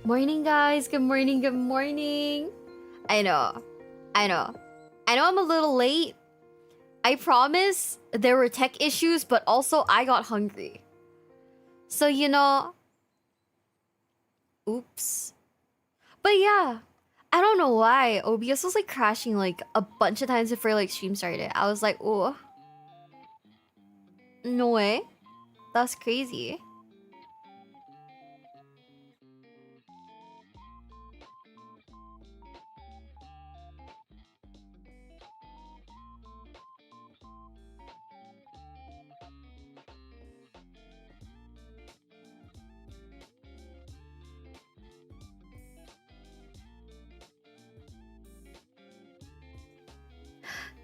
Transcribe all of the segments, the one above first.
Morning, guys. Good morning. Good morning. I know. I know. I know I'm a little late. I promise there were tech issues, but also I got hungry. So, oops. But yeah, I don't know why. OBS was like crashing like a bunch of times before like stream started. I was like, oh, no way. That's crazy.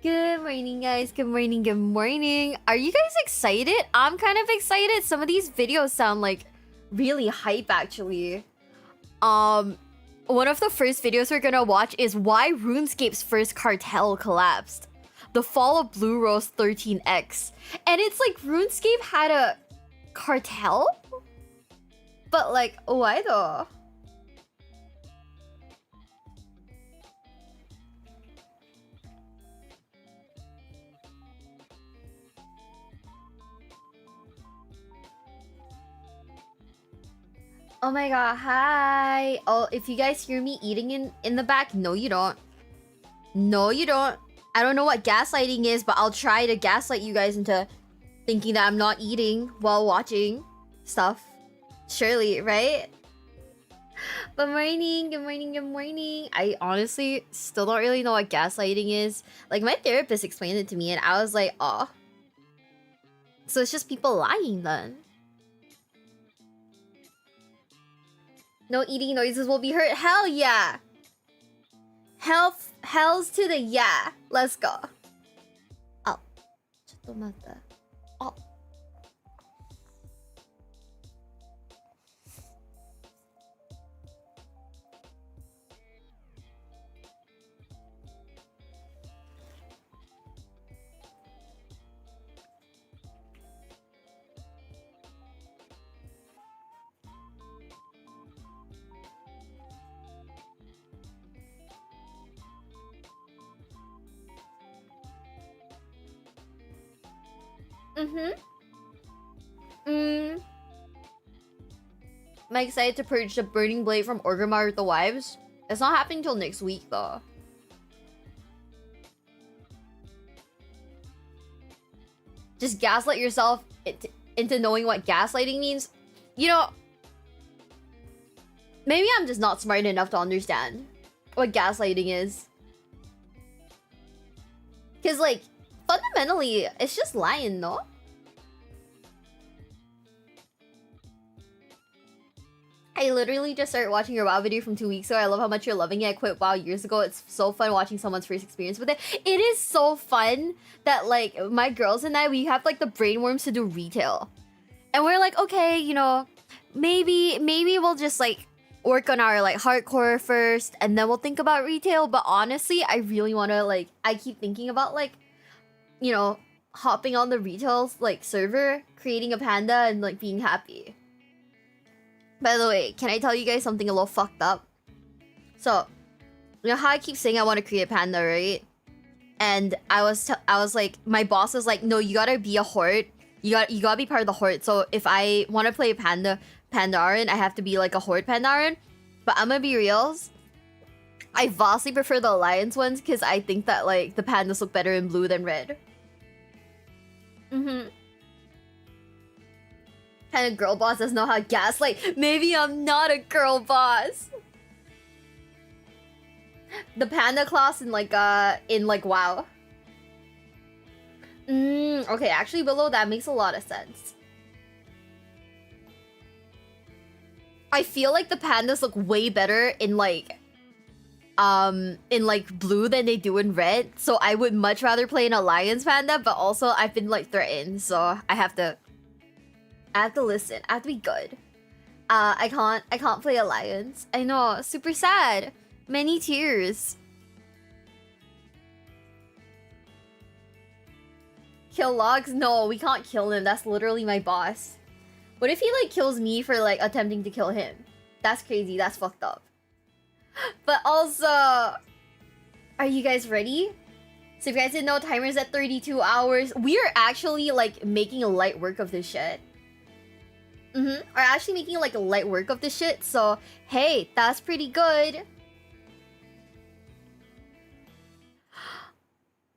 Good morning, guys. Good morning. Good morning. Are you guys excited? I'm kind of excited. Some of these videos sound like really hype, actually. One of the first videos we're gonna watch is why RuneScape's first cartel collapsed. The fall of Blue Rose 13x. And it's like RuneScape had a cartel? But like, why though? Oh my god, hi. Oh, if you guys hear me eating in the back, no you don't. No you don't. I don't know what gaslighting is, but I'll try to gaslight you guys into thinking that I'm not eating while watching stuff. Surely, right? Good morning, good morning, good morning. I honestly still don't really know what gaslighting is. Like, my therapist explained it to me and I was like, oh. So it's just people lying then. No eating noises will be heard. Hell yeah. Hells to the yeah. Let's go. Oh. ちょっと待って。Oh. Am I excited to purge the burning blade from Orgrimmar with the wives? It's not happening till next week though. Just gaslight yourself into knowing what gaslighting means. You know, maybe I'm just not smart enough to understand what gaslighting is. Cause like, fundamentally, it's just lying, no? I literally just started watching your WoW video from 2 weeks ago. I love how much you're loving it. I quit WoW years ago. It's so fun watching someone's first experience with it. It is so fun that like my girls and I, we have like the brainworms to do retail. And we're like, okay, you know, maybe we'll just like work on our like hardcore first and then we'll think about retail. But honestly, I really want to like, I keep thinking about like, you know, hopping on the retail like server, creating a panda and like being happy. By the way, can I tell you guys something a little fucked up? So, you know how I keep saying I want to create a panda, right? And I was like, my boss was like, no, you gotta be a horde. You gotta be part of the horde. So if I want to play a Pandaren, I have to be like a horde Pandaren. But I'm gonna be reals. I vastly prefer the alliance ones because I think that like the pandas look better in blue than red. Kind of girl boss doesn't know how to gaslight. Maybe I'm not a girl boss. The panda class in like WoW. Okay, actually below that makes a lot of sense. I feel like the pandas look way better in like blue than they do in red. So I would much rather play an alliance panda, but also I've been like threatened, so I have to listen. I have to be good. I can't play alliance. I know, super sad. Many tears. Kill Logs? No, we can't kill him. That's literally my boss. What if he like kills me for like attempting to kill him? That's crazy. That's fucked up. But also, are you guys ready? So if you guys didn't know, timer's at 32 hours. We are actually like making a light work of this shit. We're actually making like a light work of this shit. So hey, that's pretty good.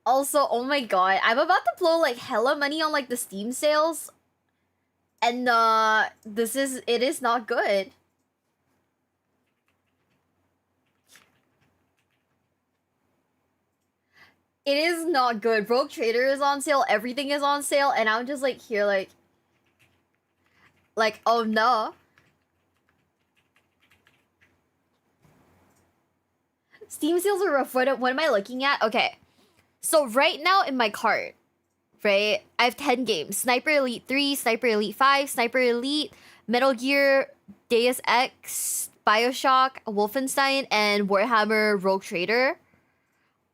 Also, oh my god, I'm about to blow like hella money on like the Steam sales. And it is not good. It is not good. Rogue Trader is on sale, everything is on sale, and I'm just like here like oh no. Steam sales are rough. What am I looking at? Okay. So right now in my cart, right, I have 10 games. Sniper Elite 3, Sniper Elite 5, Sniper Elite, Metal Gear, Deus Ex, BioShock, Wolfenstein, and Warhammer Rogue Trader.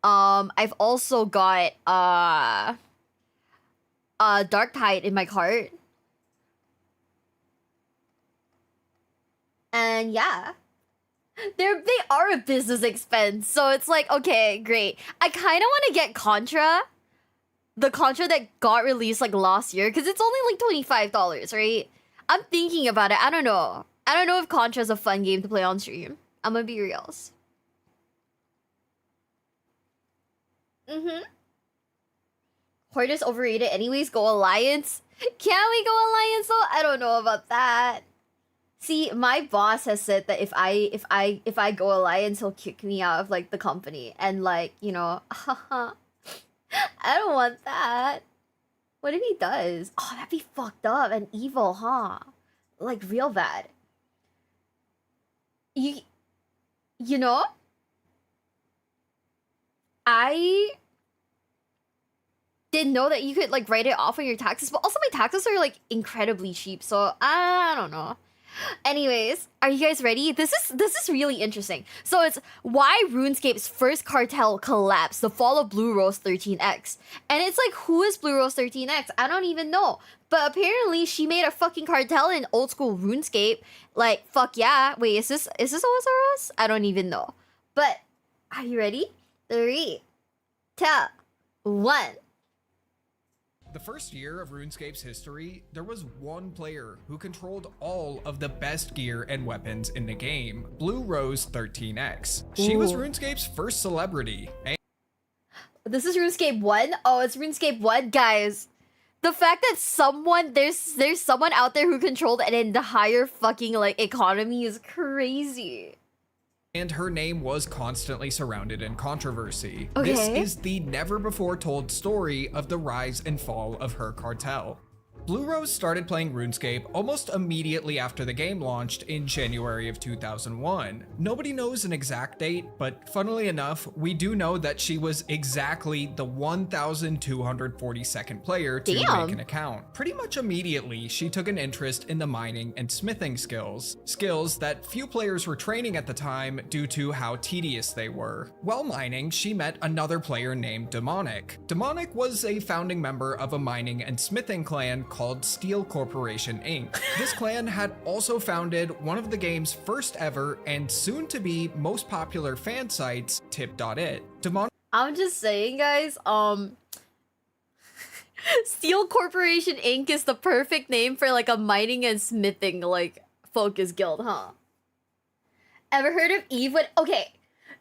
I've also got Dark Tide in my cart. And yeah. They are a business expense, so it's like, okay, great. I kind of want to get Contra. The Contra that got released like last year, because it's only like $25, right? I'm thinking about it. I don't know. I don't know if Contra's a fun game to play on stream. I'm gonna be real. Horde is overrated anyways. Go Alliance. Can we go Alliance though? I don't know about that. See, my boss has said that if I go Alliance, he'll kick me out of like the company, and like, you know, I don't want that. What if he does? Oh, that'd be fucked up and evil, huh? Like real bad. You know, I didn't know that you could like write it off on your taxes, but also my taxes are like incredibly cheap, so I don't know. Anyways, are you guys ready? This is really interesting. So it's why RuneScape's first cartel collapsed, the fall of Blue Rose 13X. And it's like, who is Blue Rose 13X? I don't even know. But apparently she made a fucking cartel in Oldschool Runescape. Like, fuck yeah. Wait, is this OSRS? I don't even know. But are you ready? 3, 2, 1. The first year of RuneScape's history, there was one player who controlled all of the best gear and weapons in the game, Blue Rose 13X. She was RuneScape's first celebrity. This is RuneScape 1? Oh, it's RuneScape 1, guys. The fact that there's someone out there who controlled an entire fucking like economy is crazy. And her name was constantly surrounded in controversy. Okay. This is the never-before-told story of the rise and fall of her cartel. Blue Rose started playing RuneScape almost immediately after the game launched in January of 2001. Nobody knows an exact date, but funnily enough, we do know that she was exactly the 1,242nd player to make an account. Pretty much immediately, she took an interest in the mining and smithing skills that few players were training at the time due to how tedious they were. While mining, she met another player named Demonic. Demonic was a founding member of a mining and smithing clan called Steel Corporation Inc. This clan had also founded one of the game's first ever and soon to be most popular fan sites, tip.it. I'm just saying, guys, Steel Corporation Inc. is the perfect name for like a mining and smithing like focus guild, huh? Ever heard of Eve? Okay,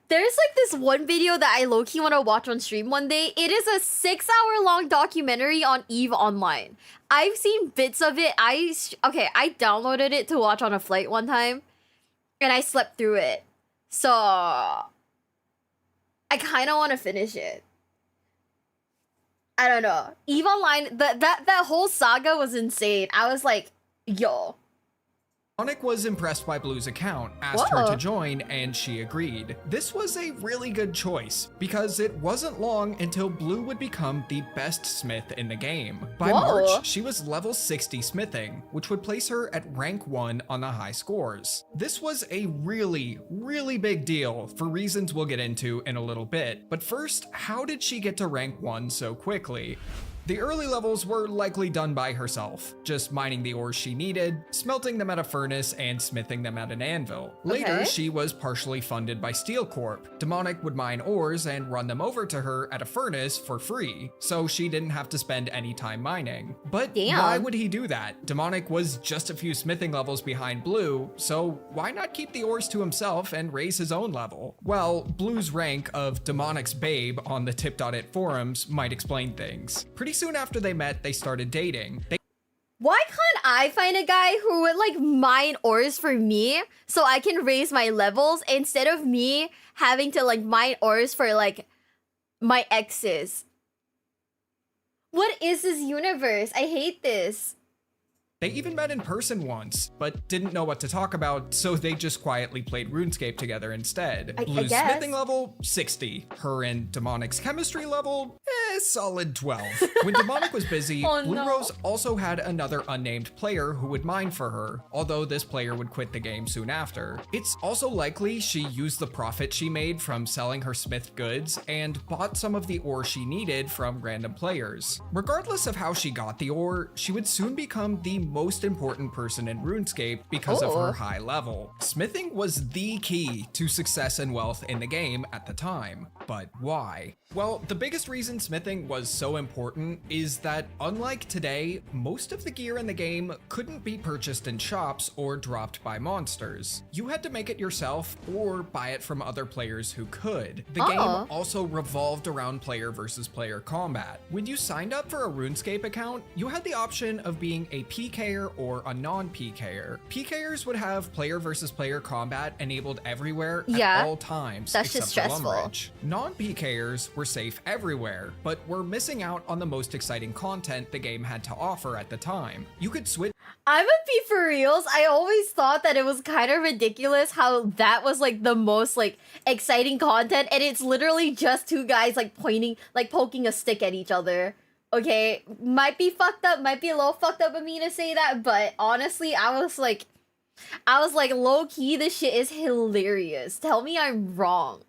there's like this one video that I low-key want to watch on stream one day. It is a 6-hour-long documentary on Eve Online. I've seen bits of it. I downloaded it to watch on a flight one time, and I slept through it. So I kind of want to finish it. I don't know. Eve Online, that whole saga was insane. I was like, yo. Demonic was impressed by Blue's account, asked her to join, and she agreed. This was a really good choice, because it wasn't long until Blue would become the best smith in the game. By March, she was level 60 smithing, which would place her at rank 1 on the high scores. This was a really, really big deal for reasons we'll get into in a little bit. But first, how did she get to rank 1 so quickly? The early levels were likely done by herself, just mining the ores she needed, smelting them at a furnace, and smithing them at an anvil. Later, Okay. she was partially funded by Steel Corp. Demonic would mine ores and run them over to her at a furnace for free, so she didn't have to spend any time mining. But Damn. why would he do that? Demonic was just a few smithing levels behind Blue, so why not keep the ores to himself and raise his own level? Well, Blue's rank of Demonic's babe on the tip.it forums might explain things. Pretty soon after they met, they started dating. Why can't I find a guy who would like mine ores for me so I can raise my levels instead of me having to like mine ores for like my exes? What is this universe? I hate this. They even met in person once, but didn't know what to talk about, so they just quietly played RuneScape together instead. I Blue's guess. smithing level, 60. Her and Demonic's chemistry level, solid 12. When Demonic was busy, Oh, Blue no. Rose also had another unnamed player who would mine for her, although this player would quit the game soon after. It's also likely she used the profit she made from selling her smithed goods and bought some of the ore she needed from random players. Regardless of how she got the ore, she would soon become the most important person in RuneScape because of her Oh. high level. Smithing was the key to success and wealth in the game at the time. But why? Well, the biggest reason smithing was so important is that, unlike today, most of the gear in the game couldn't be purchased in shops or dropped by monsters. You had to make it yourself or buy it from other players who could. The game Oh. also revolved around player versus player combat. When you signed up for a RuneScape account, you had the option of being a PKer or a non-PKer. PKers would have player versus player combat enabled everywhere Yeah. at all times. That's just except for stressful. Lumberage. Non-PKers were safe everywhere, but were missing out on the most exciting content the game had to offer at the time. You could switch I'm a be for reals. I always thought that it was kind of ridiculous how that was like the most like exciting content, and it's literally just two guys like pointing, like poking a stick at each other. Okay, might be fucked up, might be a little fucked up of me to say that, but honestly, I was like low key, this shit is hilarious. Tell me I'm wrong.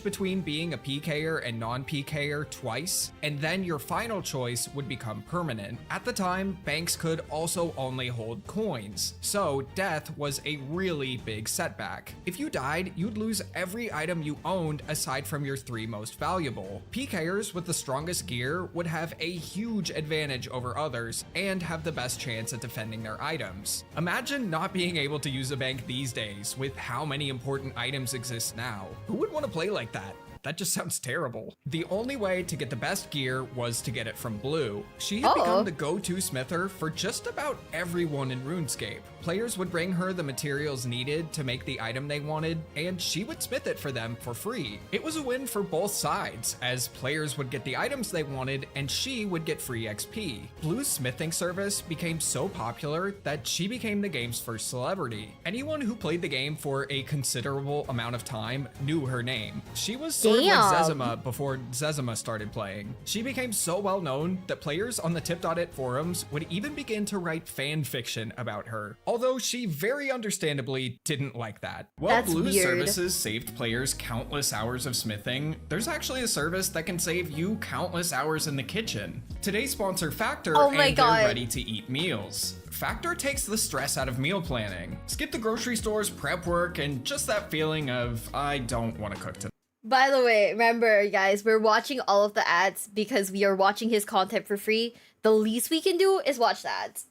between being a PKer and non-PKer twice, and then your final choice would become permanent. At the time, banks could also only hold coins, so death was a really big setback. If you died, you'd lose every item you owned aside from your 3 most valuable. PKers with the strongest gear would have a huge advantage over others and have the best chance at defending their items. Imagine not being able to use a bank these days with how many important items exist now. Who would want to play like that? That just sounds terrible. The only way to get the best gear was to get it from Blue. She had become the go-to smither for just about everyone in RuneScape. Players would bring her the materials needed to make the item they wanted, and she would smith it for them for free. It was a win for both sides, as players would get the items they wanted and she would get free XP. Blue's smithing service became so popular that she became the game's first celebrity. Anyone who played the game for a considerable amount of time knew her name. She was sort of like Zezima before Zezima started playing. She became so well known that players on the tip.it forums would even begin to write fan fiction about her, although she very understandably didn't like that. While That's Blue's weird. services saved players countless hours of smithing, there's actually a service that can save you countless hours in the kitchen. Today's sponsor, Factor, Oh my and God. they're ready to eat meals. Factor takes the stress out of meal planning. Skip the grocery stores, prep work, and just that feeling of, I don't want to cook today. By the way, remember guys, we're watching all of the ads because we are watching his content for free. The least we can do is watch the ads.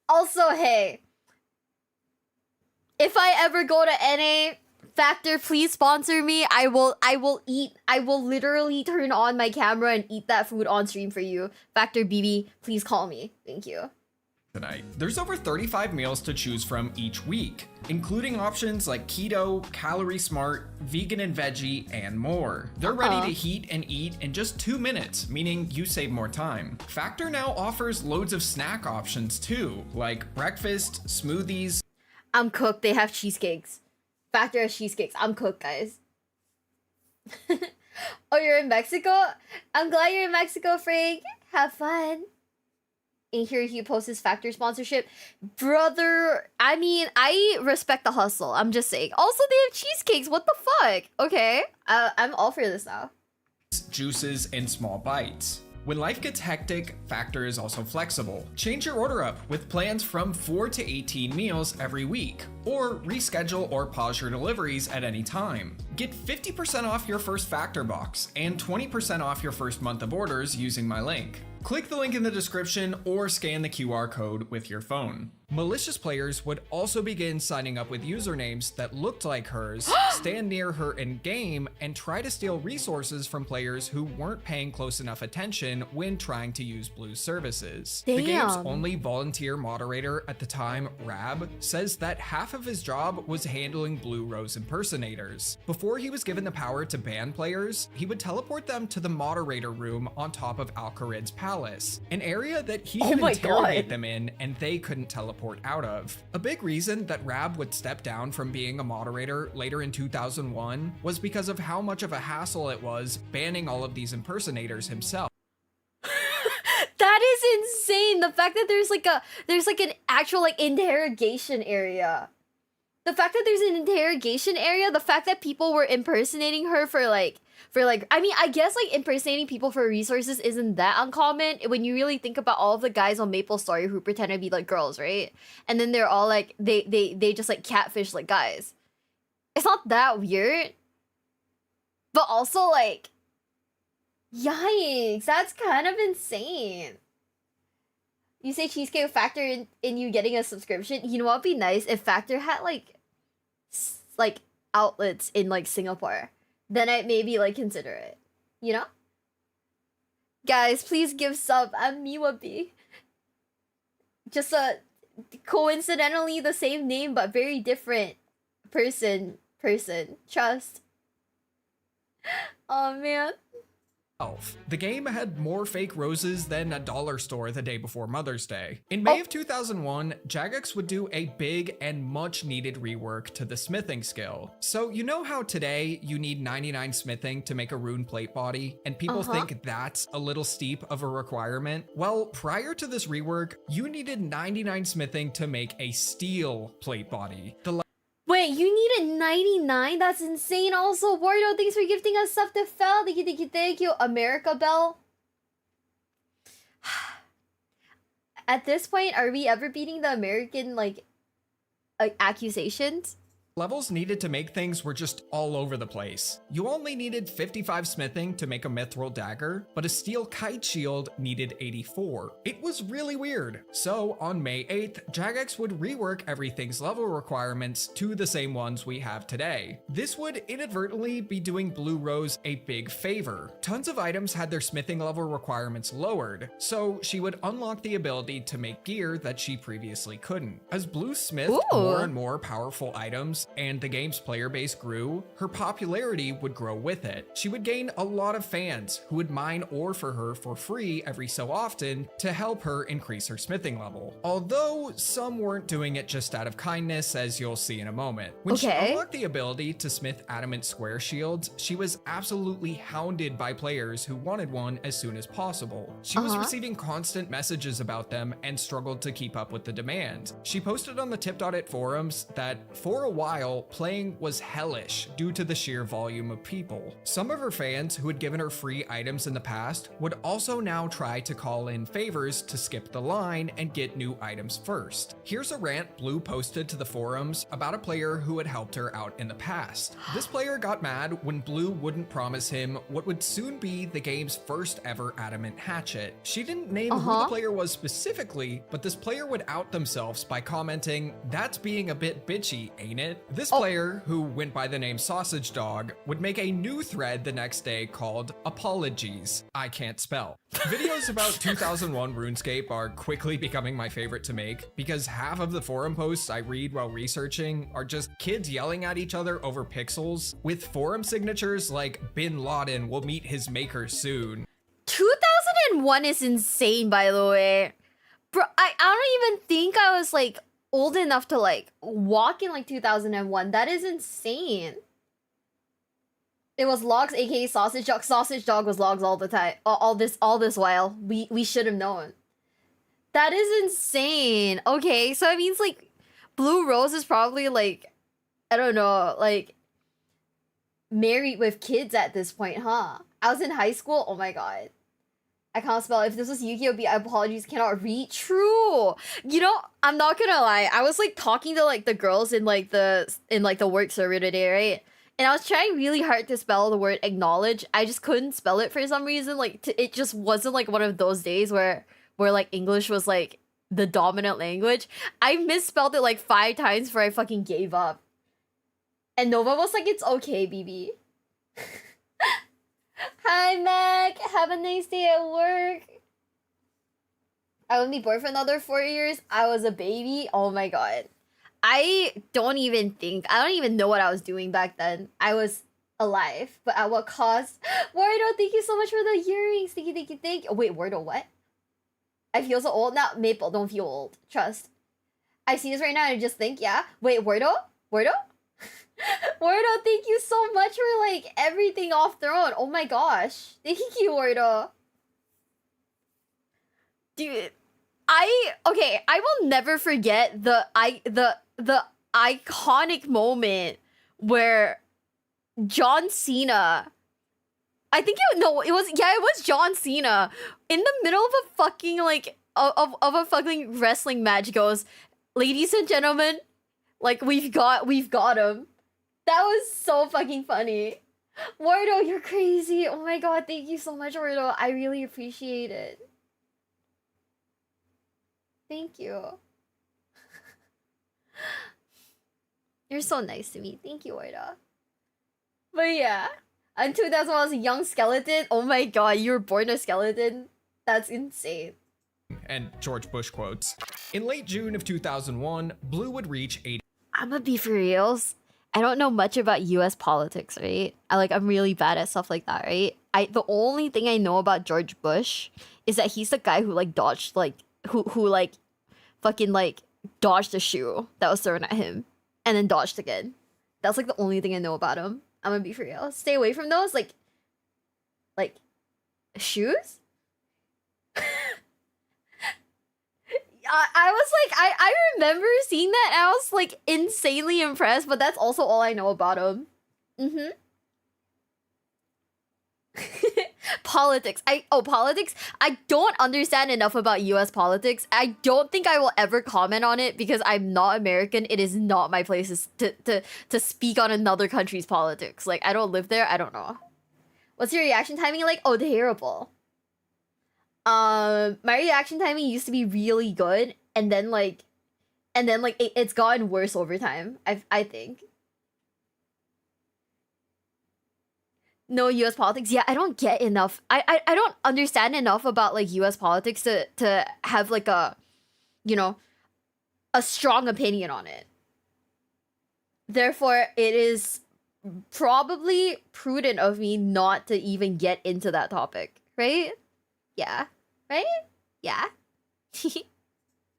Also, hey, if I ever go to NA, Factor, please sponsor me. I will literally turn on my camera and eat that food on stream for you. Factor BB, please call me. Thank you. Tonight. There's over 35 meals to choose from each week, including options like keto, calorie smart, vegan and veggie, and more. They're ready to heat and eat in just 2 minutes, meaning you save more time. Factor now offers loads of snack options too, like breakfast, smoothies. I'm cooked. They have cheesecakes. Factor has cheesecakes. I'm cooked, guys. Oh, you're in Mexico? I'm glad you're in Mexico, Frank. Have fun. And here he posts his Factor sponsorship. Brother, I mean, I respect the hustle. I'm just saying. Also, they have cheesecakes. What the fuck? Okay. I'm all for this now. Juices in small bites. When life gets hectic, Factor is also flexible. Change your order up with plans from 4 to 18 meals every week, or reschedule or pause your deliveries at any time. Get 50% off your first Factor box and 20% off your first month of orders using my link. Click the link in the description or scan the QR code with your phone. Malicious players would also begin signing up with usernames that looked like hers, stand near her in-game, and try to steal resources from players who weren't paying close enough attention when trying to use Blue's services. Damn. The game's only volunteer moderator at the time, Rab, says that half of his job was handling Blue Rose impersonators. Before he was given the power to ban players, he would teleport them to the moderator room on top of Al-Kharid's palace, an area that he could interrogate them in and they couldn't teleport out of. A big reason that Rab would step down from being a moderator later in 2001 was because of how much of a hassle it was banning all of these impersonators himself. That is insane. The fact that there's an actual like interrogation area. The fact that there's an interrogation area, the fact that people were impersonating her for I mean, I guess like impersonating people for resources isn't that uncommon when you really think about all of the guys on MapleStory who pretend to be like girls, right? And then they're all like they just like catfish like guys. It's not that weird. But also like yikes, that's kind of insane. You say Cheesecake Factor in you getting a subscription. You know what'd be nice if Factor had like outlets in like Singapore. Then I'd maybe like consider it. You know? Guys, please give sub. I'm Miwabelle. Just coincidentally the same name but very different person. Trust. Oh man. The game had more fake roses than a dollar store the day before Mother's Day. In May of 2001, Jagex would do a big and much needed rework to the smithing skill. So you know how today you need 99 smithing to make a rune plate body, and people think that's a little steep of a requirement? Well, prior to this rework, you needed 99 smithing to make a steel plate body. Wait, you needed 99? That's insane. Also, Wardo, thanks for gifting us stuff to Fel. Thank you. Americabelle. At this point, are we ever beating the American, like accusations? Levels needed to make things were just all over the place. You only needed 55 smithing to make a mithril dagger, but a steel kite shield needed 84. It was really weird. So on May 8th, Jagex would rework everything's level requirements to the same ones we have today. This would inadvertently be doing Blue Rose a big favor. Tons of items had their smithing level requirements lowered, so she would unlock the ability to make gear that she previously couldn't. As Blue smithed more and more powerful items, and the game's player base grew, her popularity would grow with it. She would gain a lot of fans who would mine ore for her for free every so often to help her increase her smithing level. Although some weren't doing it just out of kindness, as you'll see in a moment. When she unlocked the ability to smith adamant square shields, she was absolutely hounded by players who wanted one as soon as possible. She was receiving constant messages about them and struggled to keep up with the demand. She posted on the tip.it forums that for a while, playing was hellish due to the sheer volume of people. Some of her fans who had given her free items in the past would also now try to call in favors to skip the line and get new items first. Here's a rant Blue posted to the forums about a player who had helped her out in the past. This player got mad when Blue wouldn't promise him what would soon be the game's first ever adamant hatchet. She didn't name who the player was specifically, but this player would out themselves by commenting, "That's being a bit bitchy, ain't it?" This player, who went by the name Sausage Dog, would make a new thread the next day called Apologies. I can't spell. Videos about 2001 RuneScape are quickly becoming my favorite to make because half of the forum posts I read while researching are just kids yelling at each other over pixels with forum signatures like Bin Laden will meet his maker soon. 2001 is insane, by the way. Bro, I don't even think I was like old enough to like walk in like 2001. That is insane. It was Logs, aka Sausage Dog. Sausage Dog was Logs all the time. All this while. We should have known. That is insane. Okay, so it means like Blue Rose is probably like, I don't know, like married with kids at this point, huh? I was in high school. Oh my god. I can't spell. If this was Yuki, it would be apologies, cannot read. True. You know, I'm not gonna lie. I was like talking to like the girls in like the work server today, right? And I was trying really hard to spell the word acknowledge. I just couldn't spell it for some reason. Like it just wasn't like one of those days where like English was like the dominant language. I misspelled it like 5 times before I fucking gave up. And Nova was like, "It's okay, BB." Hi, Mac. Have a nice day at work. I would be bored for another 4 years. I was a baby. Oh my god. I don't even know what I was doing back then. I was alive, but at what cost? Wardo, thank you so much for the earrings. Thank you, thank you, thank you. Wait, Wardo, what? I feel so old now. Maple, don't feel old. Trust. I see this right now and I just think, yeah. Wait, Wardo? Wardo? Wardo, thank you so much for like everything off throne. Oh my gosh. Thank you, Wardo. Dude, I will never forget the iconic moment where John Cena, it was John Cena in the middle of a fucking like of a fucking wrestling match goes, "Ladies and gentlemen, like we've got him." That was so fucking funny. Wardo, you're crazy. Oh my god, thank you so much, Wardo. I really appreciate it. Thank you. You're so nice to me. Thank you, Wardo. But yeah, in 2000 I was a young skeleton. Oh my god, you were born a skeleton? That's insane. And George Bush quotes. In late June of 2001, Blue would reach 80. I'ma be for reals. I don't know much about US politics, right? I'm really bad at stuff like that, right? The only thing I know about George Bush is that he's the guy who like dodged who fucking like dodged a shoe that was thrown at him and then dodged again. That's like the only thing I know about him. I'm gonna be for real. Stay away from those like shoes? I was like, I remember seeing that and I was like insanely impressed, but that's also all I know about him. Politics. Politics. I don't understand enough about US politics. I don't think I will ever comment on it because I'm not American. It is not my place to speak on another country's politics. Like, I don't live there. I don't know. What's your reaction timing like? Oh, terrible. My reaction timing used to be really good, and then it's gotten worse over time. I think. No US politics. Yeah, I don't get enough. I don't understand enough about like US politics to have like a strong opinion on it. Therefore, it is probably prudent of me not to even get into that topic, right? Yeah. Right? Yeah.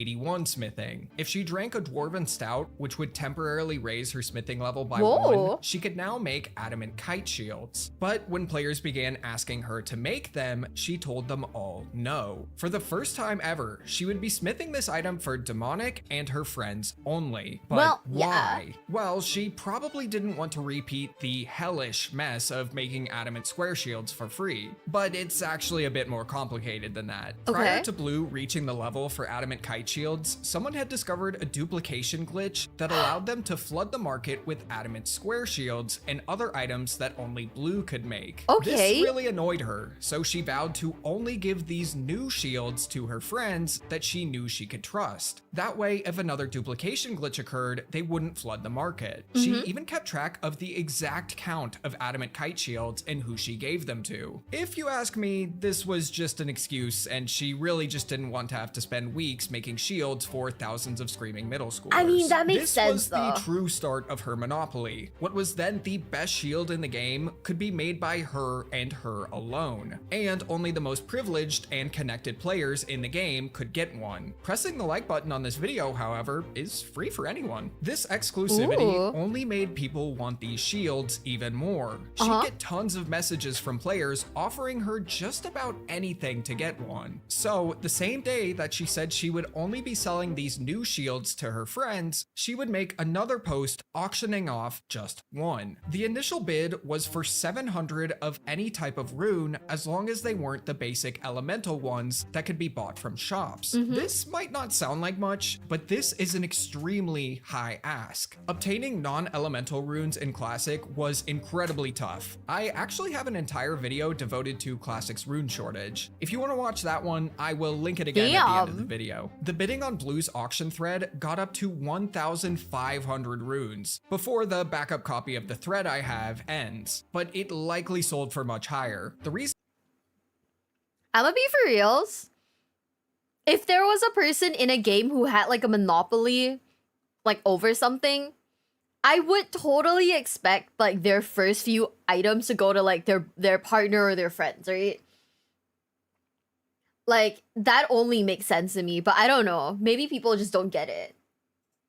81 smithing. If she drank a dwarven stout, which would temporarily raise her smithing level by Whoa. 1, she could now make adamant kite shields. But when players began asking her to make them, she told them all no. For the first time ever, she would be smithing this item for demonic and her friends only. But Well, why? yeah. Well, she probably didn't want to repeat the hellish mess of making adamant square shields for free. But it's actually a bit more complicated than that. Okay. Prior to Blue reaching the level for adamant kite shields, someone had discovered a duplication glitch that allowed them to flood the market with adamant square shields and other items that only Blue could make. Okay. This really annoyed her, so she vowed to only give these new shields to her friends that she knew she could trust. That way, if another duplication glitch occurred, they wouldn't flood the market. She even kept track of the exact count of adamant kite shields and who she gave them to. If you ask me, this was just an excuse, and she really just didn't want to have to spend weeks making shields for thousands of screaming middle schoolers. I mean, that makes this sense, was though. the true start of her monopoly. What was then the best shield in the game could be made by her and her alone. And only the most privileged and connected players in the game could get one. Pressing the like button on this video, however, is free for anyone. This exclusivity Ooh. only made people want these shields even more. She'd get tons of messages from players offering her just about anything to get one. So the same day that she said she would only be selling these new shields to her friends, she would make another post auctioning off just one. The initial bid was for 700 of any type of rune, as long as they weren't the basic elemental ones that could be bought from shops. This might not sound like much, but this is an extremely high ask. Obtaining non-elemental runes in Classic was incredibly tough. I actually have an entire video devoted to Classic's rune shortage. If you want to watch that one, I will link it again at the end of the video. The bidding on Blue's auction thread got up to 1,500 runes before the backup copy of the thread I have ends, but it likely sold for much higher. The reason I'ma be for reals. If there was a person in a game who had like a monopoly, like over something, I would totally expect like their first few items to go to like their partner or their friends, right? Like that only makes sense to me, but I don't know. Maybe people just don't get it.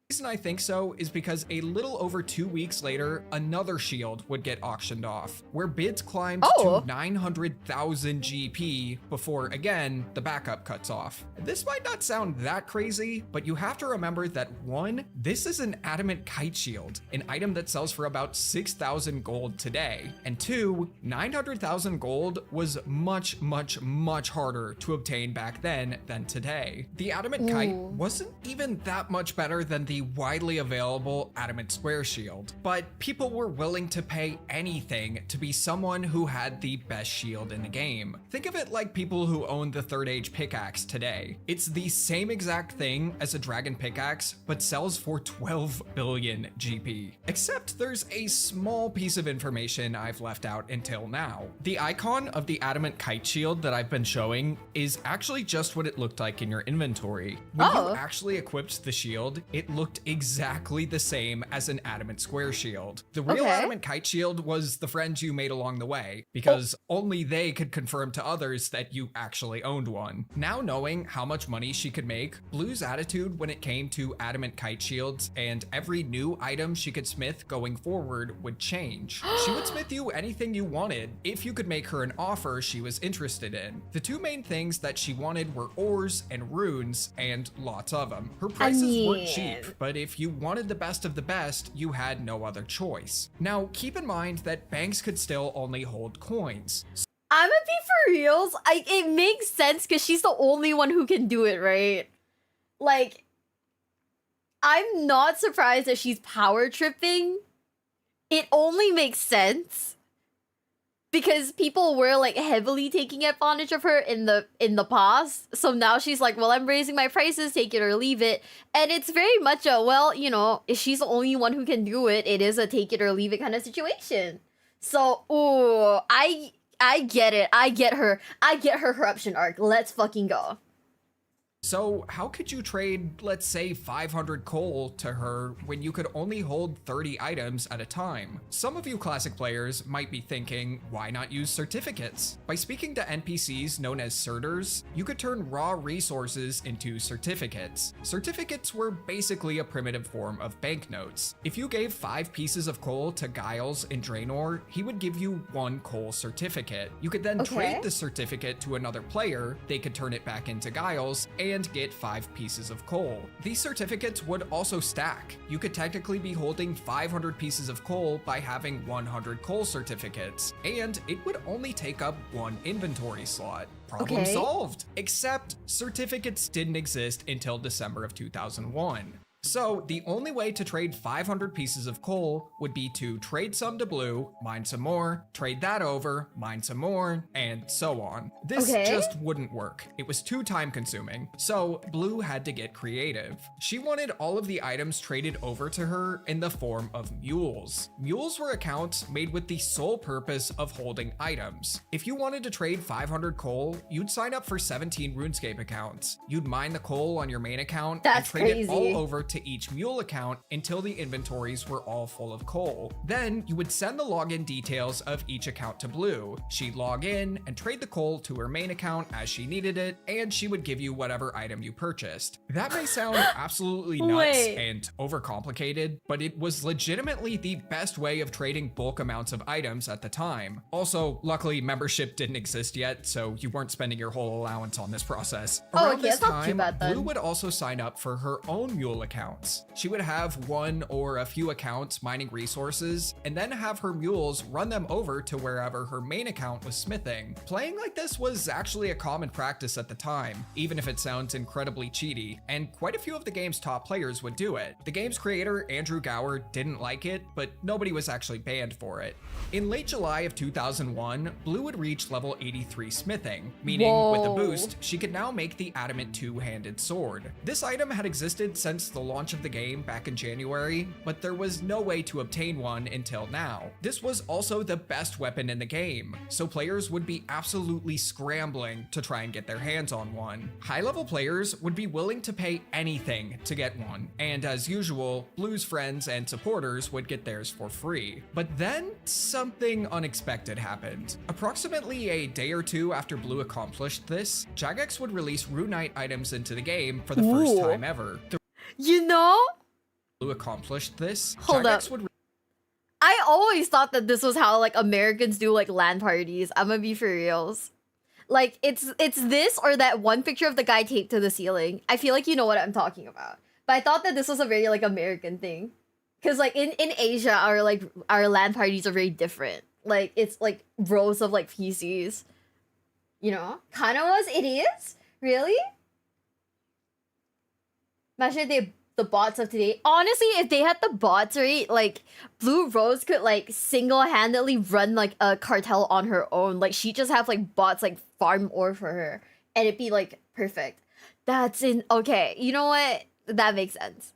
The reason I think so is because a little over 2 weeks later, another shield would get auctioned off, where bids climbed to 900,000 GP before, again, the backup cuts off. This might not sound that crazy, but you have to remember that 1, this is an adamant kite shield, an item that sells for about 6,000 gold today, and 2, 900,000 gold was much, much, much harder to obtain back then than today. The adamant kite wasn't even that much better than the widely available adamant square shield, but people were willing to pay anything to be someone who had the best shield in the game. Think of it like people who own the Third Age pickaxe today. It's the same exact thing as a dragon pickaxe, but sells for 12 billion GP. Except there's a small piece of information I've left out until now. The icon of the adamant kite shield that I've been showing is actually just what it looked like in your inventory. When you actually equipped the shield, it looked exactly the same as an adamant square shield. The real adamant kite shield was the friends you made along the way, because only they could confirm to others that you actually owned one. Now knowing how much money she could make, Blue's attitude when it came to adamant kite shields and every new item she could smith going forward would change. She would smith you anything you wanted if you could make her an offer she was interested in. The two main things that she wanted were ores and runes, and lots of them. Her prices weren't cheap, but if you wanted the best of the best, you had no other choice. Now, keep in mind that banks could still only hold coins. I'ma be for reals. It makes sense because she's the only one who can do it, right? Like, I'm not surprised that she's power tripping. It only makes sense because people were like heavily taking advantage of her in the past. So now she's like, well, I'm raising my prices, take it or leave it. And it's very much a, well, you know, if she's the only one who can do it, it is a take it or leave it kind of situation. So, ooh, I get it. I get her corruption arc. Let's fucking go. So how could you trade, let's say, 500 coal to her when you could only hold 30 items at a time? Some of you Classic players might be thinking, why not use certificates? By speaking to NPCs known as certers, you could turn raw resources into certificates. Certificates were basically a primitive form of banknotes. If you gave 5 pieces of coal to Giles in Draenor, he would give you 1 coal certificate. You could then trade the certificate to another player, they could turn it back into Giles, and get 5 pieces of coal. These certificates would also stack. You could technically be holding 500 pieces of coal by having 100 coal certificates, and it would only take up 1 inventory slot. Problem solved. Except certificates didn't exist until December of 2001. So the only way to trade 500 pieces of coal would be to trade some to Blue, mine some more, trade that over, mine some more, and so on. This just wouldn't work. It was too time consuming. So Blue had to get creative. She wanted all of the items traded over to her in the form of mules. Mules were accounts made with the sole purpose of holding items. If you wanted to trade 500 coal, you'd sign up for 17 RuneScape accounts. You'd mine the coal on your main account and trade it all over to to each mule account until the inventories were all full of coal. Then you would send the login details of each account to Blue. She'd log in and trade the coal to her main account as she needed it, and she would give you whatever item you purchased. That may sound absolutely nuts and overcomplicated, but it was legitimately the best way of trading bulk amounts of items at the time. Also, luckily membership didn't exist yet, so you weren't spending your whole allowance on this process. Around this time, Blue would also sign up for her own mule accounts. She would have one or a few accounts mining resources, and then have her mules run them over to wherever her main account was smithing. Playing like this was actually a common practice at the time, even if it sounds incredibly cheaty, and quite a few of the game's top players would do it. The game's creator, Andrew Gower, didn't like it, but nobody was actually banned for it. In late July of 2001, Blue would reach level 83 smithing, meaning with the boost, she could now make the adamant two-handed sword. This item had existed since the launch of the game back in January, but there was no way to obtain one until now. This was also the best weapon in the game, so players would be absolutely scrambling to try and get their hands on one. High-level players would be willing to pay anything to get one, and as usual, Blue's friends and supporters would get theirs for free. But then something unexpected happened. Approximately a day or two after Blue accomplished this, Jagex would release Runite items into the game for the first time ever. You know? Blue accomplished this. Hold up. I always thought that this was how like Americans do like LAN parties. I'm gonna be for reals. Like it's this or that one picture of the guy taped to the ceiling. I feel like you know what I'm talking about. But I thought that this was a very like American thing. Cause like in Asia our LAN parties are very different. Like it's like rows of like PCs. You know? Kinda was, it is? Really? Imagine if the bots of today. Honestly, if they had the bots, right, like Blue Rose could like single-handedly run like a cartel on her own. Like she just have like bots like farm ore for her, and it'd be like perfect. Okay. You know what? That makes sense.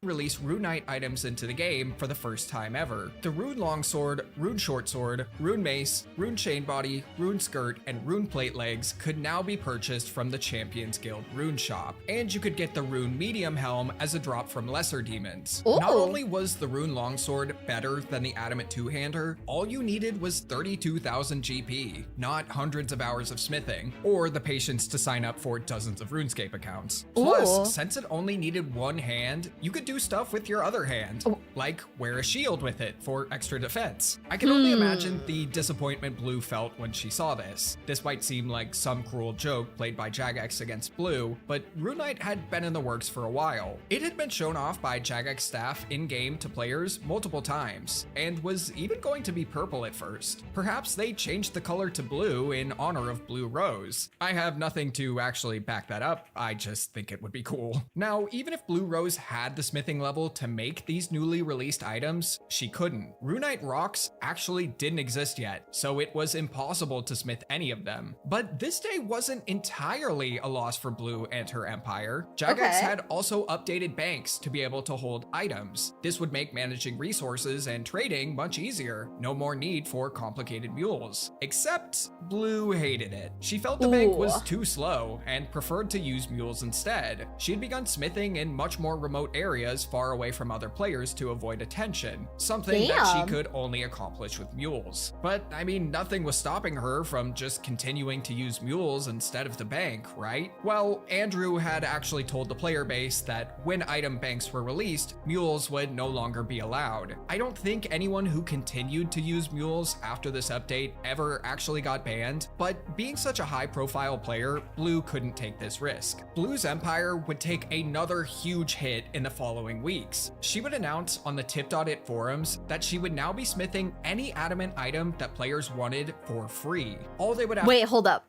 Release Runite items into the game for the first time ever. The Rune Longsword, Rune Shortsword, Rune Mace, Rune Chainbody, Rune Skirt, and Rune Plate Legs could now be purchased from the Champions Guild Rune Shop, and you could get the Rune Medium Helm as a drop from Lesser Demons. Not only was the Rune Longsword better than the Adamant Two-Hander, all you needed was 32,000 GP, not hundreds of hours of smithing, or the patience to sign up for dozens of RuneScape accounts. Plus, since it only needed one hand, you could do stuff with your other hand, like wear a shield with it for extra defense. I can only imagine the disappointment Blue felt when she saw this. This might seem like some cruel joke played by Jagex against Blue, but Runite had been in the works for a while. It had been shown off by Jagex staff in-game to players multiple times, and was even going to be purple at first. Perhaps they changed the color to blue in honor of Blue Rose. I have nothing to actually back that up, I just think it would be cool. Now, even if Blue Rose had the smithing level to make these newly released items, she couldn't. Runite rocks actually didn't exist yet, so it was impossible to smith any of them. But this day wasn't entirely a loss for Blue and her empire. Jagex had also updated banks to be able to hold items. This would make managing resources and trading much easier. No more need for complicated mules. Except Blue hated it. She felt the bank was too slow and preferred to use mules instead. She had begun smithing in much more remote areas far away from other players to avoid attention, something that she could only accomplish with mules. But I mean, nothing was stopping her from just continuing to use mules instead of the bank, right? Well, Andrew had actually told the player base that when item banks were released, mules would no longer be allowed. I don't think anyone who continued to use mules after this update ever actually got banned, but being such a high-profile player, Blue couldn't take this risk. Blue's empire would take another huge hit in the following weeks. She would announce on the tip.it forums that she would now be smithing any adamant item that players wanted for free. All they would have— Wait, hold up.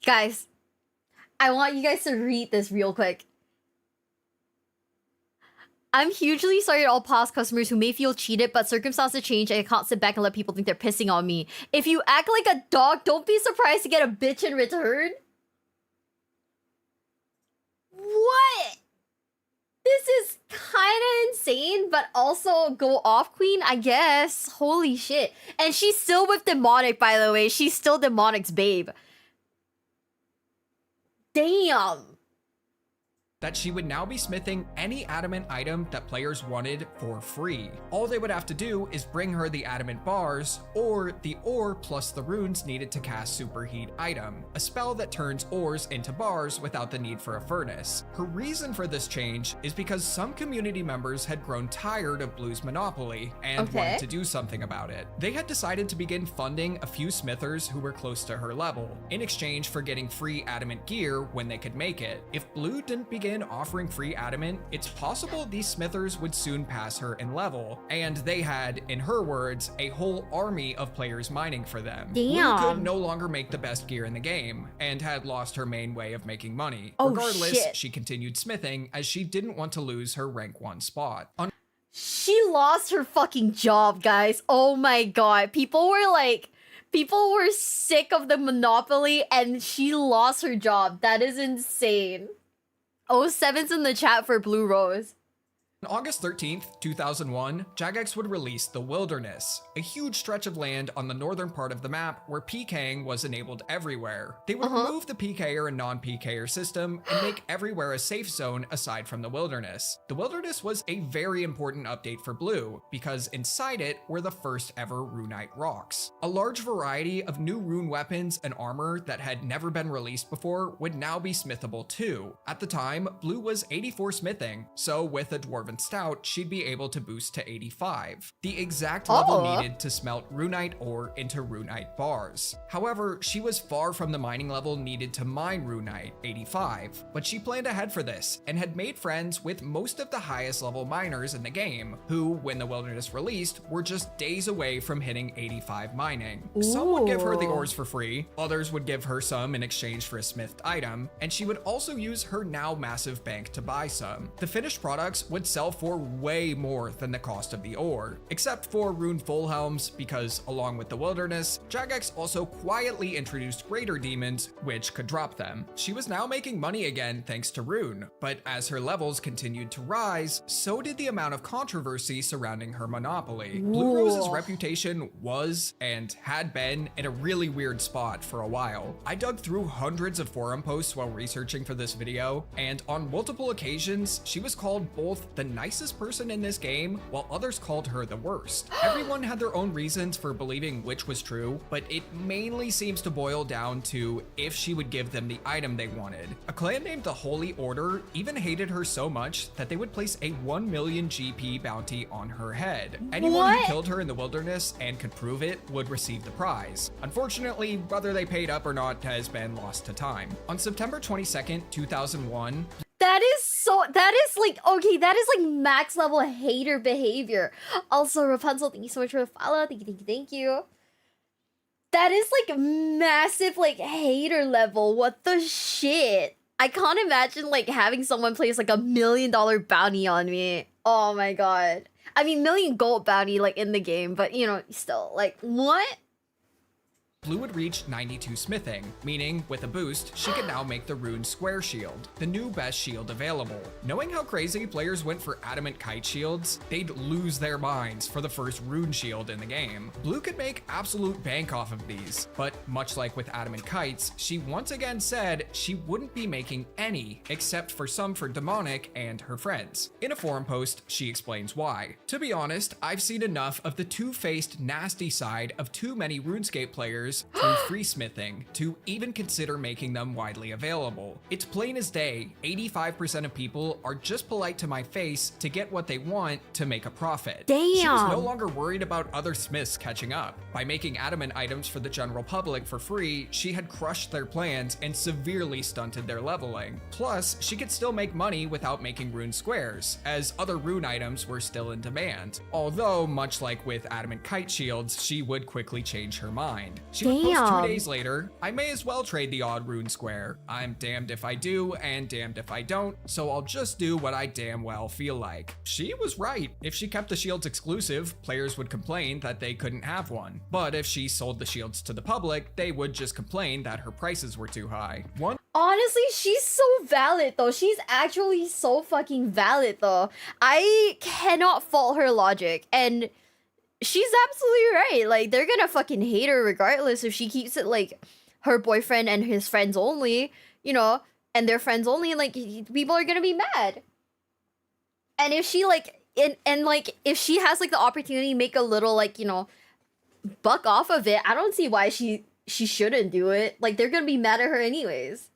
Guys, I want you guys to read this real quick. I'm hugely sorry to all past customers who may feel cheated, but circumstances change and I can't sit back and let people think they're pissing on me. If you act like a dog, don't be surprised to get a bitch in return. What? This is kind of insane, but also go off queen, I guess. Holy shit. And she's still with Demonic, by the way. She's still Demonic's babe. Damn. that she would now be smithing any adamant item that players wanted for free. All they would have to do is bring her the adamant bars, or the ore plus the runes needed to cast Superheat item, a spell that turns ores into bars without the need for a furnace. Her reason for this change is because some community members had grown tired of Blue's monopoly and wanted to do something about it. They had decided to begin funding a few smithers who were close to her level, in exchange for getting free adamant gear when they could make it. If Blue didn't begin offering free adamant, it's possible these smithers would soon pass her in level, and they had, in her words, a whole army of players mining for them. Damn. Blue could no longer make the best gear in the game, and had lost her main way of making money. Oh, Regardless, shit. she continued smithing as she didn't want to lose her rank 1 spot. She lost her fucking job, guys. Oh my god. People were sick of the monopoly and she lost her job. That is insane. 07's in the chat for Blue Rose. On August 13th, 2001, Jagex would release The Wilderness, a huge stretch of land on the northern part of the map where PKing was enabled everywhere. They would remove the PKer and non-PKer system and make everywhere a safe zone aside from the Wilderness. The Wilderness was a very important update for Blue, because inside it were the first ever Runite rocks. A large variety of new rune weapons and armor that had never been released before would now be smithable too. At the time, Blue was 84 smithing, so with a Dwarven Stout, she'd be able to boost to 85, the exact level needed to smelt Runite ore into Runite bars. However, she was far from the mining level needed to mine Runite, 85, but she planned ahead for this and had made friends with most of the highest level miners in the game, who, when the Wilderness released, were just days away from hitting 85 mining. Some would give her the ores for free, others would give her some in exchange for a smithed item, and she would also use her now massive bank to buy some. The finished products would sell for way more than the cost of the ore, except for Rune Fullhelms, because along with the Wilderness, Jagex also quietly introduced Greater Demons, which could drop them. She was now making money again thanks to Rune, but as her levels continued to rise, so did the amount of controversy surrounding her monopoly. Blue Rose's reputation was, and had been, in a really weird spot for a while. I dug through hundreds of forum posts while researching for this video, and on multiple occasions, she was called both the nicest person in this game, while others called her the worst. Everyone had their own reasons for believing which was true, but it mainly seems to boil down to if she would give them the item they wanted. A clan named the Holy Order even hated her so much that they would place a 1 million GP bounty on her head. Anyone who killed her in the Wilderness and could prove it would receive the prize. Unfortunately, whether they paid up or not has been lost to time. On September 22nd, 2001, that is like max level hater behavior. Also, Rapunzel, thank you so much for the follow. Thank you. That is like massive like hater level. What the shit? I can't imagine like having someone place like $1 million bounty on me. Oh my god. I mean, million gold bounty like in the game, but you know, still like what? Blue would reach 92 smithing, meaning with a boost, she could now make the Rune Square Shield, the new best shield available. Knowing how crazy players went for adamant kite shields, they'd lose their minds for the first Rune Shield in the game. Blue could make absolute bank off of these, but much like with adamant kites, she once again said she wouldn't be making any, except for some for Demonic and her friends. In a forum post, she explains why. To be honest, I've seen enough of the two-faced nasty side of too many RuneScape players through free smithing to even consider making them widely available. It's plain as day, 85% of people are just polite to my face to get what they want to make a profit. Damn. She was no longer worried about other smiths catching up. By making adamant items for the general public for free, she had crushed their plans and severely stunted their leveling. Plus, she could still make money without making rune squares, as other rune items were still in demand. Although, much like with adamant kite shields, she would quickly change her mind. She would post 2 days later, I may as well trade the odd rune square. I'm damned if I do and damned if I don't, so I'll just do what I damn well feel like. She was right. If she kept the shields exclusive, players would complain that they couldn't have one. But if she sold the shields to the public, they would just complain that her prices were too high. Honestly, she's so valid though. She's actually so fucking valid though. I cannot fault her logic, and she's absolutely right. Like, they're gonna fucking hate her regardless if she keeps it like her boyfriend and his friends only, you know, and they're friends only, like people are gonna be mad. And if she like and like if she has like the opportunity to make a little like, you know, buck off of it, I don't see why she shouldn't do it. Like they're gonna be mad at her anyways.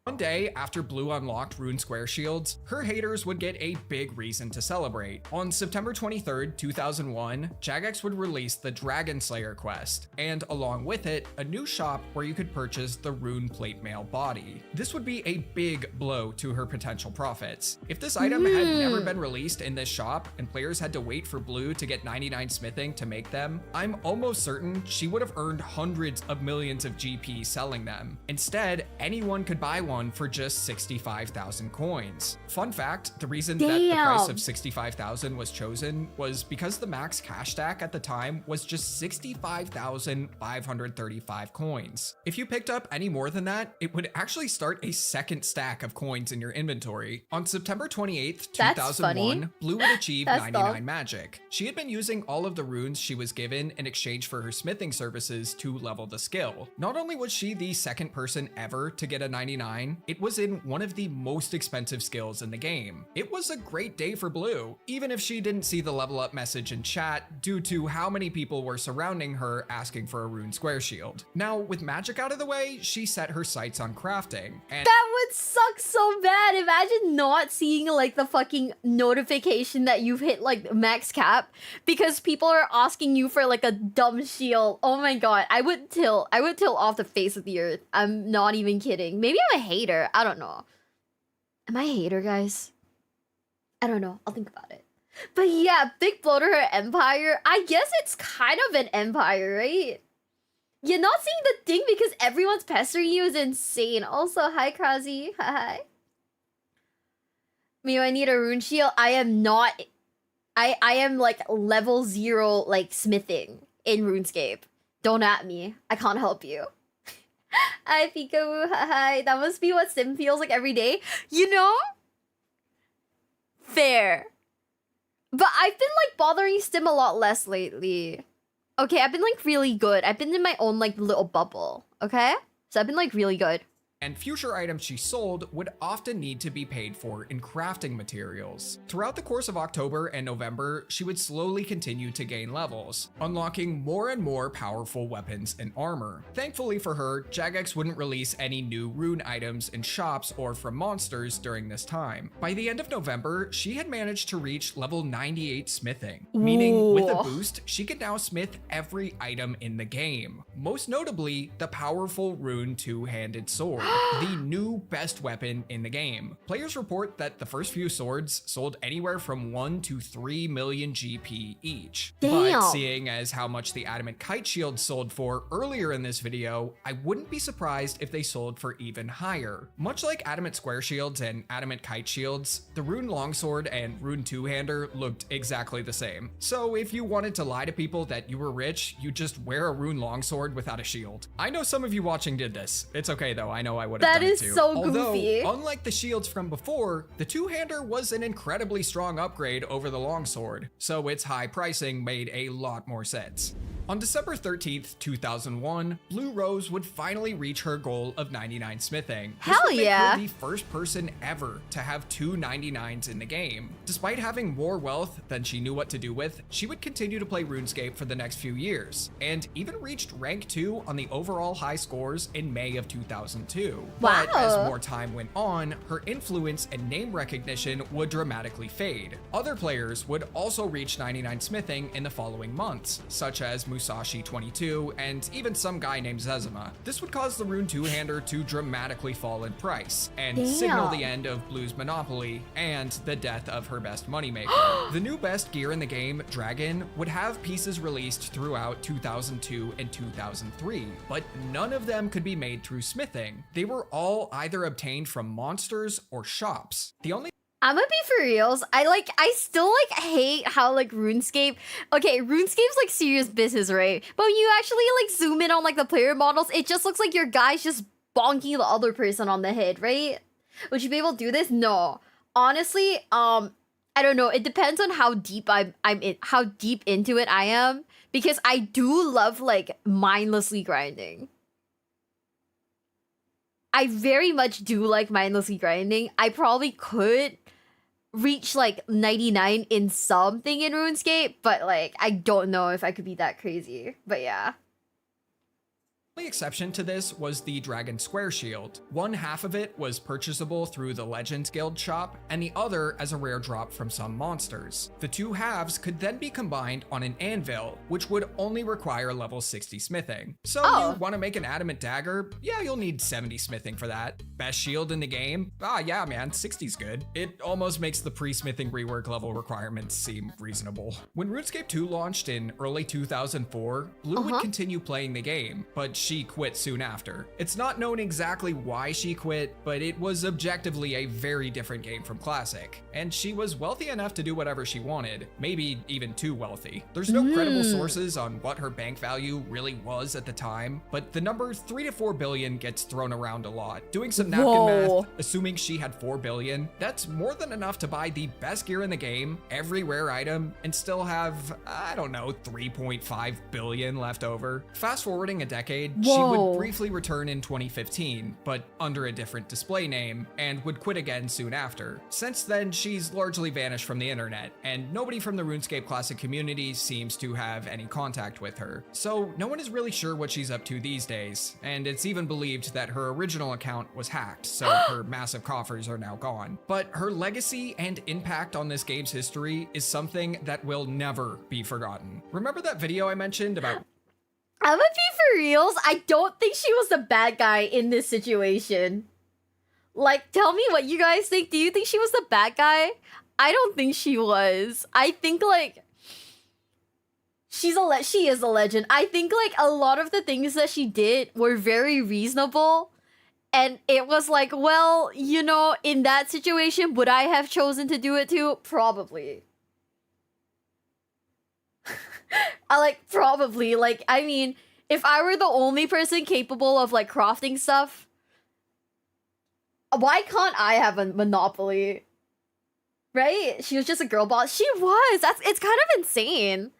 One day after Blue unlocked Rune Square Shields, her haters would get a big reason to celebrate. On September 23rd, 2001, Jagex would release the Dragon Slayer quest, and along with it, a new shop where you could purchase the Rune Plate Mail body. This would be a big blow to her potential profits. If this item had never been released in this shop and players had to wait for Blue to get 99 smithing to make them, I'm almost certain she would have earned hundreds of millions of GP selling them. Instead, anyone could buy one for just 65,000 coins. Fun fact, the reason that the price of 65,000 was chosen was because the max cash stack at the time was just 65,535 coins. If you picked up any more than that, it would actually start a second stack of coins in your inventory. On September 28th, 2001, Blue would achieve 99 magic. She had been using all of the runes she was given in exchange for her smithing services to level the skill. Not only was she the second person ever to get a 99, it was in one of the most expensive skills in the game. It was a great day for Blue, even if she didn't see the level up message in chat due to how many people were surrounding her asking for a Rune Square Shield. Now, with magic out of the way, she set her sights on crafting, and that would suck so bad. Imagine not seeing like the fucking notification that you've hit like max cap because people are asking you for like a dumb shield. Oh my god, I would tilt off the face of the earth. I'm not even kidding. Maybe I'm a hater. I don't know. Am I a hater, guys? I don't know. I'll think about it. But yeah, big blow to her empire. I guess it's kind of an empire, right? You're not seeing the thing because everyone's pestering you is insane. Also, hi, Krazy. Hi. Mew, I need a rune shield. I am not... I am like level 0 like smithing in RuneScape. Don't at me. I can't help you. Hi, Peekaboo. Hi. That must be what Sim feels like every day. You know? Fair. But I've been like bothering Sim a lot less lately. Okay, I've been like really good. I've been in my own like little bubble. Okay? So I've been like really good. And future items she sold would often need to be paid for in crafting materials. Throughout the course of October and November, she would slowly continue to gain levels, unlocking more and more powerful weapons and armor. Thankfully for her, Jagex wouldn't release any new rune items in shops or from monsters during this time. By the end of November, she had managed to reach level 98 smithing, meaning with a boost, she could now smith every item in the game. Most notably, the powerful rune two-handed sword. The new best weapon in the game. Players report that the first few swords sold anywhere from 1 to 3 million GP each. Damn. But seeing as how much the Adamant Kite Shield sold for earlier in this video, I wouldn't be surprised if they sold for even higher. Much like Adamant Square Shields and Adamant Kite Shields, the Rune Longsword and Rune Two-Hander looked exactly the same. So if you wanted to lie to people that you were rich, you just wear a Rune Longsword without a shield. I know some of you watching did this. It's okay though, I know I would have done it too. That is so goofy. Although, unlike the shields from before, the two-hander was an incredibly strong upgrade over the longsword, so its high pricing made a lot more sense. On December 13th, 2001, Blue Rose would finally reach her goal of 99 smithing. Hell this would yeah. make her the first person ever to have 2 99s in the game. Despite having more wealth than she knew what to do with, she would continue to play RuneScape for the next few years, and even reached rank 2 on the overall high scores in May of 2002. Wow. But as more time went on, her influence and name recognition would dramatically fade. Other players would also reach 99 smithing in the following months, such as Musashi 22, and even some guy named Zezima. This would cause the Rune Two-Hander to dramatically fall in price, and signal the end of Blue's monopoly, and the death of her best moneymaker. The new best gear in the game, Dragon, would have pieces released throughout 2002 and 2003, but none of them could be made through smithing. They were all either obtained from monsters or shops. The only I'm gonna be for reals. I still like hate how like RuneScape. Okay, RuneScape's like serious business, right? But when you actually like zoom in on like the player models, it just looks like your guy's just bonking the other person on the head, right? Would you be able to do this? No. Honestly, I don't know. It depends on how deep how deep into it I am, because I do love like mindlessly grinding. I very much do like mindlessly grinding. I probably could reach like 99 in something in RuneScape, but like I don't know if I could be that crazy. But yeah. The only exception to this was the Dragon Square Shield. One half of it was purchasable through the Legends Guild shop, and the other as a rare drop from some monsters. The two halves could then be combined on an anvil, which would only require level 60 smithing. So you want to make an adamant dagger? Yeah, you'll need 70 smithing for that. Best shield in the game? Ah, yeah, man, 60's good. It almost makes the pre-smithing rework level requirements seem reasonable. When RuneScape 2 launched in early 2004, Blue would continue playing the game, but she quit soon after. It's not known exactly why she quit, but it was objectively a very different game from Classic, and she was wealthy enough to do whatever she wanted, maybe even too wealthy. There's no credible sources on what her bank value really was at the time, but the number 3 to 4 billion gets thrown around a lot. Doing some napkin math, assuming she had 4 billion, that's more than enough to buy the best gear in the game, every rare item, and still have, I don't know, 3.5 billion left over. Fast forwarding a decade, she would briefly return in 2015, but under a different display name, and would quit again soon after. Since then, she's largely vanished from the internet, and nobody from the RuneScape Classic community seems to have any contact with her. So no one is really sure what she's up to these days, and it's even believed that her original account was hacked, so her massive coffers are now gone. But her legacy and impact on this game's history is something that will never be forgotten. Remember that video I mentioned about I'm gonna be for reals. I don't think she was the bad guy in this situation. Like, tell me what you guys think. Do you think she was the bad guy? I don't think she was. I think like she is a legend. I think like a lot of the things that she did were very reasonable. And it was like, well, you know, in that situation, would I have chosen to do it too? Probably. Probably. Like, I mean, if I were the only person capable of, like, crafting stuff, why can't I have a monopoly? Right? She was just a girl boss. She was! It's kind of insane.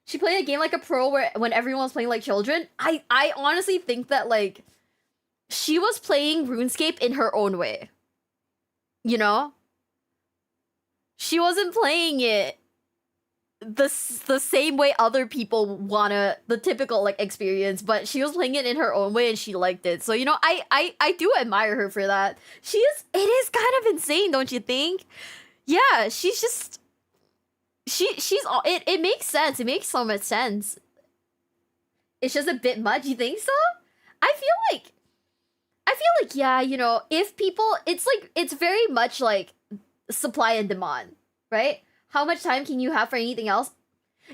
She played a game like a pro when everyone was playing like children. I honestly think that, like, she was playing RuneScape in her own way. You know? She wasn't playing it the same way other people wanna, the typical like experience, but she was playing it in her own way and she liked it. So, you know, I do admire her for that. It is kind of insane, don't you think? Yeah, she's just it makes sense. It makes so much sense. It's just a bit much, you think so? I feel like yeah, you know, if people, it's very much like supply and demand, right? How much time can you have for anything else?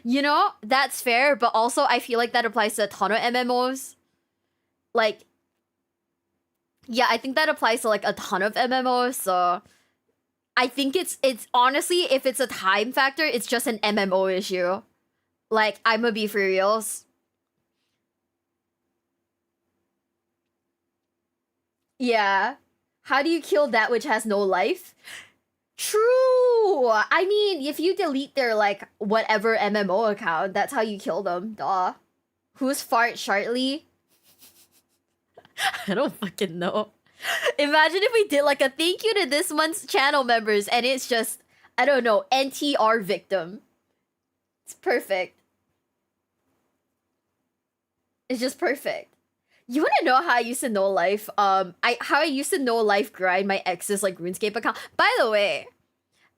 You know, that's fair, but also I feel like that applies to a ton of MMOs. Like, yeah, I think that applies to like a ton of MMOs, so I think it's honestly, if it's a time factor, it's just an MMO issue. Like, I'm gonna be for reals. Yeah. How do you kill that which has no life? True. I mean, if you delete their, like, whatever MMO account, that's how you kill them. Duh. Who's Fart Shartly? I don't fucking know. Imagine if we did, like, a thank you to this month's channel members, and it's just, I don't know, NTR victim. It's perfect. It's just perfect. You wanna know how I used to know life? How I used to know life grind my ex's like RuneScape account. By the way,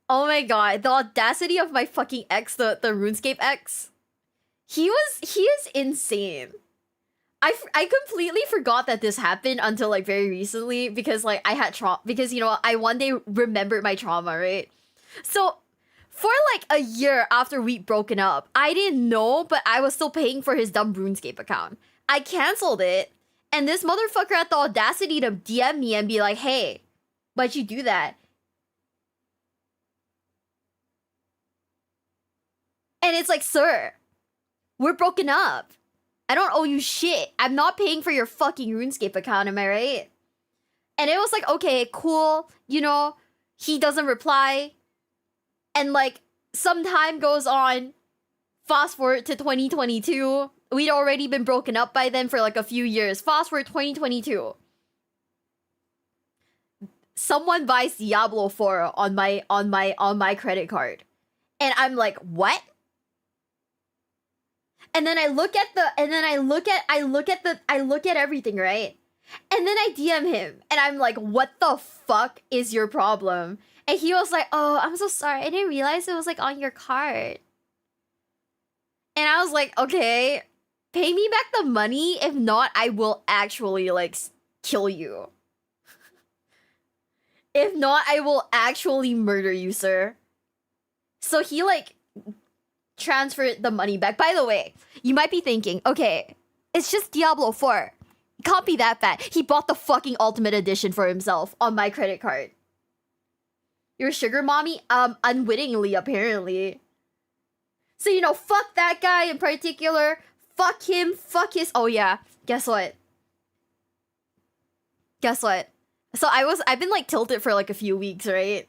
oh my god, the audacity of my fucking ex, the RuneScape ex. He is insane. I completely forgot that this happened until like very recently because like I had trauma, because you know, I one day remembered my trauma, right? So for like a year after we'd broken up, I didn't know, but I was still paying for his dumb RuneScape account. I canceled it. And this motherfucker had the audacity to DM me and be like, hey, why'd you do that? And it's like, sir, we're broken up. I don't owe you shit. I'm not paying for your fucking RuneScape account, am I right? And it was like, okay, cool. You know, he doesn't reply. And like, some time goes on. Fast forward to 2022. We'd already been broken up by then for like a few years. Fast forward 2022. someone buys Diablo 4 on my credit card. And I'm like, what? And then I look at everything, right? And then I DM him and I'm like, what the fuck is your problem? And he was like, oh, I'm so sorry. I didn't realize it was like on your card. And I was like, okay, pay me back the money. If not, I will actually like kill you. If not, I will actually murder you, sir. So he like transferred the money back. By the way, you might be thinking, okay, it's just Diablo 4. It can't be that bad. He bought the fucking Ultimate Edition for himself on my credit card. You're a sugar mommy? Unwittingly, apparently. So, you know, fuck that guy in particular. Fuck him. Fuck his... Oh, yeah. Guess what? Guess what? So I've been, like, tilted for, like, a few weeks, right?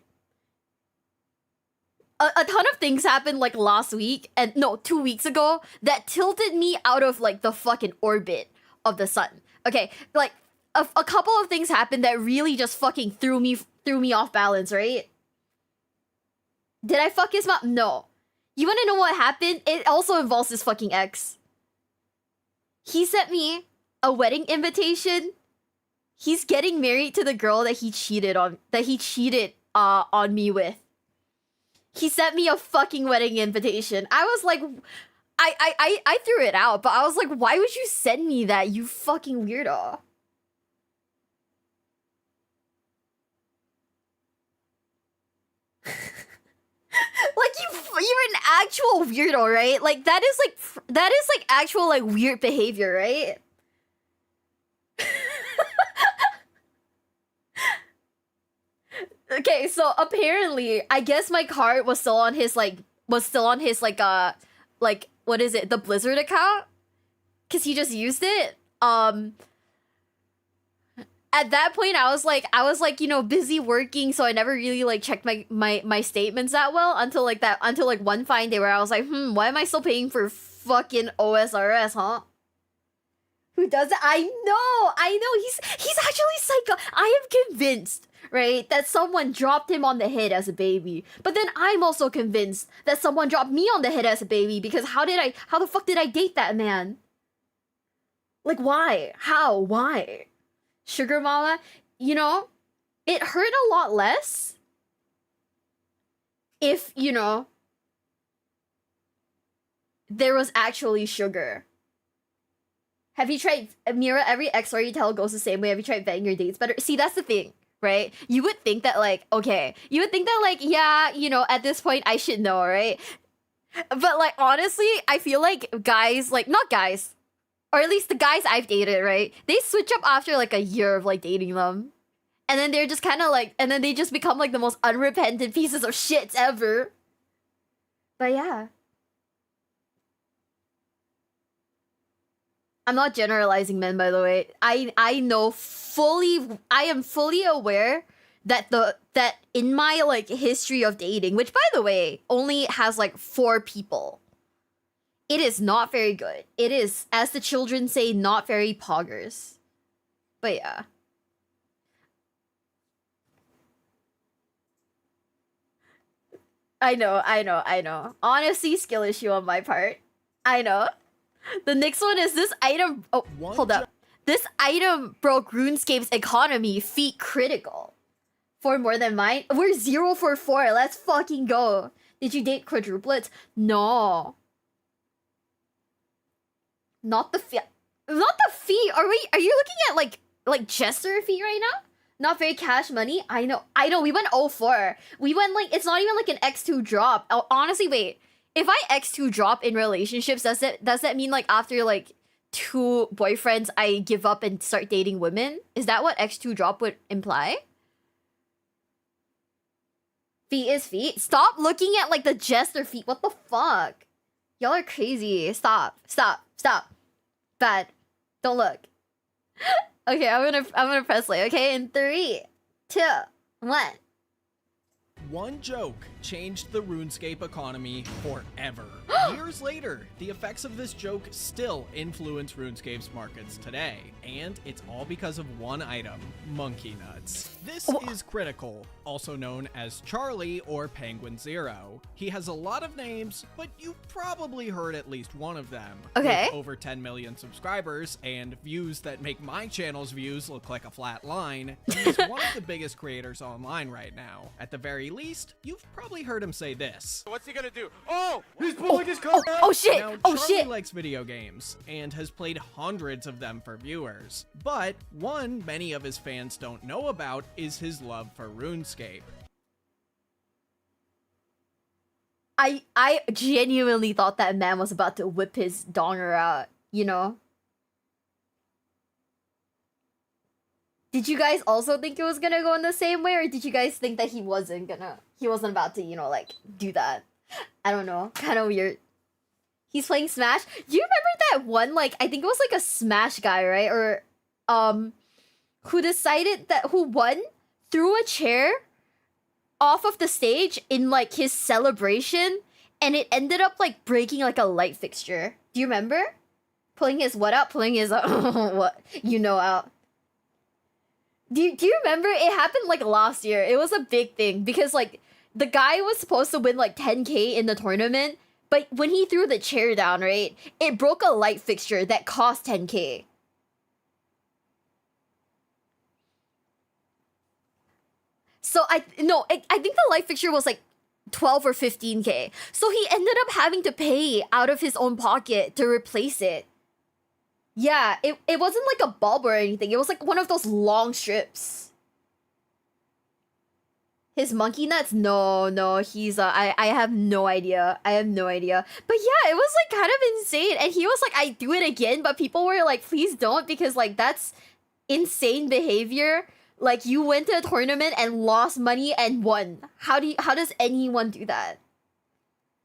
A ton of things happened, like, last week. And, no, 2 weeks ago. That tilted me out of, like, the fucking orbit of the sun. Okay, like, a couple of things happened that really just fucking threw me off balance, right? Did I fuck his mom? No. You wanna know what happened? It also involves his fucking ex. He sent me a wedding invitation. He's getting married to the girl that he cheated on me with. He sent me a fucking wedding invitation. I was like, I threw it out, but I was like, why would you send me that, you fucking weirdo? Like, you're an actual weirdo, right? Like, that is like actual, like, weird behavior, right? Okay, so apparently, I guess my card was still on his, like, what is it? The Blizzard account? Cause he just used it. At that point, I was like, you know, busy working, so I never really like checked my statements that well until one fine day where I was like, why am I still paying for fucking OSRS, huh? Who does it? I know, he's actually psycho. I am convinced, right, that someone dropped him on the head as a baby. But then I'm also convinced that someone dropped me on the head as a baby because how the fuck did I date that man? Like, why? How? Why? Sugar mama, you know, it hurt a lot less if, you know, there was actually sugar. Have you tried, Mira, every ex story you tell goes the same way. Have you tried vetting your dates better? See, that's the thing, right? You would think that, like, okay, yeah, you know, at this point I should know, right? But, like, honestly, I feel like guys, like, not guys, or at least the guys I've dated, right? They switch up after like a year of like dating them. And then they're just kind of like, and then they just become like the most unrepentant pieces of shit ever. But yeah. I'm not generalizing men, by the way. I am fully aware that that in my like history of dating, which by the way, only has like 4 people. It is not very good. It is, as the children say, not very poggers. But yeah. I know. Honestly, skill issue on my part. I know. The next one is this item. Oh, hold up. This item broke RuneScape's economy. Feat critical. 4 more than mine. We're 0 for 4. Let's fucking go. Did you date quadruplets? No. Not the fee. Not the fee. Are you looking at like Jester fee right now? Not very cash money. I know. We went 0-4. We went like, it's not even like an X2 drop. Oh, honestly, wait. If I X2 drop in relationships, does that mean like after like 2 boyfriends I give up and start dating women? Is that what X2 drop would imply? Fee is fee. Stop looking at like the Jester feet. What the fuck? Y'all are crazy. Stop. Bad. Don't look. Okay, I'm gonna press play. Okay, in 3, 2, 1. One joke changed the RuneScape economy forever. Years later, the effects of this joke still influence RuneScape's markets today, and it's all because of one item, monkey nuts. This is critical, also known as Charlie or Penguin Zero. He has a lot of names, but you've probably heard at least one of them. Okay. With over 10 million subscribers and views that make my channel's views look like a flat line, he's one of the biggest creators online right now. At the very least, you've probably heard him say this. What's he gonna do? Oh, he's pulling his car out. Oh shit! Now, Oh Charlie shit! likes video games and has played hundreds of them for viewers. But one many of his fans don't know about is his love for RuneScape. I genuinely thought that man was about to whip his donger out, you know? Did you guys also think it was gonna go in the same way, or did you guys think that he wasn't about to, you know, like, do that? I don't know. Kind of weird. He's playing Smash. Do you remember that one, like, I think it was like a Smash guy, right? Or, who won, threw a chair off of the stage in, like, his celebration, and it ended up, like, breaking, like, a light fixture. Do you remember? Pulling his what out? Pulling his, what, you know, out. Do you remember? It happened, like, last year. It was a big thing, because, like, the guy was supposed to win, like, 10K in the tournament, but when he threw the chair down, right, it broke a light fixture that cost 10K. So I think the light fixture was like 12 or 15K. So he ended up having to pay out of his own pocket to replace it. Yeah, it wasn't like a bulb or anything. It was like one of those long strips. His monkey nuts? No, he's I have no idea. I have no idea. But yeah, it was like kind of insane. And he was like, I do it again, but people were like, please don't, because like that's insane behavior. Like, you went to a tournament and lost money and won. How does anyone do that?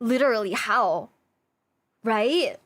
Literally, how? Right?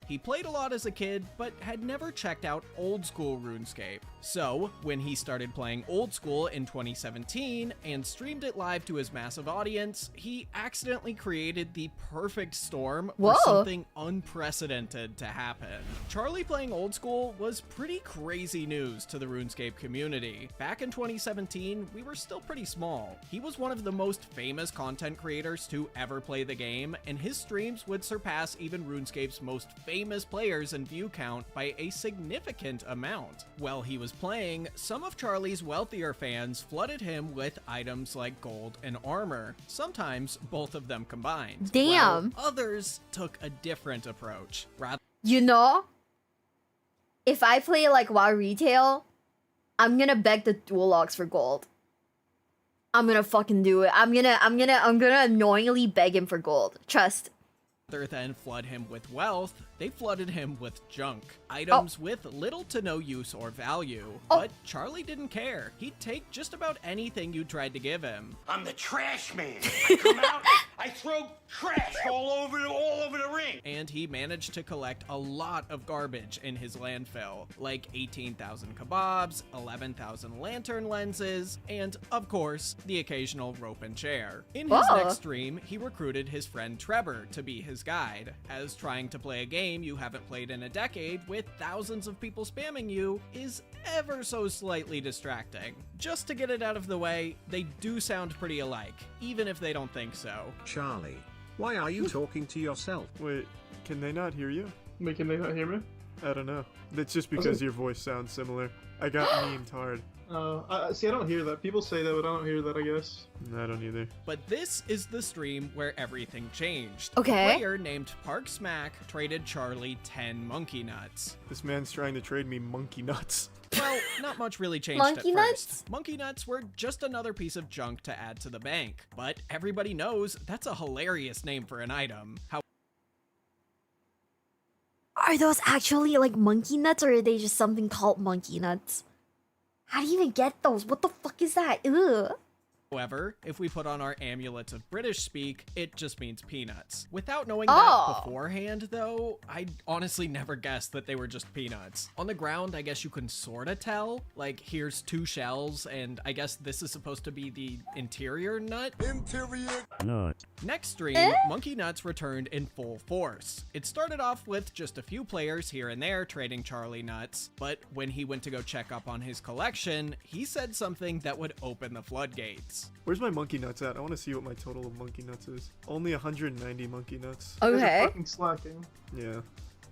He played a lot as a kid, but had never checked out Oldschool Runescape. So, when he started playing Old School in 2017 and streamed it live to his massive audience, he accidentally created the perfect storm for something unprecedented to happen. Charlie playing Old School was pretty crazy news to the RuneScape community. Back in 2017, we were still pretty small. He was one of the most famous content creators to ever play the game, and his streams would surpass even RuneScape's most famous players in view count by a significant amount. While he was playing, some of Charlie's wealthier fans flooded him with items like gold and armor, sometimes both of them combined. Damn. While others took a different approach. You know, if I play like WoW retail, I'm gonna beg the dual logs for gold. I'm gonna fucking do it. I'm gonna annoyingly beg him for gold. Trust. Rather than flood him with wealth, they flooded him with junk. Items with little to no use or value. But Charlie didn't care. He'd take just about anything you tried to give him. I'm the trash man. I come out, I throw trash all over the ring. And he managed to collect a lot of garbage in his landfill, like 18,000 kebabs, 11,000 lantern lenses, and, of course, the occasional rope and chair. In his next stream, he recruited his friend Trevor to be his guide, as trying to play a game you haven't played in a decade with thousands of people spamming you is ever so slightly distracting. Just to get it out of the way, they do sound pretty alike, even if they don't think so. Charlie, why are you talking to yourself? Wait, can they not hear you? Wait, can they not hear me? I don't know. That's just because your voice sounds similar. I got memed hard. See, I don't hear that. People say that, but I don't hear that, I guess. I don't either. But this is the stream where everything changed. Okay. A player named Park Smack traded Charlie 10 monkey nuts. This man's trying to trade me monkey nuts. Well, not much really changed Monkey at nuts? first. Monkey nuts were just another piece of junk to add to the bank. But everybody knows that's a hilarious name for an item. Are those actually like monkey nuts, or are they just something called monkey nuts? How do you even get those? What the fuck is that? Ugh. However, if we put on our amulets of British speak, it just means peanuts. Without knowing Oh. that beforehand, though, I honestly never guessed that they were just peanuts. On the ground, I guess you can sorta tell. Like, here's 2 shells, and I guess this is supposed to be the interior nut. Next stream, Monkey Nuts returned in full force. It started off with just a few players here and there trading Charlie nuts, but when he went to go check up on his collection, he said something that would open the floodgates. Where's my monkey nuts at? I want to see what my total of monkey nuts is. Only 190 monkey nuts. They're Okay. fucking slacking. Yeah,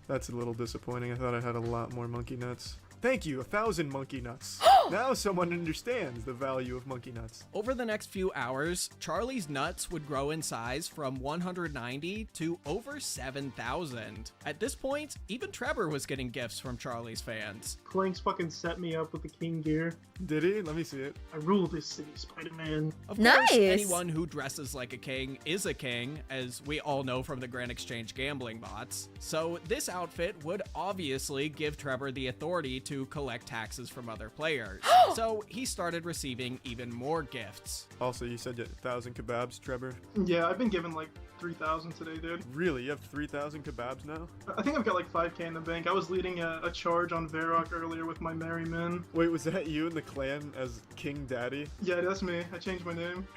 that's a little disappointing. I thought I had a lot more monkey nuts. Thank you, 1,000 monkey nuts. Now someone understands the value of monkey nuts. Over the next few hours, Charlie's nuts would grow in size from 190 to over 7,000. At this point, even Trevor was getting gifts from Charlie's fans. Clanks fucking set me up with the king gear. Did he? Let me see it. I rule this city, Spider-Man. Of Nice. course, anyone who dresses like a king is a king, as we all know from the Grand Exchange gambling bots. So this outfit would obviously give Trevor the authority to collect taxes from other players. So he started receiving even more gifts. Also, you said you had 1,000 kebabs, Trevor. Yeah, I've been given like 3,000 today, dude. Really? You have 3,000 kebabs now? I think I've got like 5k in the bank. I was leading a charge on Varrock earlier with my merry men. Wait, was that you in the clan as King Daddy? Yeah, that's me. I changed my name.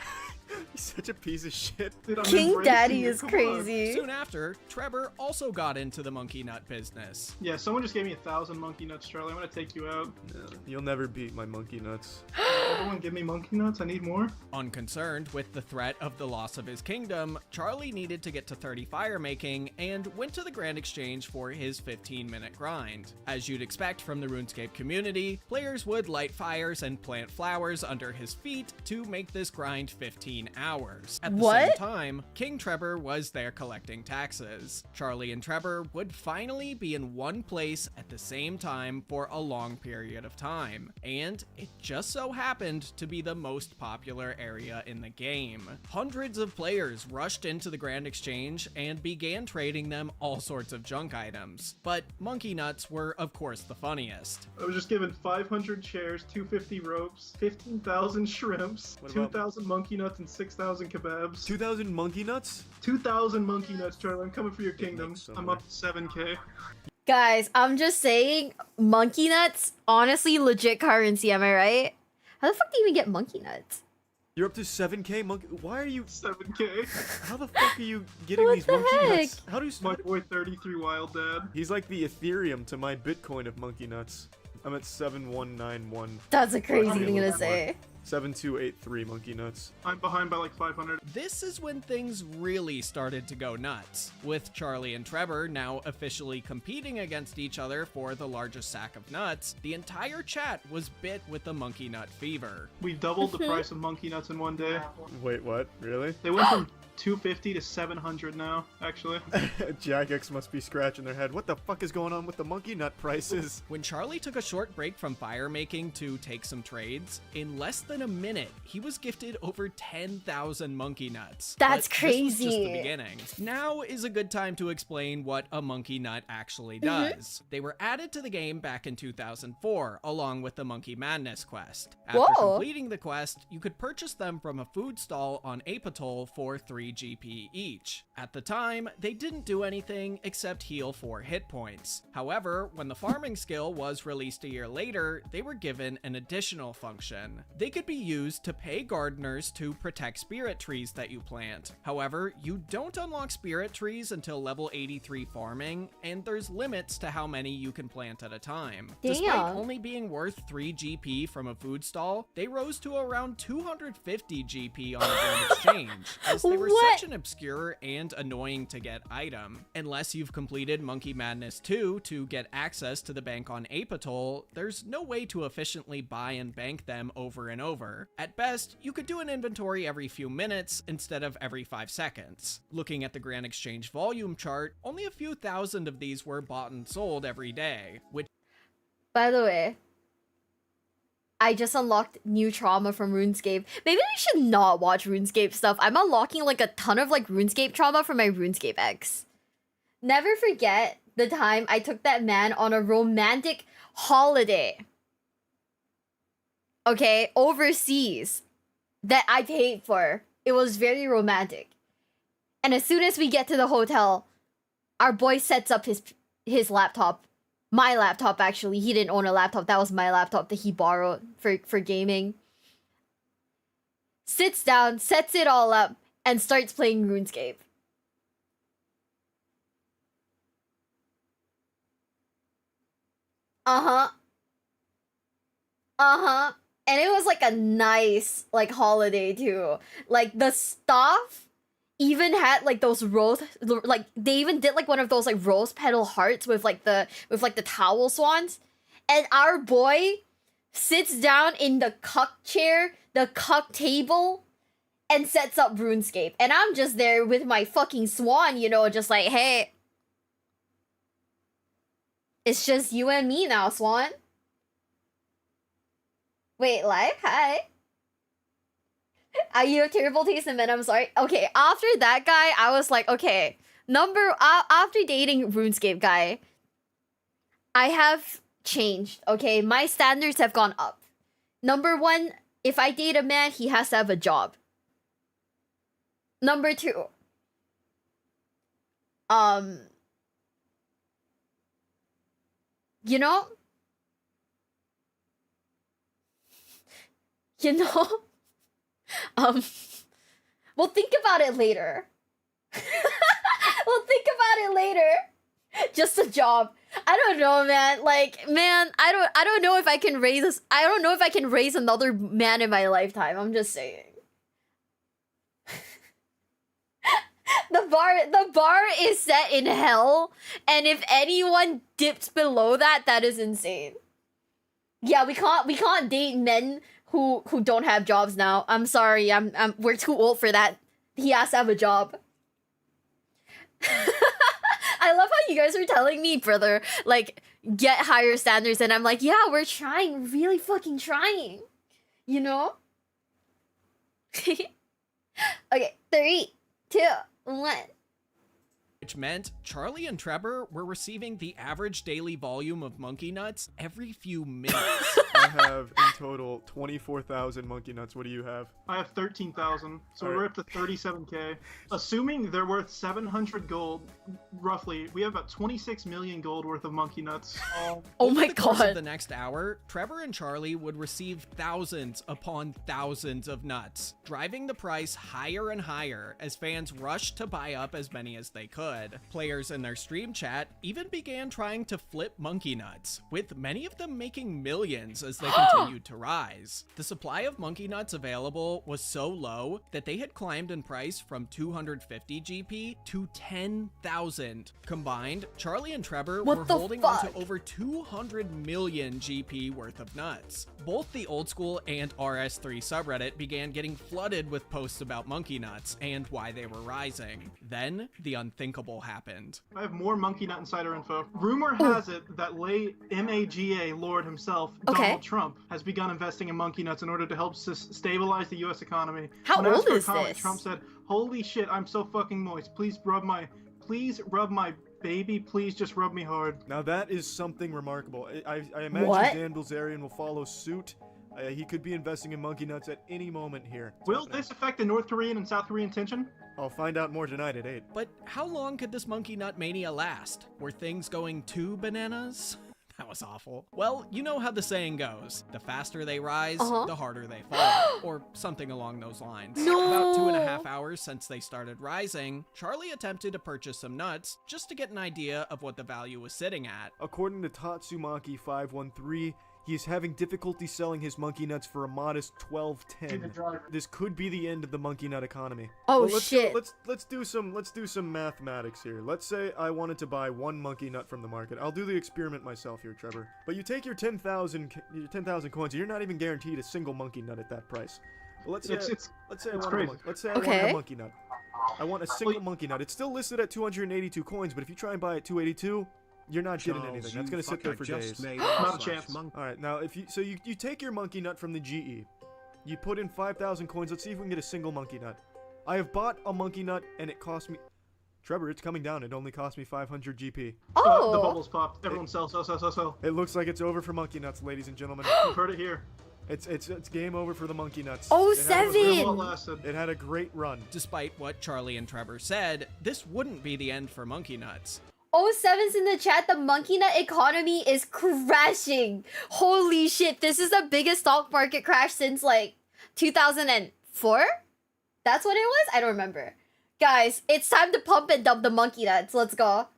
He's such a piece of shit. Dude, I'm King embracing Daddy it, is come on. crazy. Soon after, Trevor also got into the monkey nut business. Yeah, someone just gave me 1,000 monkey nuts, Charlie. I'm gonna take you out. No, you'll never beat my monkey nuts. Everyone give me monkey nuts. I need more. Unconcerned with the threat of the loss of his kingdom, Charlie needed to get to 30 fire making and went to the Grand Exchange for his 15-minute grind. As you'd expect from the RuneScape community, players would light fires and plant flowers under his feet to make this grind 15 hours. At the same What? time, King Trevor was there collecting taxes. Charlie and Trevor would finally be in one place at the same time for a long period of time, and it just so happened to be the most popular area in the game. Hundreds of players rushed into the Grand Exchange and began trading them all sorts of junk items, but monkey nuts were of course the funniest. I was just given 500 chairs, 250 ropes, 15,000 shrimps, What about- 2,000 monkey nuts, and 6,000 kebabs. 2,000 monkey nuts? 2,000 monkey nuts, Charlie. I'm coming for your kingdom. mix I'm somewhere. up to 7k. Guys, I'm just saying, monkey nuts, honestly, legit currency, am I right? How the fuck do you even get monkey nuts? You're up to 7k monkey. Why are you? 7k. How the fuck are you getting What these the monkey heck? nuts? How do you? My boy 33 Wild Dad. He's like the Ethereum to my Bitcoin of monkey nuts. I'm at 7191. That's a crazy I'm thing to gonna say. 7283 monkey nuts. I'm behind by like 500. This is when things really started to go nuts, with Charlie and Trevor now officially competing against each other for the largest sack of nuts. The entire chat was bit with the monkey nut fever. We doubled the price of monkey nuts in one day. Wait, what? Really? They went from 250 to 700 now, actually. Jagex must be scratching their head. What the fuck is going on with the monkey nut prices? When Charlie took a short break from fire making to take some trades, in less than a minute, he was gifted over 10,000 monkey nuts. That's But this was just crazy. the beginning. Now is a good time to explain what a monkey nut actually does. They were added to the game back in 2004, along with the Monkey Madness quest. After Whoa. completing the quest, you could purchase them from a food stall on Apatoll for 3 GP each. At the time, they didn't do anything except heal 4 hit points. However, when the farming skill was released a year later, they were given an additional function. They could be used to pay gardeners to protect spirit trees that you plant. However, you don't unlock spirit trees until level 83 farming, and there's limits to how many you can plant at a time. Despite Damn. only being worth 3 GP from a food stall, they rose to around 250 GP on the Grand Exchange, as they were What? such an obscure and annoying to get item. Unless you've completed Monkey Madness 2 to get access to the bank on Apatoll, there's no way to efficiently buy and bank them over and over. At best, you could do an inventory every few minutes instead of every 5 seconds. Looking at the Grand Exchange volume chart, only a few thousand of these were bought and sold every day, which By the way, I just unlocked new trauma from RuneScape. Maybe we should not watch RuneScape stuff. I'm unlocking like a ton of like RuneScape trauma from my RuneScape ex. Never forget the time I took that man on a romantic holiday. Okay, overseas. that I paid for. It was very romantic. And as soon as we get to the hotel, our boy sets up his laptop. My laptop, actually. He didn't own a laptop. That was my laptop that he borrowed for gaming. Sits down, sets it all up, and starts playing RuneScape. Uh-huh. Uh-huh. And it was like a nice like holiday too. Like the staff even had like those rose, like they even did like one of those like rose petal hearts with like the towel swans. And our boy sits down in the cuck chair, the cuck table, and sets up RuneScape. And I'm just there with my fucking swan, you know, just like, hey, it's just you and me now, Swan. Wait, live? Hi. You have terrible taste in men, I'm sorry. Okay, after that guy, I was like, okay, after dating RuneScape guy, I have changed, okay? My standards have gone up. Number one, if I date a man, he has to have a job. Number two, you know, we'll think about it later. We'll think about it later. Just a job. I don't know, man. Like, man, I don't know if I can raise this. I don't know if I can raise another man in my lifetime. I'm just saying. The bar is set in hell, and if anyone dips below that, that is insane. Yeah, we can't date men who don't have jobs now. I'm sorry. We're too old for that. He has to have a job. I love how you guys are telling me, brother, like, get higher standards, and I'm like, yeah, we're trying, really fucking trying. You know? Okay, 3, 2, 1. Which meant Charlie and Trevor were receiving the average daily volume of monkey nuts every few minutes. I have in total 24,000 monkey nuts. What do you have? I have 13,000, so All we're right. up to 37k. Assuming they're worth 700 gold, roughly, we have about 26 million gold worth of monkey nuts. Oh Over my the course of god. the next hour, Trevor and Charlie would receive thousands upon thousands of nuts, driving the price higher and higher as fans rushed to buy up as many as they could. Players in their stream chat even began trying to flip monkey nuts, with many of them making millions as they continued to rise. The supply of monkey nuts available was so low that they had climbed in price from 250 GP to 10,000. Combined, Charlie and Trevor What were the holding on fuck? to over 200 million GP worth of nuts. Both the Oldschool and RS3 subreddit began getting flooded with posts about monkey nuts and why they were rising. Then, the unthinkable happened. I have more monkey nut insider info. Rumor has it that late MAGA lord himself, Okay. Donald Trump, has begun investing in monkey nuts in order to help stabilize the U.S. economy. How When asked old for a is comment, this? Trump said, "Holy shit, I'm so fucking moist. Please rub my baby. Please just rub me hard." Now that is something remarkable. I imagine What? Dan Bilzerian will follow suit. He could be investing in monkey nuts at any moment here. It's Will happening. this affect the North Korean and South Korean tension? I'll find out more tonight at 8. But how long could this monkey nut mania last? Were things going too bananas? That was awful. Well, you know how the saying goes. The faster they rise, the harder they fall. Or something along those lines. No. About 2.5 hours since they started rising, Charlie attempted to purchase some nuts just to get an idea of what the value was sitting at. According to Tatsumaki513, he is having difficulty selling his monkey nuts for a modest 1210. This could be the end of the monkey nut economy. Oh, Well, shit. Let's do some mathematics here. Let's say I wanted to buy one monkey nut from the market. I'll do the experiment myself here, Trevor. But you take your 10,000 coins, and you're not even guaranteed a single monkey nut at that price. But let's say I want crazy. a monkey nut. I want a single monkey nut. It's still listed at 282 coins, but if you try and buy at 282, you're not getting anything. That's gonna sit there for days. Not a chance. All right, now if you you take your monkey nut from the GE, you put in 5,000 coins. Let's see if we can get a single monkey nut. I have bought a monkey nut and it cost me. Trevor, it's coming down. It only cost me 500 GP. Oh. The bubbles popped. Everyone sell. It looks like it's over for monkey nuts, ladies and gentlemen. You've heard it here. It's game over for the monkey nuts. Oh, It had a real- What 7! lasted? It had a great run. Despite what Charlie and Trevor said, this wouldn't be the end for monkey nuts. Oh, 7's in the chat. The monkey nut economy is crashing. Holy shit. This is the biggest stock market crash since like 2004? That's what it was? I don't remember. Guys, it's time to pump and dump the monkey nuts. Let's go.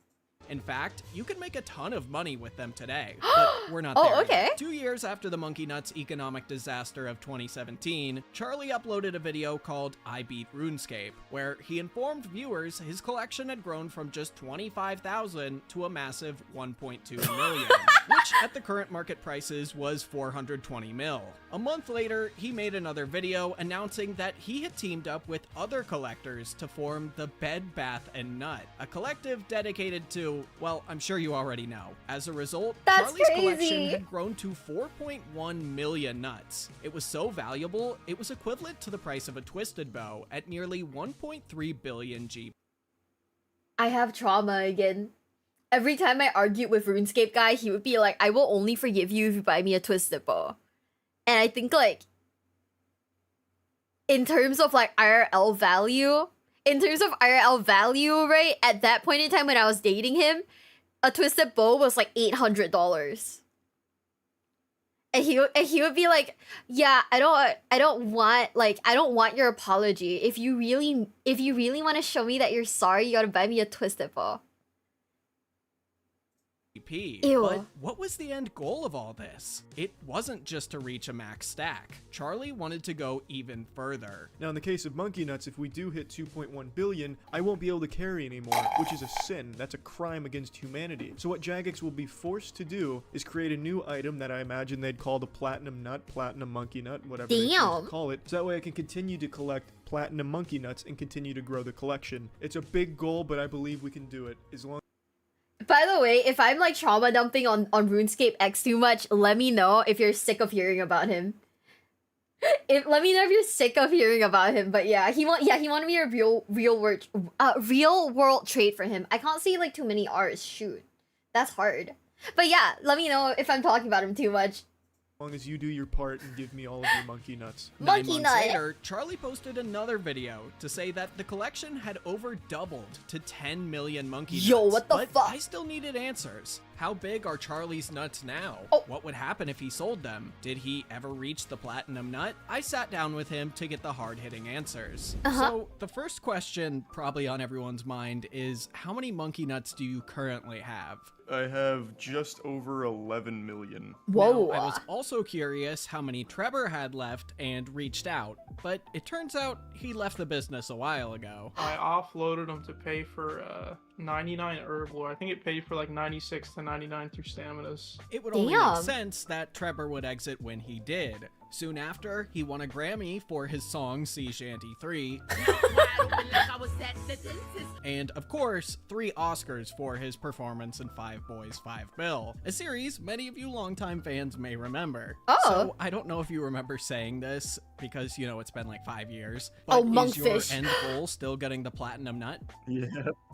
In fact, you can make a ton of money with them today, but we're not there Oh, yet. okay. 2 years after the monkey nuts economic disaster of 2017, Charlie uploaded a video called I Beat RuneScape, where he informed viewers his collection had grown from just 25,000 to a massive 1.2 million, which at the current market prices was 420 mil. A month later, he made another video announcing that he had teamed up with other collectors to form the Bed, Bath, and Nut, a collective dedicated to, well, I'm sure you already know. As a result, That's Charlie's collection crazy. had grown to 4.1 million nuts. It was so valuable, it was equivalent to the price of a twisted bow at nearly 1.3 billion G. I have trauma again. Every time I argued with RuneScape guy, he would be like, I will only forgive you if you buy me a twisted bow. And I think like, in terms of like IRL value, right, at that point in time when I was dating him, a twisted bow was like $800. And he would be like, yeah, I don't want your apology. If you really want to show me that you're sorry, you gotta buy me a twisted bow. Ew. But what was the end goal of all this? It wasn't just to reach a max stack. Charlie wanted to go even further. Now, in the case of monkey nuts, if we do hit 2.1 billion, I won't be able to carry anymore, which is a sin. That's a crime against humanity. So what Jagex will be forced to do is create a new item that I imagine they'd call the platinum nut, platinum monkey nut, whatever they choose Damn. to call it. So that way I can continue to collect platinum monkey nuts and continue to grow the collection. It's a big goal, but I believe we can do it as long. By the way, if I'm like trauma dumping on RuneScape X too much, let me know if you're sick of hearing about him. Let me know if you're sick of hearing about him. But yeah, he wanted me a real world trade for him. I can't see like too many R's. Shoot, that's hard. But yeah, let me know if I'm talking about him too much. As long as you do your part and give me all of your monkey nuts. 9 Monkey months nut. later, Charlie posted another video to say that the collection had over doubled to 10 million monkey nuts. Yo, what the but fuck? I still needed answers. How big are Charlie's nuts now? Oh. What would happen if he sold them? Did he ever reach the platinum nut? I sat down with him to get the hard-hitting answers. So the first question probably on everyone's mind is, how many monkey nuts do you currently have? I have just over 11 million. Whoa. Now, I was also curious how many Trevor had left and reached out, but it turns out he left the business a while ago. I offloaded them to pay for 99 Herbal. I think it paid for like 96 to 99 through Staminas. It would only Damn. make sense that Trevor would exit when he did. Soon after, he won a Grammy for his song Sea Shanty 3. And of course, 3 Oscars for his performance in Five Boys, Five Bill, a series many of you longtime fans may remember. Oh. So I don't know if you remember saying this, because you know it's been like 5 years. Oh, But is your monkfish. end goal still getting the platinum nut? Yeah,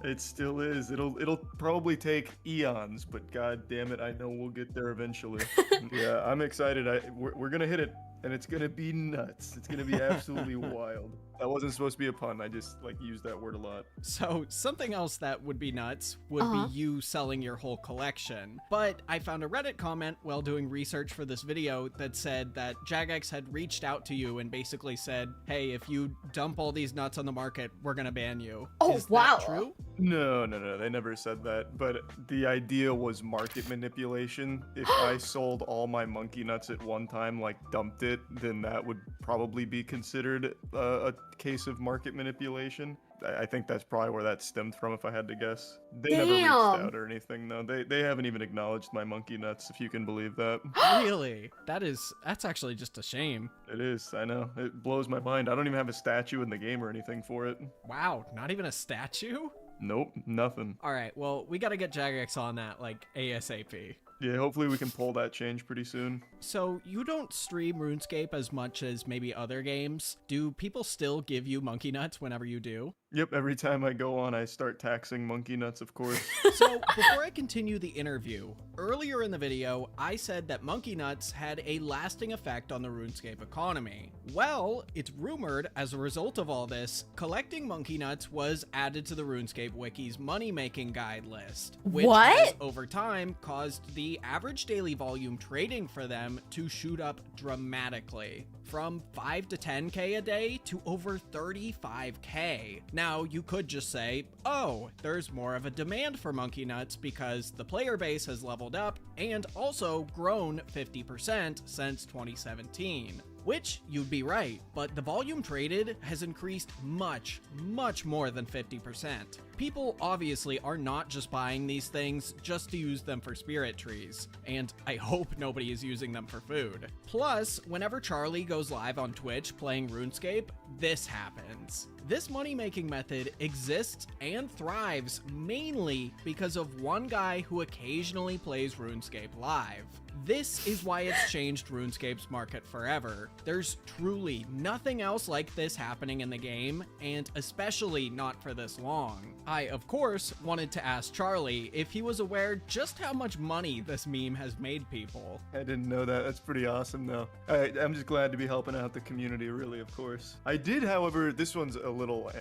it still is. It'll probably take eons, but god damn it, I know we'll get there eventually. Yeah, I'm excited. We're gonna hit it, and it's gonna be nuts. It's gonna be absolutely wild. That wasn't supposed to be a pun. I just used that word a lot. So something else that would be nuts would be you selling your whole collection. But I found a Reddit comment while doing research for this video that said that Jagex had reached out to you and basically said, hey, if you dump all these nuts on the market, we're gonna ban you. Oh, Is wow. that true? No, they never said that. But the idea was market manipulation. If I sold all my monkey nuts at one time, like dumped it, then that would probably be considered a case of market manipulation. I think that's probably where that stemmed from, if I had to guess. They never reached Damn. out or anything, though. They haven't even acknowledged my monkey nuts, if you can believe that. Really? That's actually just a shame. It is, I know. It blows my mind. I don't even have a statue in the game or anything for it. Wow, not even a statue? Nope, nothing. All right, well, we gotta get Jagex on that, like, ASAP. Yeah, hopefully we can pull that change pretty soon. So, you don't stream RuneScape as much as maybe other games. Do people still give you monkey nuts whenever you do? Yep, every time I go on, I start taxing monkey nuts, of course. So, before I continue the interview, earlier in the video, I said that monkey nuts had a lasting effect on the RuneScape economy. Well, it's rumored, as a result of all this, collecting monkey nuts was added to the RuneScape Wiki's money-making guide list, which has, over time, caused the average daily volume trading for them to shoot up dramatically, from 5 to 10k a day to over 35k. Now, you could just say, oh, there's more of a demand for monkey nuts because the player base has leveled up and also grown 50% since 2017. Which, you'd be right, but the volume traded has increased much, much more than 50%. People obviously are not just buying these things just to use them for spirit trees, and I hope nobody is using them for food. Plus, whenever Charlie goes live on Twitch playing RuneScape, this happens. This money-making method exists and thrives mainly because of one guy who occasionally plays RuneScape live. This is why it's changed RuneScape's market forever. There's truly nothing else like this happening in the game, and especially not for this long. I, of course, wanted to ask Charlie if he was aware just how much money this meme has made people. I didn't know that. That's pretty awesome, though. I'm just glad to be helping out the community, really, of course. I did, however, this one's a little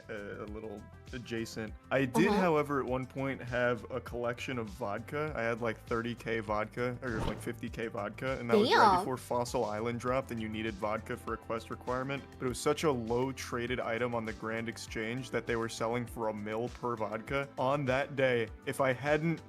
adjacent. I did, however, at one point have a collection of vodka. I had like 30k vodka, or like 50k vodka, and that was right before Fossil Island dropped, and you needed vodka for a quest requirement. But it was such a low traded item on the Grand Exchange that they were selling for $1 mil per vodka. On that day, if I hadn't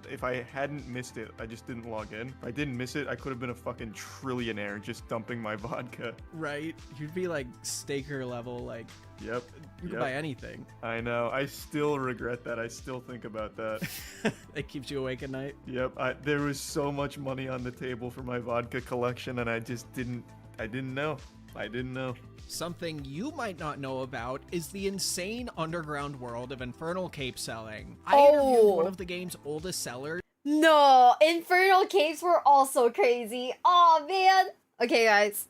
missed it, I just didn't log in. If I didn't miss it, I could have been a fucking trillionaire just dumping my vodka. Right? You'd be like Staker level, like, yep. You could buy anything. I know. I still regret that. I still think about that. It keeps you awake at night? Yep. There was so much money on the table for my vodka collection, and I didn't know. I didn't know. Something you might not know about is the insane underground world of Infernal Cape selling. I interviewed one of the game's oldest sellers. No, Infernal Capes were also crazy. Oh man. Okay, guys.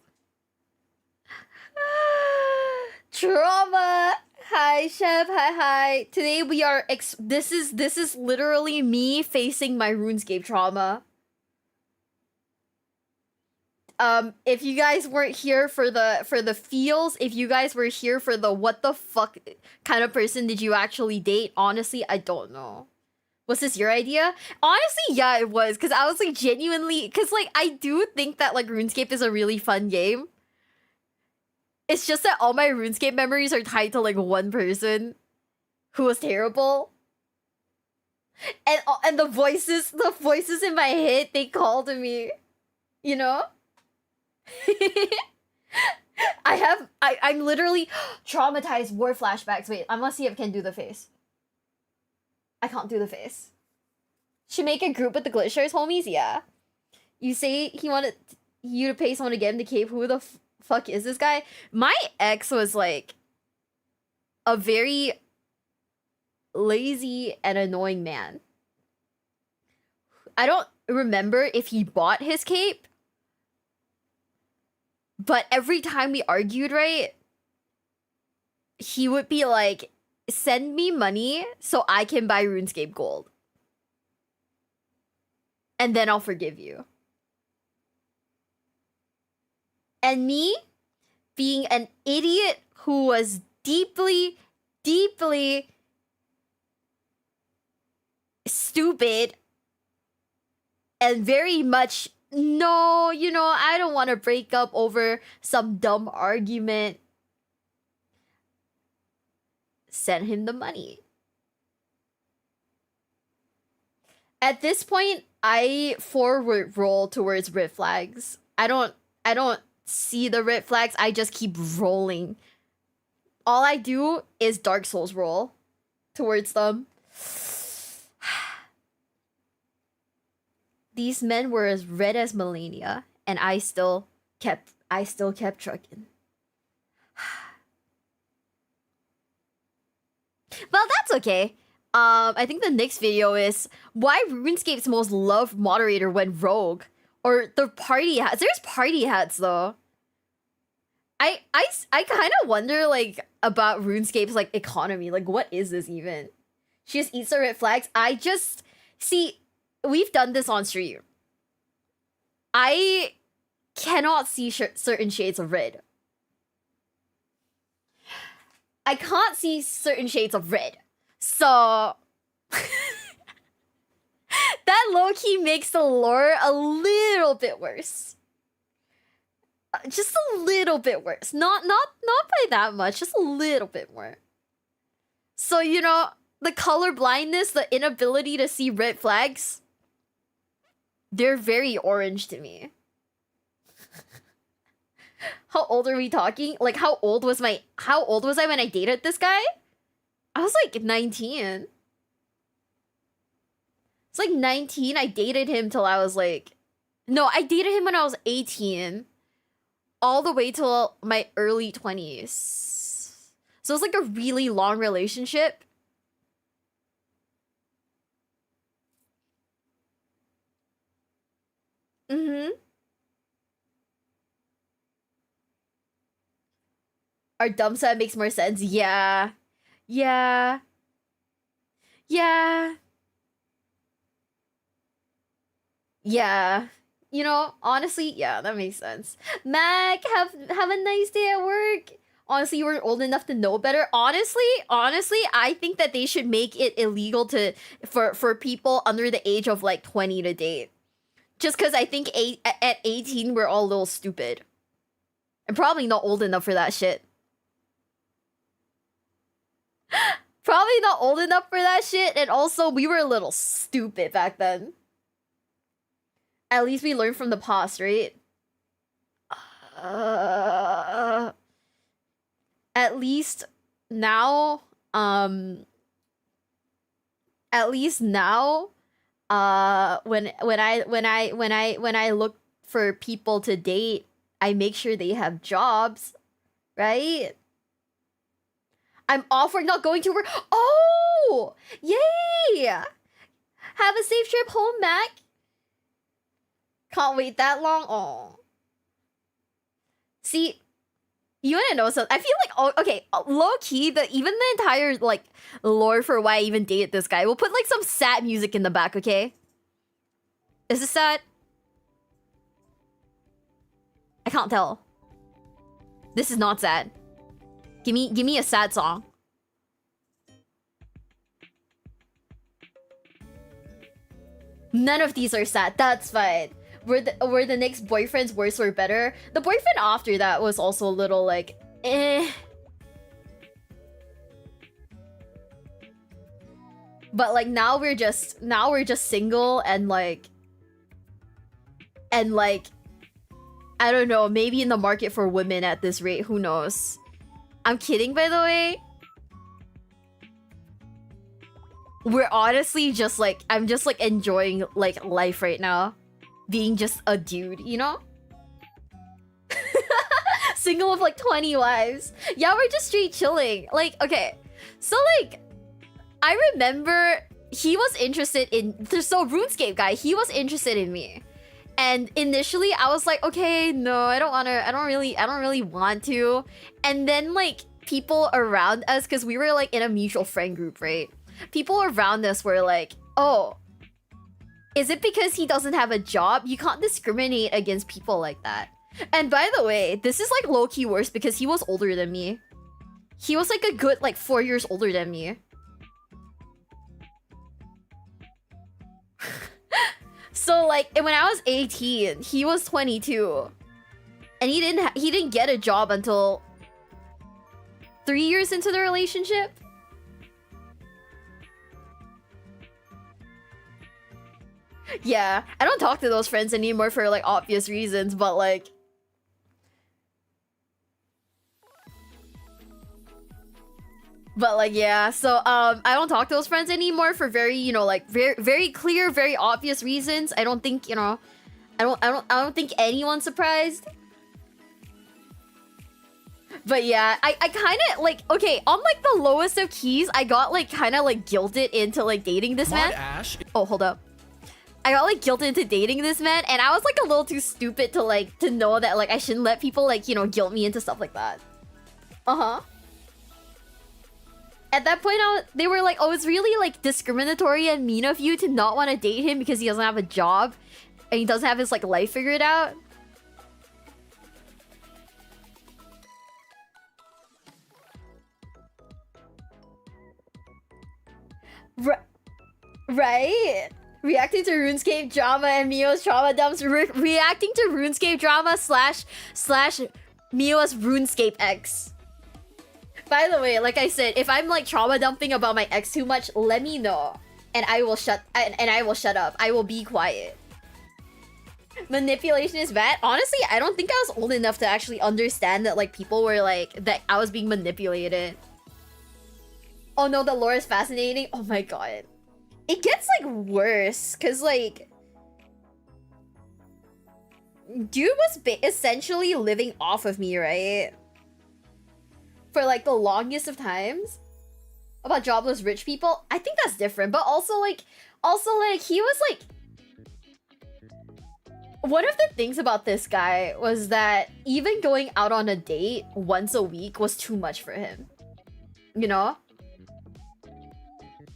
Trauma. Hi, Chef. Hi. Today we are this is literally me facing my RuneScape trauma. If you guys weren't here for the feels, if you guys were here for the what the fuck kind of person did you actually date, honestly, I don't know. Was this your idea? Honestly, yeah, it was, because I was like genuinely, because like I do think that like RuneScape is a really fun game. It's just that all my RuneScape memories are tied to like one person who was terrible. And the voices in my head, they called to me, you know? I'm literally traumatized. War flashbacks. Wait, I must see if I can do the face. I can't do the face. Should make a group with the glitchers, homies? Yeah. You say he wanted you to pay someone to get him to Cape. Who the fuck is this guy? My ex was like a very lazy and annoying man. I don't remember if he bought his cape, but every time we argued, right, he would be like, send me money so I can buy RuneScape gold. And then I'll forgive you. And me, being an idiot who was deeply, deeply stupid and very much, no, you know, I don't want to break up over some dumb argument. Send him the money. At this point, I forward roll towards red flags. I don't see the red flags. I just keep rolling. All I do is Dark Souls roll towards them. These men were as red as Melania, and I still kept trucking. Well, that's okay. I think the next video is why RuneScape's most loved moderator went rogue. Or the party hats. There's party hats, though. I kind of wonder like about RuneScape's like economy. Like, what is this even? She just eats the red flags. I just see we've done this on stream. I cannot see certain shades of red. I can't see certain shades of red. So that low-key makes the lore a little bit worse. Just a little bit worse. Not by that much, just a little bit more. So, you know, the color blindness, the inability to see red flags, they're very orange to me. How old are we talking? Like, how old was I when I dated this guy? I was like 19. It's like 19. I dated him till I was like... No, I dated him when I was 18. All the way till my early 20s. So it's like a really long relationship. Mm-hmm. Our dumb set makes more sense. Yeah. Yeah. Yeah. Yeah. You know, honestly, yeah, that makes sense. Mac, have a nice day at work. Honestly, you weren't old enough to know better. Honestly, I think that they should make it illegal for people under the age of like 20 to date. Just because I think at 18 we're all a little stupid. And probably not old enough for that shit. Probably not old enough for that shit, and also we were a little stupid back then. At least we learned from the past, right? At least now, when I look for people to date, I make sure they have jobs, right? I'm off work, not going to work. Oh, yay! Have a safe trip home, Mac. Can't wait that long. Oh, see, you wanna know something? I feel like, oh, okay, low key, even the entire like lore for why I even dated this guy. We'll put like some sad music in the back, okay? Is this sad? I can't tell. This is not sad. Give me a sad song. None of these are sad. That's fine. Were the next boyfriends worse or better? The boyfriend after that was also a little like, eh. But like now we're just single and like I don't know, maybe in the market for women at this rate, who knows? I'm kidding, by the way. We're honestly just like, I'm just like enjoying like life right now. Being just a dude, you know? Single with like 20 wives. Yeah, we're just straight chilling. Like, okay. So like, I remember he was interested in, so RuneScape guy, he was interested in me. And initially I was like, okay, no, I don't really want to. And then like people around us, because we were like in a mutual friend group, right? People around us were like, oh, is it because he doesn't have a job? You can't discriminate against people like that. And by the way, this is like low-key worse because he was older than me. He was like a good like 4 years older than me. So like when I was 18, he was 22. And he didn't get a job until 3 years into the relationship. Yeah, I don't talk to those friends anymore for like obvious reasons, but like yeah, so I don't talk to those friends anymore for very, you know, like very clear, very obvious reasons. I don't think, you know, I don't think anyone's surprised. But yeah, I kind of like, okay, on like the lowest of keys, I got like kind of like guilted into like dating this man. Ash. Oh, hold up. I got like guilted into dating this man, and I was like a little too stupid to like to know that like I shouldn't let people like, you know, guilt me into stuff like that. At that point, they were like, oh, it's really like discriminatory and mean of you to not want to date him because he doesn't have a job and he doesn't have his like life figured out. Right? Reacting to RuneScape drama and Mio's trauma dumps. Reacting to RuneScape drama slash Mio's RuneScape ex. By the way, like I said, if I'm like trauma dumping about my ex too much, let me know, and I will shut up. I will be quiet. Manipulation is bad. Honestly, I don't think I was old enough to actually understand that like people were like that I was being manipulated. Oh no, the lore is fascinating. Oh my god. It gets like worse cuz like dude was essentially living off of me, right? For like the longest of times. About jobless rich people, I think that's different, but also like he was like, one of the things about this guy was that even going out on a date once a week was too much for him, you know?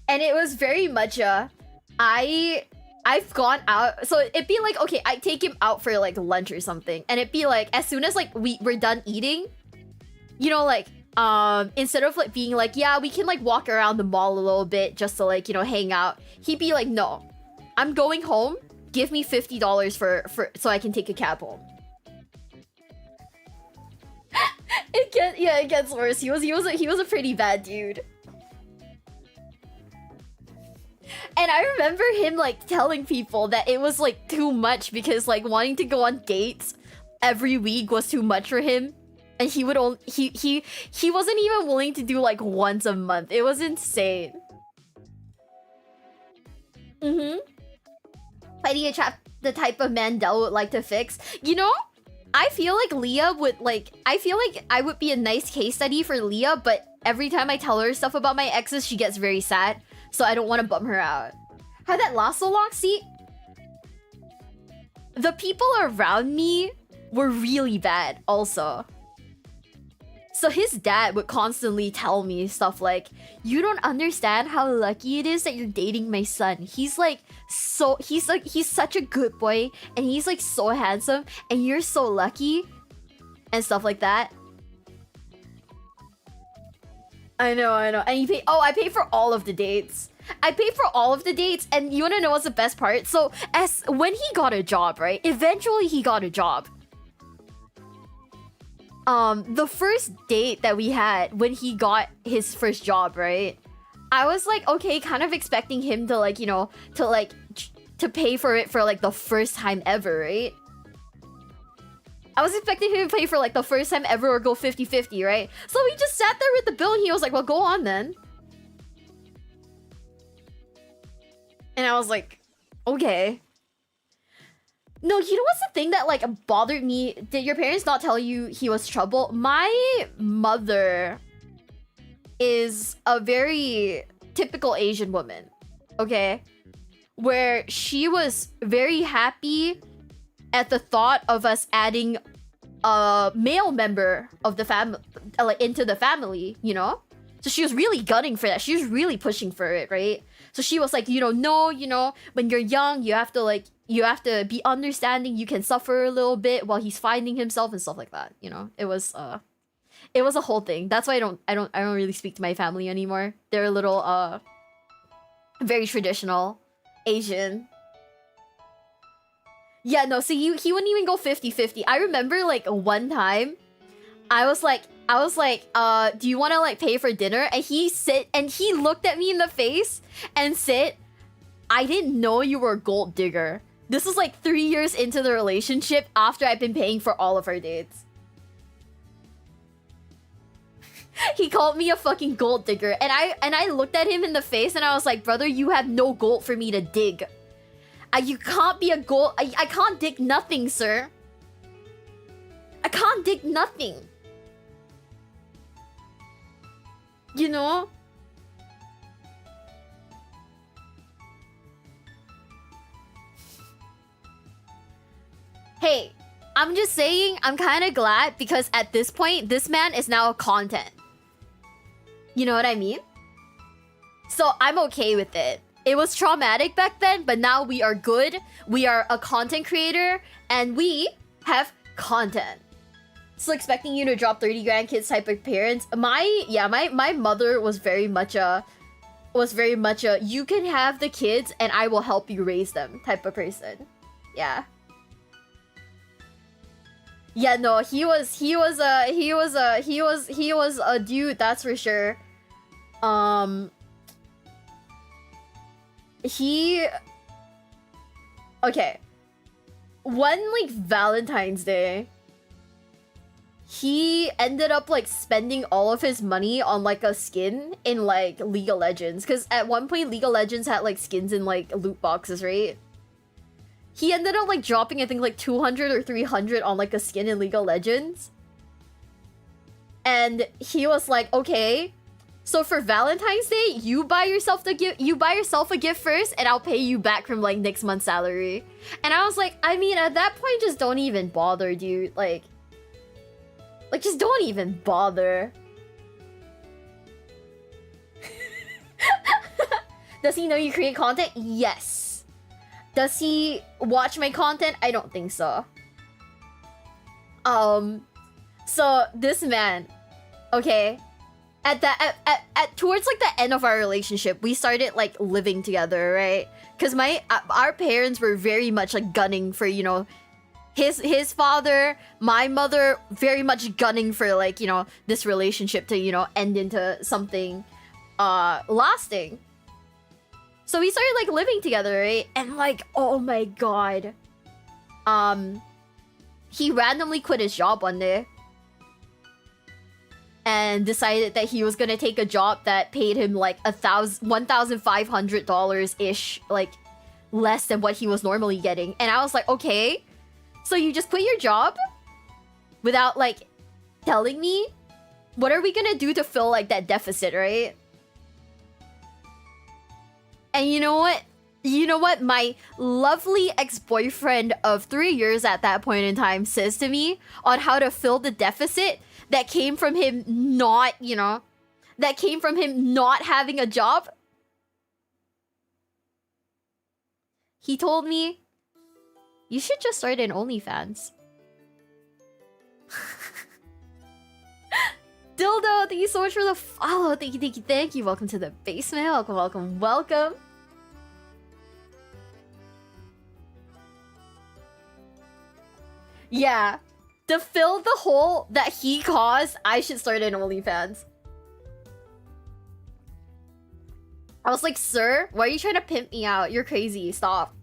And it was very much I've gone out, so it'd be like, okay, I take him out for like lunch or something, and it'd be like as soon as like we're done eating, you know, like instead of like being like, yeah, we can like walk around the mall a little bit just to like, you know, hang out, he'd be like, no, I'm going home, give me $50 for so I can take a cab home. It gets worse. He was a pretty bad dude. And I remember him like telling people that it was like too much because like wanting to go on dates every week was too much for him. And he would only he wasn't even willing to do like once a month. It was insane. Fighting a trap, the type of man Del would like to fix. You know, I feel like Leah would like. I feel like I would be a nice case study for Leah, but every time I tell her stuff about my exes, she gets very sad. So I don't want to bum her out. How'd that last so long? See, the people around me were really bad also. So his dad would constantly tell me stuff like, you don't understand how lucky it is that you're dating my son. He's such a good boy and he's like so handsome and you're so lucky and stuff like that. I know. And you pay, I pay for all of the dates. And you wanna know what's the best part? So when he got a job, right? Eventually he got a job. The first date that we had when he got his first job, right? I was like, okay, kind of expecting him to like, you know, to pay for it for like the first time ever, right? I was expecting him to pay for like the first time ever or go 50-50, right? So we just sat there with the bill and he was like, well, go on then. And I was like, okay. No, you know what's the thing that like bothered me? Did your parents not tell you he was trouble? My mother is a very typical Asian woman, okay? Where she was very happy at the thought of us adding a male member of the family, like into the family, you know? So she was really gunning for that. She was really pushing for it, right? So she was like, when you're young, you have to be understanding. You can suffer a little bit while he's finding himself and stuff like that. You know, it was a whole thing. That's why I don't really speak to my family anymore. They're a little very traditional Asian. Yeah, no, so he wouldn't even go 50-50. I remember like one time I was like, do you want to like pay for dinner? And he looked at me in the face and said, I didn't know you were a gold digger. This was like 3 years into the relationship after I've been paying for all of our dates. He called me a fucking gold digger. And I looked at him in the face and I was like, brother, you have no gold for me to dig. You can't be a gold. I can't dig nothing, sir. I can't dig nothing. You know? I'm just saying, I'm kind of glad because at this point, this man is now content. You know what I mean? So I'm okay with it. It was traumatic back then, but now we are good. We are a content creator, and we have content. Still expecting you to drop 30 grandkids type of parents. My mother was very much a you can have the kids and I will help you raise them type of person. Yeah. Yeah, no, he was a dude, that's for sure. Okay. One like Valentine's Day, he ended up like spending all of his money on like a skin in like League of Legends, because at one point League of Legends had like skins in like loot boxes, right? He ended up like dropping I think like 200 or 300 on like a skin in League of Legends. And he was like, okay, so for Valentine's Day, you buy yourself a gift first and I'll pay you back from like next month's salary. And I was like, I mean, at that point, just don't even bother, dude. Like just don't even bother. Does he know you create content? Yes. Does he watch my content? I don't think so. So this man, okay, towards like the end of our relationship, we started like living together, right? Because our parents were very much like gunning for, you know, his father, my mother, very much gunning for like, you know, this relationship to, you know, end into something lasting. So we started like living together, right? And like, oh my god, he randomly quit his job one day and decided that he was gonna take a job that paid him like $1,500 ish, like less than what he was normally getting. And I was like, okay, so you just quit your job without like telling me? What are we gonna do to fill like that deficit, right? And you know what? You know what my lovely ex-boyfriend of 3 years at that point in time says to me on how to fill the deficit that came from him not, you know, that came from him not having a job? He told me, you should just start an OnlyFans. Dildo, thank you so much for the follow. Thank you, thank you. Welcome to the basement. Welcome. Yeah. To fill the hole that he caused, I should start an OnlyFans. I was like, sir, why are you trying to pimp me out? You're crazy. Stop.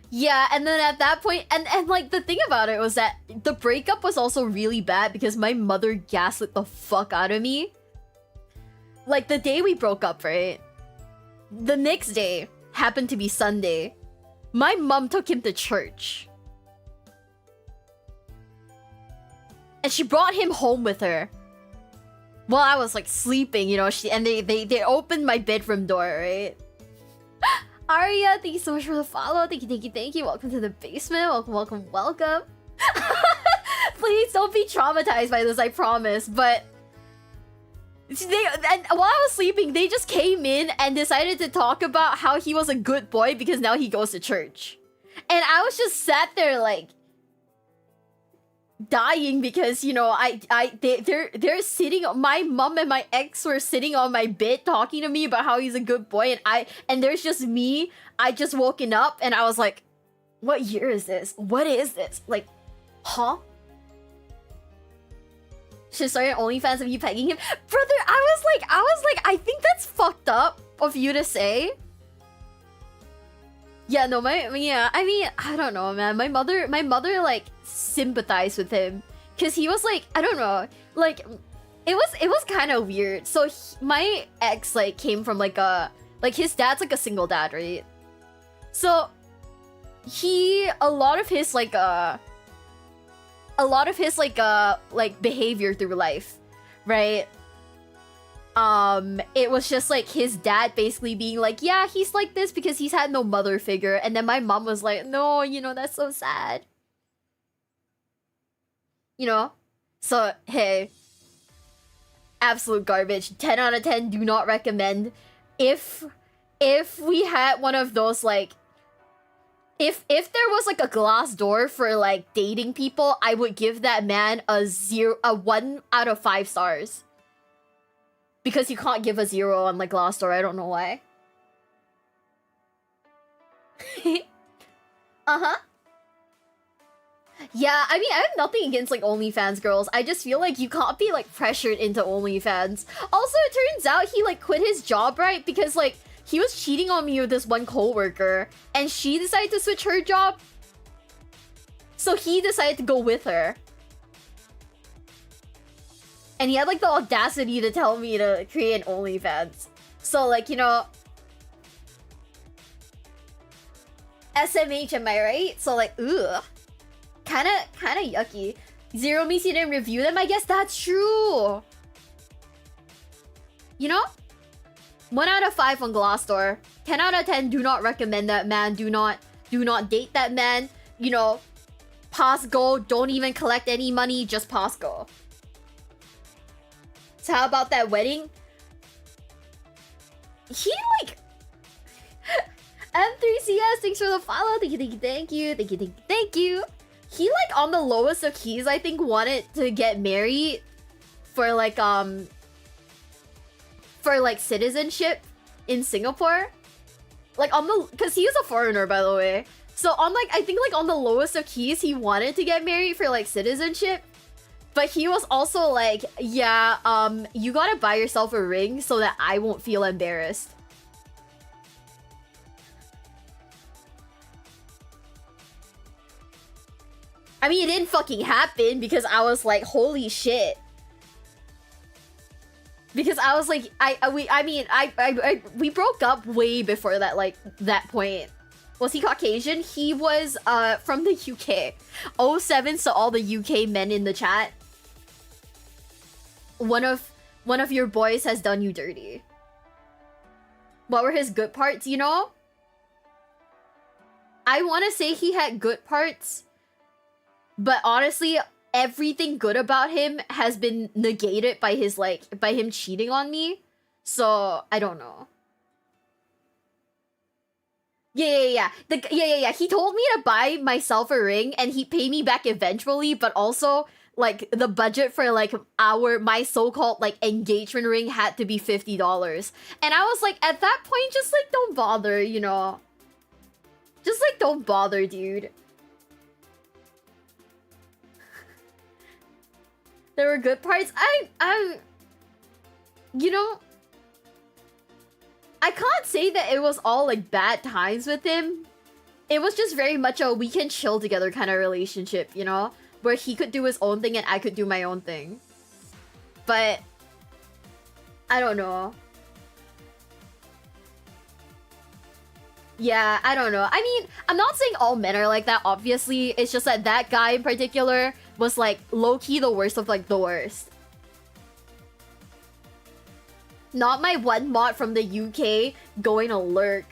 Yeah, and then at that point, and like the thing about it was that the breakup was also really bad because my mother gaslit the fuck out of me. Like the day we broke up, right? The next day happened to be Sunday. My mom took him to church. And she brought him home with her. While I was like sleeping, you know, they opened my bedroom door, right? Arya, thank you so much for the follow. Thank you. Welcome to the basement. Welcome. Please don't be traumatized by this, I promise. But and while I was sleeping, they just came in and decided to talk about how he was a good boy because now he goes to church. And I was just sat there like dying because, you know, they're sitting, my mom and my ex were sitting on my bed talking to me about how he's a good boy, and there's just me. I just woken up and I was like, what year is this? What is this? Like, huh? Should start an OnlyFans of you pegging him? Brother, I was like, I think that's fucked up of you to say. Yeah, no, I mean, I don't know, man. My mother like sympathized with him because he was like, I don't know, like it was kind of weird. So my ex like came from like his dad's like a single dad, right? So a lot of his behavior through life, right? it was just like his dad basically being like, yeah, he's like this because he's had no mother figure. And then my mom was like, no, you know, that's so sad. You know? So, hey. Absolute garbage. 10 out of 10, do not recommend. If we had one of those, like... If there was like a glass door for like dating people, I would give that man a 1 out of 5 stars. Because you can't give a 0 on like Glassdoor, I don't know why. Uh-huh. Yeah, I mean, I have nothing against like OnlyFans girls. I just feel like you can't be like pressured into OnlyFans. Also, it turns out he like quit his job, right? Because like he was cheating on me with this one coworker, and she decided to switch her job. So he decided to go with her. And he had like the audacity to tell me to create an OnlyFans. So like, you know, SMH, am I right? So like, ugh. Kinda yucky. 0 means you didn't review them? I guess that's true. You know? 1 out of 5 on Glassdoor. 10 out of 10, do not recommend that man. Do not date that man. You know, pass go. Don't even collect any money. Just pass go. So how about that wedding? He like... M3CS, thanks for the follow. Thank you. He like on the lowest of keys, I think, wanted to get married for like citizenship in Singapore. Like on the, cause he was a foreigner, by the way. So on like, I think like on the lowest of keys, he wanted to get married for like citizenship. But he was also like, yeah, you gotta buy yourself a ring so that I won't feel embarrassed. I mean, it didn't fucking happen because I was like, holy shit. Because I was like, we broke up way before that, like, that point. Was he Caucasian? He was, from the UK. 07, so all the UK men in the chat. One of your boys has done you dirty. What were his good parts, you know? I want to say he had good parts, but honestly, everything good about him has been negated by his by him cheating on me. So I don't know. Yeah. He told me to buy myself a ring and he'd pay me back eventually, but also like the budget for like my so-called like engagement ring had to be $50. And I was like, at that point, just like don't bother, you know. Just like don't bother, dude. There were good parts. You know, I can't say that it was all like bad times with him. It was just very much a we can chill together kind of relationship, you know, where he could do his own thing and I could do my own thing. But I don't know. Yeah, I don't know. I mean, I'm not saying all men are like that, obviously. It's just that that guy in particular was like low-key the worst of like the worst. Not my one mod from the UK going to lurk.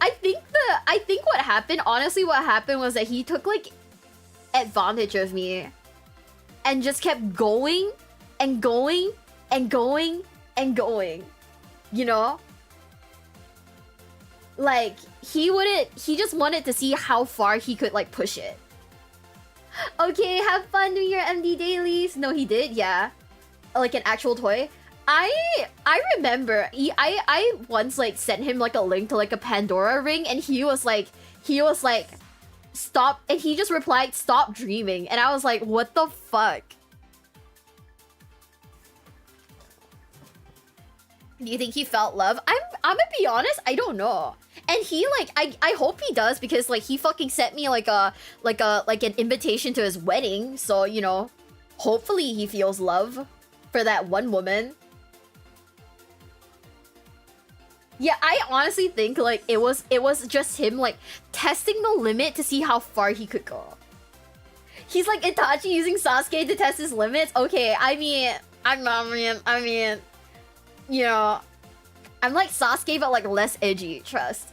I think what happened, honestly what happened was that he took like advantage of me and just kept going and going and going and going, you know? Like, he just wanted to see how far he could like push it. Okay, have fun doing your MD dailies. No, he did, yeah. Like an actual toy. I remember I once like sent him like a link to like a Pandora ring and he was like stop, and he just replied stop dreaming, and I was like, what the fuck? Do you think he felt love? I'm gonna be honest, I don't know. And he like I hope he does, because like he fucking sent me like an invitation to his wedding, so you know, hopefully he feels love for that one woman. Yeah, I honestly think like it was just him like testing the limit to see how far he could go. He's like Itachi using Sasuke to test his limits. Okay, I mean, I mean, you know, I'm like Sasuke, but like less edgy, trust.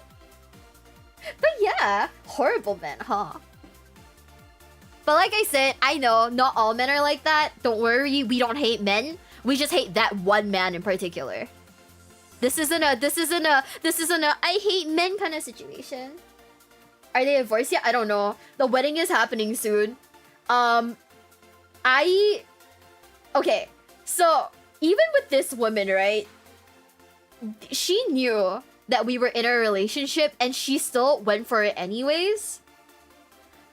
But yeah, horrible men, huh? But like I said, I know not all men are like that. Don't worry, we don't hate men. We just hate that one man in particular. This isn't a I hate men kind of situation. Are they divorced yet? I don't know. The wedding is happening soon. Okay, so even with this woman, right? She knew that we were in a relationship and she still went for it anyways.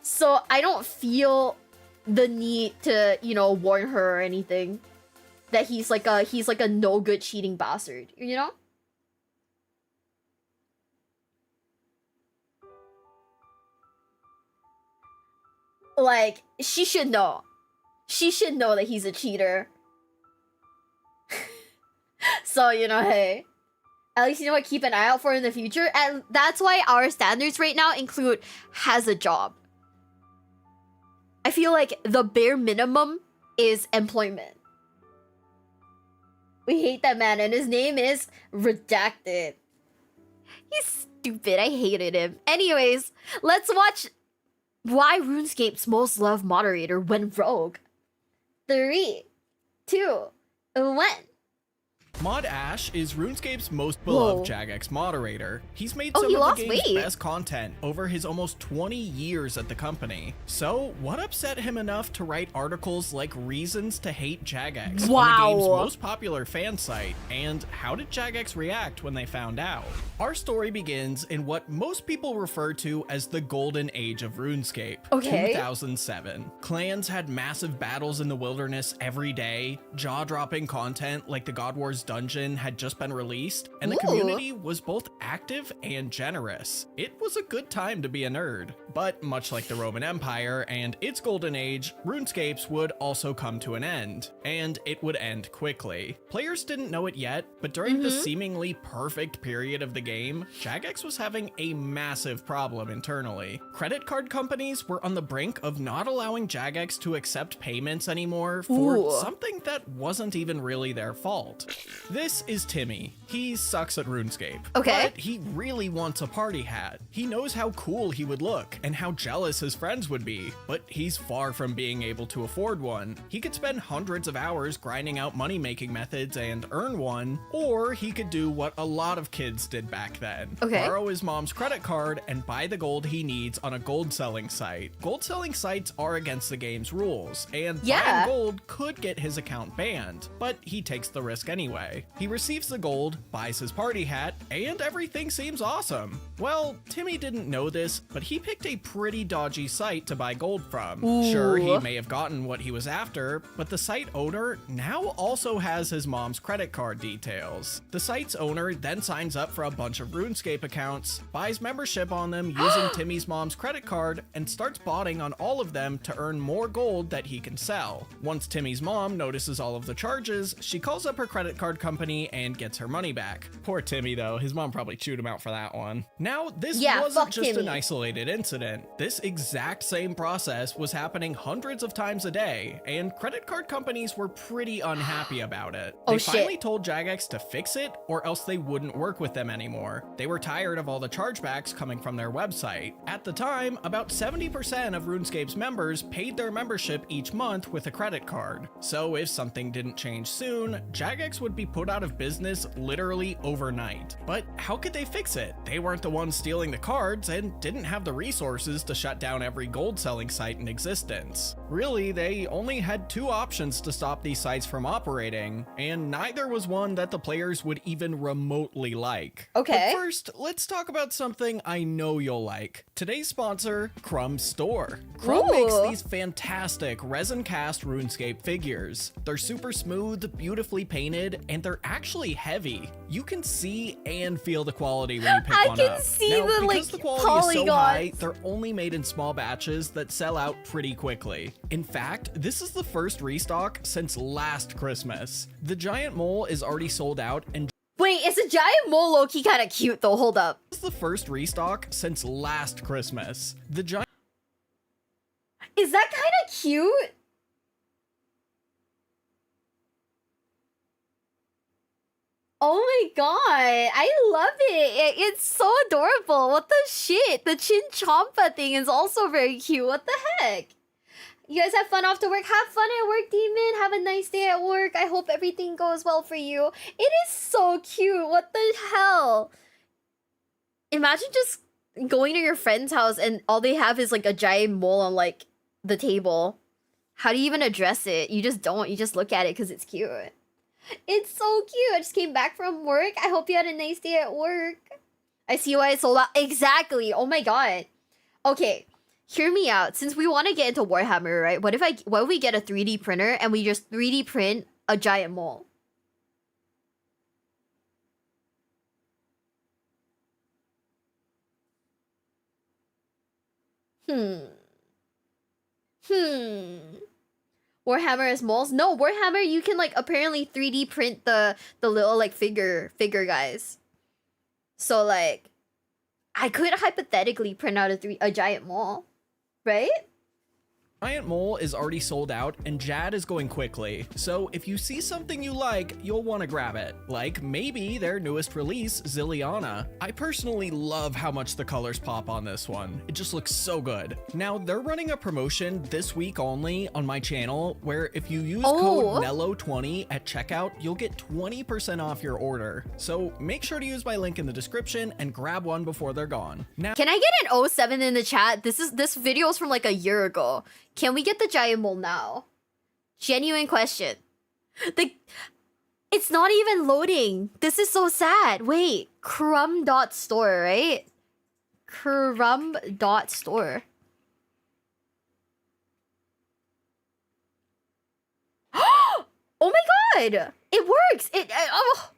So I don't feel the need to, you know, warn her or anything that he's like a no good cheating bastard, you know? Like, she should know. She should know that he's a cheater. So, you know, hey. At least you know what, keep an eye out for in the future. And that's why our standards right now include has a job. I feel like the bare minimum is employment. We hate that man, and his name is Redacted. He's stupid. I hated him. Anyways, let's watch why RuneScape's most loved moderator went rogue. 3, 2, 1. Mod Ash is RuneScape's most beloved Jagex moderator. He's made some he of lost the game's weight. best content over his almost 20 years at the company. So, what upset him enough to write articles like Reasons to Hate Jagex on the game's most popular fan site? And how did Jagex react when they found out? Our story begins in what most people refer to as the golden age of RuneScape, 2007. Clans had massive battles in the wilderness every day, jaw-dropping content like the God Wars dungeon had just been released, and the community was both active and generous. It was a good time to be a nerd. But much like the Roman Empire and its golden age, RuneScape's would also come to an end, and it would end quickly. Players didn't know it yet, but during the seemingly perfect period of the game, Jagex was having a massive problem internally. Credit card companies were on the brink of not allowing Jagex to accept payments anymore for something that wasn't even really their fault. This is Timmy. He sucks at RuneScape. But he really wants a party hat. He knows how cool he would look and how jealous his friends would be, but he's far from being able to afford one. He could spend hundreds of hours grinding out money-making methods and earn one, or he could do what a lot of kids did back then. Borrow his mom's credit card and buy the gold he needs on a gold selling site. Gold selling sites are against the game's rules, and buying gold could get his account banned, but he takes the risk anyway. He receives the gold, buys his party hat, and everything seems awesome. Well, Timmy didn't know this, but he picked a pretty dodgy site to buy gold from. Sure, he may have gotten what he was after, but the site owner now also has his mom's credit card details. The site's owner then signs up for a bunch of RuneScape accounts, buys membership on them using Timmy's mom's credit card, and starts botting on all of them to earn more gold that he can sell. Once Timmy's mom notices all of the charges, she calls up her credit card company and gets her money back. Poor Timmy though, his mom probably chewed him out for that one. Now, this wasn't just an isolated incident. This exact same process was happening hundreds of times a day, and credit card companies were pretty unhappy about it. They finally told Jagex to fix it, or else they wouldn't work with them anymore. They were tired of all the chargebacks coming from their website. At the time, about 70% of RuneScape's members paid their membership each month with a credit card. So if something didn't change soon, Jagex would be put out of business literally overnight. But how could they fix it? They weren't the ones stealing the cards and didn't have the resources to shut down every gold selling site in existence. Really, they only had two options to stop these sites from operating, and neither was one that the players would even remotely like. But first, let's talk about something I know you'll like. Today's sponsor, Crumb Store. Crumb makes these fantastic resin cast RuneScape figures. They're super smooth, beautifully painted, and they're actually heavy. You can see and feel the quality when you pick one up. I can see because the quality is so high, they're only made in small batches that sell out pretty quickly. In fact, this is the first restock since last Christmas. The giant mole is already sold out, and wait, is a giant mole low-key kind of cute though? Hold up. This is the first restock since last Christmas. The giant is that kind of cute? god, I love it. It's so adorable. What the shit? The Chin Champa thing is also very cute. What the heck? You guys have fun after work. Have fun at work, Demon. Have a nice day at work. I hope everything goes well for you. It is so cute. What the hell? Imagine just going to your friend's house and all they have is like a giant mole on like the table. How do you even address it? You just don't. You just look at it because it's cute. It's so cute. I just came back from work. I hope you had a nice day at work. I see why it sold out. Exactly. Oh my god. Okay. Hear me out. Since we want to get into Warhammer, right? What if we get a 3D printer and we just 3D print a giant mole? Warhammer is moles? No, Warhammer you can like apparently 3D print the little like figure guys. So like I could hypothetically print out a giant mole, right? Giant Mole is already sold out and Jad is going quickly, so if you see something you like, you'll want to grab it. Like maybe their newest release, Zilliana. I personally love how much the colors pop on this one. It just looks so good. Now they're running a promotion this week only on my channel where if you use code NELLO20 at checkout, you'll get 20% off your order. So make sure to use my link in the description and grab one before they're gone. Now, can I get an 07 in the chat? This video is from like a year ago. Can we get the giant mole now? Genuine question. It's not even loading. This is so sad. Wait, crumb.store, right? Crumb.store. Oh my god! It works! Oh.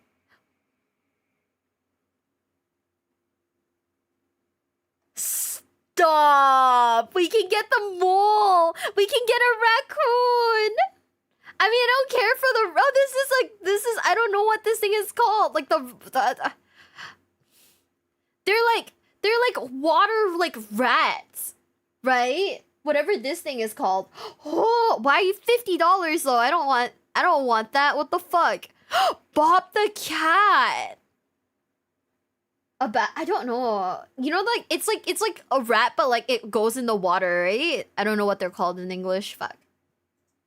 Stop! We can get the mole! We can get a raccoon! I mean, I don't care for the... Oh, this is... I don't know what this thing is called. Like, they're like water, like, rats. Right? Whatever this thing is called. Oh, why are you $50 though? I don't want that. What the fuck? Bob the cat! I don't know. You know, like it's like a rat, but like it goes in the water, right? I don't know what they're called in English. Fuck.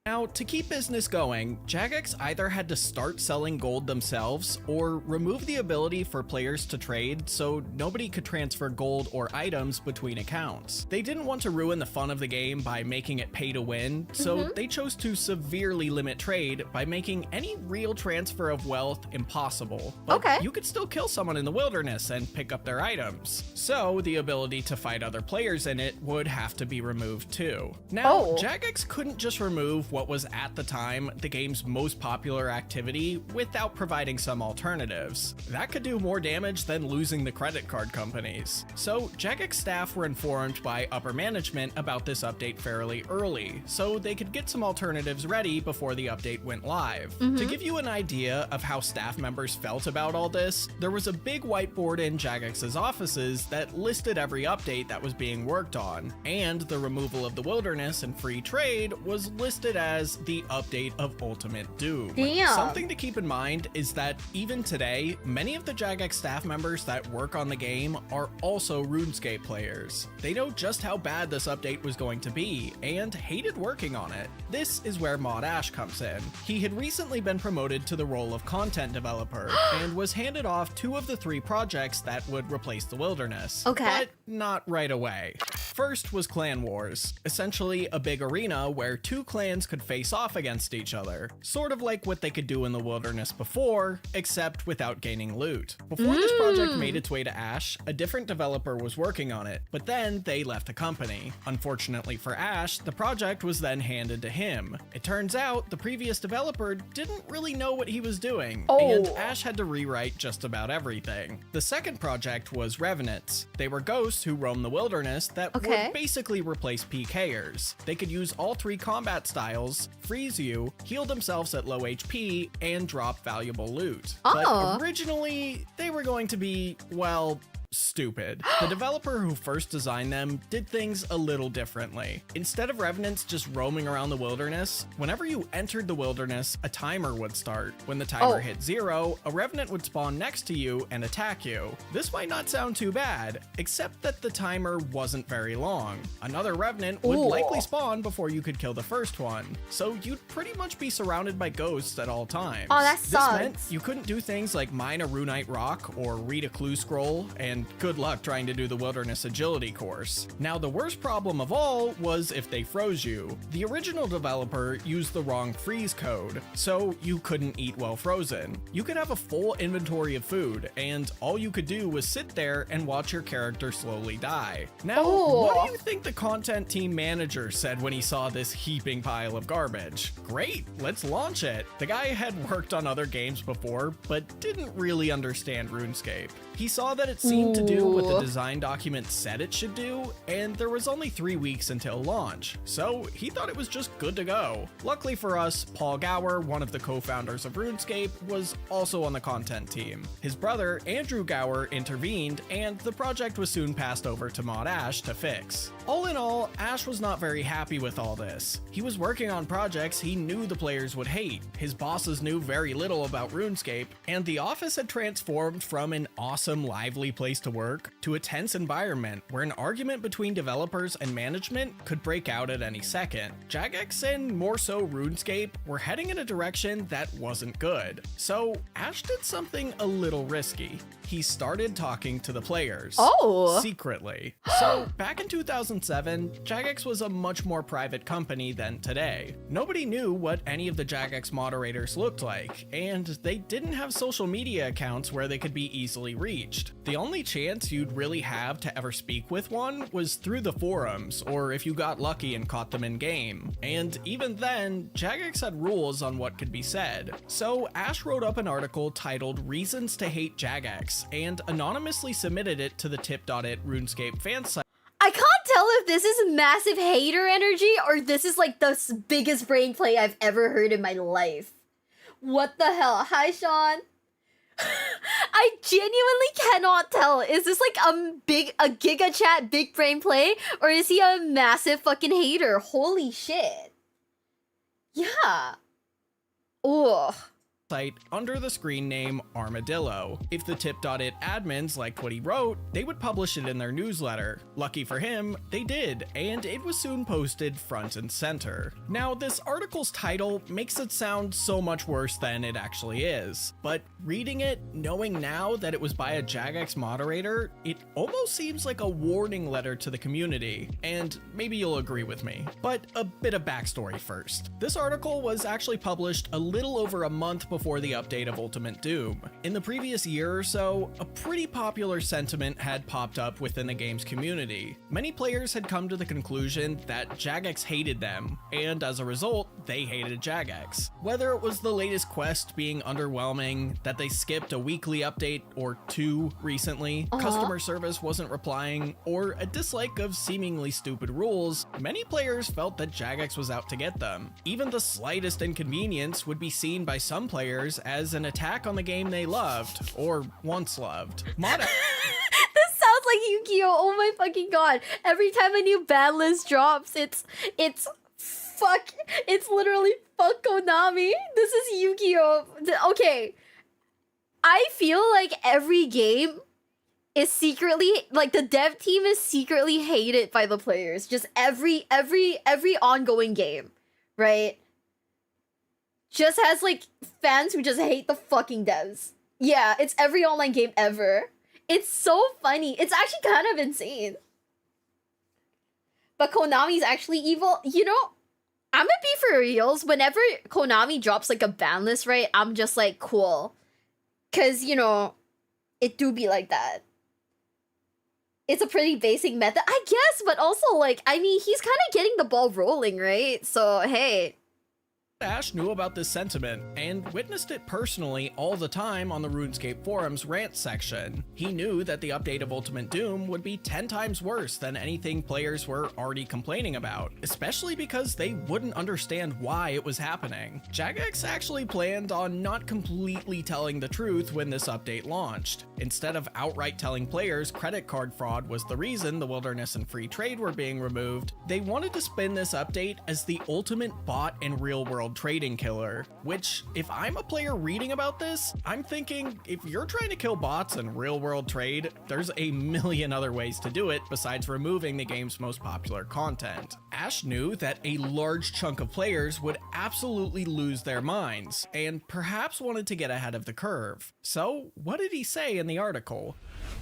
Now, to keep business going, Jagex either had to start selling gold themselves or remove the ability for players to trade so nobody could transfer gold or items between accounts. They didn't want to ruin the fun of the game by making it pay to win, so they chose to severely limit trade by making any real transfer of wealth impossible. But you could still kill someone in the wilderness and pick up their items. So the ability to fight other players in it would have to be removed too. Now, Jagex couldn't just remove what was at the time the game's most popular activity without providing some alternatives. That could do more damage than losing the credit card companies. So Jagex staff were informed by upper management about this update fairly early, so they could get some alternatives ready before the update went live. To give you an idea of how staff members felt about all this, there was a big whiteboard in Jagex's offices that listed every update that was being worked on, and the removal of the wilderness and free trade was listed as the update of Ultimate Doom. Damn. Something to keep in mind is that even today, many of the Jagex staff members that work on the game are also RuneScape players. They know just how bad this update was going to be and hated working on it. This is where Mod Ash comes in. He had recently been promoted to the role of content developer and was handed off 2 of the 3 projects that would replace the wilderness. But not right away. First was Clan Wars, essentially a big arena where 2 clans could face off against each other, sort of like what they could do in the wilderness before, except without gaining loot. Before this project made its way to Ash, a different developer was working on it, but then they left the company. Unfortunately for Ash, the project was then handed to him. It turns out the previous developer didn't really know what he was doing, and Ash had to rewrite just about everything. The second project was Revenants. They were ghosts who roam the wilderness that would basically replace PKers. They could use all 3 combat styles, freeze you, heal themselves at low HP, and drop valuable loot. But originally, they were going to be, well, Stupid. The developer who first designed them did things a little differently. Instead of revenants just roaming around the wilderness, whenever you entered the wilderness, a timer would start. When the timer hit 0, a revenant would spawn next to you and attack you. This might not sound too bad, except that the timer wasn't very long. Another revenant would likely spawn before you could kill the first one, so you'd pretty much be surrounded by ghosts at all times. Oh, that This sucks. meant you couldn't do things like mine a runite rock or read a clue scroll, and good luck trying to do the wilderness agility course. Now, the worst problem of all was if they froze you. The original developer used the wrong freeze code, so you couldn't eat while frozen. You could have a full inventory of food, and all you could do was sit there and watch your character slowly die. Now, what do you think the content team manager said when he saw this heaping pile of garbage? Great, let's launch it. The guy had worked on other games before, but didn't really understand RuneScape. He saw that it seemed to do what the design document said it should do, and there was only 3 weeks until launch, so he thought it was just good to go. Luckily for us, Paul Gower, one of the co-founders of RuneScape, was also on the content team. His brother, Andrew Gower, intervened, and the project was soon passed over to Mod Ash to fix. All in all, Ash was not very happy with all this. He was working on projects he knew the players would hate, his bosses knew very little about RuneScape, and the office had transformed from an awesome, lively place to work to a tense environment where an argument between developers and management could break out at any second. Jagex, and more so RuneScape, were heading in a direction that wasn't good. So Ash did something a little risky. He started talking to the players. Secretly. So back in 2007, Jagex was a much more private company than today. Nobody knew what any of the Jagex moderators looked like, and they didn't have social media accounts where they could be easily reached. The only chance you'd really have to ever speak with one was through the forums, or if you got lucky and caught them in game. And even then, Jagex had rules on what could be said. So Ash wrote up an article titled Reasons to Hate Jagex, and anonymously submitted it to the tip.it RuneScape fan site. I can't tell if this is massive hater energy or this is like the biggest brain play I've ever heard in my life. What the hell? Hi, Sean. I genuinely cannot tell. Is this like a giga chat big brain play, or is he a massive fucking hater? Holy shit. Yeah. Ugh. Site under the screen name Armadillo. If the tip.it admins liked what he wrote, they would publish it in their newsletter. Lucky for him, they did, and it was soon posted front and center. Now, this article's title makes it sound so much worse than it actually is, but reading it, knowing now that it was by a Jagex moderator, it almost seems like a warning letter to the community, and maybe you'll agree with me. But a bit of backstory first. This article was actually published a little over a month before the update of Ultimate Doom. In the previous year or so, a pretty popular sentiment had popped up within the game's community. Many players had come to the conclusion that Jagex hated them, and as a result, they hated Jagex. Whether it was the latest quest being underwhelming, that they skipped a weekly update or 2 recently, customer service wasn't replying, or a dislike of seemingly stupid rules, many players felt that Jagex was out to get them. Even the slightest inconvenience would be seen by some players as an attack on the game they loved, or once loved. This sounds like Yu-Gi-Oh! Oh my fucking god. Every time a new ban list drops, it's literally fuck Konami. This is Yu-Gi-Oh! Okay. I feel like every game is secretly, like, the dev team is secretly hated by the players. Just every ongoing game, right? Just has, like, fans who just hate the fucking devs. Yeah, it's every online game ever. It's so funny. It's actually kind of insane. But Konami's actually evil. You know, I'm gonna be for reals. Whenever Konami drops, like, a ban list, right, I'm just like, cool. Because, you know, it do be like that. It's a pretty basic method, I guess, but also, like, I mean, he's kind of getting the ball rolling, right? So, hey. Ash knew about this sentiment and witnessed it personally all the time on the RuneScape forums rant section. He knew that the update of Ultimate Doom would be 10 times worse than anything players were already complaining about, especially because they wouldn't understand why it was happening. Jagex actually planned on not completely telling the truth when this update launched. Instead of outright telling players credit card fraud was the reason the Wilderness and Free Trade were being removed, they wanted to spin this update as the ultimate bot and real-world trading killer, which, if I'm a player reading about this, I'm thinking, if you're trying to kill bots in real-world trade, there's a million other ways to do it besides removing the game's most popular content. Ash knew that a large chunk of players would absolutely lose their minds, and perhaps wanted to get ahead of the curve. So, what did he say in the article?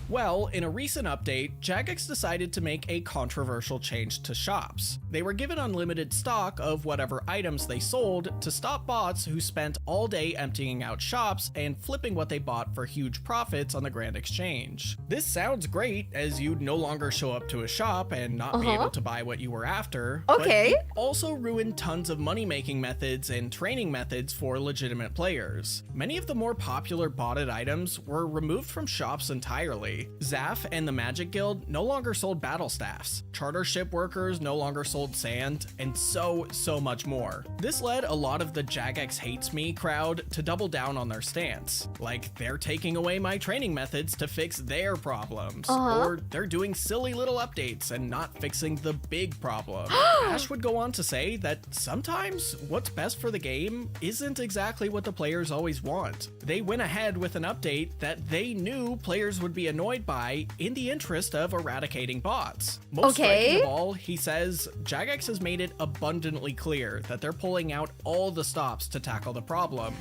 Well, in a recent update, Jagex decided to make a controversial change to shops. They were given unlimited stock of whatever items they sold to stop bots who spent all day emptying out shops and flipping what they bought for huge profits on the Grand Exchange. This sounds great, as you'd no longer show up to a shop and not be able to buy what you were after, but it also ruined tons of money-making methods and training methods for legitimate players. Many of the more popular botted items were removed from shops entirely. Zaf and the Magic Guild no longer sold battle staffs, charter ship workers no longer sold sand, and so much more. This led a lot of the Jagex hates me crowd to double down on their stance. Like, they're taking away my training methods to fix their problems, or they're doing silly little updates and not fixing the big problem. Ash would go on to say that sometimes what's best for the game isn't exactly what the players always want. They went ahead with an update that they knew players would be annoyed by in the interest of eradicating bots. Most striking of all, he says, Jagex has made it abundantly clear that they're pulling out all the stops to tackle the problem.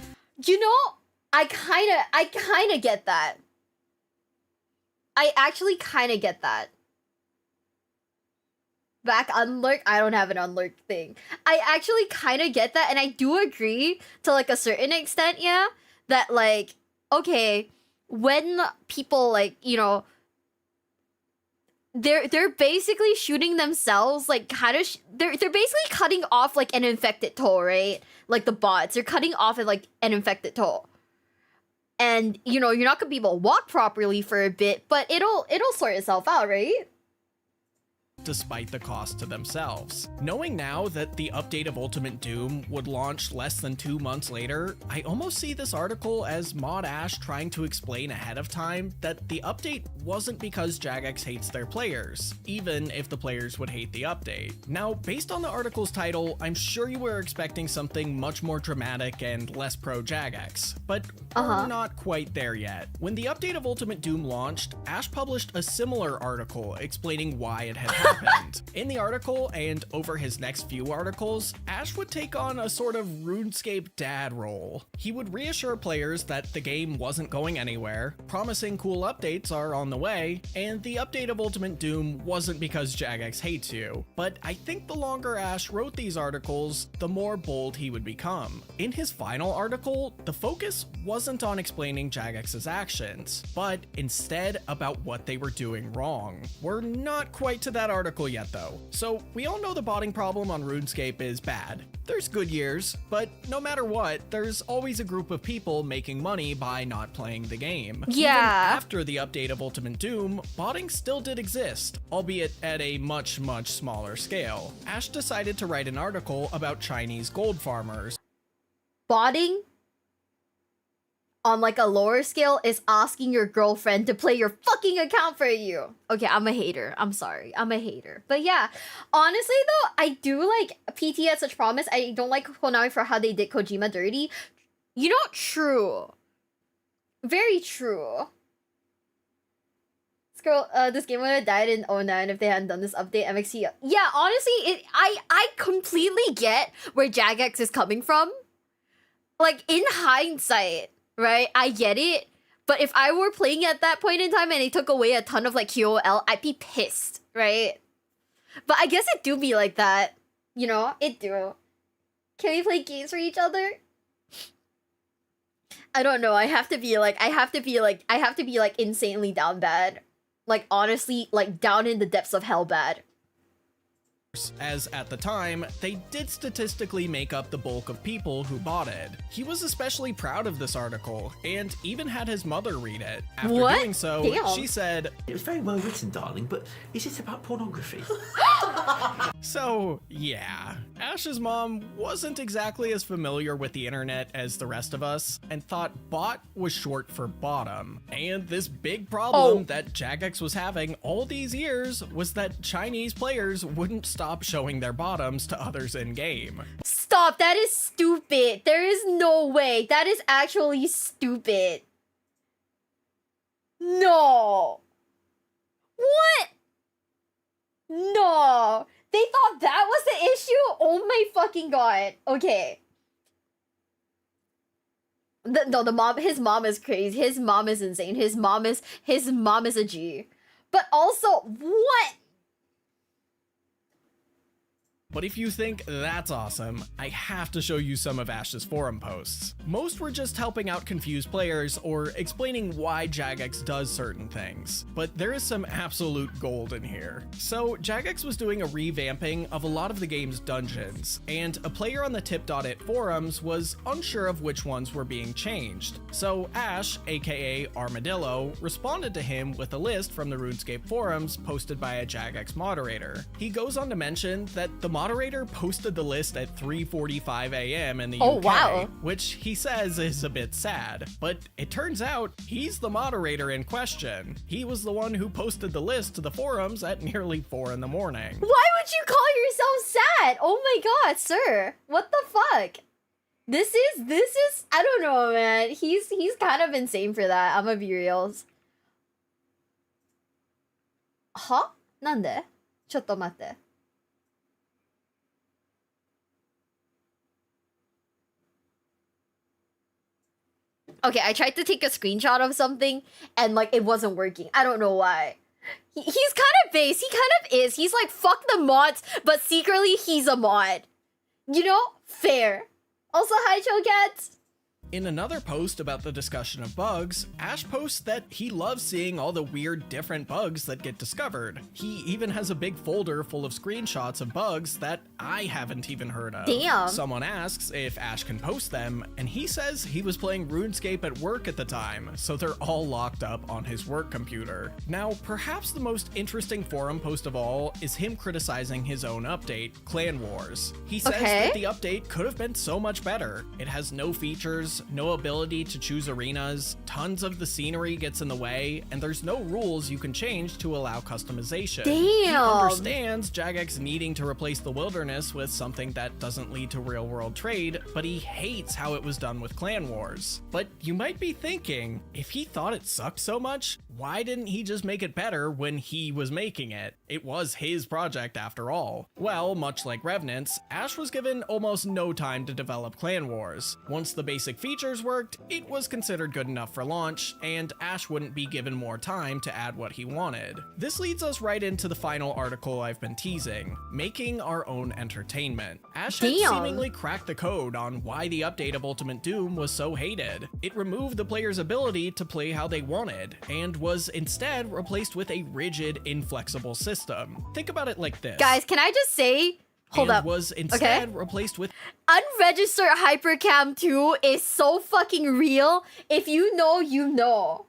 You know, I kinda get that. I actually kinda get that. Back unlurk, I don't have an unlurk thing. I actually kinda get that, and I do agree to like a certain extent, yeah, that like, okay, when people like, you know, they're basically shooting themselves, like kind of they're basically cutting off like an infected toe, right? Like the bots, they're cutting off like an infected toe, and you know, you're not gonna be able to walk properly for a bit, but it'll sort itself out, right? Despite the cost to themselves. Knowing now that the update of Ultimate Doom would launch less than 2 months later, I almost see this article as Mod Ash trying to explain ahead of time that the update wasn't because Jagex hates their players, even if the players would hate the update. Now, based on the article's title, I'm sure you were expecting something much more dramatic and less pro-Jagex, but we're not quite there yet. When the update of Ultimate Doom launched, Ash published a similar article explaining why it had happened. In the article, and over his next few articles, Ash would take on a sort of RuneScape dad role. He would reassure players that the game wasn't going anywhere, promising cool updates are on the way, and the update of Ultimate Doom wasn't because Jagex hates you. But I think the longer Ash wrote these articles, the more bold he would become. In his final article, the focus wasn't on explaining Jagex's actions, but instead about what they were doing wrong. We're not quite to that article yet though. So we all know the botting problem on RuneScape is bad. There's good years, but no matter what, there's always a group of people making money by not playing the game. Yeah. Even after the update of Ultimate Doom, botting still did exist, albeit at a much smaller scale. Ash decided to write an article about Chinese gold farmers. Botting on like a lower scale is asking your girlfriend to play your fucking account for you. Okay, I'm a hater. I'm sorry. I'm a hater. But yeah, honestly though, I do like PT at such promise. I don't like Konami for how they did Kojima dirty. You know, true. Very true. This game would have died in 09 if they hadn't done this update. MXC. Yeah, honestly, I completely get where Jagex is coming from. Like, in hindsight, right? I get it. But if I were playing at that point in time and they took away a ton of like QOL, I'd be pissed, right? But I guess it do be like that. You know, it do. Can we play games for each other? I don't know. I have to be like insanely down bad. Like honestly, like down in the depths of hell bad. as at the time, they did statistically make up the bulk of people who bought it. He was especially proud of this article, and even had his mother read it. After What? doing so, Damn. she said, It was very well written, darling, but is it about pornography? so yeah, Ash's mom wasn't exactly as familiar with the internet as the rest of us, and thought bot was short for bottom. And this big problem that Jagex was having all these years was that Chinese players wouldn't stop showing their bottoms to others in game. Stop, that is stupid. There is no way. That is actually stupid. No. What? No. They thought that was the issue? Oh my fucking god. Okay. The mom, his mom is crazy. His mom is insane. His mom is a G. But also, what? But if you think that's awesome, I have to show you some of Ash's forum posts. Most were just helping out confused players or explaining why Jagex does certain things, but there is some absolute gold in here. So Jagex was doing a revamping of a lot of the game's dungeons, and a player on the tip.it forums was unsure of which ones were being changed. So Ash, aka Armadillo, responded to him with a list from the RuneScape forums posted by a Jagex moderator. He goes on to mention that the moderator posted the list at 3:45 a.m. in the UK, wow. which he says is a bit sad, but it turns out he's the moderator in question. He was the one who posted the list to the forums at nearly 4 in the morning. Why would you call yourself sad? Oh my god, sir. What the fuck? This is I don't know, man. He's kind of insane for that. I'm gonna be real. Huh? なんで? ちょっと待って. Okay, I tried to take a screenshot of something and like it wasn't working. I don't know why. He's kind of base. He kind of is. He's like, fuck the mods, but secretly he's a mod. You know? Fair. Also, hi, Chocats. In another post about the discussion of bugs, Ash posts that he loves seeing all the weird different bugs that get discovered. He even has a big folder full of screenshots of bugs that I haven't even heard of. Damn. Someone asks if Ash can post them, and he says he was playing RuneScape at work at the time, so they're all locked up on his work computer. Now, perhaps the most interesting forum post of all is him criticizing his own update, Clan Wars. He says that the update could have been so much better. It has no features, no ability to choose arenas, tons of the scenery gets in the way, and there's no rules you can change to allow customization. Damn! He understands Jagex needing to replace the wilderness with something that doesn't lead to real-world trade, but he hates how it was done with Clan Wars. But you might be thinking, if he thought it sucked so much, why didn't he just make it better when he was making it? It was his project after all. Well, much like Revenants, Ash was given almost no time to develop Clan Wars. Once the basic features worked, it was considered good enough for launch, and Ash wouldn't be given more time to add what he wanted. This leads us right into the final article I've been teasing, making our own entertainment. Ash had seemingly cracked the code on why the update of Ultimate Doom was so hated. It removed the player's ability to play how they wanted, and was instead replaced with a rigid, inflexible system. Think about it like this. Guys, can I just say, hold up. Was instead replaced with unregistered hypercam 2 is so fucking real. If you know, you know.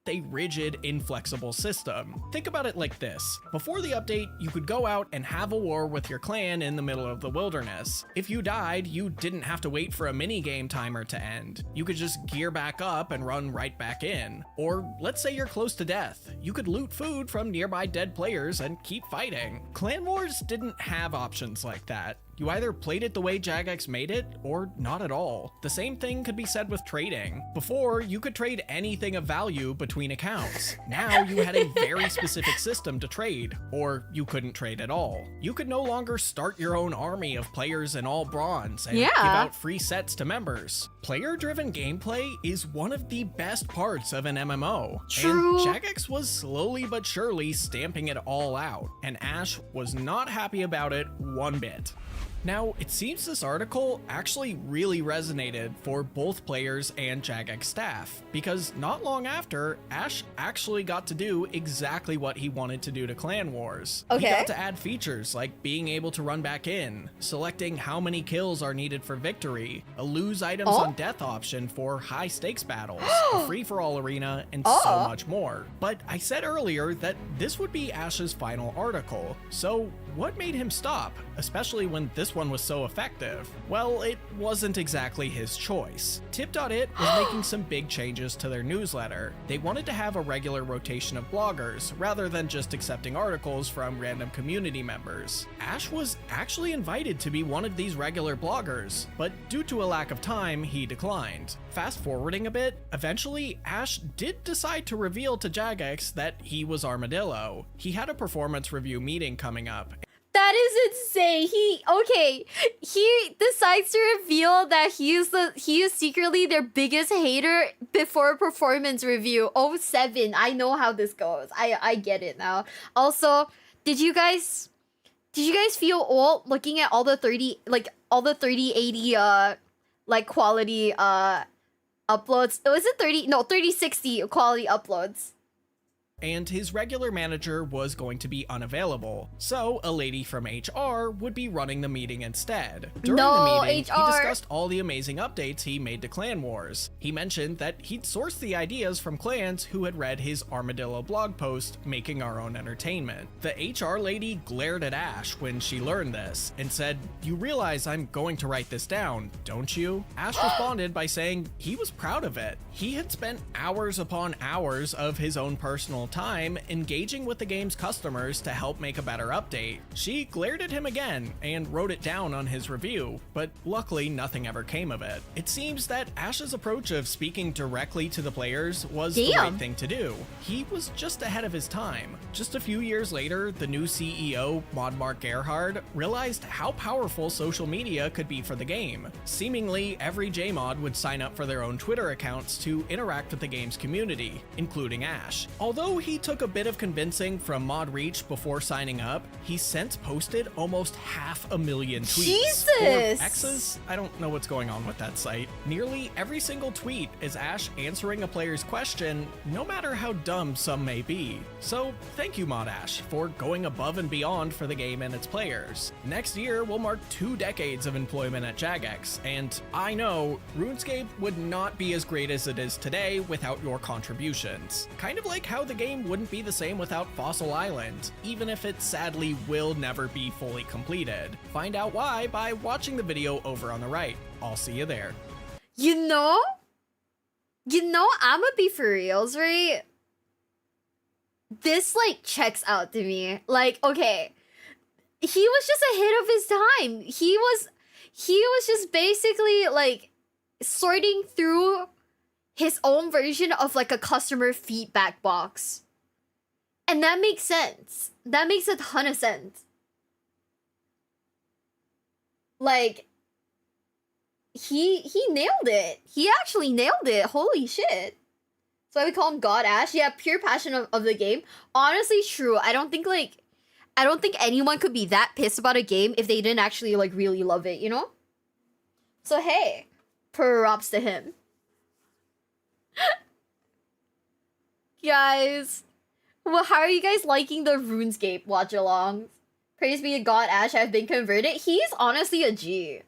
A rigid, inflexible system. Think about it like this. Before the update, you could go out and have a war with your clan in the middle of the wilderness. If you died, you didn't have to wait for a minigame timer to end. You could just gear back up and run right back in. Or let's say you're close to death. You could loot food from nearby dead players and keep fighting. Clan Wars didn't have options like that. You either played it the way Jagex made it, or not at all. The same thing could be said with trading. Before, you could trade anything of value between accounts. Now you had a very specific system to trade, or you couldn't trade at all. You could no longer start your own army of players in all bronze and give out free sets to members. Player-driven gameplay is one of the best parts of an MMO. True. And Jagex was slowly but surely stamping it all out, and Ash was not happy about it one bit. Now, it seems this article actually really resonated for both players and Jagex staff, because not long after, Ash actually got to do exactly what he wanted to do to Clan Wars. Okay. He got to add features like being able to run back in, selecting how many kills are needed for victory, a lose items on death option for high stakes battles, a free-for-all arena, and so much more. But I said earlier that this would be Ash's final article, so what made him stop, especially when this one was so effective? Well, it wasn't exactly his choice. Tip.it was making some big changes to their newsletter. They wanted to have a regular rotation of bloggers, rather than just accepting articles from random community members. Ash was actually invited to be one of these regular bloggers, but due to a lack of time, he declined. Fast forwarding a bit, eventually Ash did decide to reveal to Jagex that he was Armadillo. He had a performance review meeting coming up. That is insane. He decides to reveal that he is secretly their biggest hater before a performance review. 07. I know how this goes. I get it now. Also, did you guys feel old looking at all the 3080 quality uploads? Was it 3060 quality uploads? And his regular manager was going to be unavailable, so a lady from HR would be running the meeting instead. During the meeting, he discussed all the amazing updates he made to Clan Wars. He mentioned that he'd sourced the ideas from clans who had read his Armadillo blog post, Making Our Own Entertainment. The HR lady glared at Ash when she learned this, and said, "You realize I'm going to write this down, don't you?" Ash responded by saying he was proud of it. He had spent hours upon hours of his own personal time engaging with the game's customers to help make a better update. She glared at him again and wrote it down on his review, but luckily nothing ever came of it. It seems that Ash's approach of speaking directly to the players was the right thing to do. He was just ahead of his time. Just a few years later, the new CEO, Mark Gerhard, realized how powerful social media could be for the game. Seemingly, every JMod would sign up for their own Twitter accounts to interact with the game's community, including Ash. Although he took a bit of convincing from Mod Reach before signing up, he's since posted almost 500,000 tweets. Jesus! Or X's? I don't know what's going on with that site. Nearly every single tweet is Ash answering a player's question, no matter how dumb some may be. So thank you, Mod Ash, for going above and beyond for the game and its players. Next year will mark 2 decades of employment at Jagex, and I know RuneScape would not be as great as it is today without your contributions. Kind of like how the game wouldn't be the same without Fossil Island, even if it sadly will never be fully completed. Find out why by watching the video over on the right. I'll see you there. You know, I'ma be for reals, right? This checks out to me. Okay, he was just ahead of his time. He was just basically sorting through his own version of a customer feedback box. And that makes sense. That makes a ton of sense. He nailed it. He actually nailed it. Holy shit. That's why we call him God Ash. Yeah, pure passion of the game. Honestly, true. I don't think anyone could be that pissed about a game if they didn't actually really love it, you know? So hey, props to him. Guys, well, how are you guys liking the RuneScape watch-alongs? Praise be to God, Ash, I've been converted. He's honestly a G.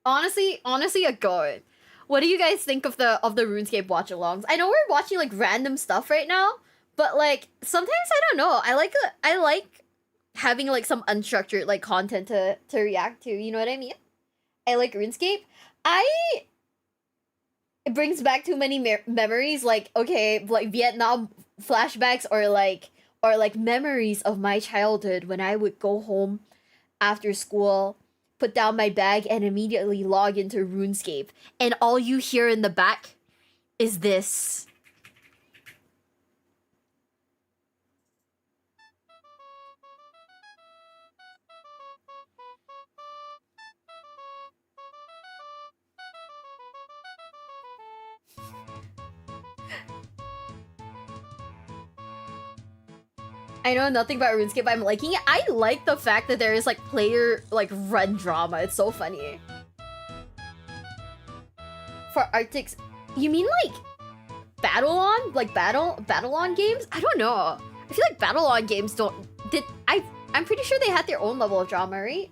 Honestly a goat. What do you guys think of the RuneScape watch-alongs? I know we're watching random stuff right now, but sometimes I don't know. I like having some unstructured content to react to. You know what I mean? I like RuneScape. It brings back too many memories. Vietnam flashbacks or memories of my childhood when I would go home after school, put down my bag, and immediately log into RuneScape. And all you hear in the back is this. I know nothing about RuneScape, but I'm liking it. I like the fact that there is like player like run drama. It's so funny. For Arctics, you mean like battle on? Like battle on games? I don't know. I feel like battle on games don't I'm pretty sure they had their own level of drama, right?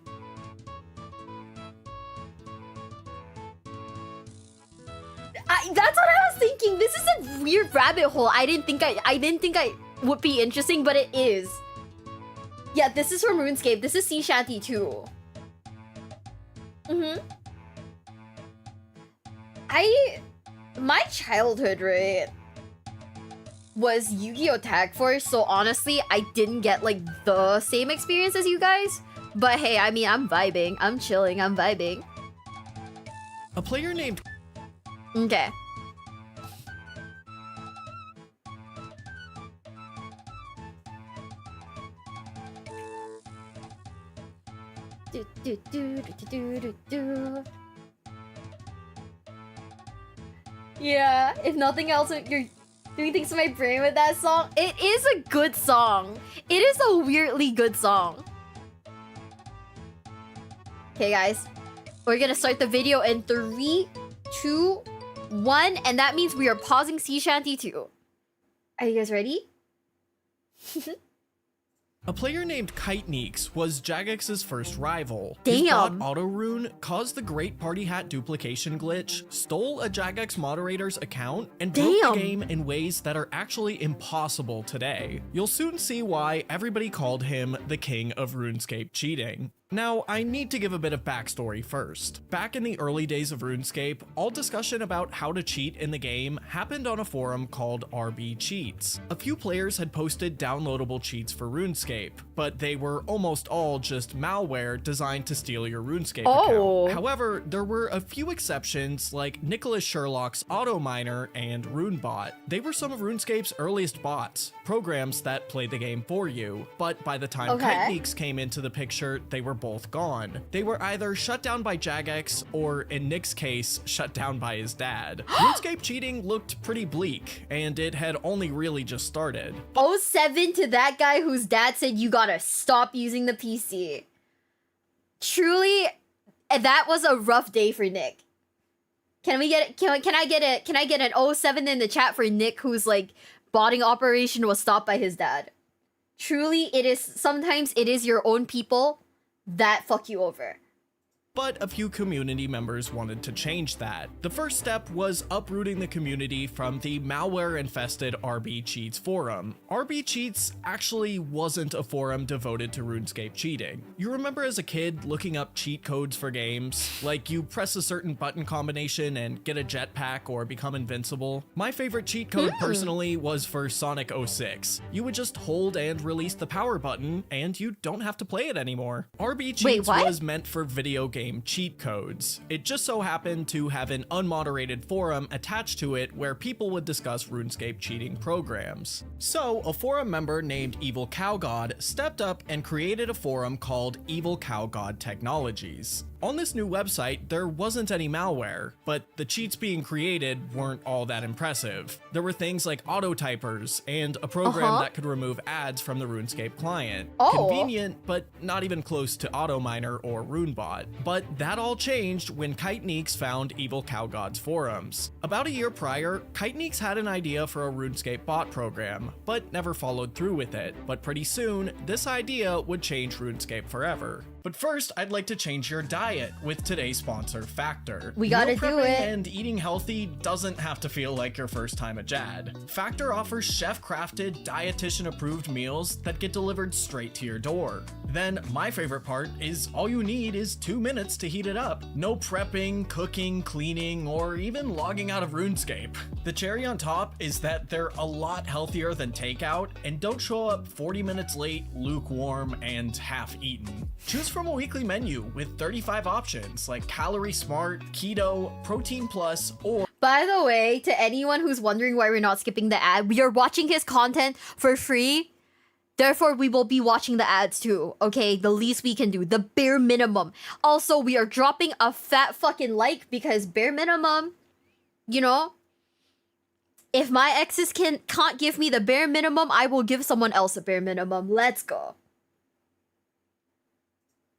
That's what I was thinking. This is a weird rabbit hole. I didn't think I would be interesting, but it is. Yeah, this is from RuneScape. This is Sea Shanty too. My childhood, right, was Yu-Gi-Oh! Tag Force, so honestly, I didn't get like the same experience as you guys. But hey, I mean, I'm vibing. I'm chilling. I'm vibing. A player named... Okay. Yeah, if nothing else, you're doing things to my brain with that song. It is a good song. It is a weirdly good song. Okay, guys. We're gonna start the video in 3, 2, 1, and that means we are pausing Sea Shanty 2. Are you guys ready? A player named Kite Neeks was Jagex's first rival. Damn. His bot Auto Rune caused the Great Party Hat duplication glitch, stole a Jagex moderator's account, and broke the game in ways that are actually impossible today. You'll soon see why everybody called him the king of RuneScape cheating. Now, I need to give a bit of backstory first. Back in the early days of RuneScape, all discussion about how to cheat in the game happened on a forum called RB Cheats. A few players had posted downloadable cheats for RuneScape, but they were almost all just malware designed to steal your RuneScape account. However, there were a few exceptions like Nicholas Sherlock's Auto Miner and RuneBot. They were some of RuneScape's earliest bots, programs that play the game for you, but by the time Kite Neeks came into the picture, they were both gone. They were either shut down by Jagex or, in Nick's case, shut down by his dad. RuneScape cheating looked pretty bleak, and it had only really just started. 07 to that guy whose dad said you gotta stop using the PC. Truly, that was a rough day for Nick. Can we get can I get an 07 in the chat for Nick whose like botting operation was stopped by his dad? Truly, sometimes it is your own people that fuck you over. But a few community members wanted to change that. The first step was uprooting the community from the malware-infested RB Cheats forum. RB Cheats actually wasn't a forum devoted to RuneScape cheating. You remember as a kid looking up cheat codes for games? Like you press a certain button combination and get a jetpack or become invincible? My favorite cheat code personally was for Sonic 06. You would just hold and release the power button and you don't have to play it anymore. RB Cheats was meant for video game cheat codes. It just so happened to have an unmoderated forum attached to it where people would discuss RuneScape cheating programs. So a forum member named Evil Cow God stepped up and created a forum called Evil Cow God Technologies. On this new website, there wasn't any malware, but the cheats being created weren't all that impressive. There were things like autotypers and a program that could remove ads from the RuneScape client. Convenient, but not even close to Auto Miner or RuneBot. But that all changed when Kite Neeks found Evil Cow God's forums. About a year prior, Kite Neeks had an idea for a RuneScape bot program, but never followed through with it. But pretty soon, this idea would change RuneScape forever. But first, I'd like to change your diet with today's sponsor, Factor. We gotta Meal do prepping it. And eating healthy doesn't have to feel like your first time at Jad. Factor offers chef-crafted, dietitian-approved meals that get delivered straight to your door. Then, my favorite part is all you need is 2 minutes to heat it up. No prepping, cooking, cleaning, or even logging out of RuneScape. The cherry on top is that they're a lot healthier than takeout and don't show up 40 minutes late, lukewarm, and half-eaten. Choose from a weekly menu with 35 options like Calorie Smart, Keto, Protein Plus, or... By the way, to anyone who's wondering why we're not skipping the ad, we are watching his content for free. Therefore, we will be watching the ads too, okay? The least we can do, the bare minimum. Also, we are dropping a fat fucking like because bare minimum, you know? If my exes can't give me the bare minimum, I will give someone else a bare minimum. Let's go.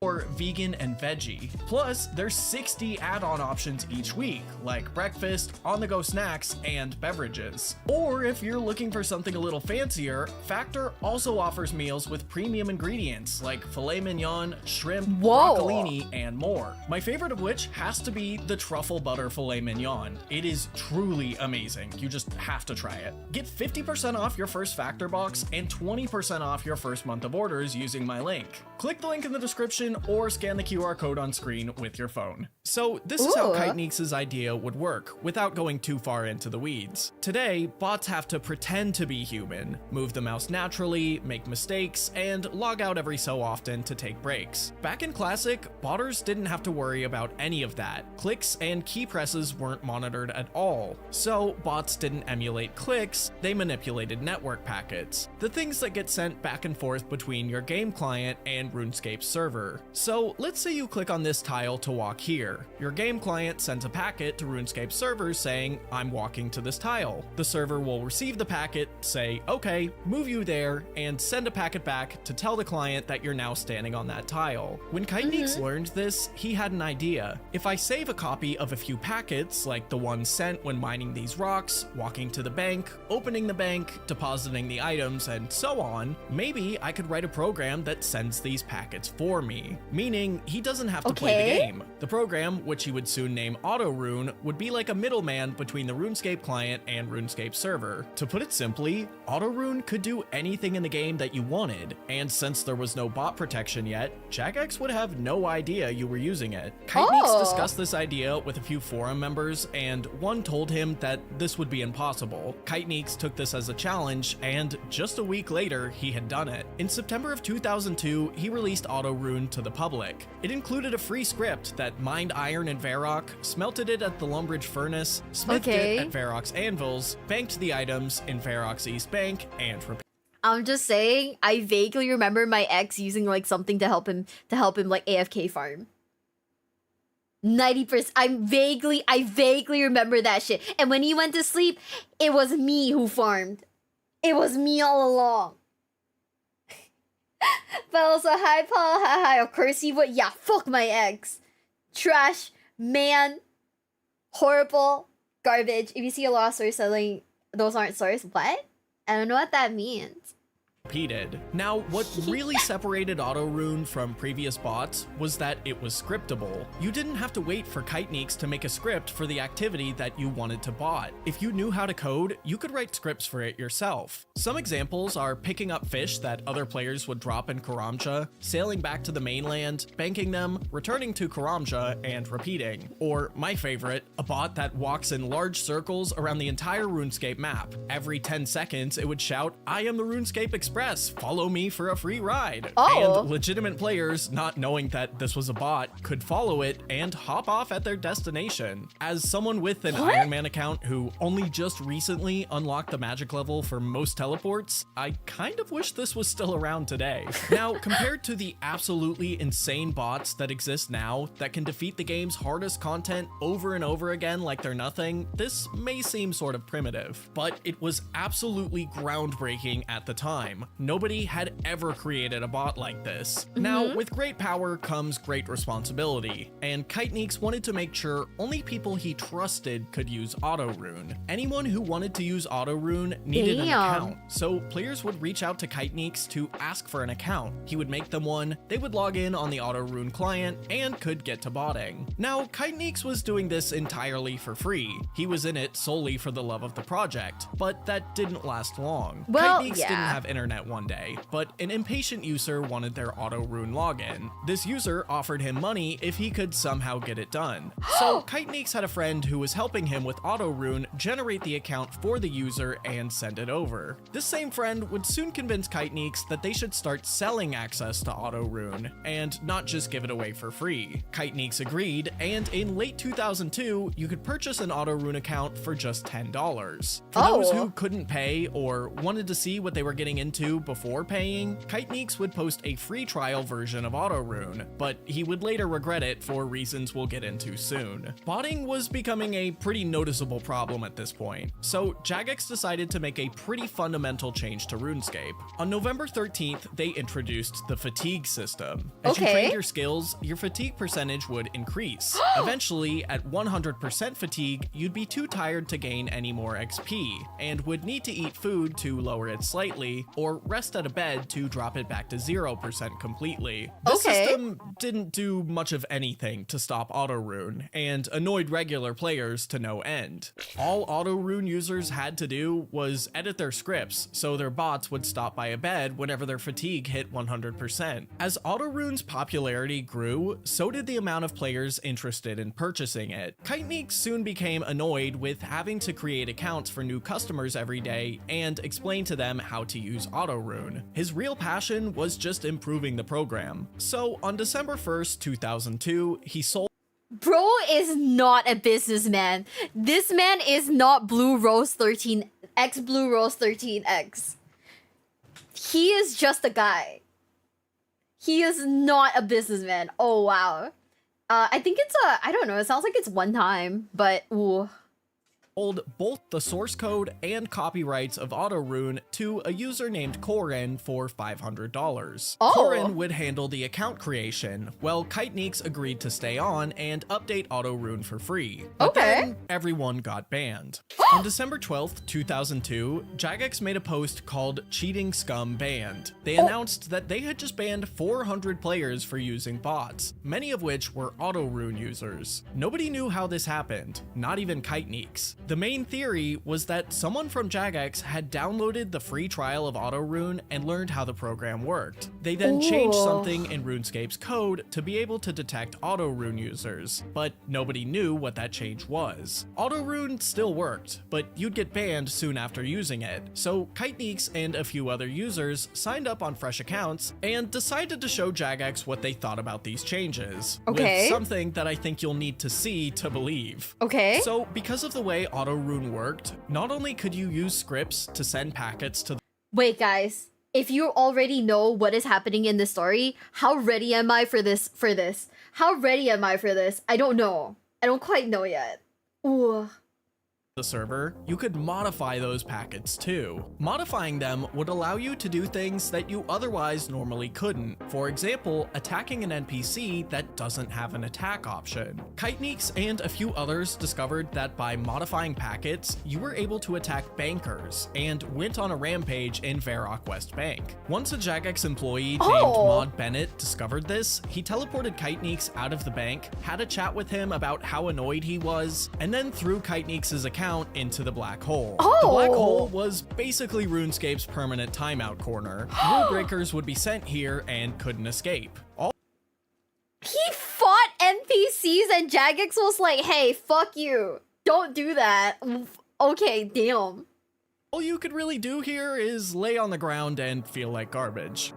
Or vegan and veggie. Plus, there's 60 add-on options each week, like breakfast, on-the-go snacks, and beverages. Or if you're looking for something a little fancier, Factor also offers meals with premium ingredients like filet mignon, shrimp, broccolini, and more. My favorite of which has to be the truffle butter filet mignon. It is truly amazing. You just have to try it. Get 50% off your first Factor box and 20% off your first month of orders using my link. Click the link in the description or scan the QR code on screen with your phone. So this is how Kiteneeks' idea would work without going too far into the weeds. Today, bots have to pretend to be human, move the mouse naturally, make mistakes, and log out every so often to take breaks. Back in Classic, botters didn't have to worry about any of that. Clicks and key presses weren't monitored at all. So bots didn't emulate clicks, they manipulated network packets, the things that get sent back and forth between your game client and RuneScape's server. So let's say you click on this tile to walk here. Your game client sends a packet to RuneScape's server saying, I'm walking to this tile. The server will receive the packet, say, okay, move you there, and send a packet back to tell the client that you're now standing on that tile. When Kiteneeks learned this, he had an idea. If I save a copy of a few packets, like the one sent when mining these rocks, walking to the bank, opening the bank, depositing the items, and so on, maybe I could write a program that sends these packets for me, meaning he doesn't have to play the game. The program, which he would soon name Auto Rune, would be like a middleman between the RuneScape client and RuneScape server. To put it simply, Auto Rune could do anything in the game that you wanted, and since there was no bot protection yet, Jagex would have no idea you were using it. Kiteneeks discussed this idea with a few forum members, and one told him that this would be impossible. Kiteneeks took this as a challenge, and just a week later, he had done it. In September of 2002, he released Auto Rune to the public. It included a free script that mined iron in Varrock, smelted it at the Lumbridge furnace, smithed it at Varrock's anvils, banked the items in Varrock's East Bank, and repeated. I'm just saying, I vaguely remember my ex using like something to help him like AFK farm. 90%. I vaguely remember that shit. And when he went to sleep, it was me who farmed. It was me all along. But also, hi Paul, hi, of course he would. Yeah, fuck my ex. Trash, man, horrible, garbage. If you see a lot of stores selling, those aren't stores. What? I don't know what that means. Now, what really separated Auto Rune from previous bots was that it was scriptable. You didn't have to wait for Kiteneeks to make a script for the activity that you wanted to bot. If you knew how to code, you could write scripts for it yourself. Some examples are picking up fish that other players would drop in Karamja, sailing back to the mainland, banking them, returning to Karamja, and repeating. Or, my favorite, a bot that walks in large circles around the entire RuneScape map. Every 10 seconds, it would shout, I am the RuneScape Express, follow me for a free ride. And legitimate players, not knowing that this was a bot, could follow it and hop off at their destination. As someone with an Iron Man account who only just recently unlocked the magic level for most teleports, I kind of wish this was still around today. Now, compared to the absolutely insane bots that exist now that can defeat the game's hardest content over and over again like they're nothing, this may seem sort of primitive, but it was absolutely groundbreaking at the time. Nobody had ever created a bot like this. Now, with great power comes great responsibility, and Kiteneeks wanted to make sure only people he trusted could use Auto Rune. Anyone who wanted to use Auto Rune needed an account, so players would reach out to Kiteneeks to ask for an account. He would make them one, they would log in on the Auto Rune client, and could get to botting. Now, Kiteneeks was doing this entirely for free. He was in it solely for the love of the project, but that didn't last long. Kiteneeks didn't have internet one day, but an impatient user wanted their Auto Rune login. This user offered him money if he could somehow get it done. So Kiteneeks had a friend who was helping him with Auto Rune generate the account for the user and send it over. This same friend would soon convince Kiteneeks that they should start selling access to Auto Rune and not just give it away for free. Kiteneeks agreed, and in late 2002, you could purchase an Auto Rune account for just $10. For those who couldn't pay or wanted to see what they were getting into 2002 before paying, Kiteneeks would post a free trial version of Auto Rune, but he would later regret it for reasons we'll get into soon. Botting was becoming a pretty noticeable problem at this point, so Jagex decided to make a pretty fundamental change to RuneScape. On November 13th, they introduced the fatigue system. As you trained your skills, your fatigue percentage would increase. Eventually, at 100% fatigue, you'd be too tired to gain any more XP, and would need to eat food to lower it slightly, or rest at a bed to drop it back to 0% completely. This system didn't do much of anything to stop Auto Rune, and annoyed regular players to no end. All Auto Rune users had to do was edit their scripts so their bots would stop by a bed whenever their fatigue hit 100%. As Auto Rune's popularity grew, so did the amount of players interested in purchasing it. Kiteneeks soon became annoyed with having to create accounts for new customers every day and explain to them how to use Auto Rune. His real passion was just improving the program. So on December 1st, 2002, he sold. Bro is not a businessman. This man is not Blue Rose 13 X Blue Rose 13X. He is just a guy. He is not a businessman. Oh wow. I think it's I don't know, it sounds like it's one time, but ooh. Sold both the source code and copyrights of Auto Rune to a user named Corin for $500. Corin would handle the account creation, while Kiteneeks agreed to stay on and update Auto Rune for free. But then everyone got banned. On December 12th, 2002, Jagex made a post called Cheating Scum Banned. They announced that they had just banned 400 players for using bots, many of which were Auto Rune users. Nobody knew how this happened, not even Kiteneeks. The main theory was that someone from Jagex had downloaded the free trial of Auto Rune and learned how the program worked. They then changed something in RuneScape's code to be able to detect Auto Rune users, but nobody knew what that change was. Auto Rune still worked, but you'd get banned soon after using it, so Kiteneeks and a few other users signed up on fresh accounts and decided to show Jagex what they thought about these changes. With something that I think you'll need to see to believe. So because of the way Auto Rune worked, not only could you use scripts to send packets to Wait guys, if you already know what is happening in the story, how ready am I for this? How ready am I for this? I don't know. I don't quite know yet. Ooh. the server, you could modify those packets too. Modifying them would allow you to do things that you otherwise normally couldn't. For example, attacking an NPC that doesn't have an attack option. Kiteneeks and a few others discovered that by modifying packets, you were able to attack bankers, and went on a rampage in Varrock West Bank. Once a Jagex employee named Maud Bennett discovered this, he teleported Kiteneeks out of the bank, had a chat with him about how annoyed he was, and then threw Kiteneeks' account into the black hole. The black hole was basically RuneScape's permanent timeout corner. Rule breakers would be sent here and couldn't escape. He fought NPCs and Jagex was like, hey, fuck you. Don't do that. Okay, damn. All you could really do here is lay on the ground and feel like garbage.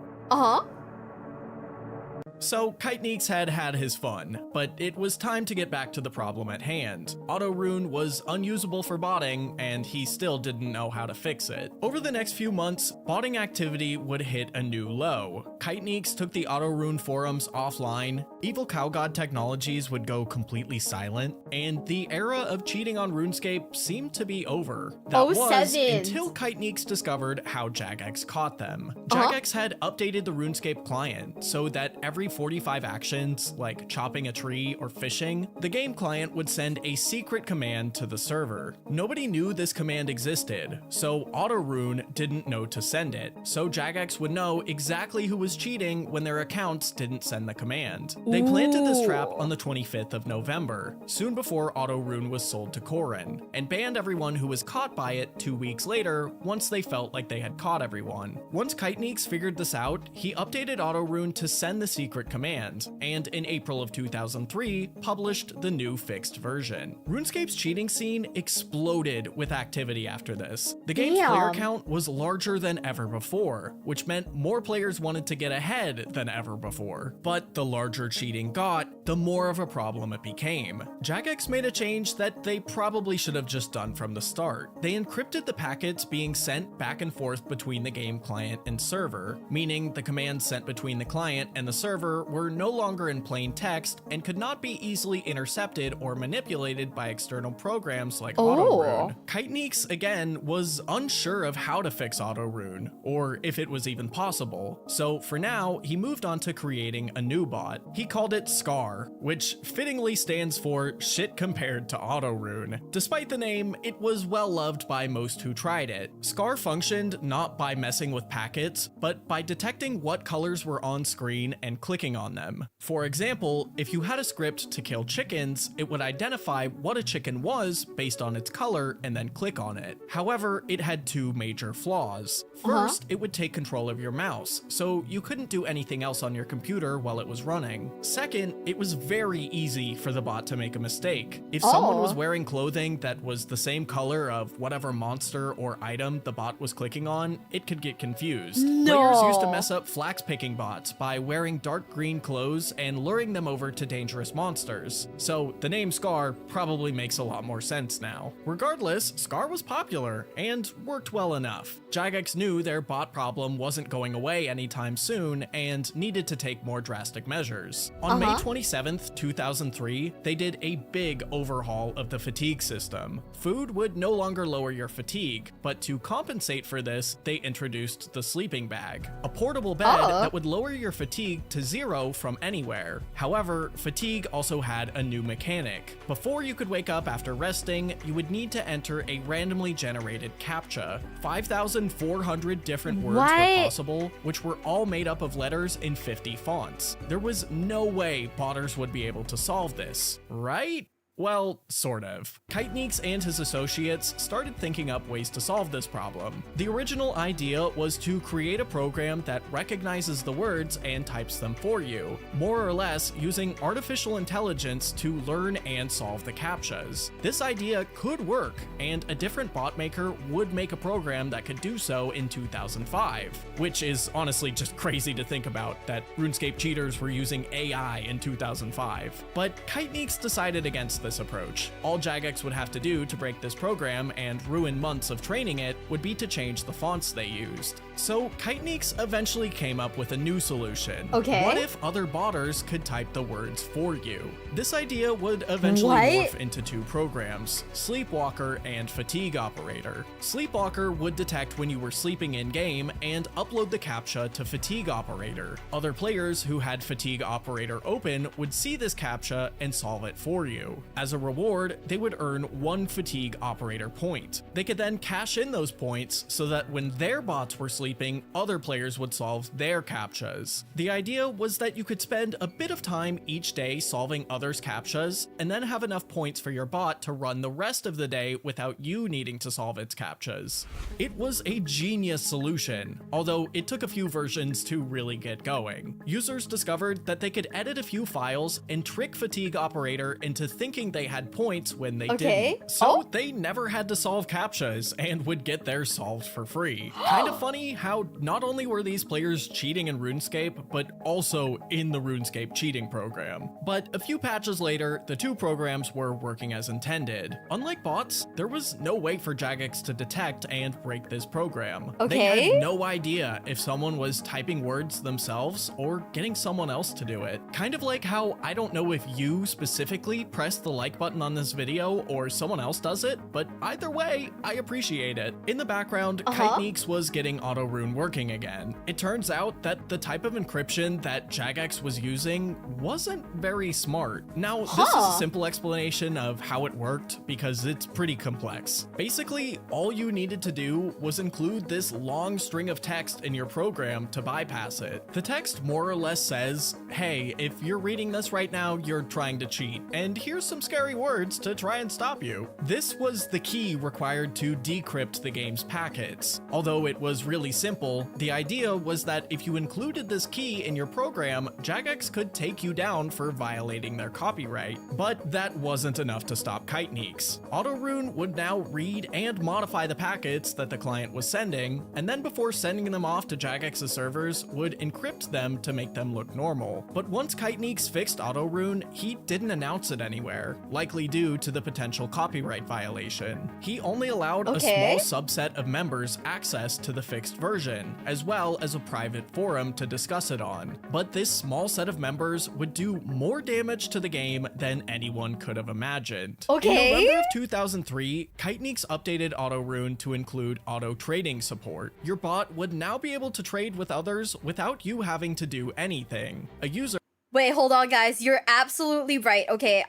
So Kiteneeks had his fun, but it was time to get back to the problem at hand. Auto Rune was unusable for botting, and he still didn't know how to fix it. Over the next few months, botting activity would hit a new low. Kiteneeks took the Auto Rune forums offline, Evil Cow God Technologies would go completely silent, and the era of cheating on RuneScape seemed to be over. That was until Kiteneeks discovered how Jagex caught them. Jagex had updated the RuneScape client so that every 45 actions, like chopping a tree or fishing, the game client would send a secret command to the server. Nobody knew this command existed, so Auto Rune didn't know to send it, so Jagex would know exactly who was cheating when their accounts didn't send the command. They planted this trap on the 25th of November, soon before Auto Rune was sold to Corin, and banned everyone who was caught by it 2 weeks later once they felt like they had caught everyone. Once Kiteneeks figured this out, he updated Auto Rune to send the secret secret command, and in April of 2003, published the new fixed version. RuneScape's cheating scene exploded with activity after this. The game's player count was larger than ever before, which meant more players wanted to get ahead than ever before. But the larger cheating got, the more of a problem it became. Jagex made a change that they probably should have just done from the start. They encrypted the packets being sent back and forth between the game client and server, meaning the commands sent between the client and the server were no longer in plain text and could not be easily intercepted or manipulated by external programs like Auto Rune. Kiteneeks, again, was unsure of how to fix Auto Rune, or if it was even possible, so for now, he moved on to creating a new bot. He called it Scar, which fittingly stands for shit compared to Auto Rune. Despite the name, it was well loved by most who tried it. Scar functioned not by messing with packets, but by detecting what colors were on screen and clicking on them. For example, if you had a script to kill chickens, it would identify what a chicken was based on its color and then click on it. However, it had two major flaws. First, it would take control of your mouse, so you couldn't do anything else on your computer while it was running. Second, it was very easy for the bot to make a mistake. If someone was wearing clothing that was the same color of whatever monster or item the bot was clicking on, it could get confused. Players used to mess up flax picking bots by wearing dark green clothes and luring them over to dangerous monsters. So the name Scar probably makes a lot more sense now. Regardless, Scar was popular and worked well enough. Jagex knew their bot problem wasn't going away anytime soon and needed to take more drastic measures. On May 27th, 2003, they did a big overhaul of the fatigue system. Food would no longer lower your fatigue, but to compensate for this, they introduced the sleeping bag, a portable bed that would lower your fatigue to 0 from anywhere. However, fatigue also had a new mechanic. Before you could wake up after resting, you would need to enter a randomly generated CAPTCHA. 5,400 different words were possible, which were all made up of letters in 50 fonts. There was no way botters would be able to solve this, right? Well, sort of. Kiteneeks and his associates started thinking up ways to solve this problem. The original idea was to create a program that recognizes the words and types them for you, more or less using artificial intelligence to learn and solve the CAPTCHAs. This idea could work, and a different bot maker would make a program that could do so in 2005, which is honestly just crazy to think about, that RuneScape cheaters were using AI in 2005. But Kiteneeks decided against this approach. All Jagex would have to do to break this program and ruin months of training it would be to change the fonts they used. So Kiteneeks eventually came up with a new solution. What if other botters could type the words for you? This idea would eventually morph into two programs, Sleepwalker and Fatigue Operator. Sleepwalker would detect when you were sleeping in-game and upload the CAPTCHA to Fatigue Operator. Other players who had Fatigue Operator open would see this CAPTCHA and solve it for you. As a reward, they would earn 1 Fatigue Operator point. They could then cash in those points so that when their bots were sleeping, other players would solve their CAPTCHAs. The idea was that you could spend a bit of time each day solving others' CAPTCHAs, and then have enough points for your bot to run the rest of the day without you needing to solve its CAPTCHAs. It was a genius solution, although it took a few versions to really get going. Users discovered that they could edit a few files and trick Fatigue Operator into thinking they had points when they didn't. So they never had to solve CAPTCHAs and would get theirs solved for free. Kind of funny how not only were these players cheating in RuneScape, but also in the RuneScape cheating program. But a few patches later, the two programs were working as intended. Unlike bots, there was no way for Jagex to detect and break this program. They had no idea if someone was typing words themselves or getting someone else to do it. Kind of like how I don't know if you specifically pressed the like button on this video or someone else does it, but either way, I appreciate it. In the background, Kiteneeks was getting Auto Rune working again. It turns out that the type of encryption that Jagex was using wasn't very smart. Now, this is a simple explanation of how it worked because it's pretty complex. Basically, all you needed to do was include this long string of text in your program to bypass it. The text more or less says, hey, if you're reading this right now, you're trying to cheat, and here's some scary words to try and stop you. This was the key required to decrypt the game's packets. Although it was really really simple. The idea was that if you included this key in your program, Jagex could take you down for violating their copyright. But that wasn't enough to stop Kiteneeks. Auto Rune would now read and modify the packets that the client was sending, and then before sending them off to Jagex's servers, would encrypt them to make them look normal. But once Kiteneeks fixed Auto Rune, he didn't announce it anywhere, likely due to the potential copyright violation. He only allowed a small subset of members access to the fixed version, as well as a private forum to discuss it on. But this small set of members would do more damage to the game than anyone could have imagined. In November of 2003, Kiteneeks updated Auto Rune to include auto trading support. Your bot would now be able to trade with others without you having to do anything. A user— Wait, hold on, guys. You're absolutely right. Okay,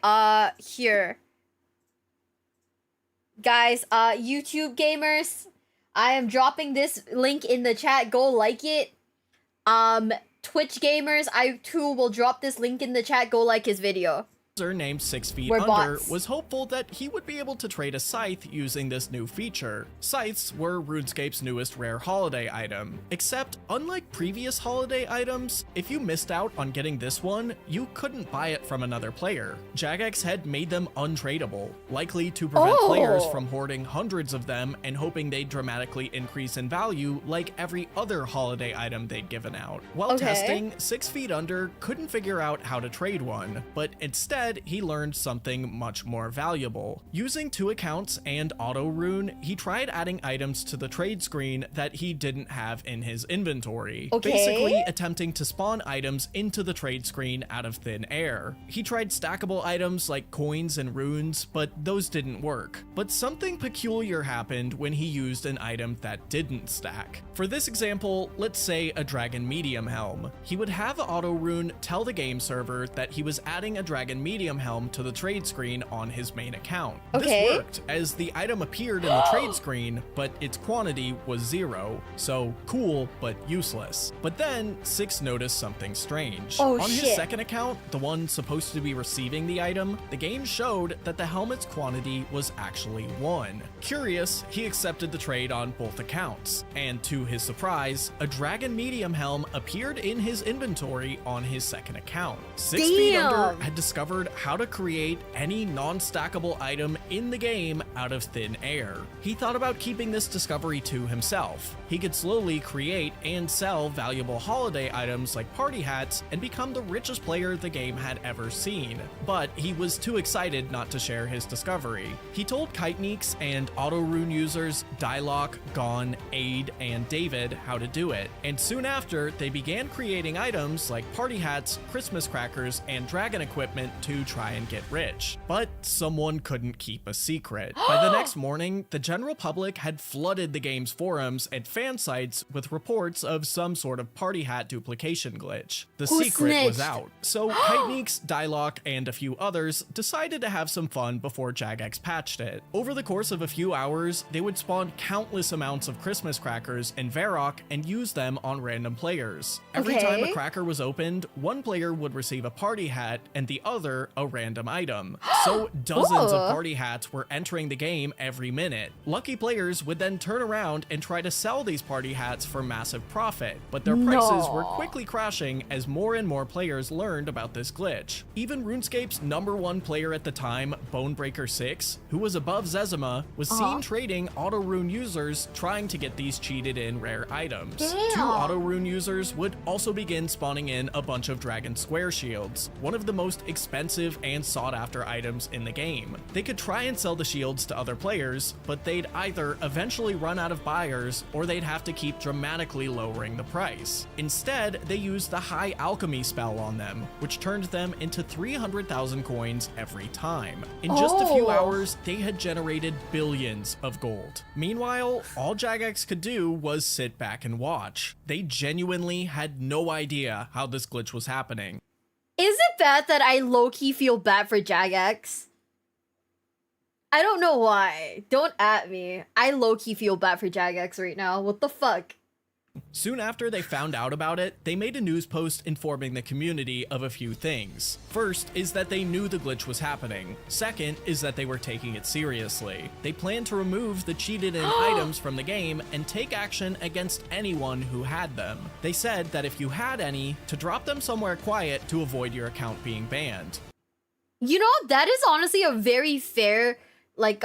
here. Guys, YouTube gamers, I am dropping this link in the chat. Go like it. Twitch gamers, I too will drop this link in the chat. Go like his video. Named 6 Feet We're Under bots. was hopeful that he would be able to trade a scythe using this new feature. Scythes were RuneScape's newest rare holiday item, except unlike previous holiday items, if you missed out on getting this one, you couldn't buy it from another player. Jagex had made them untradeable, likely to prevent players from hoarding hundreds of them and hoping they'd dramatically increase in value like every other holiday item they'd given out. While testing, 6 Feet Under couldn't figure out how to trade one, but instead he learned something much more valuable. Using 2 accounts and Auto Rune, he tried adding items to the trade screen that he didn't have in his inventory, basically attempting to spawn items into the trade screen out of thin air. He tried stackable items like coins and runes, but those didn't work. But something peculiar happened when he used an item that didn't stack. For this example, let's say a Dragon Medium Helm. He would have Auto Rune tell the game server that he was adding a Dragon Medium Helm to the trade screen on his main account. This worked, as the item appeared in the trade screen, but its quantity was 0, so cool, but useless. But then, 6 noticed something strange. On his second account, the one supposed to be receiving the item, the game showed that the helmet's quantity was actually 1. Curious, he accepted the trade on both accounts, and to his surprise, a Dragon Medium Helm appeared in his inventory on his second account. 6 Feet Under had discovered how to create any non-stackable item in the game out of thin air. He thought about keeping this discovery to himself. He could slowly create and sell valuable holiday items like party hats and become the richest player the game had ever seen. But he was too excited not to share his discovery. He told Kiteneeks and Auto Rune users Dylock, Gon, Aid, and David how to do it. And soon after, they began creating items like party hats, Christmas crackers, and dragon equipment to try and get rich. But someone couldn't keep a secret. By the next morning, the general public had flooded the game's forums and fan sites with reports of some sort of party hat duplication glitch. The secret was out. So Kiteneeks, Dylock, and a few others decided to have some fun before Jagex patched it. Over the course of a few hours, they would spawn countless amounts of Christmas crackers in Varrock and use them on random players. Every time a cracker was opened, one player would receive a party hat and the other a random item. So dozens of party hats were entering the game every minute. Lucky players would then turn around and try to sell these party hats for massive profit, but their prices were quickly crashing as more and more players learned about this glitch. Even RuneScape's #1 player at the time, Bonebreaker6, who was above Zezima, was seen trading Auto Rune users trying to get these cheated in rare items. 2 Auto Rune users would also begin spawning in a bunch of Dragon Square shields, one of the most expensive and sought after items in the game. They could try and sell the shields to other players, but they'd either eventually run out of buyers or they'd have to keep dramatically lowering the price. Instead, they used the High Alchemy spell on them, which turned them into 300,000 coins every time. In just a few hours, they had generated billions of gold. Meanwhile, all Jagex could do was sit back and watch. They genuinely had no idea how this glitch was happening. Is it bad that I low-key feel bad for Jagex? I don't know why. Don't at me. I low-key feel bad for Jagex right now. What the fuck? Soon after they found out about it, they made a news post informing the community of a few things. First is that they knew the glitch was happening. Second is that they were taking it seriously. They planned to remove the cheated in items from the game and take action against anyone who had them. They said that if you had any, to drop them somewhere quiet to avoid your account being banned. You know, that is honestly a very fair, like,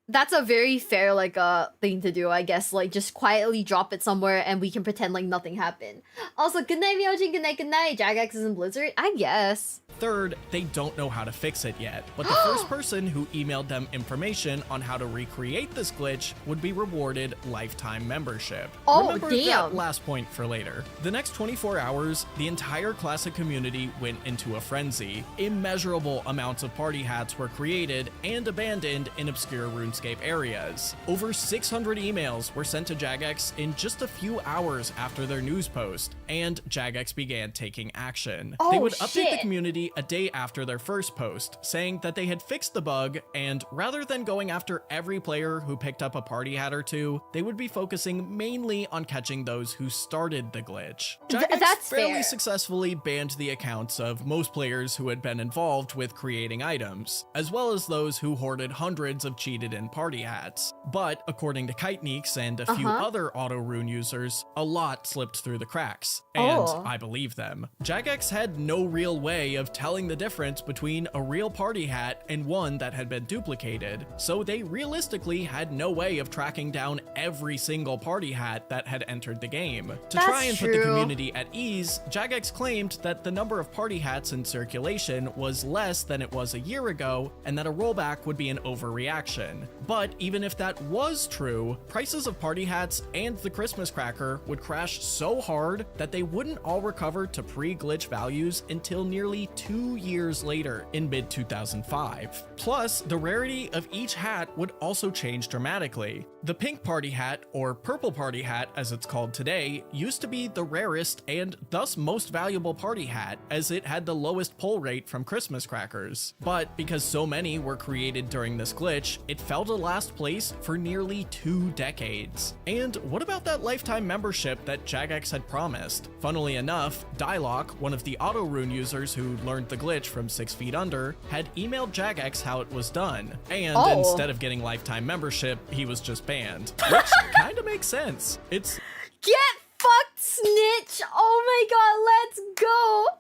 that's a very fair, like, thing to do, I guess. Like, just quietly drop it somewhere and we can pretend like nothing happened. Also, good night, Myojin, good night. Jagex is in Blizzard? I guess. Third, they don't know how to fix it yet, but the first person who emailed them information on how to recreate this glitch would be rewarded lifetime membership. Oh, Remember damn. that last point for later. The next 24 hours, the entire Classic community went into a frenzy. Immeasurable amounts of party hats were created and abandoned in obscure RuneScape areas. Over 600 emails were sent to Jagex in just a few hours after their news post, and Jagex began taking action. They would update the community a day after their first post, saying that they had fixed the bug, and rather than going after every player who picked up a party hat or two, they would be focusing mainly on catching those who started the glitch. Jagex That's fairly fair. successfully banned the accounts of most players who had been involved with creating items, as well as those who hoarded hundreds of cheated in party hats. But according to Kiteneeks and a few other Auto Rune users, a lot slipped through the cracks. And I believe them. Jagex had no real way of telling the difference between a real party hat and one that had been duplicated, so they realistically had no way of tracking down every single party hat that had entered the game. To try and put the community at ease, Jagex claimed that the number of party hats in circulation was less than it was a year ago, and that a rollback would be an overreaction. But even if that was true, prices of party hats and the Christmas cracker would crash so hard that they wouldn't all recover to pre-glitch values until nearly 2 years later in mid-2005. Plus, the rarity of each hat would also change dramatically. The pink party hat, or purple party hat as it's called today, used to be the rarest and thus most valuable party hat, as it had the lowest pull rate from Christmas crackers. But because so many were created during this glitch, it fell to last place for nearly 2 decades. And what about that lifetime membership that Jagex had promised? Funnily enough, Dialock, one of the Auto Rune users who learned the glitch from 6 Feet Under, had emailed Jagex how it was done. And instead of getting lifetime membership, he was just banned. Which kinda makes sense. It's... Get fucked, snitch! Oh my god, let's go!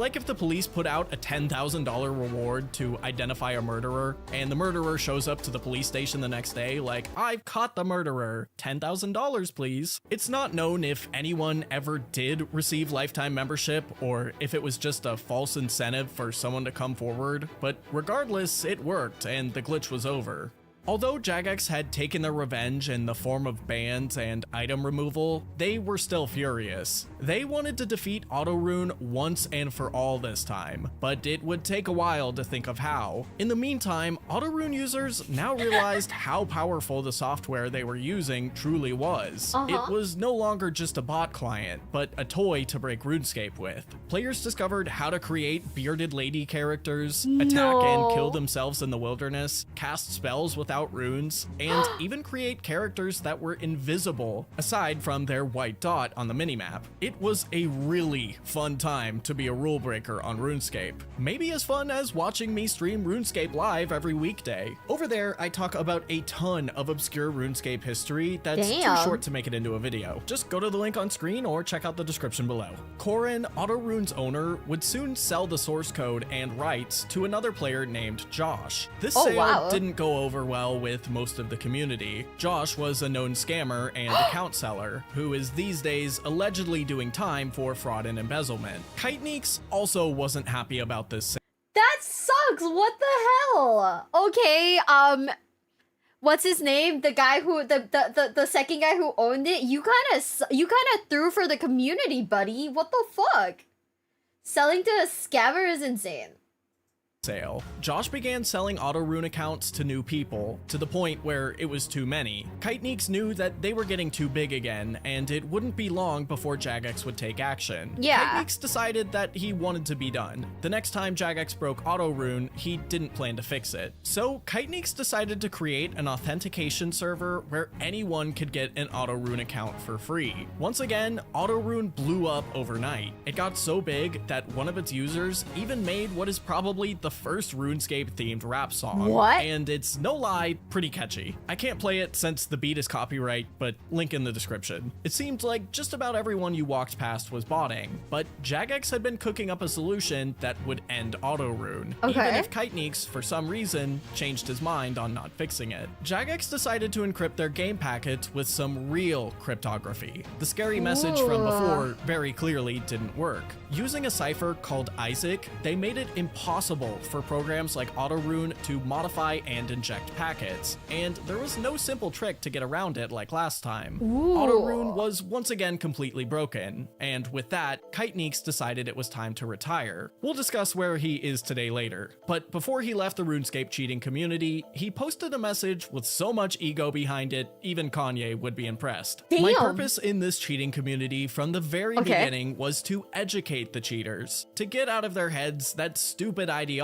like if the police put out a $10,000 reward to identify a murderer, and the murderer shows up to the police station the next day like, I've caught the murderer, $10,000 please. It's not known if anyone ever did receive lifetime membership, or if it was just a false incentive for someone to come forward, but regardless, it worked, and the glitch was over. Although Jagex had taken their revenge in the form of bans and item removal, they were still furious. They wanted to defeat Auto Rune once and for all this time, but it would take a while to think of how. In the meantime, Auto Rune users now realized how powerful the software they were using truly was. It was no longer just a bot client, but a toy to break RuneScape with. Players discovered how to create bearded lady characters, attack and kill themselves in the wilderness, cast spells without runes, and even create characters that were invisible aside from their white dot on the minimap. It was a really fun time to be a rule breaker on RuneScape. Maybe as fun as watching me stream RuneScape live every weekday. Over there, I talk about a ton of obscure RuneScape history that's too short to make it into a video. Just go to the link on screen or check out the description below. Corin, Auto Rune's owner, would soon sell the source code and rights to another player named Josh. This sale didn't go over well with most of the community. Josh was a known scammer and account seller, who is these days allegedly doing time for fraud and embezzlement. Kiteneeks also wasn't happy about this. That sucks! What the hell? Okay, what's his name? The guy who, the second guy who owned it? You kinda threw for the community, buddy. What the fuck? Selling to a scammer is insane. sale. Josh began selling Auto Rune accounts to new people, to the point where it was too many. Kiteneeks knew that they were getting too big again, and it wouldn't be long before Jagex would take action. Yeah. Kiteneeks decided that he wanted to be done. The next time Jagex broke Auto Rune, he didn't plan to fix it. So Kiteneeks decided to create an authentication server where anyone could get an Auto Rune account for free. Once again, Auto Rune blew up overnight. It got so big that one of its users even made what is probably the first RuneScape themed rap song. What? And it's no lie, pretty catchy. I can't play it since the beat is copyright, but link in the description. It seemed like just about everyone you walked past was botting, but Jagex had been cooking up a solution that would end Auto Rune, Okay. even if Kiteneeks, for some reason, changed his mind on not fixing it. Jagex decided to encrypt their game packets with some real cryptography. The scary message from before very clearly didn't work. Using a cipher called Isaac, they made it impossible for programs like Auto Rune to modify and inject packets, and there was no simple trick to get around it like last time. Auto Rune was once again completely broken, and with that, Kiteneeks decided it was time to retire. We'll discuss where he is today later, but before he left the RuneScape cheating community, he posted a message with so much ego behind it, even Kanye would be impressed. My Damn. purpose in this cheating community from the very beginning was to educate the cheaters, to get out of their heads that stupid ideology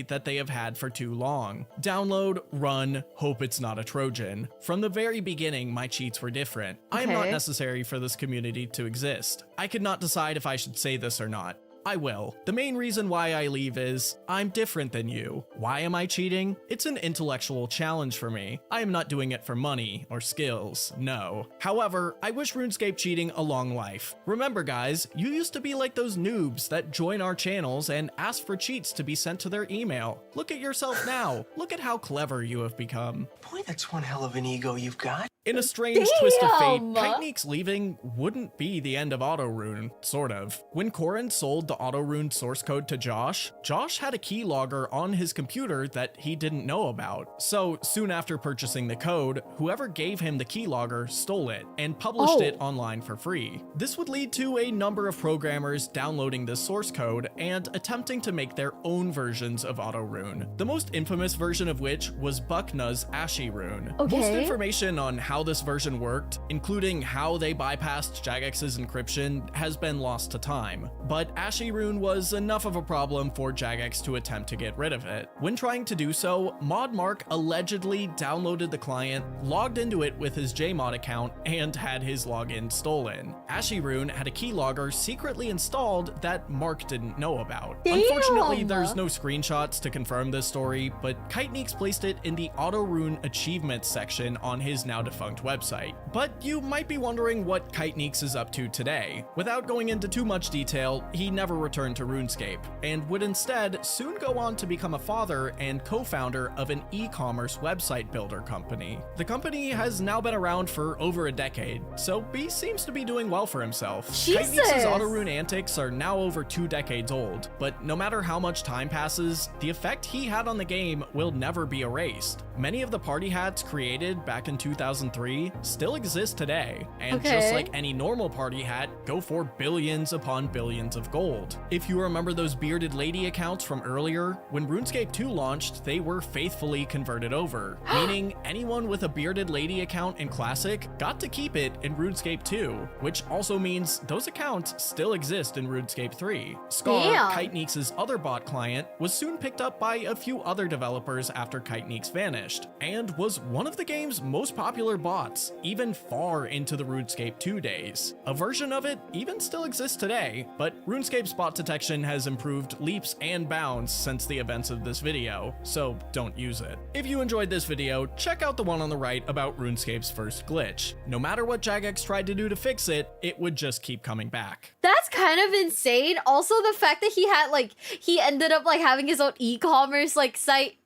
that they have had for too long. Download, run, hope it's not a Trojan. From the very beginning, my cheats were different. I am not Okay. necessary for this community to exist. I could not decide if I should say this or not. I will. The main reason why I leave is, I'm different than you. Why am I cheating? It's an intellectual challenge for me. I am not doing it for money or skills, no. However, I wish RuneScape cheating a long life. Remember guys, you used to be like those noobs that join our channels and ask for cheats to be sent to their email. Look at yourself now. Look at how clever you have become. Boy, that's one hell of an ego you've got. In a strange twist of fate, Damn! Kiteneeks leaving wouldn't be the end of Auto Rune, sort of. When Corin sold the Auto Rune source code to Josh, Josh had a keylogger on his computer that he didn't know about. So soon after purchasing the code, whoever gave him the keylogger stole it and published it online for free. This would lead to a number of programmers downloading this source code and attempting to make their own versions of Auto Rune. The most infamous version of which was Buckna's Ashy Rune. Most Okay. information on how this version worked, including how they bypassed Jagex's encryption, has been lost to time. But Ashy Rune was enough of a problem for Jagex to attempt to get rid of it. When trying to do so, Mod Mark allegedly downloaded the client, logged into it with his Jmod account, and had his login stolen. Ashy Rune had a keylogger secretly installed that Mark didn't know about. Damn! Unfortunately, there's no screenshots to confirm this story, but Kiteneeks placed it in the Auto Rune achievements section on his now defunct website. But you might be wondering what Kiteneeks is up to today. Without going into too much detail, he never returned to RuneScape, and would instead soon go on to become a father and co-founder of an e-commerce website builder company. The company has now been around for over a decade, so he seems to be doing well for himself. Jesus! Kiteneeks' Auto Rune antics are now over 2 decades old, but no matter how much time passes, the effect he had on the game will never be erased. Many of the party hats created back in 2003 still exist today, and just like any normal party hat, go for billions upon billions of gold. If you remember those bearded lady accounts from earlier, when RuneScape 2 launched, they were faithfully converted over, meaning anyone with a bearded lady account in Classic got to keep it in RuneScape 2, which also means those accounts still exist in RuneScape 3. Scar, Damn. Kiteneeks' other bot client, was soon picked up by a few other developers after Kiteneeks vanished, and was one of the game's most popular bots, even far into the RuneScape 2 days. A version of it even still exists today, but RuneScape's bot detection has improved leaps and bounds since the events of this video, so don't use it. If you enjoyed this video, check out the one on the right about RuneScape's first glitch. No matter what Jagex tried to do to fix it, it would just keep coming back. That's kind of insane. Also, the fact that he ended up like having his own e-commerce like site,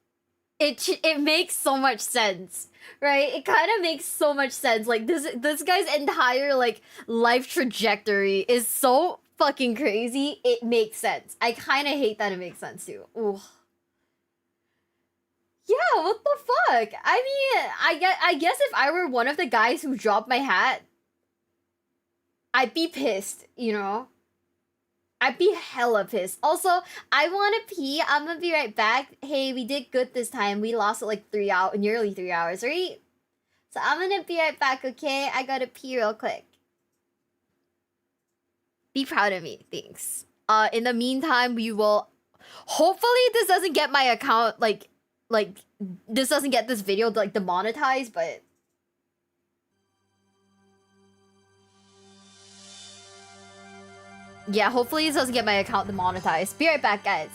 it makes so much sense, right? It kind of makes so much sense. Like this guy's entire like life trajectory is so fucking crazy. It makes sense. I kind of hate that it makes sense too. Ooh. Yeah, what the fuck? I mean, I guess if I were one of the guys who dropped my hat, I'd be pissed, you know? I'd be hella pissed. Also, I want to pee. I'm gonna be right back. Hey, we did good this time. We lost it like 3 hours, nearly 3 hours, right? So I'm gonna be right back, okay? I gotta pee real quick. Be proud of me, thanks. In the meantime, we will... Hopefully this doesn't get my account, like, this doesn't get this video, like, demonetized, but... Yeah, hopefully this doesn't get my account demonetized. Be right back, guys.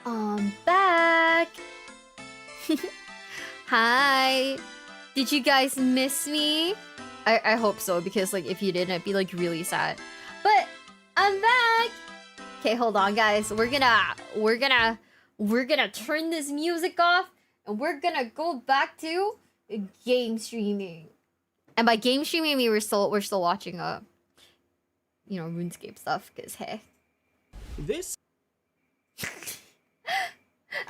I'm back. Hi. Did you guys miss me? I hope so, because like if you didn't, I'd be like really sad. But I'm back. Okay, hold on, guys. We're gonna turn this music off, and we're gonna go back to game streaming. And by game streaming, I mean we're still watching RuneScape stuff. Cause hey, This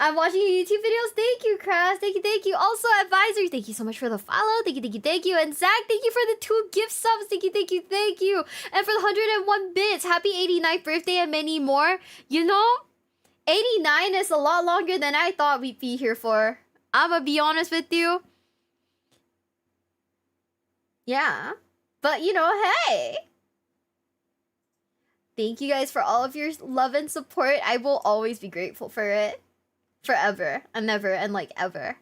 I'm watching your YouTube videos. Thank you, Kras. Thank you. Also, Advisor, thank you so much for the follow. Thank you. And Zach, thank you for the 2 gift subs. Thank you. And for the 101 bits. Happy 89th birthday and many more. You know, 89 is a lot longer than I thought we'd be here for. I'ma be honest with you. Yeah. But, you know, hey. Thank you guys for all of your love and support. I will always be grateful for it. Forever and never and like ever.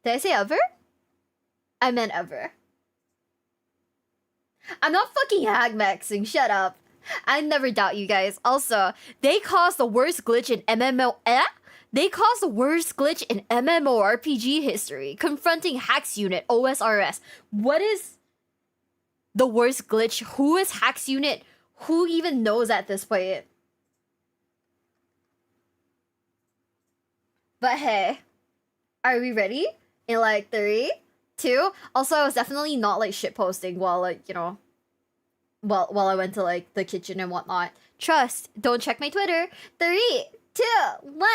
Did I say ever? I meant ever. I'm not fucking hag maxing, shut up. I never doubt you guys. Also, they caused the worst glitch in They caused the worst glitch in MMORPG history, confronting Hacks Unit OSRS. What is the worst glitch? Who is Hacks Unit? Who even knows at this point? But hey, are we ready? In like 3, 2. Also, I was definitely not like shitposting while like, you know, while I went to like the kitchen and whatnot. Trust, don't check my Twitter. 3, 2, 1.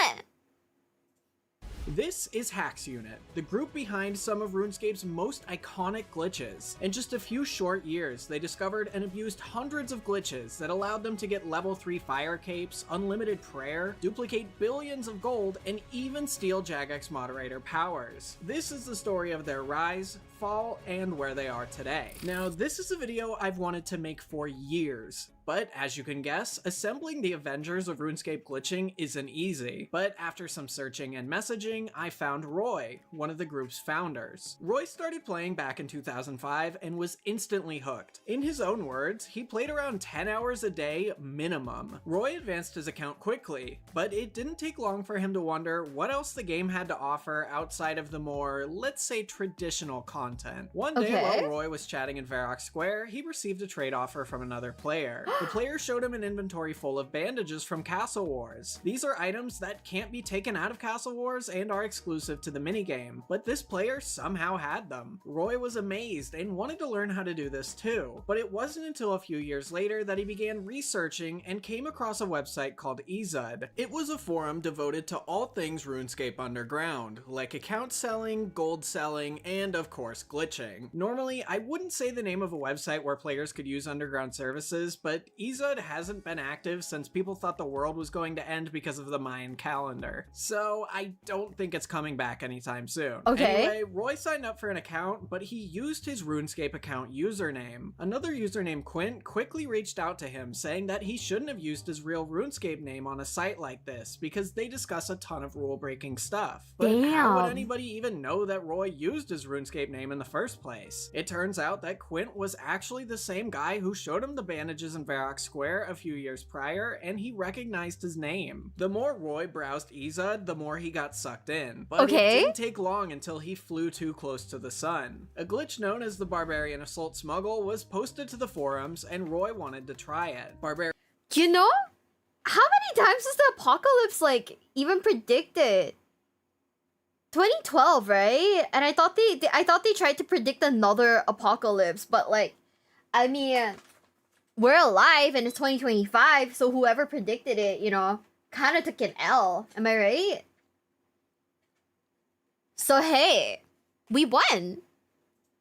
This is Hacks Unit, the group behind some of RuneScape's most iconic glitches. In just a few short years, they discovered and abused hundreds of glitches that allowed them to get level 3 fire capes, unlimited prayer, duplicate billions of gold, and even steal Jagex moderator powers. This is the story of their rise, fall, and where they are today. Now, this is a video I've wanted to make for years. But as you can guess, assembling the Avengers of RuneScape glitching isn't easy. But after some searching and messaging, I found Roy, one of the group's founders. Roy started playing back in 2005 and was instantly hooked. In his own words, he played around 10 hours a day minimum. Roy advanced his account quickly, but it didn't take long for him to wonder what else the game had to offer outside of the more, let's say, traditional content. One day while Roy was chatting in Varrock Square, he received a trade offer from another player. The player showed him an inventory full of bandages from Castle Wars. These are items that can't be taken out of Castle Wars and are exclusive to the minigame, but this player somehow had them. Roy was amazed and wanted to learn how to do this too, but it wasn't until a few years later that he began researching and came across a website called Ezud. It was a forum devoted to all things RuneScape Underground, like account selling, gold selling, and of course glitching. Normally, I wouldn't say the name of a website where players could use underground services, but Ezud hasn't been active since people thought the world was going to end because of the Mayan calendar. So I don't think it's coming back anytime soon. Okay. Anyway, Roy signed up for an account, but he used his RuneScape account username. Another user named Quint quickly reached out to him saying that he shouldn't have used his real RuneScape name on a site like this because they discuss a ton of rule-breaking stuff. But how would anybody even know that Roy used his RuneScape name in the first place? It turns out that Quint was actually the same guy who showed him the bandages in Varrock Square a few years prior, and he recognized his name. The more Roy browsed Ezud, the more he got sucked in. But it didn't take long until he flew too close to the sun. A glitch known as the Barbarian Assault Smuggle was posted to the forums, and Roy wanted to try it. You know? How many times was the apocalypse, like, even predicted? 2012, right? And I thought they tried to predict another apocalypse, but like, I mean, we're alive and it's 2025, so whoever predicted it, you know, kind of took an L. Am I right? So hey, we won.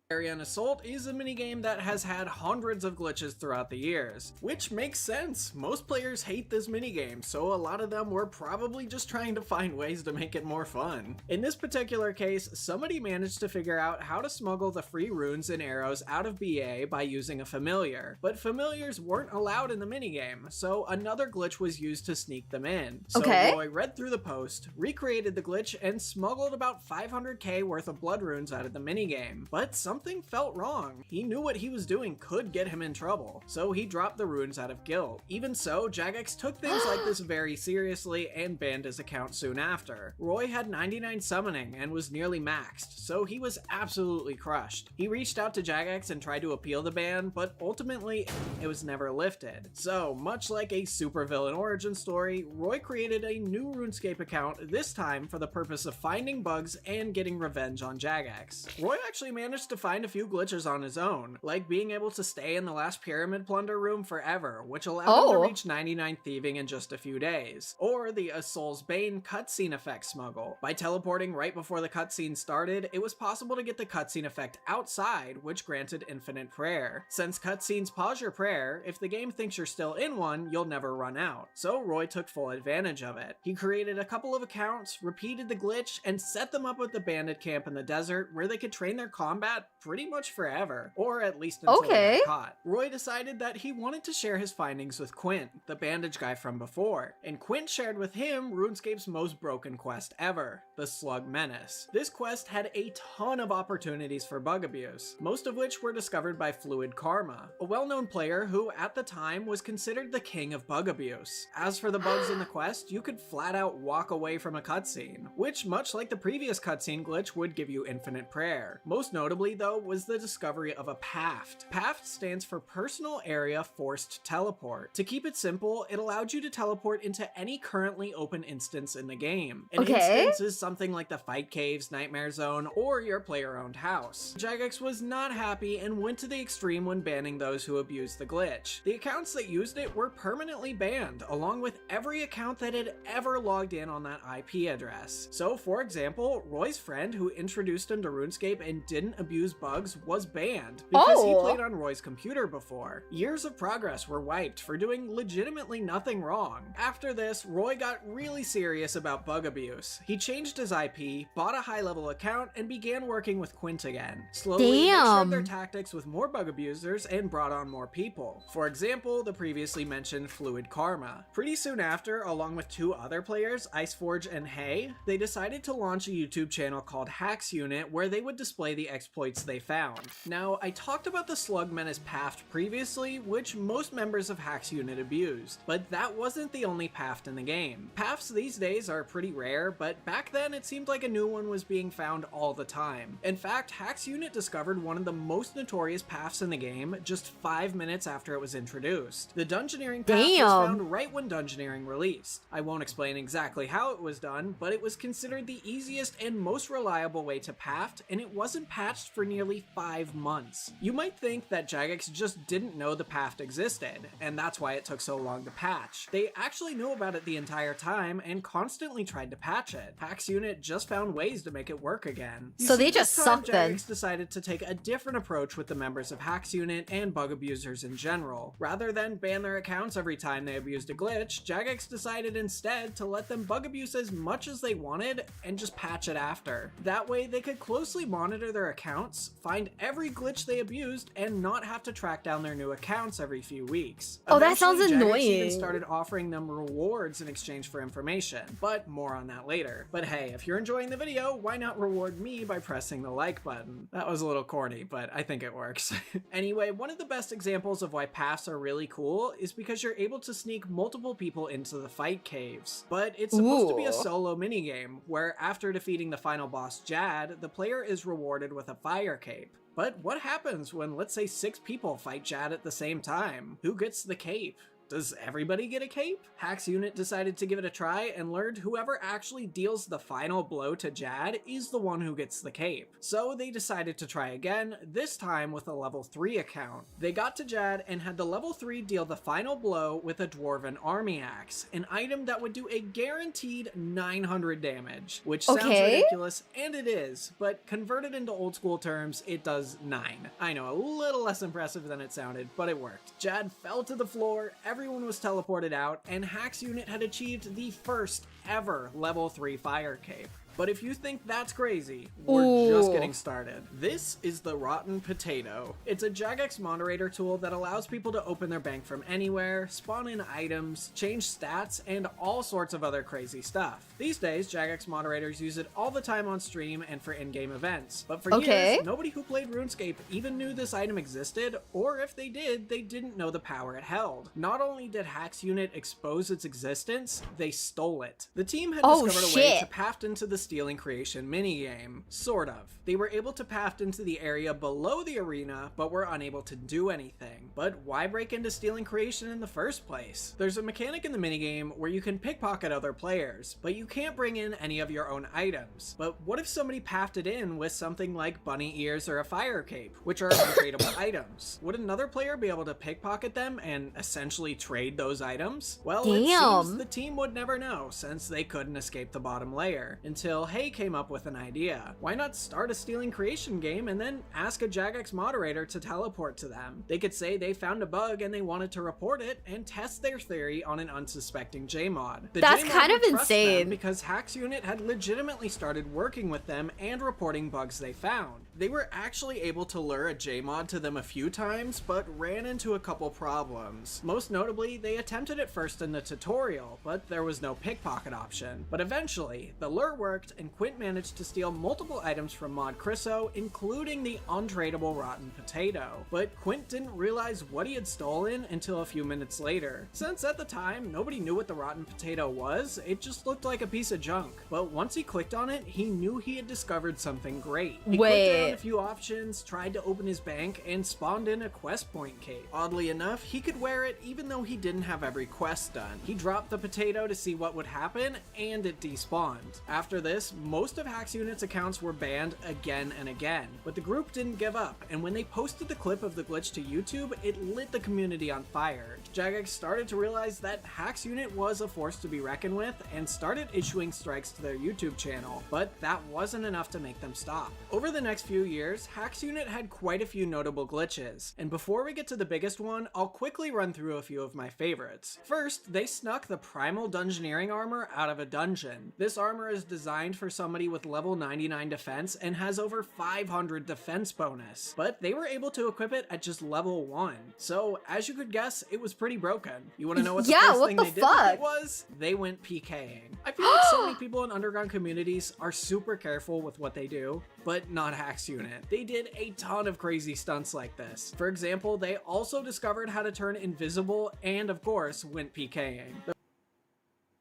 Barbarian Assault is a minigame that has had hundreds of glitches throughout the years, which makes sense. Most players hate this minigame, so a lot of them were probably just trying to find ways to make it more fun. In this particular case, somebody managed to figure out how to smuggle the free runes and arrows out of BA by using a familiar, but familiars weren't allowed in the minigame, so another glitch was used to sneak them in. So Roy read through the post, recreated the glitch, and smuggled about 500k worth of blood runes out of the minigame. But something something felt wrong. He knew what he was doing could get him in trouble, so he dropped the runes out of guilt. Even so, Jagex took things like this very seriously and banned his account soon after. Roy had 99 summoning and was nearly maxed, so he was absolutely crushed. He reached out to Jagex and tried to appeal the ban, but ultimately it was never lifted. So, much like a supervillain origin story, Roy created a new RuneScape account, this time for the purpose of finding bugs and getting revenge on Jagex. Roy actually managed to find a few glitches on his own, like being able to stay in the last pyramid plunder room forever, which allowed him to reach 99 thieving in just a few days, or the A Soul's Bane cutscene effect smuggle. By teleporting right before the cutscene started, it was possible to get the cutscene effect outside, which granted infinite prayer. Since cutscenes pause your prayer, if the game thinks you're still in one, you'll never run out. So Roy took full advantage of it. He created a couple of accounts, repeated the glitch, and set them up at the bandit camp in the desert where they could train their combat pretty much forever, or at least until they got caught. Roy decided that he wanted to share his findings with Quint, the bandage guy from before, and Quint shared with him RuneScape's most broken quest ever, the Slug Menace. This quest had a ton of opportunities for bug abuse, most of which were discovered by Fluid Karma, a well-known player who at the time was considered the king of bug abuse. As for the bugs in the quest, you could flat out walk away from a cutscene, which much like the previous cutscene glitch would give you infinite prayer. Most notably though was the discovery of a PAFT. PAFT stands for Personal Area Forced Teleport. To keep it simple, it allowed you to teleport into any currently open instance in the game. An instance is something like the Fight Caves, Nightmare Zone, or your player-owned house. Jagex was not happy and went to the extreme when banning those who abused the glitch. The accounts that used it were permanently banned, along with every account that had ever logged in on that IP address. So for example, Roy's friend who introduced him to RuneScape and didn't abuse bugs was banned because he played on Roy's computer before. Years of progress were wiped for doing legitimately nothing wrong. After this, Roy got really serious about bug abuse. He changed his IP, bought a high-level account, and began working with Quint again. Slowly, they shared their tactics with more bug abusers and brought on more people. For example, the previously mentioned Fluid Karma. Pretty soon after, along with two other players, Iceforge and Hay, they decided to launch a YouTube channel called Hacks Unit where they would display the exploits they found. Now, I talked about the Slug Menace PAFT previously, which most members of Hacks Unit abused, but that wasn't the only PAFT in the game. PAFTs these days are pretty rare, but back then it seemed like a new one was being found all the time. In fact, Hacks Unit discovered one of the most notorious PAFTs in the game just 5 minutes after it was introduced. The Dungeoneering PAFT was found right when Dungeoneering released. I won't explain exactly how it was done, but it was considered the easiest and most reliable way to PAFT, and it wasn't patched for nearly 5 months. You might think that Jagex just didn't know the PAFT existed, and that's why it took so long to patch. They actually knew about it the entire time and constantly tried to patch it. Hacks Unit just found ways to make it work again. So they just sucked then. Jagex decided to take a different approach with the members of Hacks Unit and bug abusers in general. Rather than ban their accounts every time they abused a glitch, Jagex decided instead to let them bug abuse as much as they wanted and just patch it after. That way they could closely monitor their accounts, find every glitch they abused, and not have to track down their new accounts every few weeks. Oh, that sounds Eventually, Jagex annoying. even started offering them rewards in exchange for information, but more on that later. But hey, if you're enjoying the video, why not reward me by pressing the like button? That was a little corny, but I think it works. Anyway, one of the best examples of why paths are really cool is because you're able to sneak multiple people into the fight caves. But it's supposed to be a solo minigame, where after defeating the final boss Jad, the player is rewarded with a fire cape. But what happens when, let's say, 6 people fight Jad at the same time? Who gets the cape? Does everybody get a cape? Hacks Unit decided to give it a try and learned whoever actually deals the final blow to Jad is the one who gets the cape. So they decided to try again, this time with a level 3 account. They got to Jad and had the level 3 deal the final blow with a Dwarven Army Axe, an item that would do a guaranteed 900 damage, which sounds ridiculous, and it is, but converted into old school terms, it does 9. I know, a little less impressive than it sounded, but it worked. Jad fell to the floor, everyone was teleported out, and Hacks Unit had achieved the first ever level 3 fire cape. But if you think that's crazy, we're just Ooh. getting started. This is the Rotten Potato. It's a Jagex moderator tool that allows people to open their bank from anywhere, spawn in items, change stats, and all sorts of other crazy stuff. These days, Jagex moderators use it all the time on stream and for in-game events. But for years, nobody who played RuneScape even knew this item existed, or if they did, they didn't know the power it held. Not only did Hack's unit expose its existence, they stole it. The team had discovered a way to path into the stealing creation minigame. Sort of. They were able to path into the area below the arena, but were unable to do anything. But why break into stealing creation in the first place? There's a mechanic in the minigame where you can pickpocket other players, but you can't bring in any of your own items. But what if somebody pathed it in with something like bunny ears or a fire cape, which are untradeable items? Would another player be able to pickpocket them and essentially trade those items? Well, it seems the team would never know, since they couldn't escape the bottom layer, until Hay came up with an idea. Why not start a stealing creation game and then ask a Jagex moderator to teleport to them? They could say they found a bug and they wanted to report it and test their theory on an unsuspecting JMod. That's kind of insane, because Hack's unit had legitimately started working with them and reporting bugs they found. They were actually able to lure a JMod to them a few times, but ran into a couple problems. Most notably, they attempted it first in the tutorial, but there was no pickpocket option. But eventually, the lure worked and Quint managed to steal multiple items from Mod Chriso, including the untradeable Rotten Potato. But Quint didn't realize what he had stolen until a few minutes later. Since at the time, nobody knew what the Rotten Potato was, it just looked like a piece of junk. But once he clicked on it, he knew he had discovered something great. He clicked around a few options, tried to open his bank, and spawned in a quest point cape. Oddly enough, he could wear it even though he didn't have every quest done. He dropped the potato to see what would happen, and it despawned. After this, most of Hack's unit's accounts were banned again and again, but the group didn't give up, and when they posted the clip of the glitch to YouTube, it lit the community on fire. Jagex started to realize that Hack's unit was a force to be reckoned with, and started issuing strikes to their YouTube channel, but that wasn't enough to make them stop. Over the next few years, Hack's unit had quite a few notable glitches, and before we get to the biggest one, I'll quickly run through a few of my favorites. First, they snuck the primal dungeoneering armor out of a dungeon. This armor is designed for somebody with level 99 defense and has over 500 defense bonus, but they were able to equip it at just level 1. So, as you could guess, it was pretty broken. You want to know what the first thing they did with it was? They went PKing. I feel like so many people in underground communities are super careful with what they do, but not Hack's unit. They did a ton of crazy stunts like this. For example, they also discovered how to turn invisible and, of course, went PKing.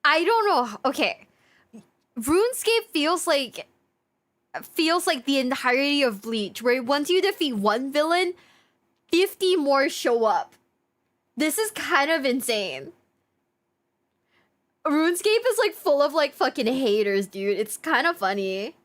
I don't know. Okay. RuneScape feels like the entirety of Bleach, where once you defeat one villain, 50 more show up. This is kind of insane. RuneScape is like full of like fucking haters, dude. It's kind of funny.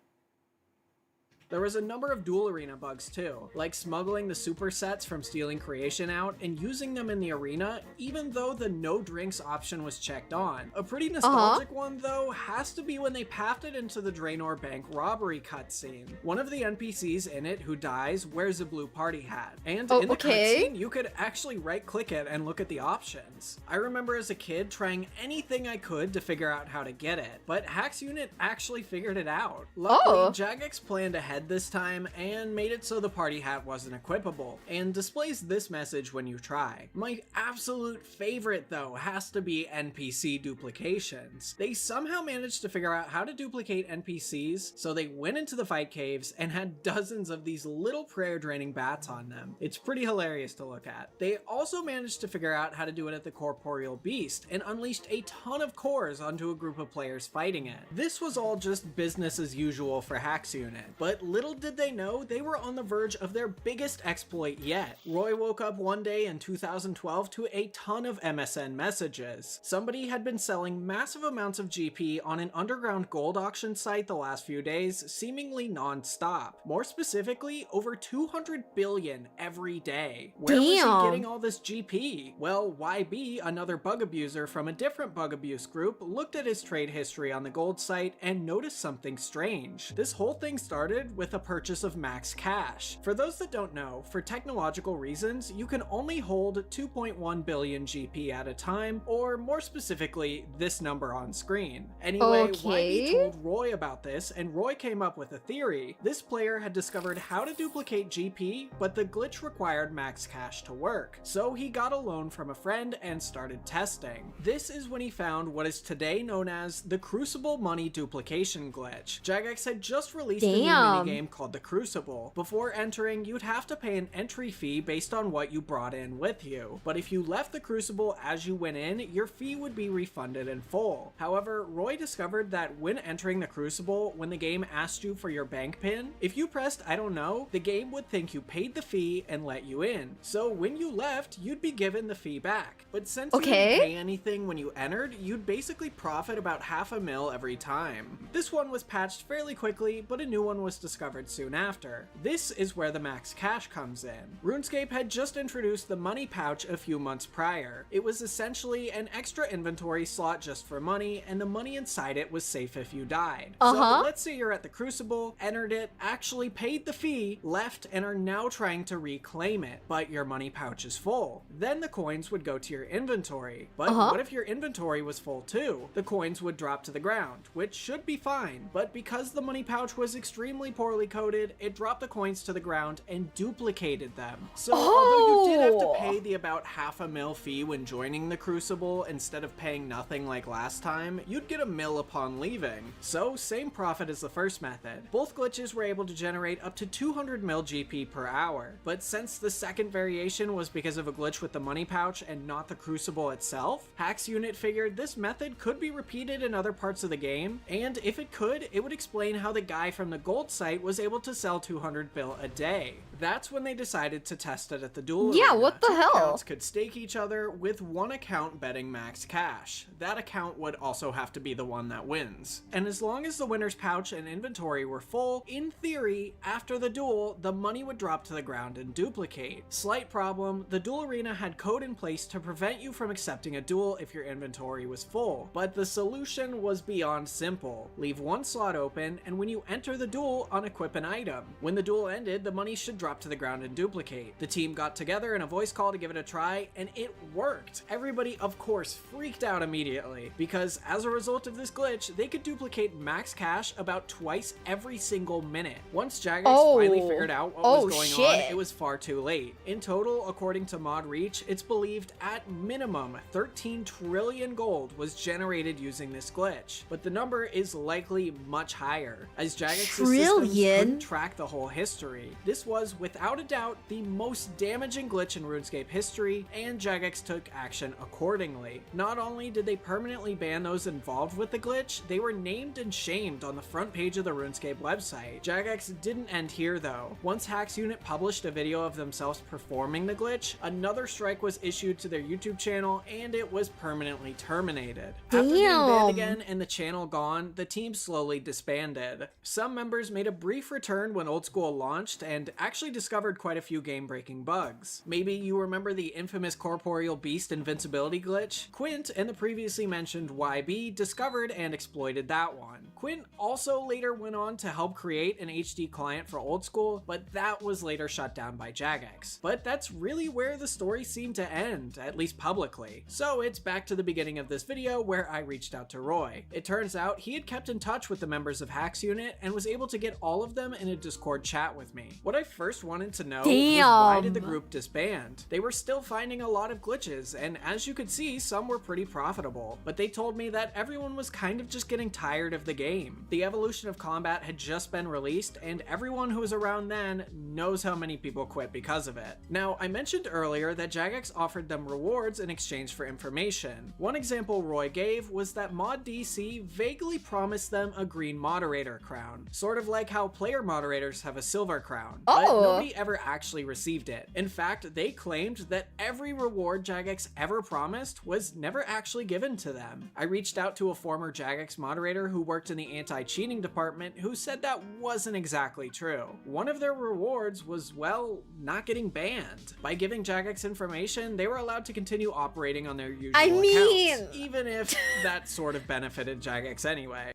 There was a number of Duel Arena bugs too, like smuggling the supersets from stealing creation out and using them in the arena, even though the no drinks option was checked on. A pretty nostalgic one though has to be when they pathed it into the Draenor Bank robbery cutscene. One of the NPCs in it who dies wears a blue party hat, and in the cutscene you could actually right click it and look at the options. I remember as a kid trying anything I could to figure out how to get it, but Hack's unit actually figured it out. Luckily, Jagex planned ahead this time and made it so the party hat wasn't equipable, and displays this message when you try. My absolute favorite though has to be NPC duplications. They somehow managed to figure out how to duplicate NPCs, so they went into the fight caves and had dozens of these little prayer draining bats on them. It's pretty hilarious to look at. They also managed to figure out how to do it at the corporeal beast and unleashed a ton of cores onto a group of players fighting it. This was all just business as usual for Hack's unit, but little did they know they were on the verge of their biggest exploit yet. Roy woke up one day in 2012 to a ton of MSN messages. Somebody had been selling massive amounts of GP on an underground gold auction site the last few days, seemingly non-stop. More specifically, over 200 billion every day. Where was he getting all this GP? Well, YB, another bug abuser from a different bug abuse group, looked at his trade history on the gold site and noticed something strange. This whole thing started rewarded with a purchase of max cash. For those that don't know, for technological reasons, you can only hold 2.1 billion GP at a time, or more specifically, this number on screen. Anyway, YB told Roy about this, and Roy came up with a theory. This player had discovered how to duplicate GP, but the glitch required max cash to work. So he got a loan from a friend and started testing. This is when he found what is today known as the Crucible Money Duplication glitch. Jagex had just released a new minigame called the Crucible. Before entering, you'd have to pay an entry fee based on what you brought in with you. But if you left the Crucible as you went in, your fee would be refunded in full. However, Roy discovered that when entering the Crucible, when the game asked you for your bank pin, if you pressed I don't know, the game would think you paid the fee and let you in. So when you left, you'd be given the fee back. But since you didn't pay anything when you entered, you'd basically profit about $500,000 every time. This one was patched fairly quickly, but a new one was discovered soon after. This is where the max cash comes in. RuneScape had just introduced the money pouch a few months prior. It was essentially an extra inventory slot just for money, and the money inside it was safe if you died. So let's say you're at the Crucible, entered it, actually paid the fee, left, and are now trying to reclaim it, but your money pouch is full. Then the coins would go to your inventory. But what if your inventory was full too? The coins would drop to the ground, which should be fine, but because the money pouch was extremely poorly coded, it dropped the coins to the ground and duplicated them. So although you did have to pay the about $500,000 fee when joining the Crucible instead of paying nothing like last time, you'd get $1 million upon leaving. So same profit as the first method. Both glitches were able to generate up to 200 mil GP per hour, but since the second variation was because of a glitch with the money pouch and not the Crucible itself, Hacks Unit figured this method could be repeated in other parts of the game, and if it could, it would explain how the guy from the gold site was able to sell 200 bill a day. That's when they decided to test it at the Duel Arena. What the hell? Accounts could stake each other, with one account betting max cash. That account would also have to be the one that wins. And as long as the winner's pouch and inventory were full, in theory, after the duel, the money would drop to the ground and duplicate. Slight problem, the Duel Arena had code in place to prevent you from accepting a duel if your inventory was full, but the solution was beyond simple. Leave one slot open, and when you enter the duel, unequip an item. When the duel ended, the money should drop to the ground and duplicate. The team got together in a voice call to give it a try, and it worked. Everybody, of course, freaked out immediately, because as a result of this glitch, they could duplicate max cash about twice every single minute. Once Jagex finally figured out what was going on, it was far too late. In total, according to Mod Reach, it's believed at minimum 13 trillion gold was generated using this glitch, but the number is likely much higher, as Jagex's systems couldn't track the whole history. This was, without a doubt, the most damaging glitch in RuneScape history, and Jagex took action accordingly. Not only did they permanently ban those involved with the glitch, they were named and shamed on the front page of the RuneScape website. Jagex didn't end here though. Once Hacks Unit published a video of themselves performing the glitch, another strike was issued to their YouTube channel, and it was permanently terminated. After being banned again and the channel gone, the team slowly disbanded. Some members made a brief return when Oldschool launched and actually discovered quite a few game-breaking bugs. Maybe you remember the infamous Corporeal Beast invincibility glitch? Quint and the previously mentioned YB discovered and exploited that one. Quint also later went on to help create an HD client for Oldschool, but that was later shut down by Jagex. But that's really where the story seemed to end, at least publicly. So it's back to the beginning of this video where I reached out to Roy. It turns out he had kept in touch with the members of Hacks Unit and was able to get all of them in a Discord chat with me. What I first wanted to know was why did the group disband? They were still finding a lot of glitches, and as you could see, some were pretty profitable, but they told me that everyone was kind of just getting tired of the game. The evolution of combat had just been released, and everyone who was around then knows how many people quit because of it. Now, I mentioned earlier that Jagex offered them rewards in exchange for information. One example Roy gave was that Mod DC vaguely promised them a green moderator crown, sort of like how player moderators have a silver crown, but nobody ever actually received it. In fact, they claimed that every reward Jagex ever promised was never actually given to them. I reached out to a former Jagex moderator who worked in the anti-cheating department who said that wasn't exactly true. One of their rewards was, well, not getting banned. By giving Jagex information, they were allowed to continue operating on their usual accounts, even if that sort of benefited Jagex anyway.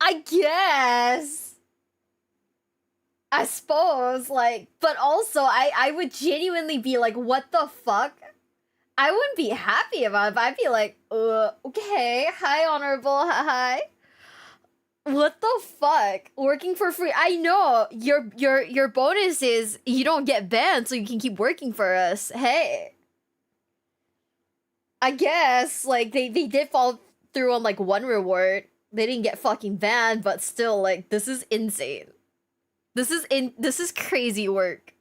I guess. I suppose, like, but also I would genuinely be like, what the fuck? I wouldn't be happy about it, but I'd be like, okay, hi, honorable, hi. What the fuck? Working for free? I know your bonus is you don't get banned, so you can keep working for us. Hey, I guess like they did fall through on like one reward. They didn't get fucking banned, but still, like, this is insane. This is crazy work.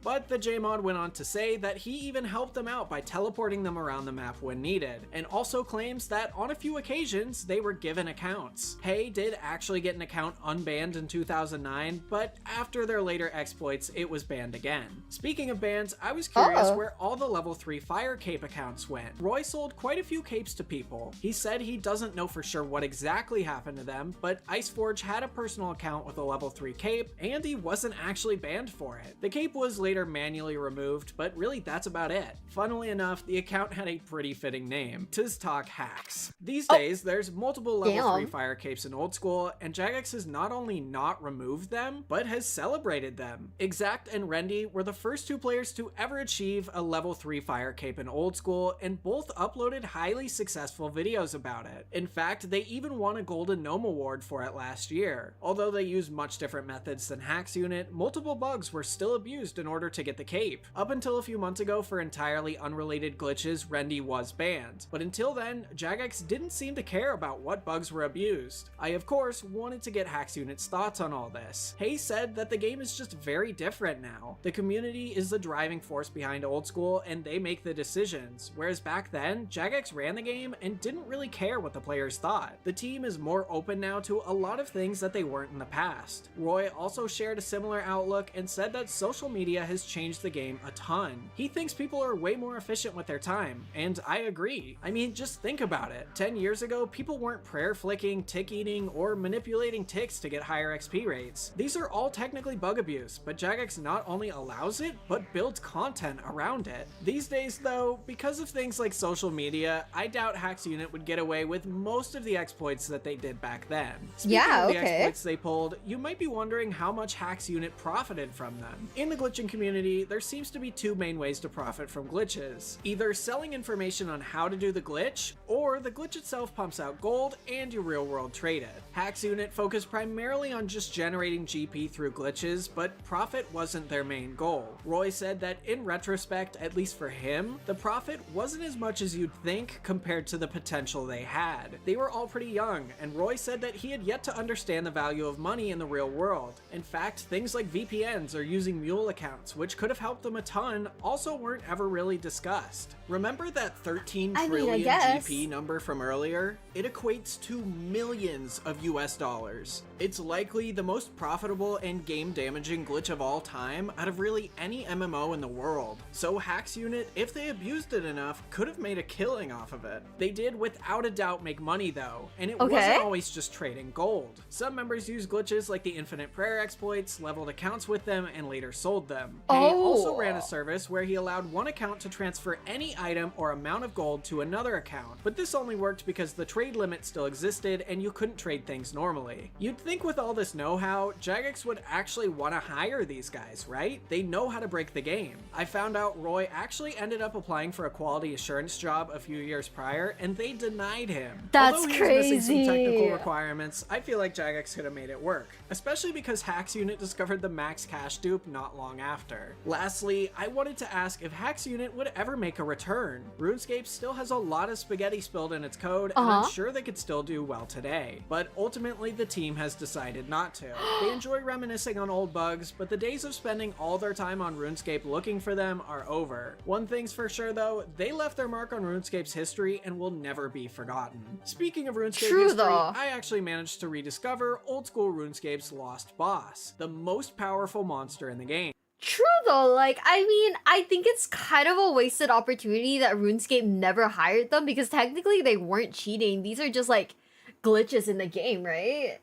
But the Jmod went on to say that he even helped them out by teleporting them around the map when needed, and also claims that on a few occasions they were given accounts. Hey did actually get an account unbanned in 2009, but after their later exploits it was banned again. Speaking of bans, I was curious where all the level 3 fire cape accounts went. Roy sold quite a few capes to people. He said he doesn't know for sure what exactly happened to them, but Iceforge had a personal account with a level 3 cape, and he wasn't actually banned for it. The cape was later manually removed, but really that's about it. Funnily enough, the account had a pretty fitting name, Tis Talk Hacks. These days, there's multiple level 3 fire capes in Old School, and Jagex has not only not removed them, but has celebrated them. Exact and Rendy were the first 2 players to ever achieve a level 3 fire cape in Old School, and both uploaded highly successful videos about it. In fact, they even won a Golden Gnome Award for it last year. Although they used much different methods than Hacks Unit, multiple bugs were still abused in order to get the cape. Up until a few months ago, for entirely unrelated glitches, Rendy was banned. But until then, Jagex didn't seem to care about what bugs were abused. I of course wanted to get Hacks Unit's thoughts on all this. Hay said that the game is just very different now. The community is the driving force behind Old School, and they make the decisions, whereas back then, Jagex ran the game and didn't really care what the players thought. The team is more open now to a lot of things that they weren't in the past. Roy also shared a similar outlook and said that social media has changed the game a ton. He thinks people are way more efficient with their time, and I agree. I mean, just think about it. 10 years ago, people weren't prayer flicking, tick eating, or manipulating ticks to get higher XP rates. These are all technically bug abuse, but Jagex not only allows it, but builds content around it. These days though, because of things like social media, I doubt Hacks Unit would get away with most of the exploits that they did back then. Speaking of the exploits they pulled, you might be wondering how much Hacks Unit profited from them. In the glitching community, there seems to be 2 main ways to profit from glitches. Either selling information on how to do the glitch, or the glitch itself pumps out gold and you real world trade it. Hacks Unit focused primarily on just generating GP through glitches, but profit wasn't their main goal. Roy said that in retrospect, at least for him, the profit wasn't as much as you'd think compared to the potential they had. They were all pretty young, and Roy said that he had yet to understand the value of money in the real world. In fact, things like VPNs or using mule accounts, which could have helped them a ton, also weren't ever really discussed. Remember that 13 trillion GP number from earlier? It equates to millions of US dollars. It's likely the most profitable and game damaging glitch of all time out of really any MMO in the world. So Hacks Unit, if they abused it enough, could have made a killing off of it. They did without a doubt make money though, and it wasn't always just trading gold. Some members used glitches like the Infinite Prayer exploits, leveled accounts with them, and later sold them. He also ran a service where he allowed one account to transfer any item or amount of gold to another account, but this only worked because the trade limit still existed and you couldn't trade things normally. You'd think with all this know-how, Jagex would actually want to hire these guys, right? They know how to break the game. I found out Roy actually ended up applying for a quality assurance job a few years prior, and they denied him. That's Although he crazy. was missing some technical requirements, I feel like Jagex could have made it work, especially because Hacks Unit discovered the max cash dupe not long after. Lastly, I wanted to ask if Hacks Unit would ever make a return. RuneScape still has a lot of spaghetti spilled in its code, and I'm sure they could still do well today. But ultimately, the team has decided not to. They enjoy reminiscing on old bugs, but the days of spending all their time on RuneScape looking for them are over. One thing's for sure though, they left their mark on RuneScape's history and will never be forgotten. Speaking of RuneScape history, I actually managed to rediscover Old School RuneScape's lost boss, the most powerful monster in the game. True though, like, I mean, I think it's kind of a wasted opportunity that RuneScape never hired them, because technically they weren't cheating. These are just like glitches in the game, right?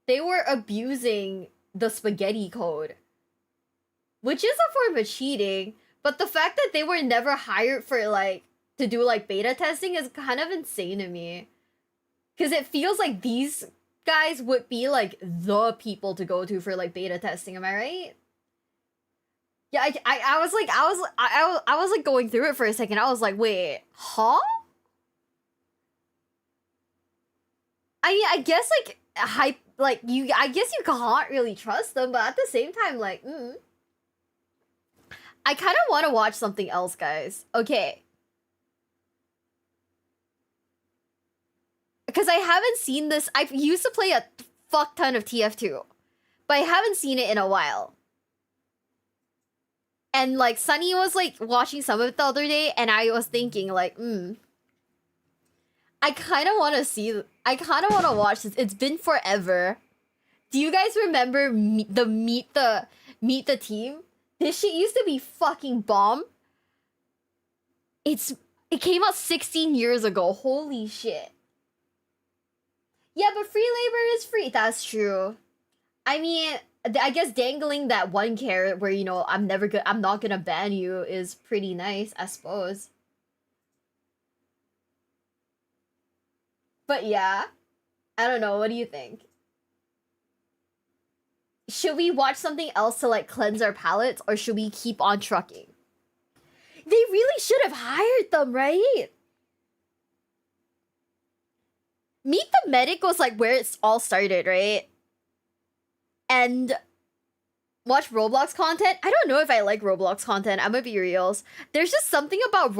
They were abusing the spaghetti code, which is a form of cheating, but the fact that they were never hired for like to do like beta testing is kind of insane to me, because it feels like these guys would be like the people to go to for like beta testing. Am I right? Yeah, I was like going through it for a second. I was like, wait, huh? I mean, I guess like I guess you can't really trust them, but at the same time, like, I kind of want to watch something else, guys. Okay. Because I haven't seen this. I used to play a fuck ton of TF2, but I haven't seen it in a while. And like Sunny was like watching some of it the other day, and I was thinking like, I kind of want to see. I kind of want to watch this. It's been forever. Do you guys remember meet the team? This shit used to be fucking bomb. It came out 16 years ago. Holy shit. Yeah, but free labor is free. That's true. I mean, I guess dangling that one carrot where, you know, I'm not gonna ban you is pretty nice, I suppose. But yeah, I don't know. What do you think? Should we watch something else to like cleanse our palates, or should we keep on trucking? They really should have hired them, right? Meet the Medic was like where it's all started, right? And watch Roblox content. I don't know if I like Roblox content. I'm gonna be reals. There's just something about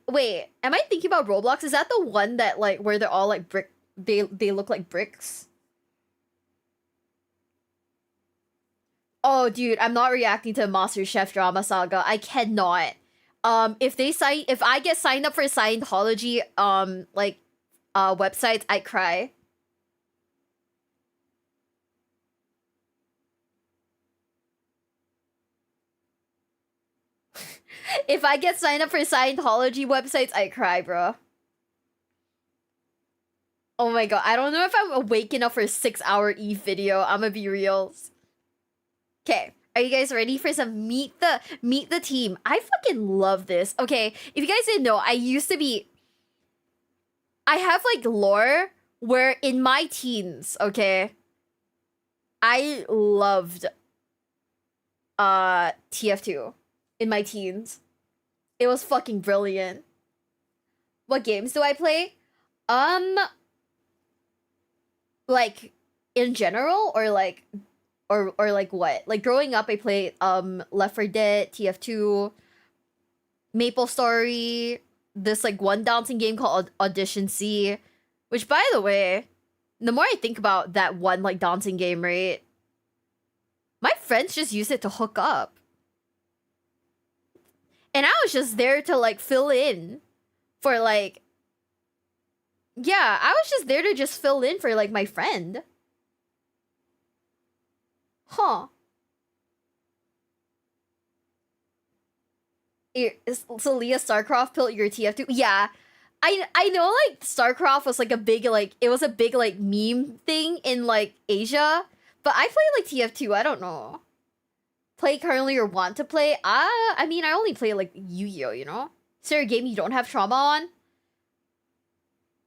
Wait, am I thinking about Roblox? Is that the one that like where they're all like brick? They look like bricks. Oh, dude, I'm not reacting to Master Chef Drama Saga. I cannot. If I get signed up for Scientology, websites, I cry. If I get signed up for Scientology websites, I cry, bro. Oh my god, I don't know if I'm awake enough for a 6-hour Eve video. I'ma be real. Okay, are you guys ready for some meet the team? I fucking love this. Okay, if you guys didn't know, I have like lore where in my teens, okay, I loved TF2 in my teens. It was fucking brilliant. What games do I play? Like in general, or like what? Like growing up I played Left 4 Dead, TF2, Maple Story, this like one dancing game called Audition C, which by the way, the more I think about that one like dancing game, right? My friends just use it to hook up. And I was just there to like fill in for like, yeah, I was just there to just fill in for like my friend. Huh. So Leah Starcraft built your TF2? Yeah. I know like Starcraft was like a big like meme thing in like Asia, but I play like TF2, I don't know. Play currently or want to play? I mean, I only play like Yu-Gi-Oh, you know? Is there a game you don't have trauma on?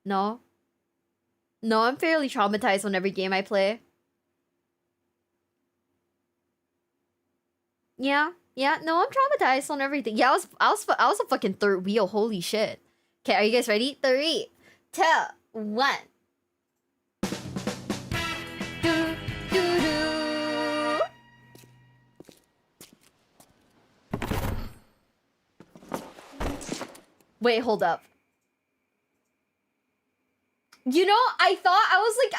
No. No, I'm fairly traumatized on every game I play. Yeah, no, I'm traumatized on everything. Yeah, I was a fucking third wheel, holy shit. Okay, are you guys ready? 3, 2, 1. Wait, hold up. You know, I was like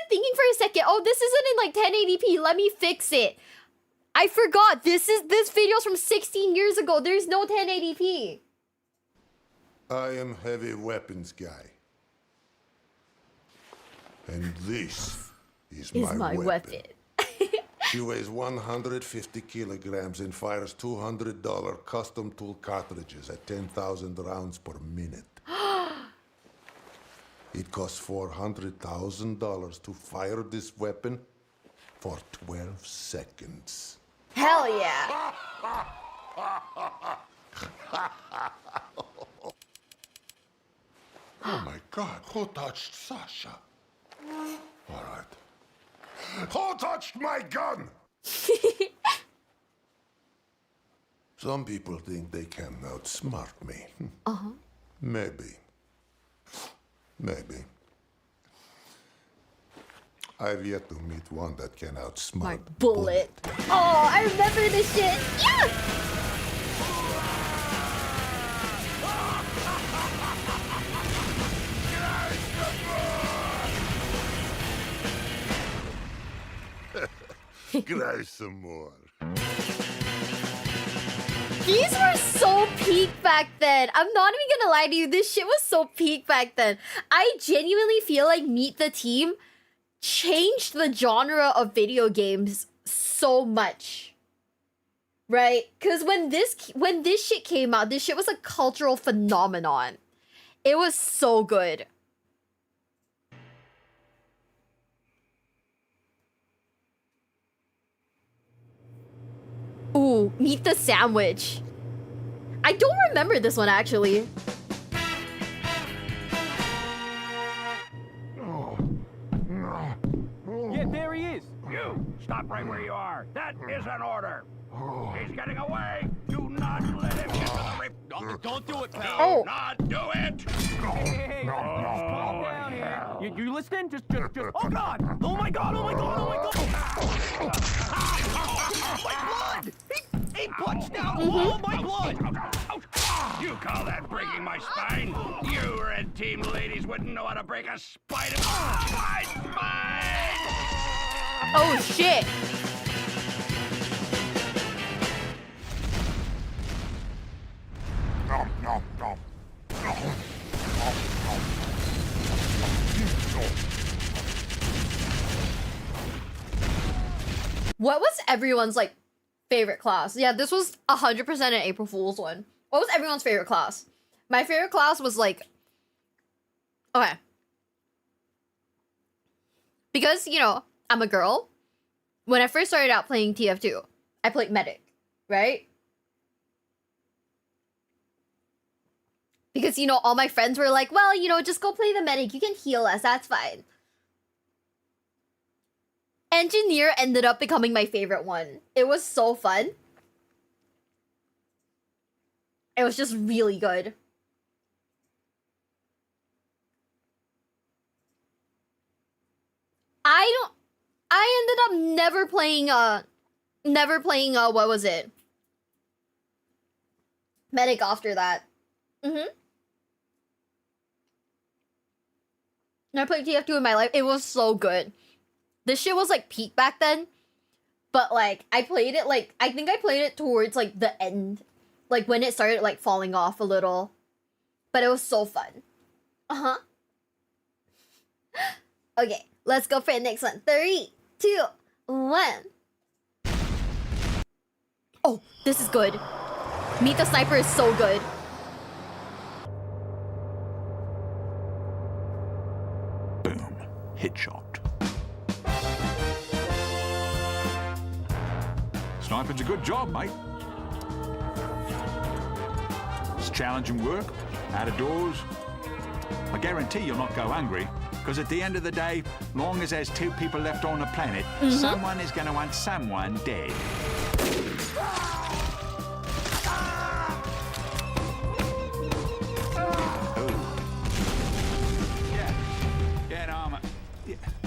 thinking for a second, oh, this isn't in like 1080p, let me fix it. I forgot, this video's from 16 years ago, there's no 1080p. I am heavy weapons guy. And this is my weapon. She weighs 150 kilograms and fires $200 custom tool cartridges at 10,000 rounds per minute. It costs $400,000 to fire this weapon for 12 seconds. Hell yeah. Oh my God, who touched Sasha? All right. Who touched my gun? Some people think they can outsmart me. Uh-huh. Maybe. Maybe. I've yet to meet one that can outsmart My bullet. Oh, I remember this shit. Yeah! Cry some more. These were so peak back then. I'm not even gonna lie to you. This shit was so peak back then. I genuinely feel like Meet the Team changed the genre of video games so much. Right? Because when this shit came out, this shit was a cultural phenomenon. It was so good. Ooh, Meet the Sandwich. I don't remember this one actually. Yeah, there he is. You, stop right where you are. That is an order. He's getting away. Do not let him get to the rip. Don't do it, pal. Do not do it. Hey, calm down here. You listening? Just. Oh God! Oh my God! Oh my God! Oh my God! My blood! He punched out all my blood. You call that breaking my spine? You red team ladies wouldn't know how to break a spine. My spine! Oh shit! What was everyone's like favorite class? Yeah, this was 100% an April Fool's one. What was everyone's favorite class? My favorite class was like, okay, because you know I'm a girl. When I first started out playing TF2, I played medic, right? Because, you know, all my friends were like, well, you know, just go play the medic. You can heal us. That's fine. Engineer ended up becoming my favorite one. It was so fun. It was just really good. I ended up never playing, what was it? Medic after that. I played TF2 in my life. It was so good. This shit was like peak back then. But like, I played it like, I think I played it towards like the end. Like when it started like falling off a little. But it was so fun. Okay, let's go for the next one. 3, 2, 1. Oh, this is good. Meet the Sniper is so good. Boom. Headshot. Sniping's a good job, mate. It's challenging work, out of doors. I guarantee you'll not go hungry, because at the end of the day, long as there's 2 people left on the planet, someone is going to want someone dead.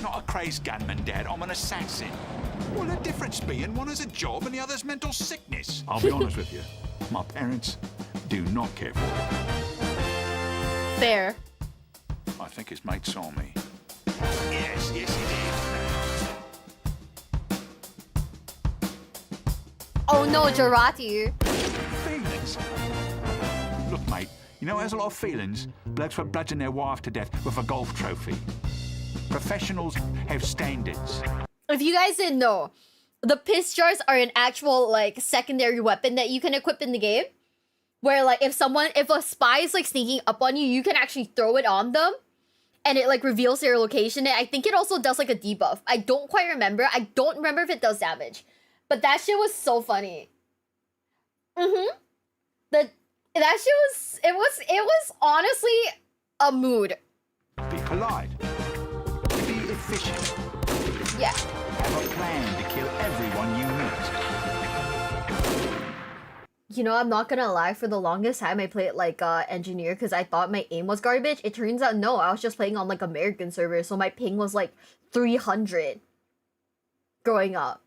Not a crazed gunman, Dad. I'm an assassin. Well, the difference being one has a job and the other's mental sickness. I'll be honest with you. My parents do not care for it. Fair. I think his mate saw me. Yes, he did. Oh no, Jarati. Feelings. Look, mate, you know who has a lot of feelings? Blokes for bludgeoning their wife to death with a golf trophy. Professionals have standards. If you guys didn't know, the piss jars are an actual like secondary weapon that you can equip in the game. Where like if a spy is like sneaking up on you, you can actually throw it on them. And it like reveals their location. And I think it also does like a debuff. I don't quite remember. I don't remember if it does damage. But that shit was so funny. That shit was, it was honestly a mood. Be polite. Be efficient. you know, I'm not gonna lie, for the longest time I played like engineer because I thought my aim was garbage. It turns out no, I was just playing on like American servers, so my ping was like 300 growing up.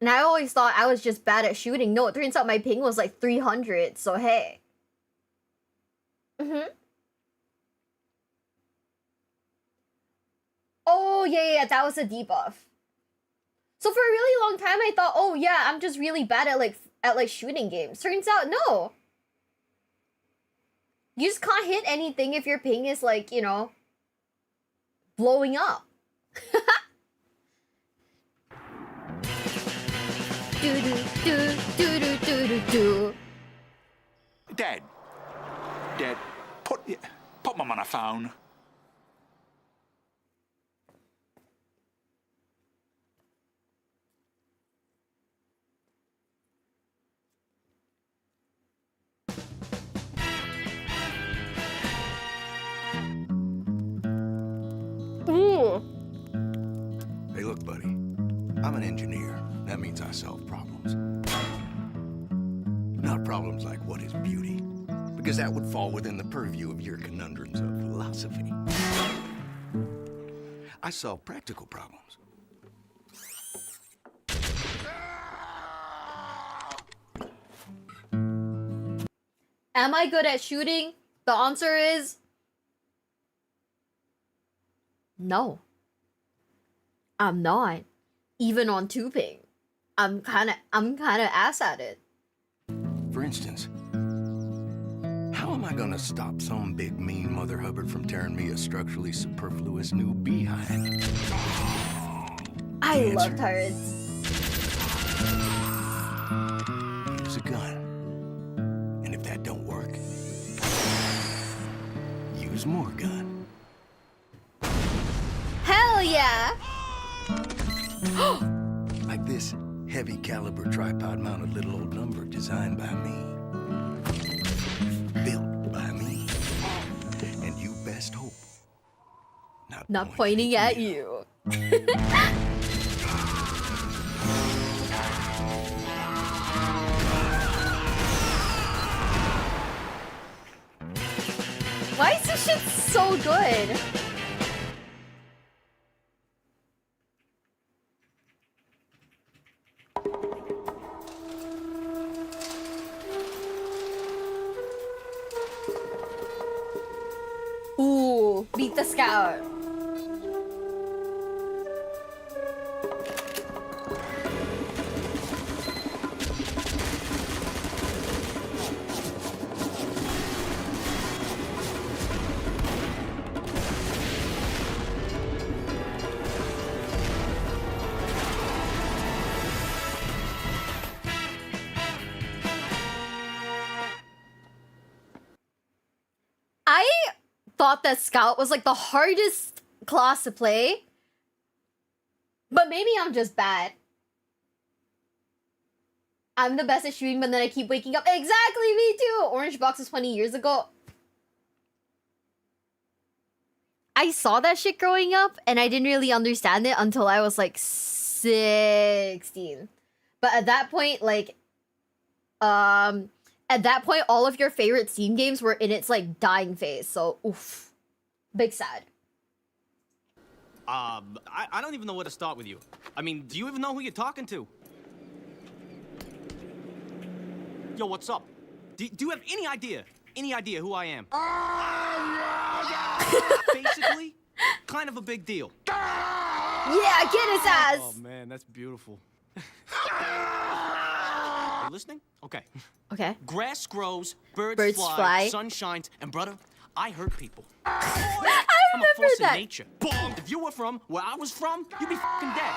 And I always thought I was just bad at shooting. No, it turns out my ping was like 300, so hey. Oh, yeah, that was a debuff. So for a really long time, I thought, oh yeah, I'm just really bad at like shooting games. Turns out, no. You just can't hit anything if your ping is like, you know, blowing up. Do do do do do do do do. Dad, put Mum on a phone. Ooh. Hey, look, buddy. I'm an engineer. That means I solve problems. Not problems like what is beauty, because that would fall within the purview of your conundrums of philosophy. I solve practical problems. Am I good at shooting? The answer is no. I'm not. Even on 2 ping. I'm kinda ass at it. For instance, how am I gonna stop some big mean Mother Hubbard from tearing me a structurally superfluous new behind? I love turrets. Use a gun. And if that don't work, use more gun. Hell yeah! Like this heavy caliber tripod mounted little old number designed by me. Built by me. And you best hope. Not pointing at you. Why is this shit so good? Ooh, beat the scout. I thought that Scout was like the hardest class to play. But maybe I'm just bad. I'm the best at shooting, but then I keep waking up. Exactly, me too! Orange Box was 20 years ago. I saw that shit growing up, and I didn't really understand it until I was like 16. But at that point, like, at that point, all of your favorite Steam games were in its like dying phase. So, oof, big sad. I don't even know where to start with you. I mean, do you even know who you're talking to? Yo, what's up? Do you have any idea who I am? Basically, kind of a big deal. Yeah, get his ass! Oh man, that's beautiful. You listening? Okay. Okay. Grass grows, birds fly, sun shines, and brother, I hurt people. I I'm a remember force that. of nature. If you were from where I was from, you'd be fucking dead.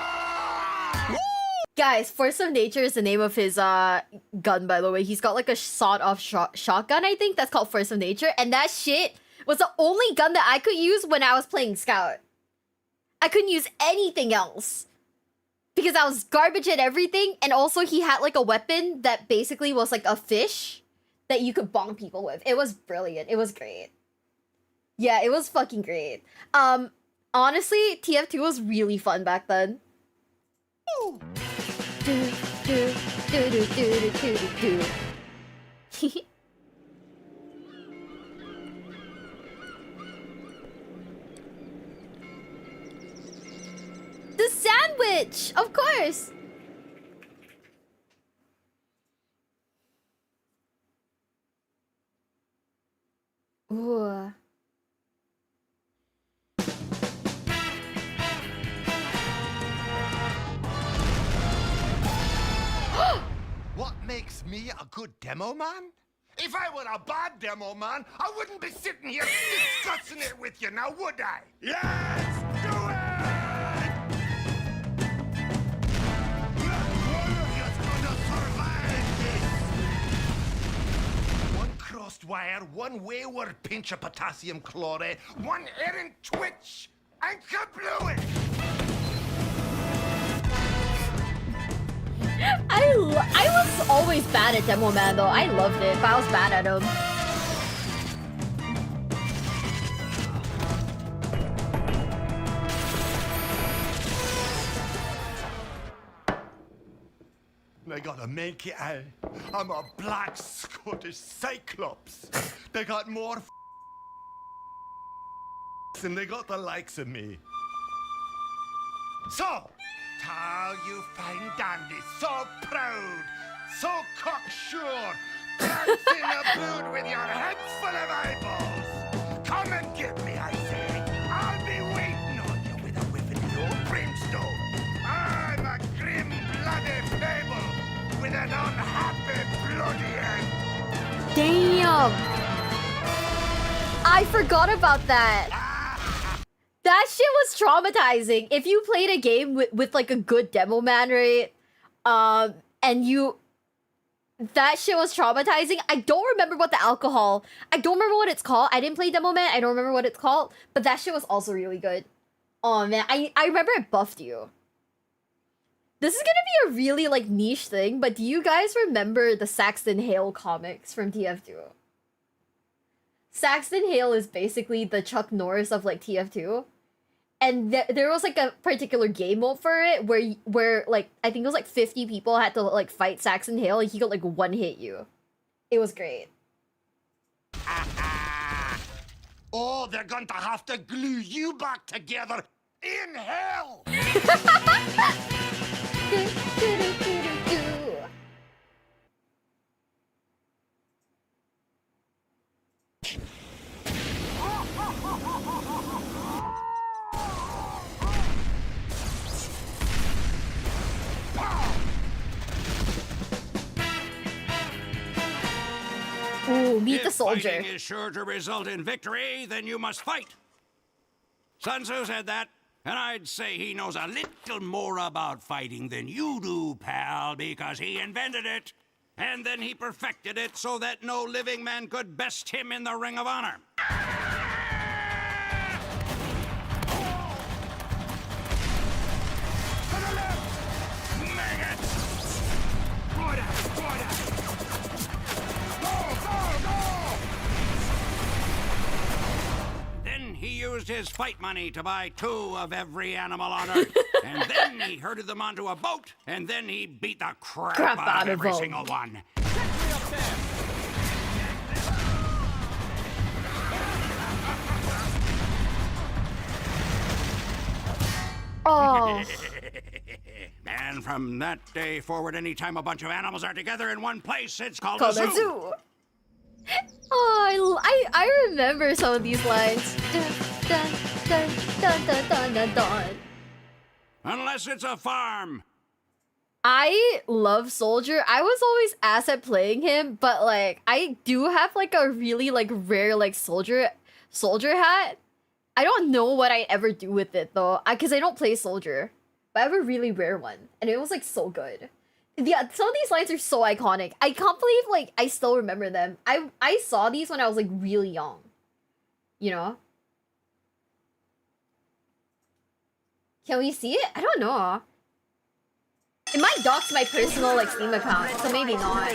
Guys, Force of Nature is the name of his gun, by the way. He's got like a sawed-off shotgun, I think, that's called Force of Nature. And that shit was the only gun that I could use when I was playing Scout. I couldn't use anything else. Because I was garbage at everything. And also he had like a weapon that basically was like a fish that you could bonk people with. It was brilliant. It was great. Yeah, it was fucking great. Honestly, TF2 was really fun back then. The sandwich! Of course! Ooh. What makes me a good demo man? If I were a bad demo man, I wouldn't be sitting here discussing it with you now, would I? Let's do it! One of you's gonna survive this! One crossed wire, one wayward pinch of potassium chloride, one errant twitch, and kablooey! I was always bad at Demo Man though. I loved it, but I was bad at him. They got a manky eye. I'm a black Scottish cyclops. They got more than they got the likes of me. So, tall you fine dandies, so proud, so cocksure, dancing about with your heads full of eyeballs. Come and get me, I say. I'll be waiting on you with a whiff of the old brimstone. I'm a grim, bloody fable with an unhappy, bloody end. Damn! I forgot about that. That shit was traumatizing. If you played a game with like a good demo man, right? And you... That shit was traumatizing. I don't remember what the alcohol... I don't remember what it's called. I didn't play demo man. I don't remember what it's called. But that shit was also really good. Oh man, I remember it buffed you. This is gonna be a really like niche thing, but do you guys remember the Saxton Hale comics from TF2? Saxton Hale is basically the Chuck Norris of like TF2. And there was like a particular game mode for it where like I think it was like 50 people had to like fight Saxton Hale and he could like one hit you. It was great. Oh, they're going to have to glue you back together in hell! Ooh, meet the If soldier. fighting is sure to result in victory, then you must fight. Sun Tzu said that, and I'd say he knows a little more about fighting than you do, pal, because he invented it, and then he perfected it so that no living man could best him in the Ring of Honor. Then he used his fight money to buy 2 of every animal on Earth. And then he herded them onto a boat, and then he beat the crap out of every single one. Oh. And from that day forward, anytime a bunch of animals are together in one place, it's called Called a a zoo. zoo. Oh, I remember some of these lines. Dun, dun, dun, dun, dun, dun, dun, dun. Unless it's a farm. I love Soldier. I was always ass at playing him, but like I do have like a really like rare like soldier hat. I don't know what I'd ever do with it though, because I don't play Soldier. But I have a really rare one, and it was like so good. Yeah, some of these lines are so iconic. I can't believe like I still remember them. I saw these when I was like really young. You know? Can we see it? I don't know. It might dox my personal like Steam account, so maybe not.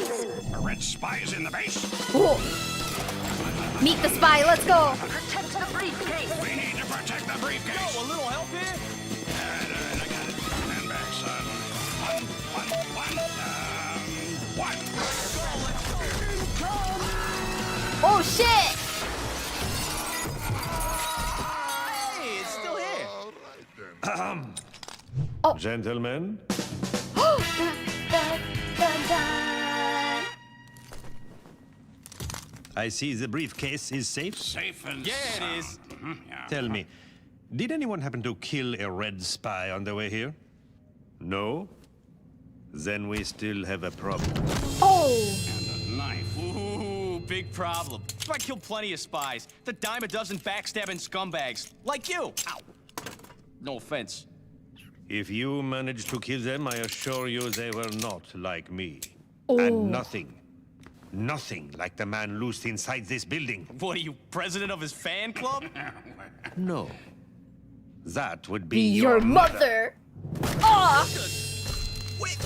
A red spy is in the base. Ooh. Meet the spy, let's go! Protect the briefcase. We need to protect the briefcase. Oh, a little help here? I got it. Stand back, son. One. Oh shit! Hey, it's still here. Oh. Gentlemen, Dun, dun, dun, dun. I see the briefcase is safe. Safe and Yeah, it sound. is. Yeah. Tell me, did anyone happen to kill a red spy on the way here? No? Then we still have a problem. Oh! And a knife. Ooh, big problem. I killed plenty of spies. The dime a dozen backstabbing scumbags. Like you. Ow. No offense. If you managed to kill them, I assure you they were not like me. Oh. And nothing like the man loosed inside this building. What are you, president of his fan club? No. That would be Your mother! Ah! Wait.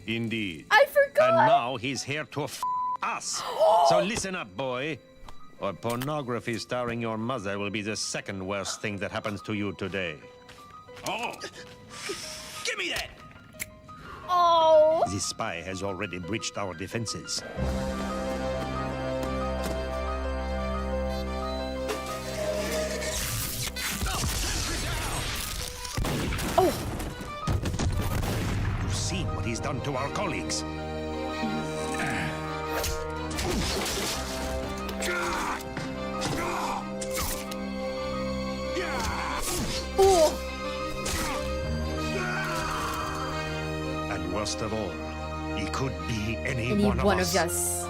Indeed. I forgot! And now he's here to us. So listen up, boy. Or pornography starring your mother will be the second worst thing that happens to you today. Oh. Give me that! Oh! This spy has already breached our defenses. Oh! You've seen what he's done to our colleagues. Oh! And worst of all, he could be any Any one of us. us.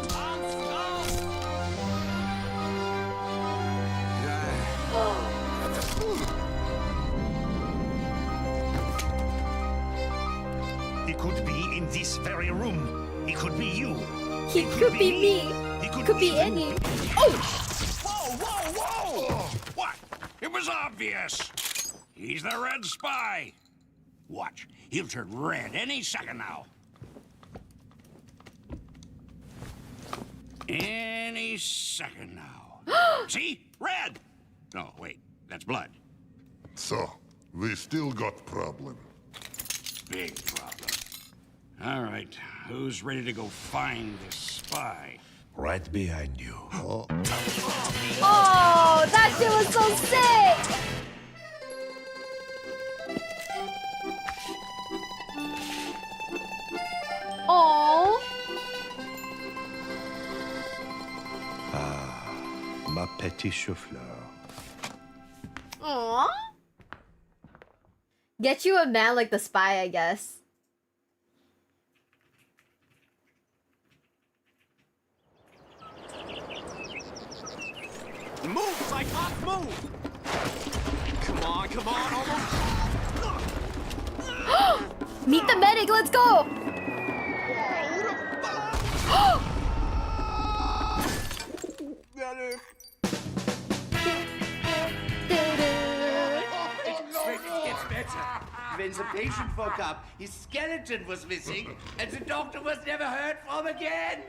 He could be in this very room. He could be you. He could be me. He Could be any. Oh! Whoa! What? It was obvious. He's the red spy. Watch. He'll turn red any second now. Any second now. See? Red! No, wait. That's blood. So, we still got problem. Big problem. All right. Who's ready to go find this spy? Right behind you. Oh, that shit was so sick! Oh, Ma petit chou-fleur. aw. Get you a man like the spy, I guess. Move, Cyclops, move! Come on, almost. Meet the medic, let's go! It gets better. When the patient woke up, his skeleton was missing, and the doctor was never heard from again.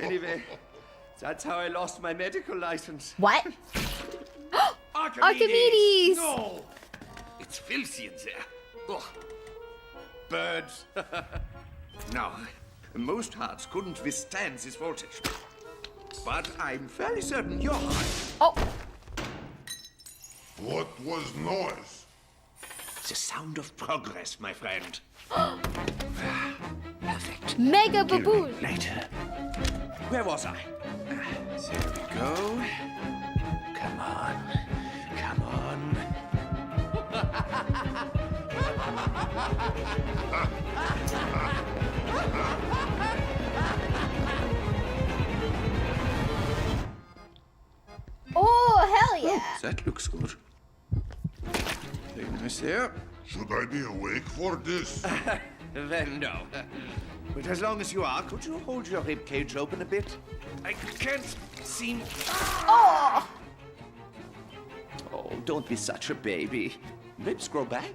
Anyway, that's how I lost my medical license. What? Archimedes! No! It's filthy in there. Ugh. Birds. No, most hearts couldn't withstand this voltage. But I'm fairly certain your heart. Oh. What was noise? The sound of progress, my friend. Perfect. Mega baboon. Later. Where was I? There we go. Come on. Come on. Oh, hell yeah. That looks good. Very nice there. Should I be awake for this? Then no. But as long as you are, could you hold your rib cage open a bit? I can't seem. Oh! Oh, don't be such a baby. Ribs grow back.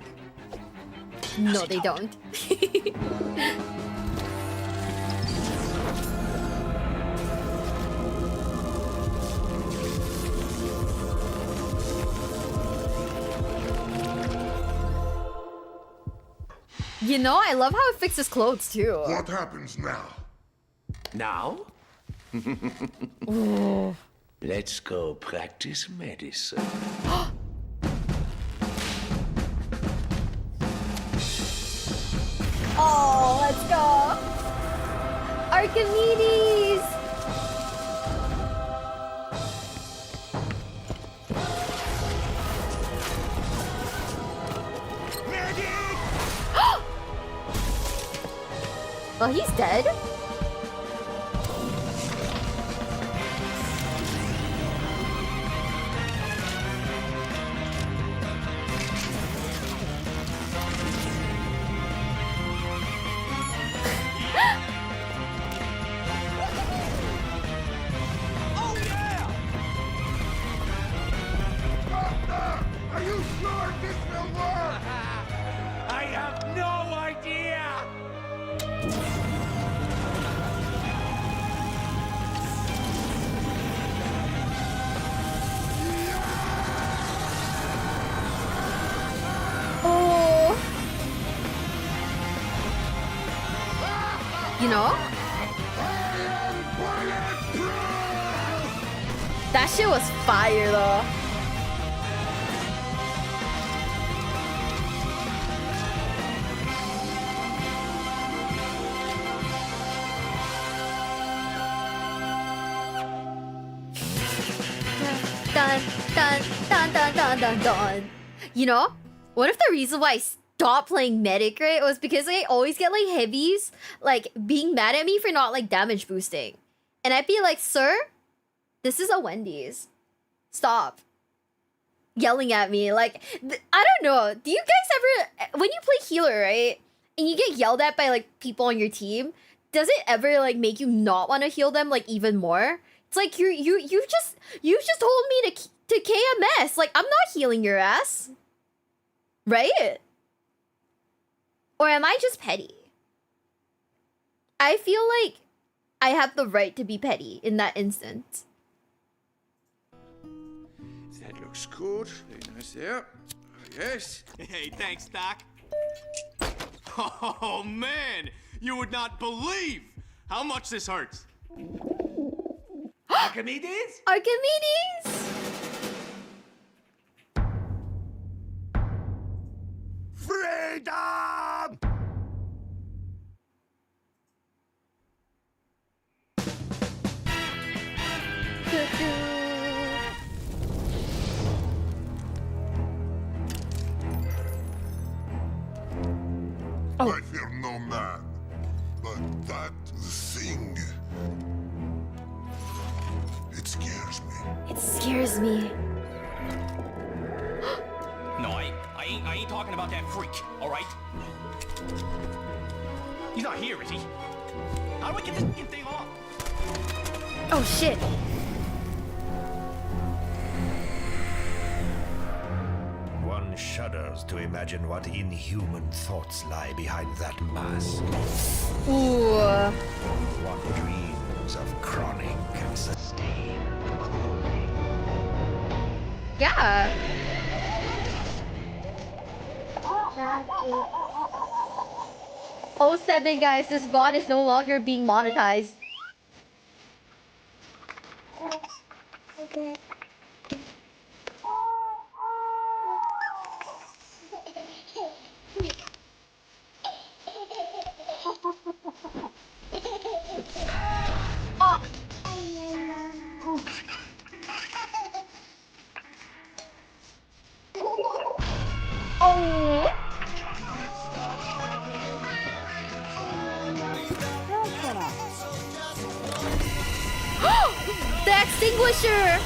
No, they don't. You know, I love how it fixes clothes too. What happens now? Now? Let's go practice medicine. Oh, let's go. Archimedes. Well, he's dead. Are you sure this will work? I have no idea! Oh. You know? That shit was fire though. Dun, dun, dun, dun, dun, dun, dun. You know, one of the reasons why I stopped playing Medic, right, was because I always get like heavies, like being mad at me for not like damage boosting. And I'd be like, sir, this is a Wendy's. Stop yelling at me. Like, I don't know. Do you guys ever, when you play healer, right, and you get yelled at by like people on your team, does it ever like make you not want to heal them like even more? It's like you just told me to KMS. Like, I'm not healing your ass. Right? Or am I just petty? I feel like I have the right to be petty in that instance. That looks good. Very nice there. Yes. Hey, thanks, Doc. Oh, man. You would not believe how much this hurts. Archimedes? Archimedes! Freedom! I fear no man, but that thing, it scares me. It scares me. No, I ain't talking about that freak, all right? He's not here, is he? How do I get this fucking thing off? Oh, shit. One shudders to imagine what inhuman thoughts lie behind that mask. Ooh. One dreams of chronic and sustained cooling. Yeah. Oh, 07, guys, this bot is no longer being monetized. Okay. Oh. The extinguisher!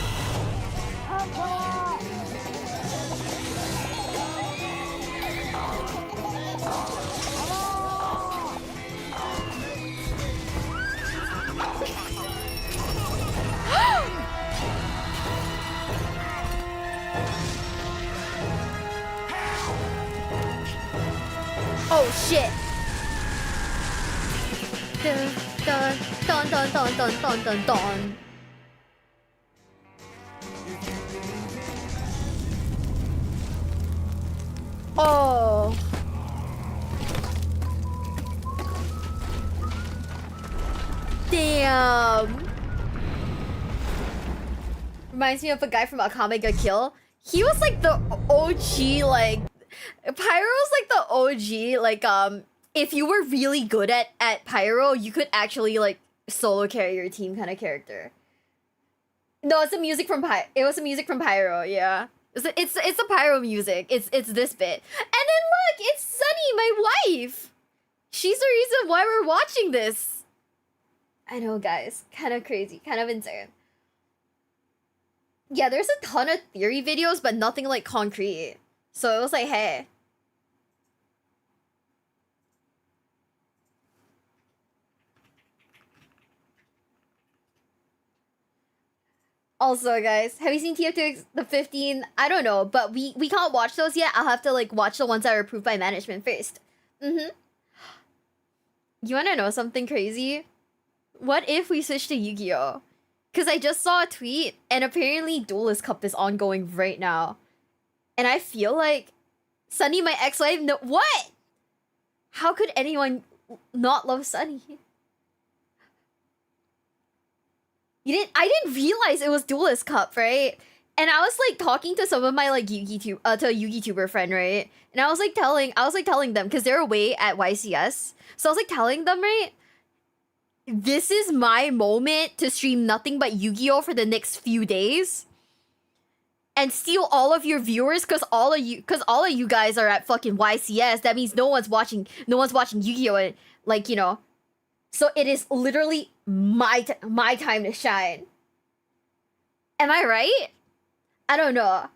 Oh shit! Dun dun dun dun dun dun dun dun dun. Oh. Damn. Reminds me of a guy from Akame ga Kill. He was like the OG, like Pyro's like the OG, like if you were really good at Pyro, you could actually like solo carry your team kind of character. No, it's the music from it was the music from Pyro, yeah. It's the Pyro music. It's this bit. And then look, it's Sunny, my wife. She's the reason why we're watching this. I know, guys. Kind of crazy, kind of insane. Yeah, there's a ton of theory videos, but nothing like concrete. So it was like, hey. Also, guys, have you seen TF2 the 15? I don't know, but we can't watch those yet. I'll have to like watch the ones that are approved by management first. You wanna know something crazy? What if we switch to Yu-Gi-Oh? Because I just saw a tweet, and apparently Duelist Cup is ongoing right now. And I feel like Sunny, my ex-wife, no- what? How could anyone not love Sunny? I didn't realize it was Duelist Cup, right? And I was like talking to some of my like to a Yugi-tuber friend, right? And I was like telling them, because they're away at YCS. So I was like telling them, right? This is my moment to stream nothing but Yu-Gi-Oh for the next few days. And steal all of your viewers, because all of you guys are at fucking YCS. That means no one's watching Yu-Gi-Oh! And, like, you know. So it is literally my time to shine. Am I right? I don't know.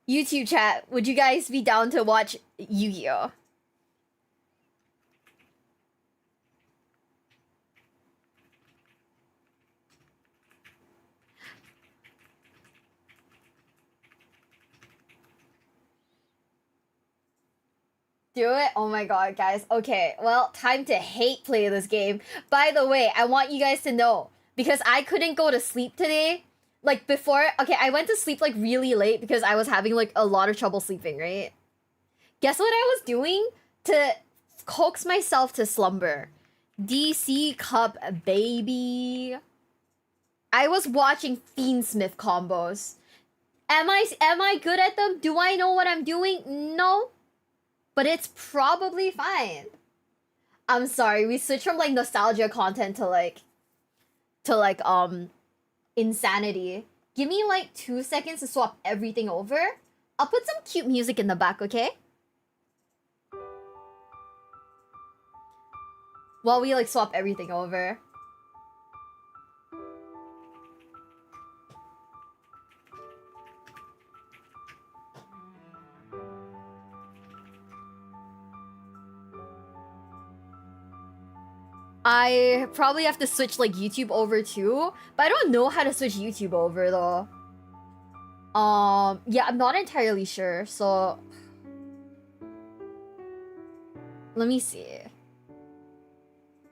YouTube chat, would you guys be down to watch Yu-Gi-Oh? Do it? Oh my god, guys. Okay, well, time to hate play this game. By the way, I want you guys to know, because I couldn't go to sleep today. Like, before... Okay, I went to sleep, like, really late because I was having, like, a lot of trouble sleeping, right? Guess what I was doing to coax myself to slumber? DC Cup, baby. I was watching Fiendsmith combos. Am I good at them? Do I know what I'm doing? No. But it's probably fine. I'm sorry, we switched from like nostalgia content to like insanity. Give me like 2 seconds to swap everything over. I'll put some cute music in the back, okay? While we like swap everything over. I probably have to switch like YouTube over too, but I don't know how to switch YouTube over though. Yeah, I'm not entirely sure, so let me see.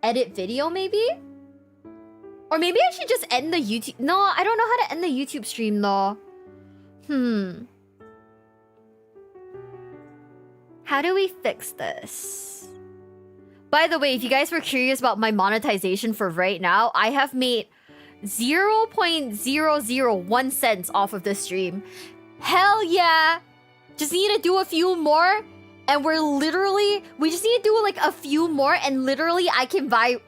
Edit video maybe? Or maybe I should just end the YouTube. No, I don't know how to end the YouTube stream though. How do we fix this? By the way, if you guys were curious about my monetization for right now, I have made 0.001 cents off of this stream. Hell yeah! Just need to do a few more, and we just need to do like a few more, and literally I can buy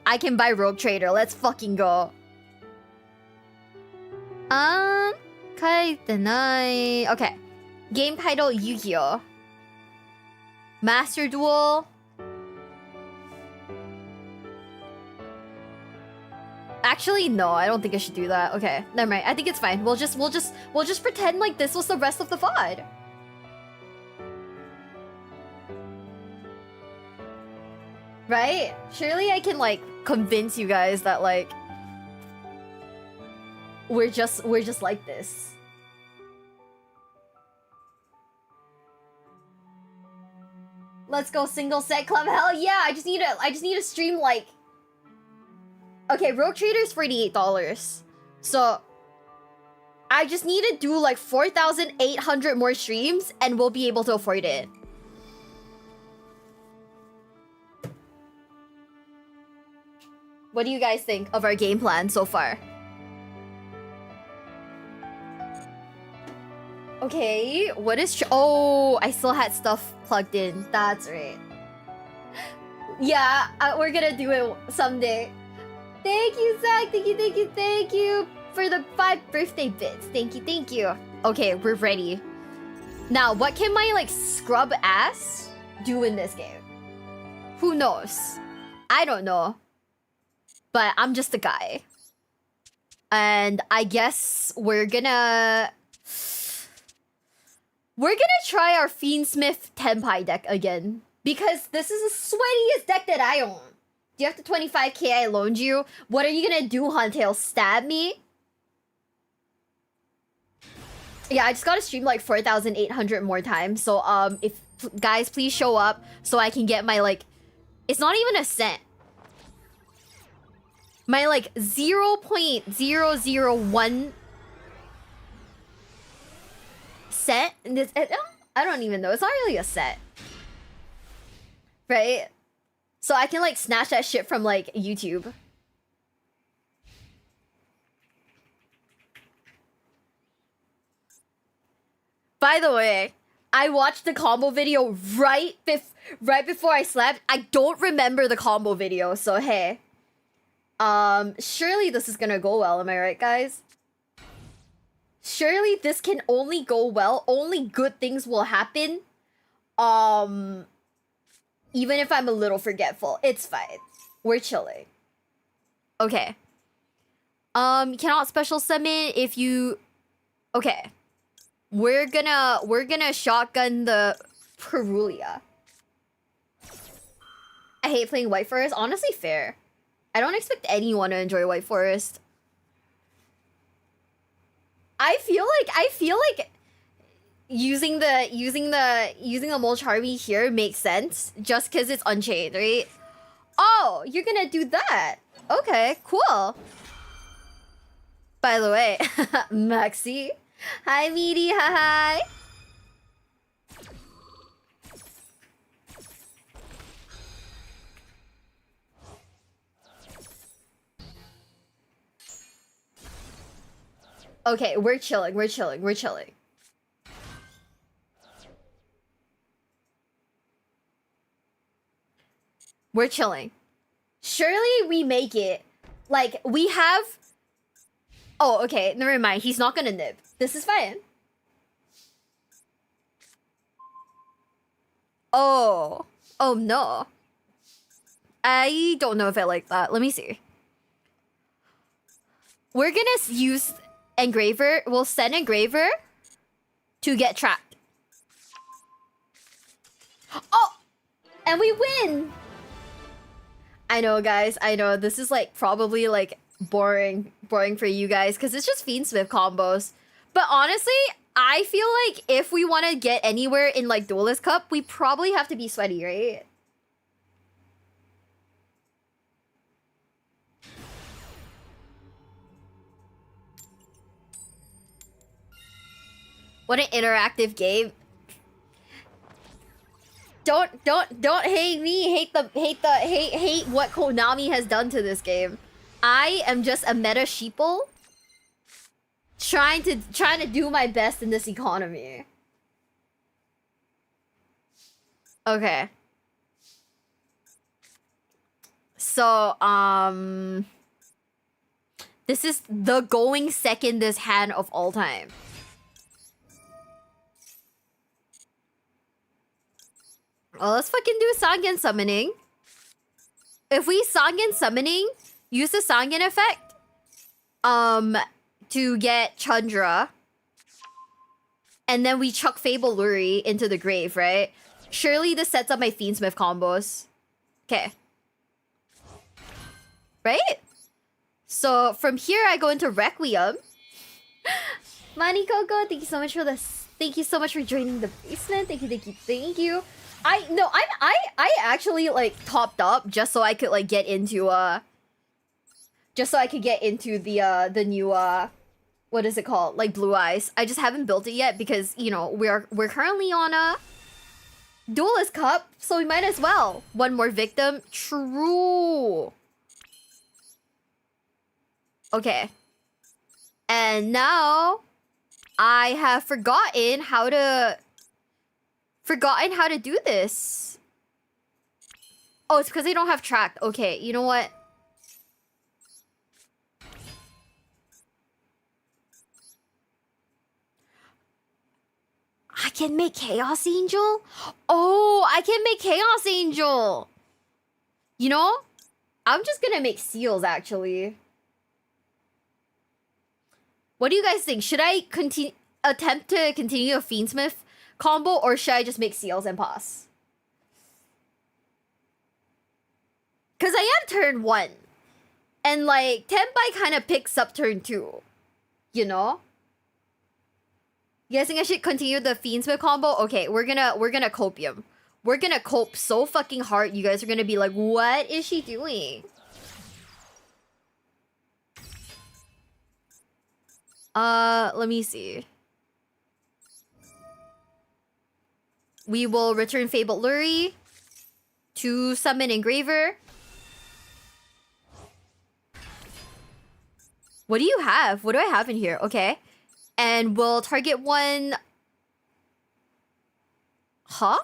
Rogue Trader. Let's fucking go. Okay. Game title Yu-Gi-Oh! Master Duel. Actually, no, I don't think I should do that. Okay, never mind. I think it's fine. We'll just pretend like this was the rest of the VOD. Right? Surely I can like convince you guys that like we're just like this. Let's go single set club. Hell yeah! I just need to stream like. Okay, Rogue Trader is $48. So I just need to do like 4,800 more streams and we'll be able to afford it. What do you guys think of our game plan so far? Okay, what is... Oh, I still had stuff plugged in. That's right. Yeah, we're gonna do it someday. Thank you, Zach. Thank you for the 5 birthday bits. Thank you. Okay, we're ready. Now, what can my, like, scrub ass do in this game? Who knows? I don't know. But I'm just a guy. And I guess we're gonna try our Fiendsmith Tenpai deck again. Because this is the sweatiest deck that I own. Do you have the 25k I loaned you? What are you gonna do, Huntail? Stab me? Yeah, I just gotta stream like 4,800 more times. So, if guys, please show up so I can get my, like... It's not even a cent. My, like, 0.001 cent? I don't even know. It's not really a cent. Right? So I can, like, snatch that shit from, like, YouTube. By the way, I watched the combo video right before I slept. I don't remember the combo video, so hey. Surely this is gonna go well, am I right, guys? Surely this can only go well. Only good things will happen. Even if I'm a little forgetful. It's fine. We're chilling. Okay. Cannot special summon if you... Okay. We're gonna shotgun the Perulia. I hate playing White Forest. Honestly, fair. I don't expect anyone to enjoy White Forest. I feel like using the Molcharmi here makes sense just because it's Unchained, right? Oh, you're gonna do that. Okay, cool. By the way, Maxi. Hi, Meaty. Hi. Okay, we're chilling. We're chilling. Surely we make it. Like, we have... Oh, okay. Never mind. He's not gonna nib. This is fine. Oh. Oh, no. I don't know if I like that. Let me see. We're gonna use Engraver. We'll send Engraver to get trapped. Oh! And we win! I know, guys. I know. This is, like, probably, like, boring for you guys because it's just Fiendsmith combos. But honestly, I feel like if we want to get anywhere in, like, Duelist Cup, we probably have to be sweaty, right? What an interactive game. Don't hate me. Hate what Konami has done to this game. I am just a meta sheeple trying to do my best in this economy. Okay. So, this is the going secondest hand of all time. Well, let's fucking do Sangen summoning. If we Sangen summoning, use the Sangen effect, to get Chandra, and then we chuck Fable Luri into the grave, right? Surely this sets up my Fiendsmith combos. Okay. Right? So from here, I go into Requiem. Manny Coco, thank you so much for this. Thank you so much for joining the basement. Thank you. I actually, like, topped up just so I could, like, get into the new what is it called, like, Blue Eyes. I just haven't built it yet because, you know, we're currently on a Duelist Cup, so we might as well. One more victim. True. Okay. And now I have forgotten how to do this. Oh, it's because they don't have tracked. Okay, you know what? I can make Chaos Angel? Oh, I can make Chaos Angel! You know? I'm just gonna make seals, actually. What do you guys think? Should I attempt to continue a Fiendsmith combo, or should I just make seals and pass? Because I am turn 1. And, like, Tenpai kind of picks up turn 2. You know? You guys think I should continue the Fiendsmith combo? Okay, we're gonna copium. We're gonna cope so fucking hard, you guys are gonna be like, what is she doing? Let me see. We will return Fabled Lurie to summon Engraver. What do you have? What do I have in here? Okay. And we'll target one... Huh?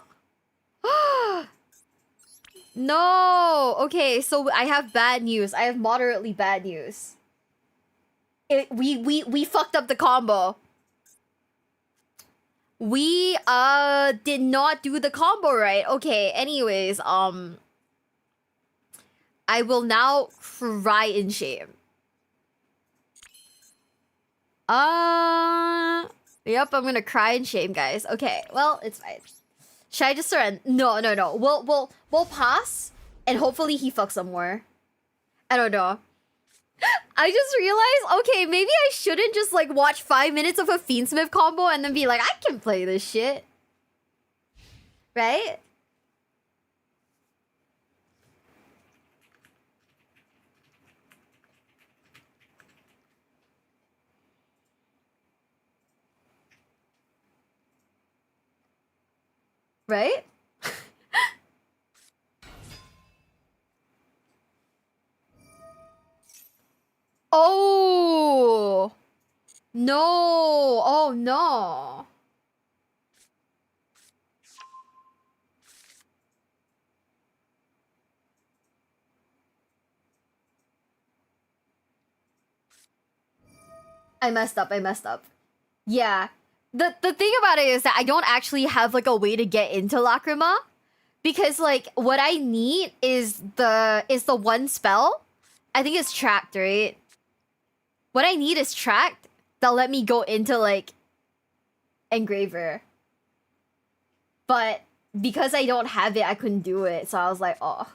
No! Okay, so I have bad news. I have moderately bad news. We fucked up the combo. We did not do the combo right. Okay, anyways, I will now cry in shame. Yep, I'm gonna cry in shame, guys. Okay, well, it's fine. Should I just surrender? No. We'll pass, and hopefully he fucks some more. I don't know. I just realized, okay, maybe I shouldn't just, like, watch 5 minutes of a Fiendsmith combo and then be like, I can play this shit. Right? Right? Oh! No! Oh, no! I messed up. Yeah. The thing about it is that I don't actually have, like, a way to get into Lacrima. Because, like, what I need is the one spell. I think it's tracked, right? What I need is tracked. They'll let me go into, like, Engraver. But because I don't have it, I couldn't do it. So I was like, oh.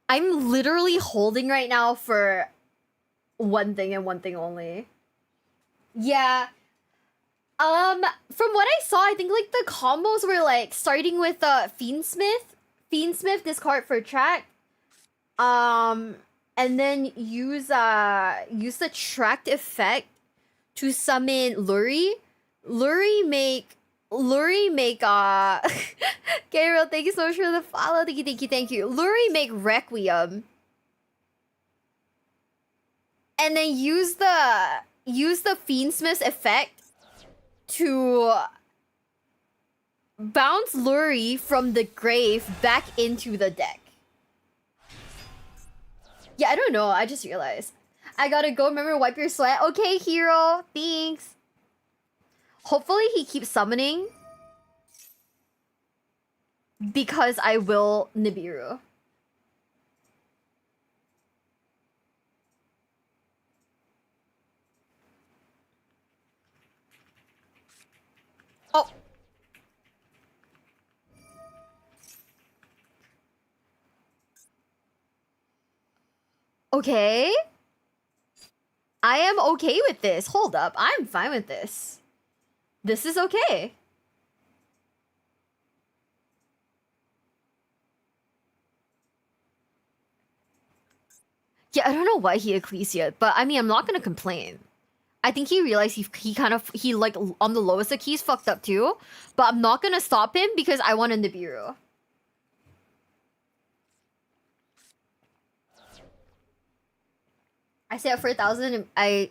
I'm literally holding right now for one thing and one thing only. Yeah. From what I saw, I think, like, the combos were, like, starting with Fiendsmith discard for track. And then use the tracked effect to summon Lurie. Lurie make Gabriel, thank you so much for the follow. Thank you. Lurie make Requiem. And then use the Fiendsmith's effect to bounce Lurie from the grave back into the deck. Yeah, I don't know. I just realized. I gotta go. Remember, wipe your sweat. Okay, hero. Thanks. Hopefully he keeps summoning. Because I will Nibiru. Oh. Okay. I am okay with this. Hold up. I'm fine with this. This is okay. Yeah, I don't know why he Ecclesia, but I mean, I'm not gonna complain. I think he realized he like on the lowest of keys fucked up too. But I'm not gonna stop him because I want a Nibiru. I say at 4,000, I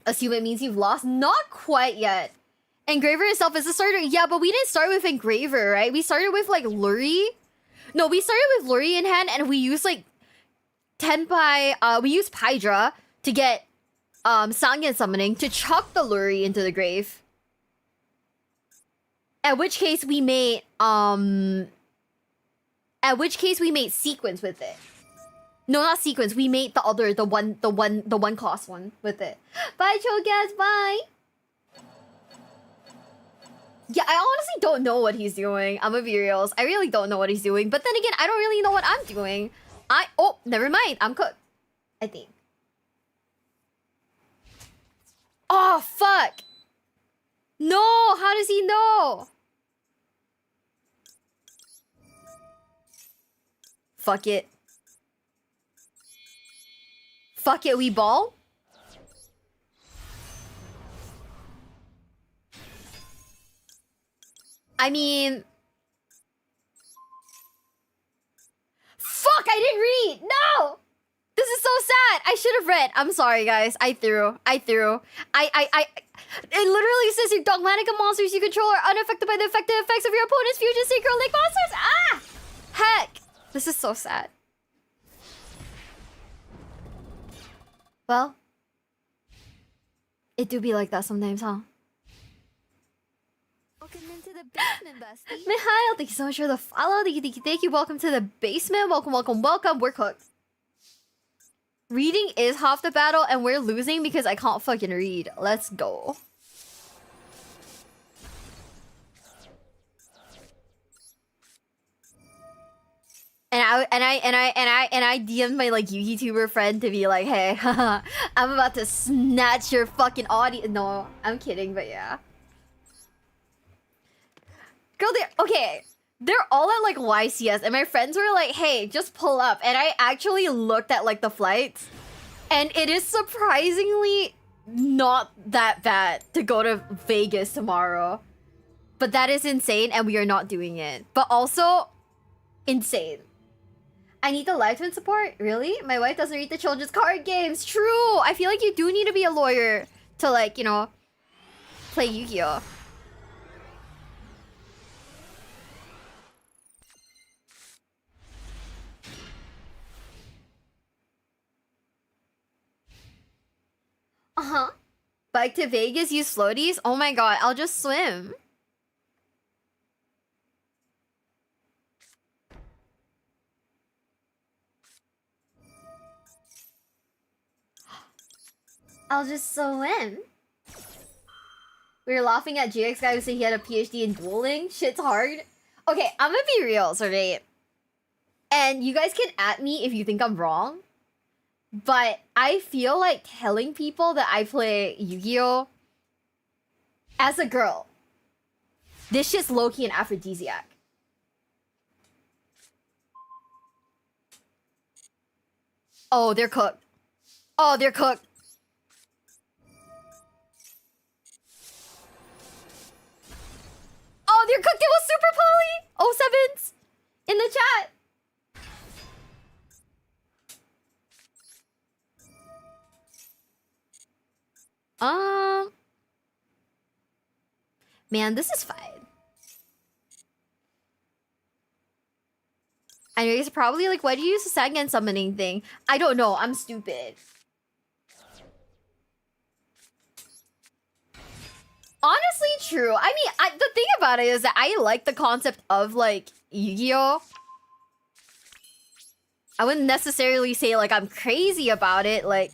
assume it means you've lost. Not quite yet. Engraver itself is a starter. Yeah, but we didn't start with Engraver, right? We started with like Lurie. No, we started with Lurie in hand and we used like Tenpai, we used Pydra to get Sangen summoning to chuck the Lurie into the grave. At which case we made sequence with it. No, not sequence. We made the one cost one with it. Bye, Chogas. Bye. Yeah, I honestly don't know what he's doing. I'm a be reals. I really don't know what he's doing. But then again, I don't really know what I'm doing. Oh, never mind. I'm cooked. I think. Oh, fuck. No, how does he know? Fuck it. Fuck it, we ball? I mean... Fuck, I didn't read! No! This is so sad! I should have read. I'm sorry, guys. I threw. It literally says your dogmatic monsters you control are unaffected by the effective effects of your opponent's fusion synchro link monsters! Ah! Heck! This is so sad. Well, it do be like that sometimes, huh? Welcome into the basement, bestie. Mihail, thank you so much for the follow. Thank you. Welcome to the basement. Welcome. We're cooked. Reading is half the battle, and we're losing because I can't fucking read. Let's go. And I DM'd my like YouTuber friend to be like, hey, I'm about to snatch your fucking audience. No, I'm kidding, but yeah. Girl, they're all at like YCS, and my friends were like, hey, just pull up. And I actually looked at like the flights, and it is surprisingly not that bad to go to Vegas tomorrow. But that is insane, and we are not doing it. But also, insane. I need the live twin support? Really? My wife doesn't read the children's card games. True! I feel like you do need to be a lawyer to like, you know, play Yu-Gi-Oh! Uh-huh. Bike to Vegas, use floaties? Oh my god, I'll just swim. I'll just swim. We were laughing at GX guy who said he had a PhD in dueling. Shit's hard. Okay, I'm gonna be real, alright? And you guys can at me if you think I'm wrong. But I feel like telling people that I play Yu-Gi-Oh! As a girl. This shit's low-key an aphrodisiac. Oh, they're cooked. Oh, they're cooked. Oh, they're cooked. It was Super Poly. Oh, sevens in the chat. Man, this is fine. I know he's probably like, why do you use the Sangen summoning thing? I don't know. I'm stupid. Honestly, true. I mean, the thing about it is that I like the concept of like Yu-Gi-Oh! I wouldn't necessarily say like I'm crazy about it, like.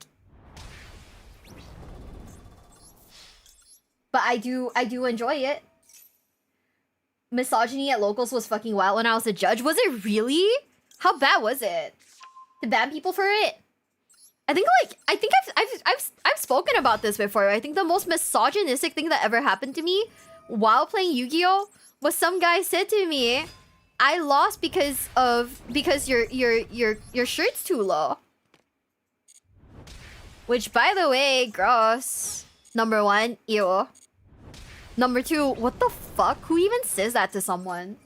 But I do enjoy it. Misogyny at locals was fucking wild when I was a judge. Was it really? How bad was it? To ban people for it? I think I've spoken about this before. I think the most misogynistic thing that ever happened to me while playing Yu-Gi-Oh! Was some guy said to me, I lost because your shirt's too low. Which, by the way, gross. Number 1, ew. Number 2, what the fuck? Who even says that to someone?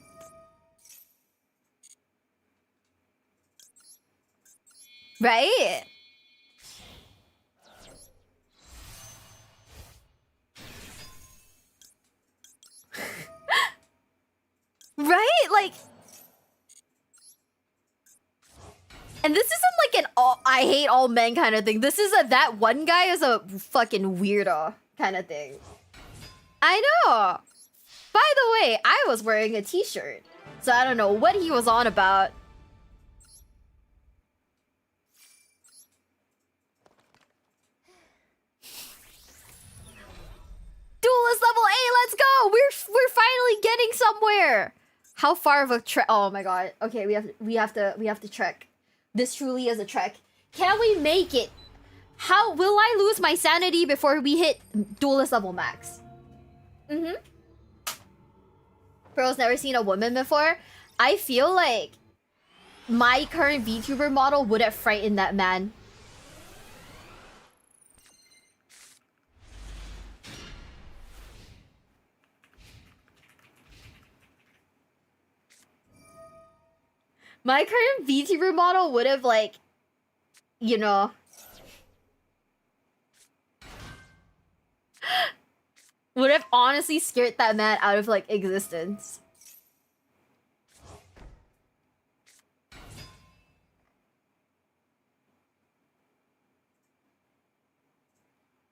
Right? Right? Like... And this isn't like an all I hate all men kind of thing. This is a that one guy is a fucking weirdo kind of thing. I know. By the way, I was wearing a t-shirt. So I don't know what he was on about. Duelist level A, let's go! We're finally getting somewhere. How far of a trek? Oh my god. Okay, we have to trek. This truly is a trek. Can we make it? How will I lose my sanity before we hit duelist level max? Bro's never seen a woman before. I feel like my current VTuber model would have frightened that man. My current VTuber model would have, like, you know... would have honestly scared that man out of, like, existence.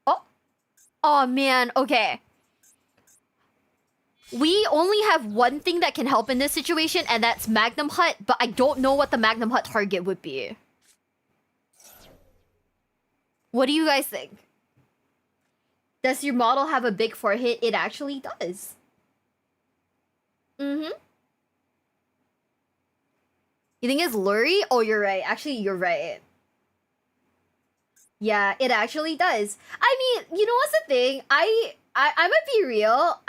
Oh. Oh, man. Okay. We only have one thing that can help in this situation, and that's Magnum Hut, but I don't know what the Magnum Hut target would be. What do you guys think? Does your model have a big forehead? It actually does. You think it's Lurie? Oh, you're right. Actually, you're right. Yeah, it actually does. I mean, you know what's the thing? I'm gonna be real.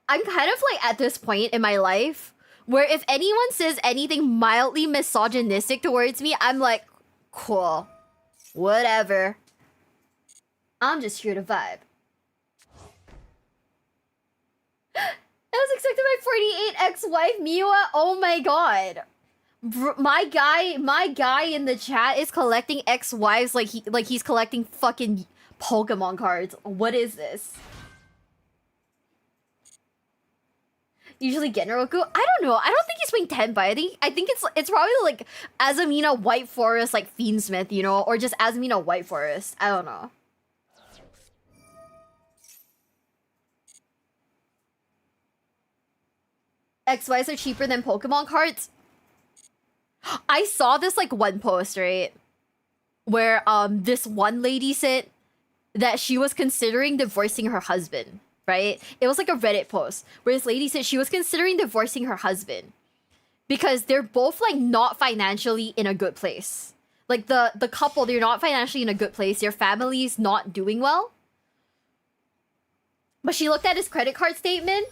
I'm kind of like at this point in my life where if anyone says anything mildly misogynistic towards me, I'm like, cool, whatever. I'm just here to vibe. I was accepted by 48 ex-wife Miwa. Oh my god. My guy in the chat is collecting ex-wives like he's collecting fucking Pokemon cards. What is this? Usually Genroku? I don't know. I don't think he's playing Tenbai. I think it's probably like Azumina White Forest, like Fiendsmith, you know, or just Azumina White Forest. I don't know. XYs are cheaper than Pokemon cards. I saw this like one post, right? Where this one lady said that she was considering divorcing her husband. Right? It was like a Reddit post where this lady said she was considering divorcing her husband because they're both like not financially in a good place. Like the couple, they're not financially in a good place. Their family's not doing well. But she looked at his credit card statement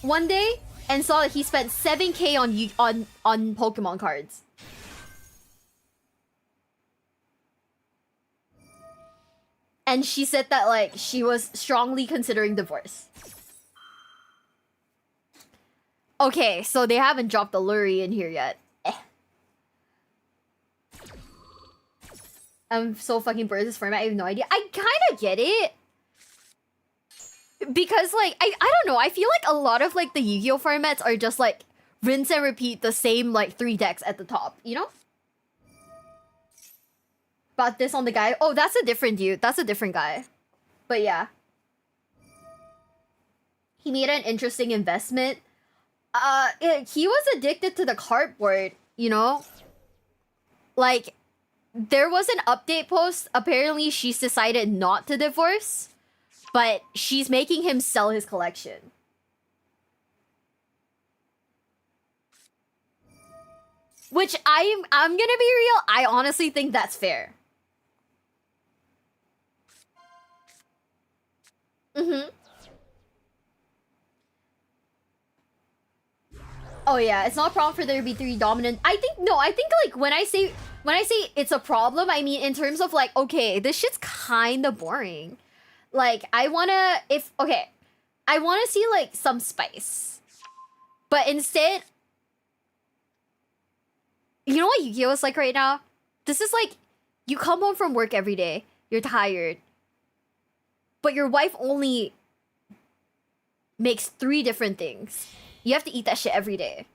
one day and saw that he spent 7K on Pokemon cards. And she said that, like, she was strongly considering divorce. Okay, so they haven't dropped the Lurie in here yet. I'm so fucking bored of this format, I have no idea. I kind of get it. Because, like, I don't know. I feel like a lot of, like, the Yu-Gi-Oh! Formats are just, like, rinse and repeat the same, like, 3 decks at the top, you know? About this on the guy. Oh, that's a different dude. That's a different guy. But yeah. He made an interesting investment. He was addicted to the cardboard, you know? Like, there was an update post. Apparently, she's decided not to divorce. But she's making him sell his collection. Which I'm gonna be real. I honestly think that's fair. Oh yeah, it's not a problem for there to be 3 dominant. I think like when I say when I say it's a problem, I mean in terms of like, okay, this shit's kind of boring. Like, I wanna see like some spice, but instead, you know what Yu-Gi-Oh is like right now? This is like, you come home from work every day, you're tired, but your wife only makes 3 different things. You have to eat that shit every day.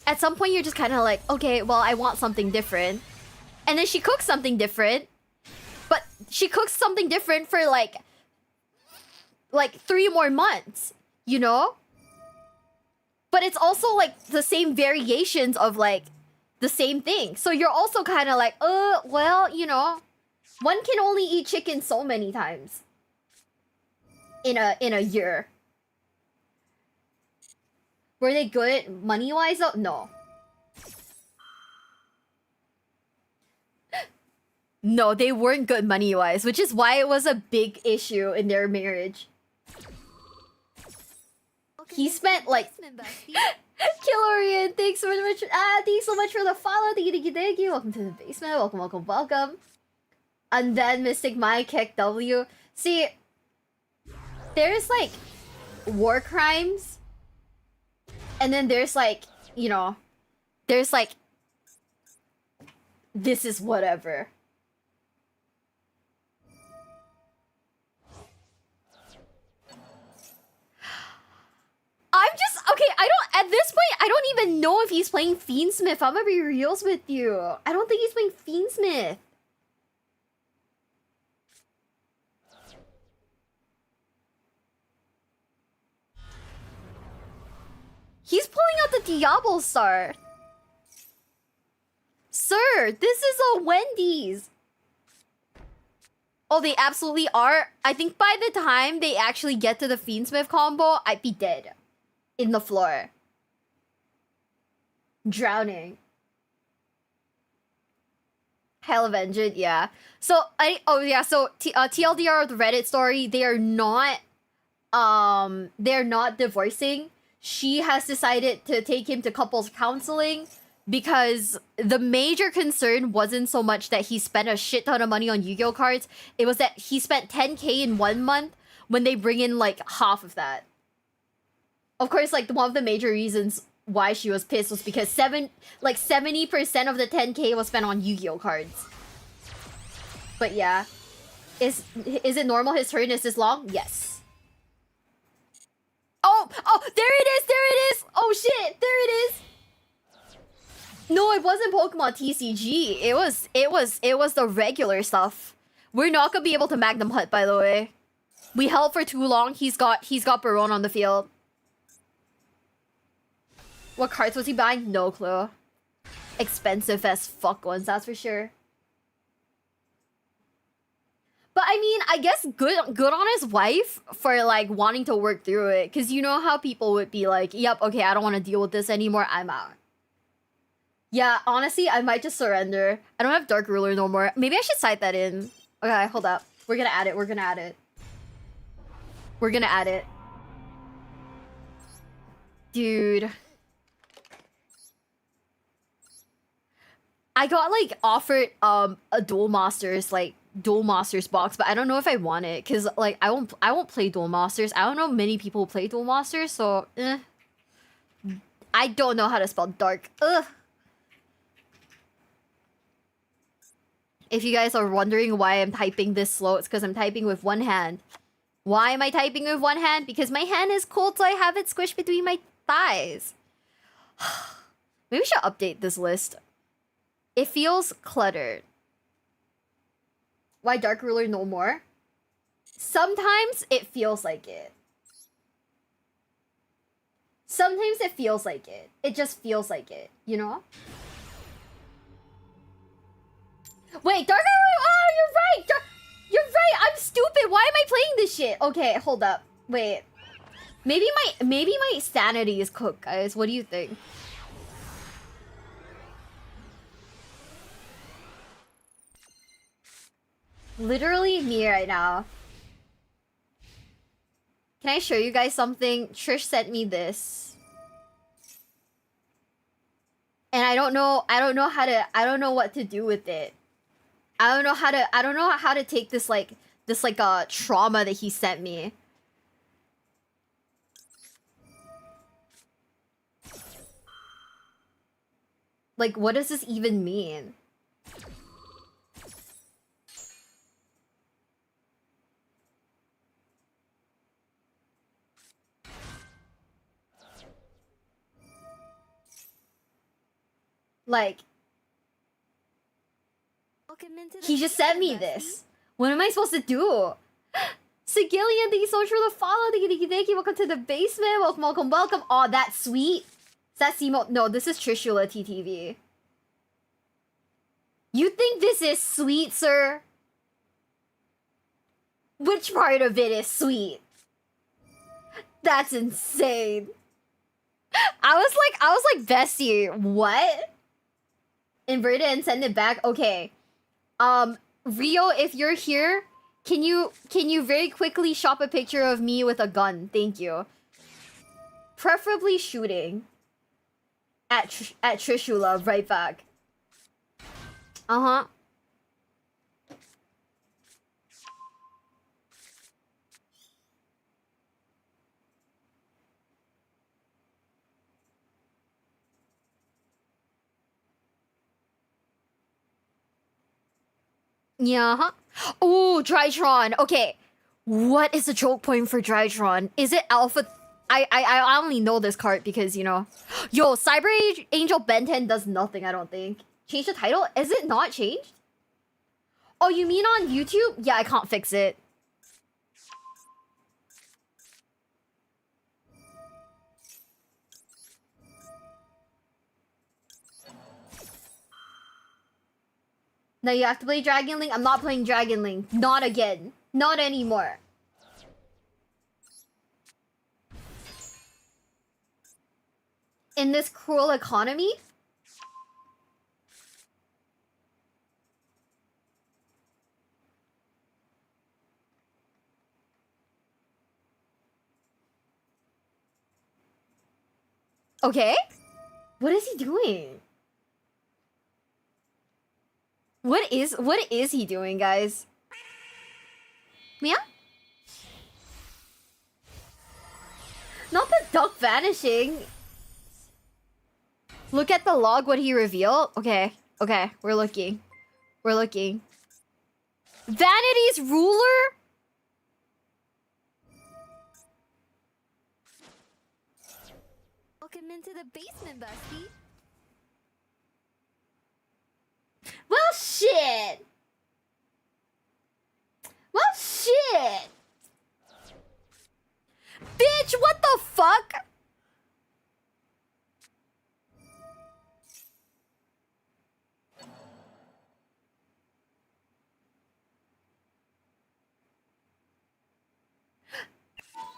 At some point, you're just kind of like, okay, well, I want something different. And then she cooks something different. But she cooks something different for like 3 more months, you know? But it's also like the same variations of like the same thing. So you're also kind of like, well, you know, one can only eat chicken so many times in a year. Were they good money-wise though? No. No, they weren't good money-wise, which is why it was a big issue in their marriage. He spent like Killorian, thanks so much. Thanks so much for the follow. Thank you. Welcome to the basement. Welcome. And then Mystic Mike Kek W. See, there's like war crimes. And then there's like, you know, there's like, this is whatever. I'm just, okay, at this point, I don't even know if he's playing Fiendsmith. I'm gonna be reals with you. I don't think he's playing Fiendsmith. He's pulling out the Diablo Star. Sir, this is a Wendy's. Oh, they absolutely are. I think by the time they actually get to the Fiendsmith combo, I'd be dead. In the floor. Drowning. Hell of Engine, yeah. So, TLDR of the Reddit story, they're not divorcing. She has decided to take him to couples counseling because the major concern wasn't so much that he spent a shit ton of money on Yu-Gi-Oh cards. It was that he spent 10K in 1 month when they bring in like half of that. Of course, like one of the major reasons why she was pissed was because 70% of the 10K was spent on Yu-Gi-Oh cards. But yeah, is it normal his turn is this long? Yes. Oh, there it is! Oh shit, there it is! No, it wasn't Pokemon TCG. It was the regular stuff. We're not gonna be able to Magnum Hut, by the way. We held for too long. He's got Baron on the field. What cards was he buying? No clue. Expensive as fuck ones, that's for sure. But I mean, I guess good on his wife for like wanting to work through it. Cause you know how people would be like, yep, okay, I don't want to deal with this anymore, I'm out. Yeah, honestly, I might just surrender. I don't have Dark Ruler no more. Maybe I should cite that in. Okay, hold up. We're gonna add it. Dude. I got like offered a Duel Masters box, but I don't know if I want it because like I won't play Duel Masters. I don't know many people who play Duel Masters, so I don't know how to spell dark. Ugh. If you guys are wondering why I'm typing this slow, it's because I'm typing with one hand. Why am I typing with one hand? Because my hand is cold, so I have it squished between my thighs. Maybe we should update this list. It feels cluttered. Why Dark Ruler no more? Sometimes it feels like it. Sometimes it feels like it. It just feels like it, you know? Wait, Dark Ruler! Oh, you're right! You're right! I'm stupid! Why am I playing this shit? Okay, hold up. Wait. Maybe my sanity is cooked, guys. What do you think? Literally me right now. Can I show you guys something? Trish sent me this. And I don't know what to do with it. I don't know how to take this trauma that he sent me. Like, what does this even mean? Like, he just sent me this. What am I supposed to do? Sigillian, thank you so much for the follow. Thank you. Welcome to the basement. Welcome. Oh, that's sweet. Is that Simo? No, this is Trishula TTV. You think this is sweet, sir? Which part of it is sweet? That's insane. I was like, Bessie, what? Invert it and send it back. Okay. Rio, if you're here, can you very quickly shop a picture of me with a gun? Thank you. Preferably shooting. At Trishula, right back. Uh-huh. Yeah, huh? Oh, Drytron. Okay. What is the choke point for Drytron? Is it Alpha? I only know this card because, you know. Yo, Cyber Angel Ben 10 does nothing, I don't think. Change the title? Is it not changed? Oh, you mean on YouTube? Yeah, I can't fix it. Now you have to play Dragon Link? I'm not playing Dragon Link. Not again. Not anymore. In this cruel economy? Okay. What is he doing? What is he doing, guys? Mia? Not the duck vanishing. Look at the log, what he revealed. Okay, we're looking. Vanity's ruler? Welcome into the basement, bestie. Well, shit. Bitch, what the fuck?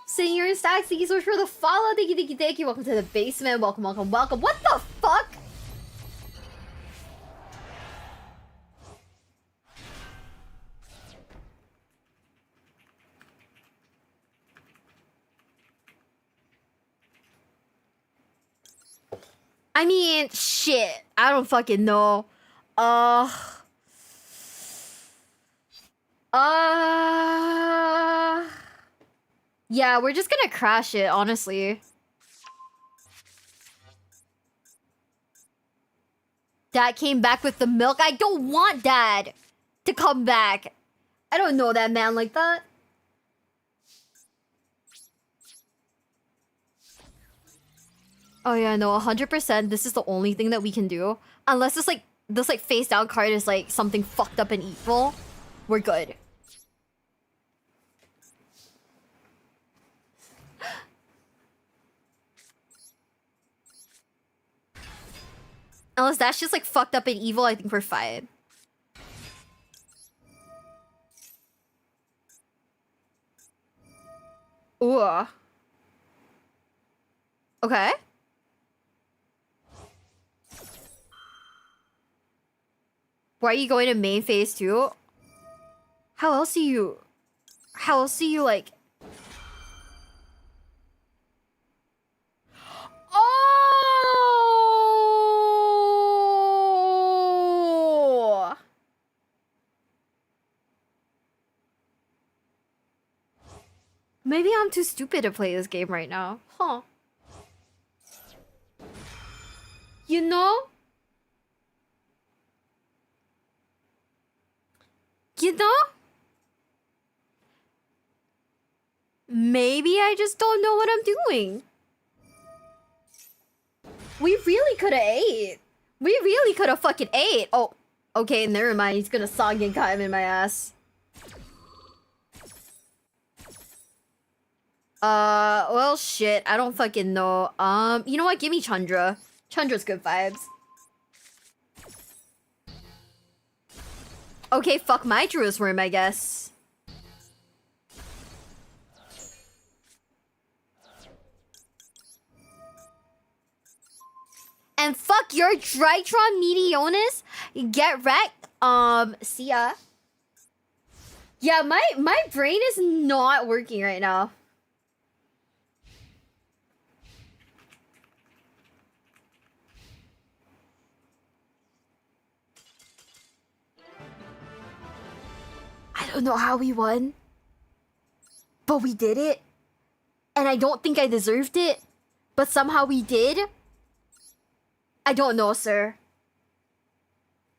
Senior Stacks, thank you so much for the follow. Thank you. Welcome to the basement. Welcome. What the fuck? I mean, shit. I don't fucking know. Yeah, we're just gonna crash it, honestly. Dad came back with the milk. I don't want Dad to come back. I don't know that man like that. Oh yeah, no, 100%. This is the only thing that we can do. Unless this face down card is like something fucked up and evil. We're good. Unless that's just like fucked up and evil, I think we're fine. Ooh. Okay. Why are you going to main phase 2? How else do you like... Maybe I'm too stupid to play this game right now. Huh. You know? You know? Maybe I just don't know what I'm doing. We really could have ate. We really could have fucking ate. Oh, okay, never mind. He's gonna Soggenkai him in my ass. Well, shit. I don't fucking know. You know what? Give me Chandra. Chandra's good vibes. Okay, fuck my Druid's Worm, I guess. And fuck your Drytron Meteonis. Get wrecked. See ya. Yeah, my brain is not working right now. I don't know how we won. But we did it. And I don't think I deserved it. But somehow we did. I don't know, sir.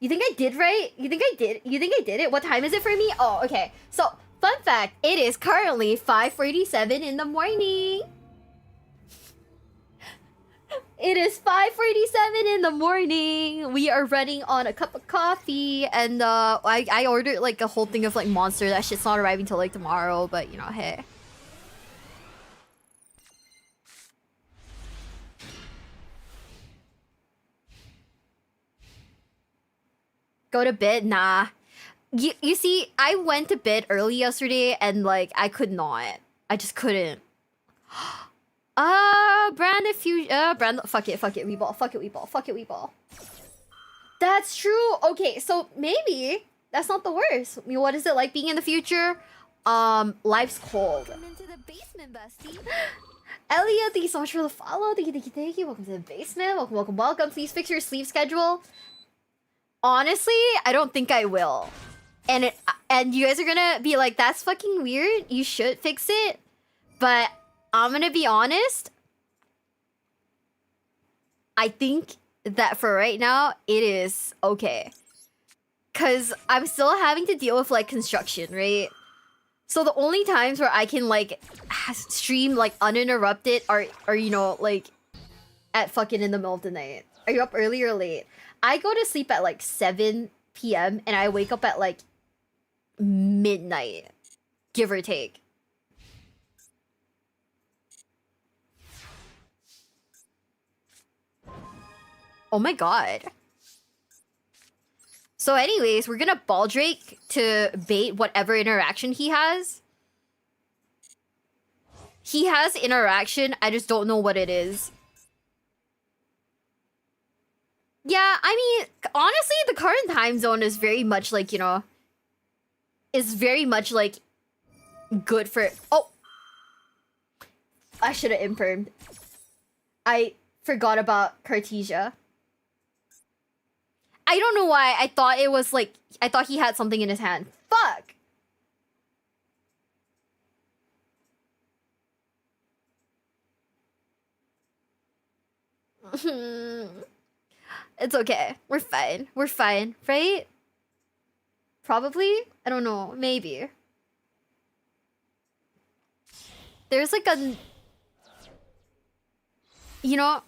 You think I did right? You think I did? You think I did it? What time is it for me? Oh, okay. So, fun fact. It is currently 5:47 in the morning. It is 5:47 in the morning. We are running on a cup of coffee. And, I ordered, like, a whole thing of, like, Monster. That shit's not arriving till, like, tomorrow. But, you know, hey. Go to bed? Nah. You see, I went to bed early yesterday and, like, I could not. I just couldn't. Branded fusion. Fuck it, Weeball. Fuck it, Weeball. That's true. Okay, so maybe that's not the worst. I mean, what is it like being in the future? Life's cold. Welcome into the basement, bestie. Elliot, thank you so much for the follow. Thank you. Welcome to the basement. Welcome. Please fix your sleep schedule. Honestly, I don't think I will. And you guys are gonna be like, that's fucking weird. You should fix it. But I'm gonna be honest. I think that for right now, it is okay. Cause I'm still having to deal with like construction, right? So the only times where I can like stream like uninterrupted are you know, like at fucking in the middle of the night. Are you up early or late? I go to sleep at like 7 p.m. and I wake up at like midnight, give or take. Oh my god. So anyways, we're gonna Baldrake to bait whatever interaction he has. He has interaction, I just don't know what it is. Yeah, I mean, honestly, the current time zone is very much like, you know, is very much like good for... Oh! I should have infirmed. I forgot about Cartesia. I don't know why. I thought it was like... I thought he had something in his hand. Fuck! It's okay. We're fine. We're fine, right? Probably? I don't know. Maybe. There's like a... You know...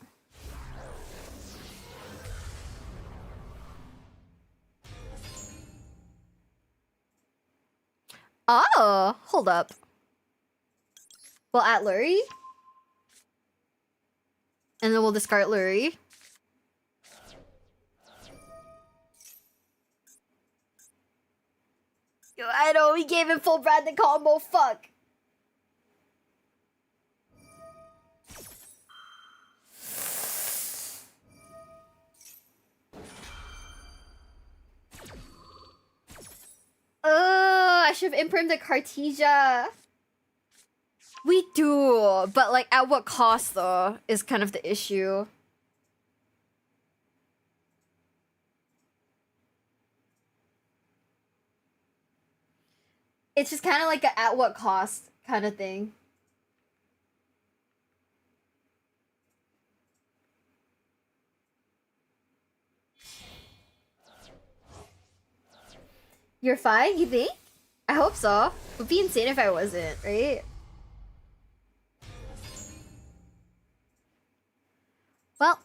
Oh, hold up. We'll add Lurie. And then we'll discard Lurie. I know, we gave him full branded combo, fuck. I should have imprinted the Cartesia. We do, but like at what cost though, is kind of the issue. It's just kind of like a at what cost kind of thing. You're fine, you think? I hope so. It would be insane if I wasn't, right? Well.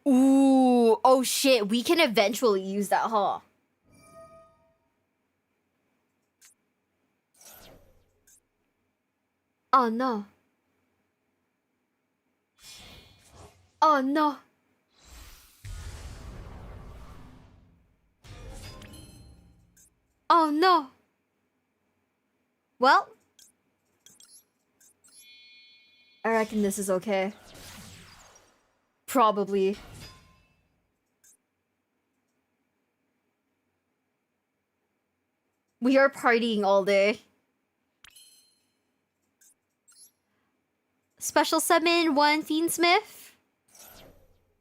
Ooh, oh shit, we can eventually use that, huh? Oh no. Oh no. Oh no. Well, I reckon this is okay. Probably. We are partying all day. Special summon 1 Fiendsmith.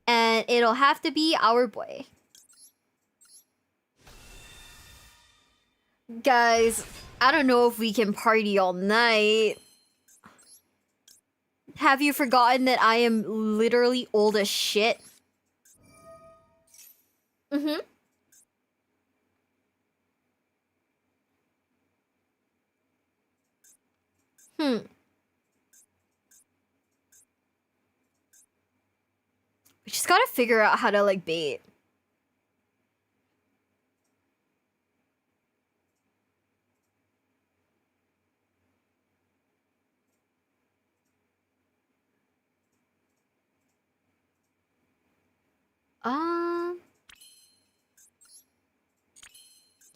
And it'll have to be our boy. Guys, I don't know if we can party all night. Have you forgotten that I am literally old as shit? Mm-hmm. Hmm. We just gotta figure out how to, like, bait.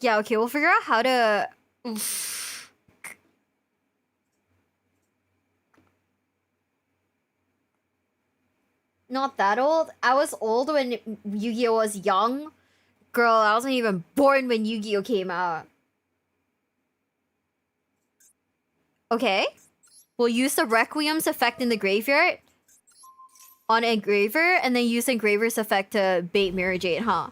Yeah, okay, we'll figure out how to... Oof. Not that old. I was old when Yu-Gi-Oh was young. Girl, I wasn't even born when Yu-Gi-Oh came out. Okay. We'll use the Requiem's effect in the graveyard on Engraver, and then use Engraver's effect to bait Mirror Jade, huh?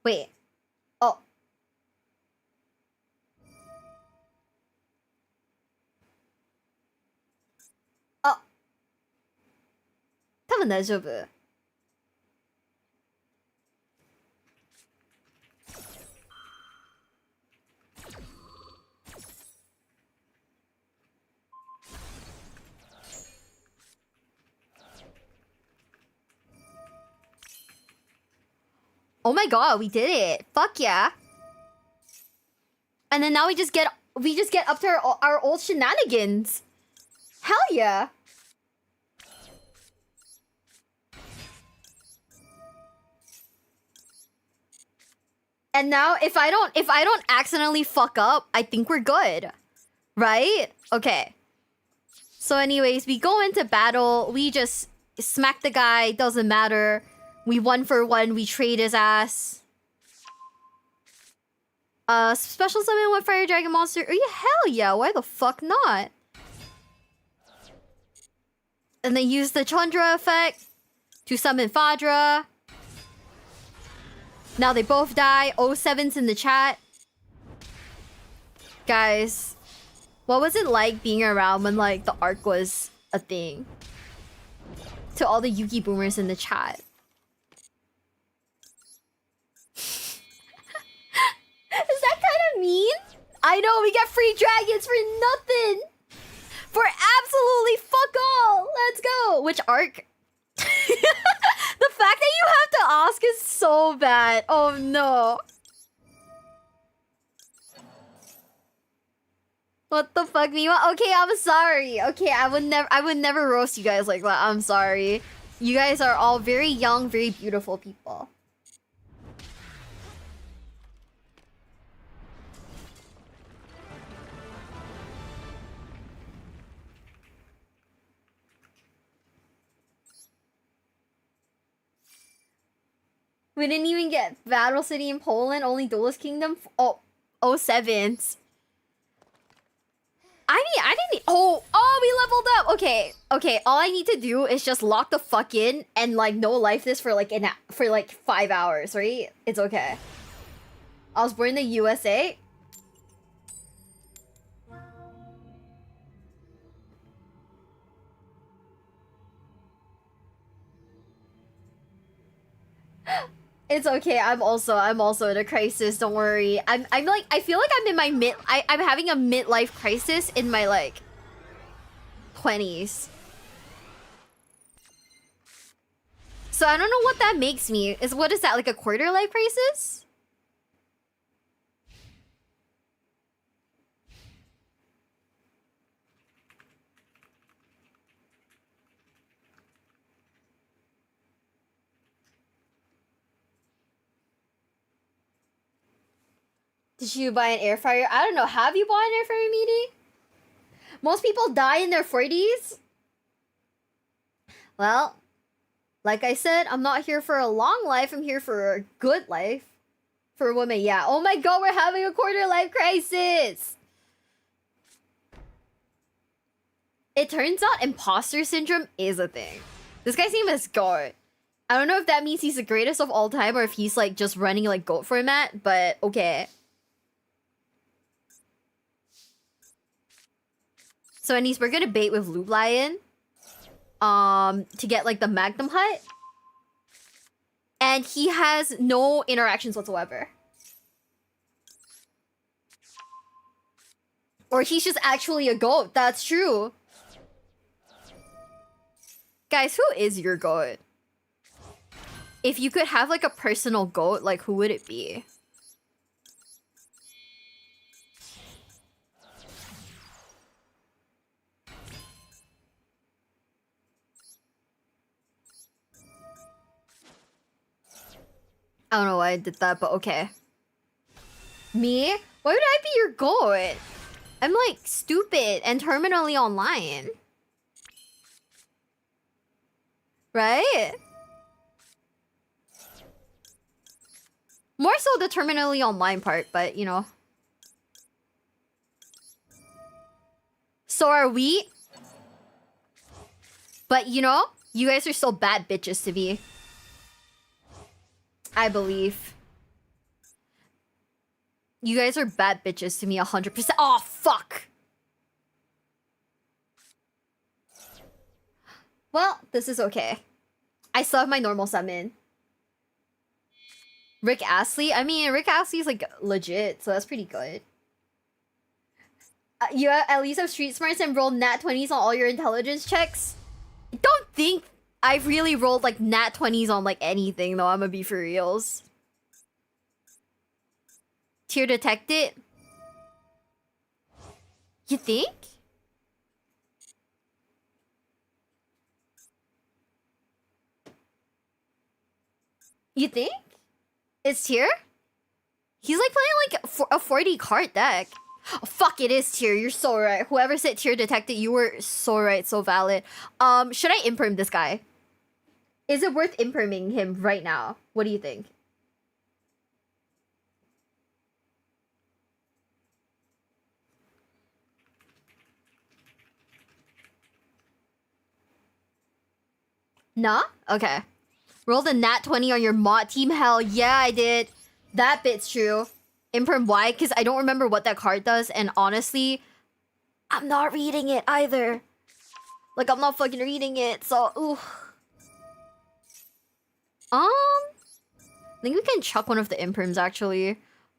Wait. Oh. Oh. 多分大丈夫. Oh my god, we did it. Fuck yeah. And then now we just get up to our old shenanigans. Hell yeah. And now if I don't accidentally fuck up, I think we're good. Right? Okay. So anyways, we go into battle, we just smack the guy, doesn't matter. We 1 for 1, we trade his ass. Special summon 1 Fire Dragon monster. Oh yeah, hell yeah, why the fuck not? And then use the Chandra effect to summon Fadra. Now they both die. 07's in the chat. Guys, what was it like being around when, like, the arc was a thing? To all the Yugi boomers in the chat. Is that kind of mean? I know, we get free dragons for nothing! For absolutely fuck all! Let's go! Which arc? The fact that you have to ask is so bad. Oh no. What the fuck, Miwa? Okay, I'm sorry. Okay, I would never roast you guys like that. I'm sorry. You guys are all very young, very beautiful people. We didn't even get Battle City in Poland, only Duelist Kingdom. Oh, 07s. I didn't. Oh, we leveled up. Okay. All I need to do is just lock the fuck in and, like, no life this for like 5 hours, right? It's okay. I was born in the USA. It's okay. I'm also in a crisis. Don't worry. I'm like, I feel like I'm in my I'm having a midlife crisis in my like 20s. So I don't know what that makes me. What is that, like a quarter life crisis? Did you buy an air fryer? I don't know. Have you bought an air fryer, Meaty? Most people die in their 40s. Well, like I said, I'm not here for a long life. I'm here for a good life. For a woman, yeah. Oh my god, we're having a quarter life crisis! It turns out imposter syndrome is a thing. This guy's name is Goat. I don't know if that means he's the greatest of all time or if he's like just running like Goat format, but okay. So anyways, we're gonna bait with Loop Lion. To get like the Magnum Hut. And he has no interactions whatsoever. Or he's just actually a goat. That's true. Guys, who is your goat? If you could have like a personal goat, like who would it be? I don't know why I did that, but okay. Me? Why would I be your goat? I'm like stupid and terminally online. Right? More so the terminally online part, but you know. So are we. But you know, you guys are still bad bitches to me. I believe. You guys are bad bitches to me 100%. Oh, fuck! Well, this is okay. I still have my normal summon. Rick Astley? I mean, Rick Astley's like legit, so that's pretty good. You at least have street smarts and rolled nat 20s on all your intelligence checks? I don't think I've really rolled like nat 20s on like anything though, I'm gonna be for reals. Tier detected? You think? You think? It's tier? He's like playing like a 40 card deck. Oh, fuck, it is tier. You're so right. Whoever said tier detected, you were so right, so valid. Should I imperm this guy? Is it worth imperming him right now? What do you think? Nah? Okay. Roll the nat 20 on your mod team. Hell yeah, I did. That bit's true. Imperm why? Because I don't remember what that card does. And honestly, I'm not reading it either. Like, I'm not fucking reading it. So, ooh. I think we can chuck one of the imperms, actually.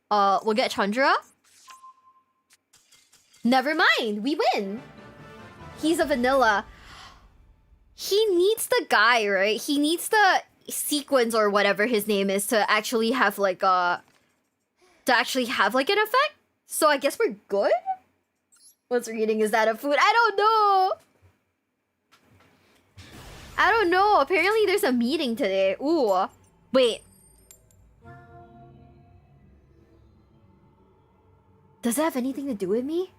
We'll get Chandra. Never mind. We win. He's a vanilla. He needs the guy, right? He needs the sequence or whatever his name is to actually have like an effect. So I guess we're good. What's reading? Is that a food? I don't know. I don't know. Apparently there's a meeting today. Ooh. Wait. Does that have anything to do with me?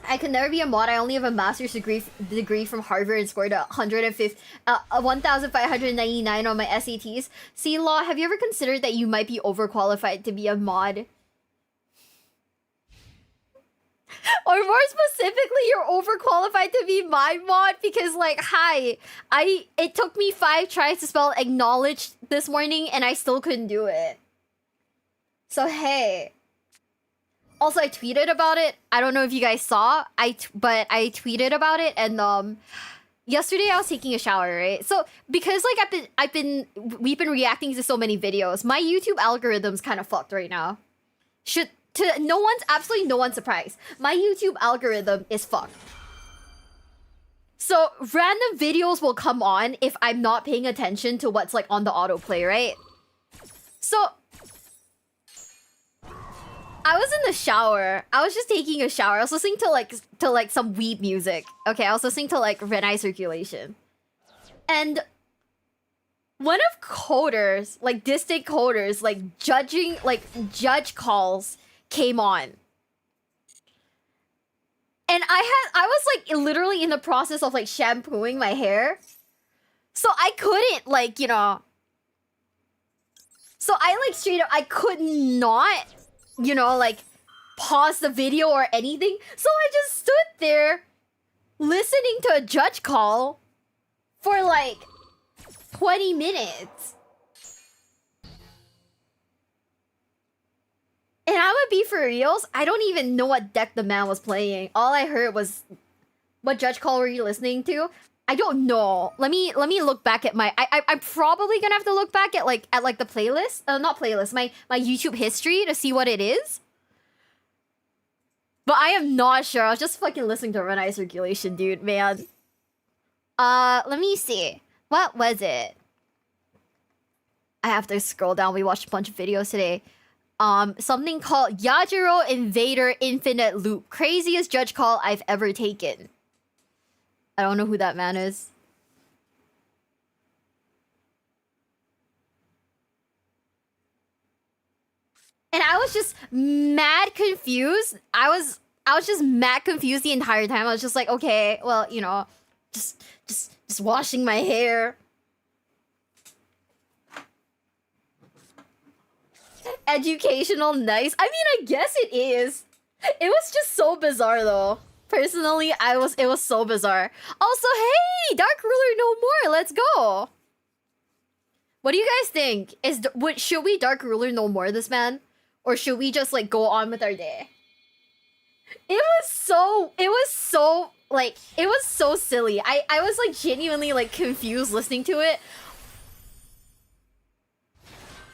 I could never be a mod. I only have a master's degree from Harvard and scored 1,599 on my SATs. See, Law, have you ever considered that you might be overqualified to be a mod? Or more specifically, you're overqualified to be my mod because, like, hi, it took me 5 tries to spell acknowledge this morning and I still couldn't do it. So, hey. Also, I tweeted about it. I don't know if you guys saw. But I tweeted about it, and yesterday I was taking a shower, right? So because like we've been reacting to so many videos, my YouTube algorithm's kind of fucked right now. Absolutely no one's surprise. My YouTube algorithm is fucked. So random videos will come on if I'm not paying attention to what's like on the autoplay, right? So I was in the shower. I was just taking a shower. I was listening to like some weeb music. Okay, I was listening to like Red Eye Circulation. And one of coders, like distant coders, like judge calls came on. And I was like literally in the process of like shampooing my hair. So I couldn't like, you know. So I like straight up, I could not, you know, like pause the video or anything. So I just stood there listening to a judge call for like 20 minutes. And I'm gonna be for reals, I don't even know what deck the man was playing. All I heard was, what judge call were you listening to? I don't know. Let me look back at my. I'm probably gonna have to look back at the playlist. Not playlist. My YouTube history to see what it is. But I am not sure. I was just fucking listening to Red Eye Circulation, dude, man. Let me see. What was it? I have to scroll down. We watched a bunch of videos today. Something called Yajiro Invader Infinite Loop. Craziest judge call I've ever taken. I don't know who that man is. And I was just mad confused. I was just mad confused the entire time. I was just like, okay, well, you know, just washing my hair. Educational, nice. I mean, I guess it is. It was just so bizarre though. Personally, it was so bizarre. Also, hey, Dark Ruler no more. Let's go. What do you guys think? Should we Dark Ruler no more this man? Or should we just like go on with our day? It was so silly. I was like genuinely like confused listening to it.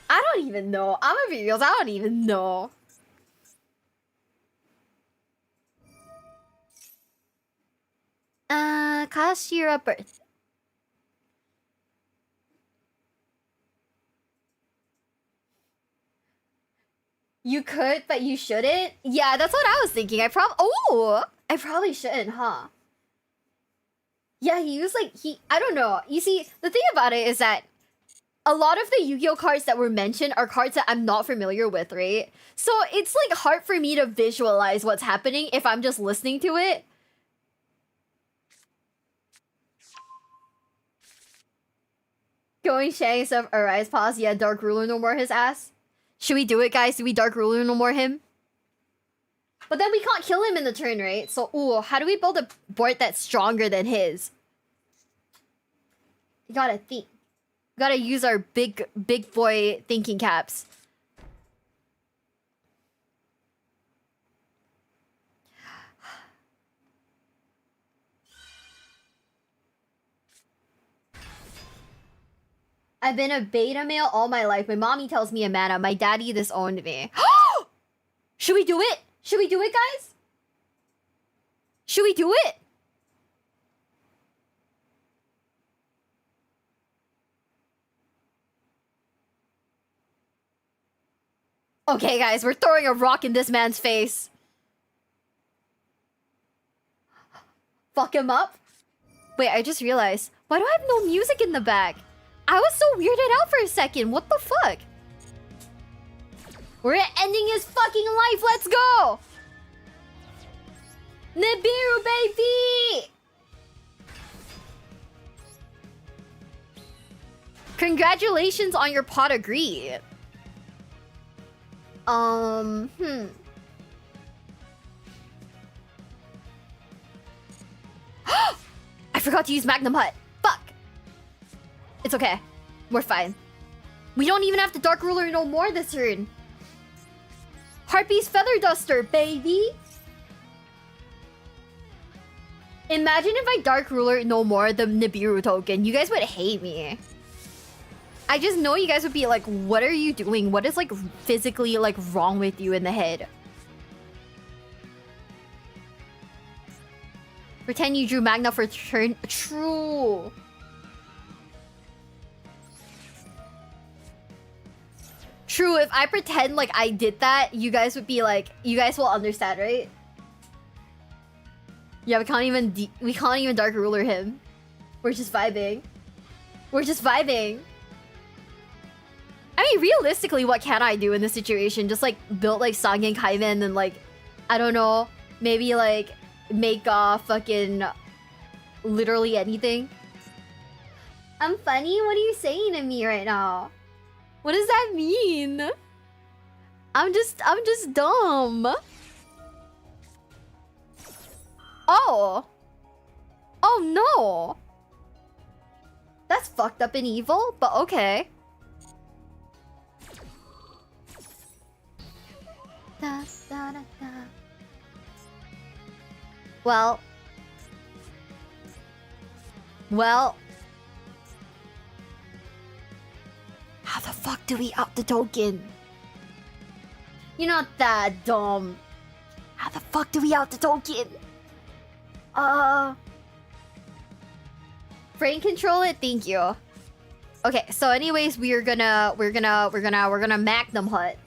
I don't even know. I'm gonna be real. I don't even know. Kashira birth. You could, but you shouldn't? Yeah, that's what I was thinking. I probably shouldn't, huh? Yeah, I don't know. You see, the thing about it is that a lot of the Yu-Gi-Oh cards that were mentioned are cards that I'm not familiar with, right? So it's like hard for me to visualize what's happening if I'm just listening to it. Going Shang stuff, Arise pause. Yeah, Dark Ruler no more his ass. Should we do it, guys? Do we Dark Ruler no more him? But then we can't kill him in the turn, right? So, ooh, how do we build a board that's stronger than his? You gotta think. We gotta use our big boy thinking caps. I've been a beta male all my life. My mommy tells me a mana. My daddy disowned me. Should we do it? Should we do it, guys? Should we do it? Okay, guys, we're throwing a rock in this man's face. Fuck him up? Wait, I just realized. Why do I have no music in the back? I was so weirded out for a second. What the fuck? We're ending his fucking life. Let's go! Nibiru, baby! Congratulations on your pot of greed. I forgot to use Magnum Hut. Fuck. It's okay. We're fine. We don't even have to Dark Ruler no more this turn. Harpy's Feather Duster, baby! Imagine if I Dark Ruler no more the Nibiru token. You guys would hate me. I just know you guys would be like, what are you doing? What is like physically like wrong with you in the head? Pretend you drew Magna for turn. True. True, if I pretend like I did that, you guys would be like, you guys will understand, right? Yeah, we can't even Dark Ruler him. We're just vibing. We're just vibing. I mean, realistically, what can I do in this situation? Just like build like Sangen Kaimen and like, I don't know, maybe like make fucking literally anything. I'm funny? What are you saying to me right now? What does that mean? I'm just dumb. Oh. Oh no. That's fucked up and evil, but okay. Da, da, da, da. Well. How the fuck do we up the token? You're not that dumb. How the fuck do we out the token? Brain control it, thank you. Okay, so anyways, we're gonna Magnum Hut.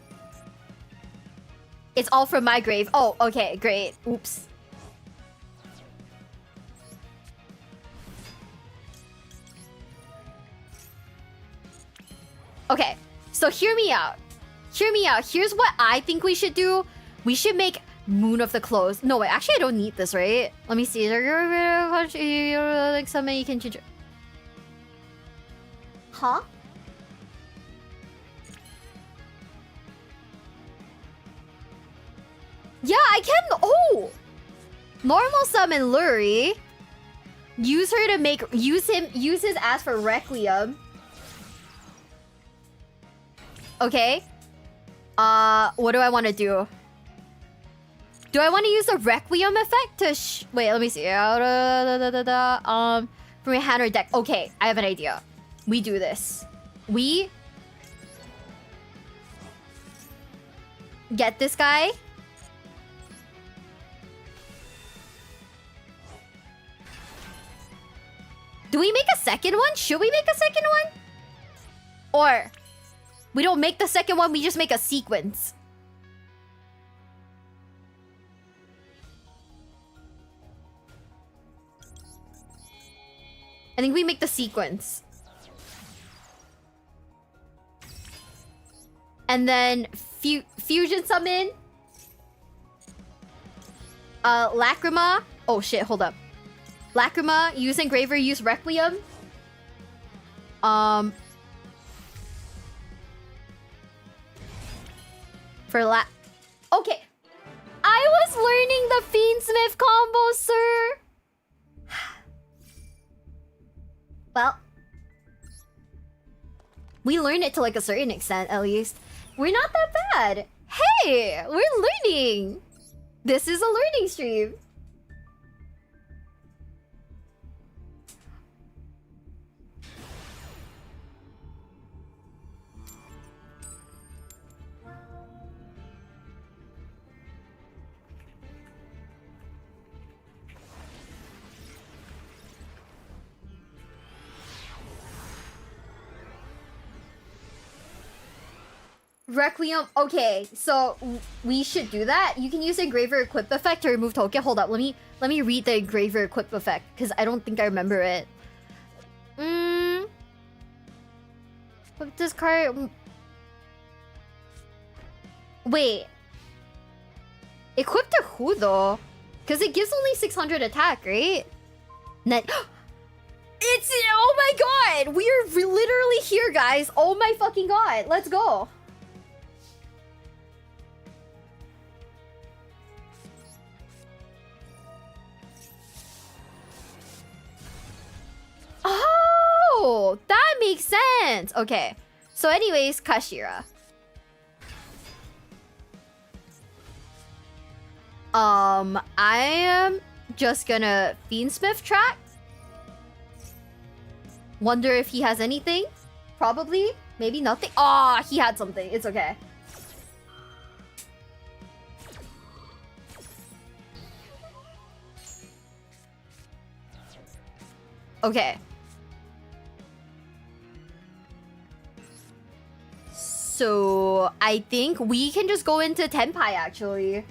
It's all from my grave. Oh, okay, great. Oops. Okay, so hear me out. Hear me out. Here's what I think we should do. We should make Moon of the Clothes. No, wait, actually I don't need this, right? Let me see. Like something you can change. Huh? Yeah, I can. Oh, normal summon Lurie. Use her to make. Use his ass for Requiem. Okay. What do I want to do? Do I want to use the Requiem effect to wait, let me see. From your hand or deck. Okay, I have an idea. We do this. We get this guy. Do we make a second one? Should we make a second one? Or we don't make the second one, we just make a sequence. I think we make the sequence. And then fusion summon. Lacrima. Oh shit, hold up. Lacrima, use Engraver, use Requiem. Okay. I was learning the Fiendsmith combo, sir. Well, we learned it to like a certain extent, at least. We're not that bad. Hey, we're learning. This is a learning stream. Requiem. Okay, so we should do that. You can use Engraver Equip effect to remove token. Hold up, let me read the Engraver Equip effect because I don't think I remember it. But this card. Wait. Equip to who though? Because it gives only 600 attack, right? It's oh my god! We're literally here, guys. Oh my fucking god! Let's go. Oh, that makes sense. Okay. So anyways, Kashira. I am just gonna Fiendsmith track. Wonder if he has anything. Probably. Maybe nothing. Ah, he had something. It's okay. Okay. So I think we can just go into Tenpai actually.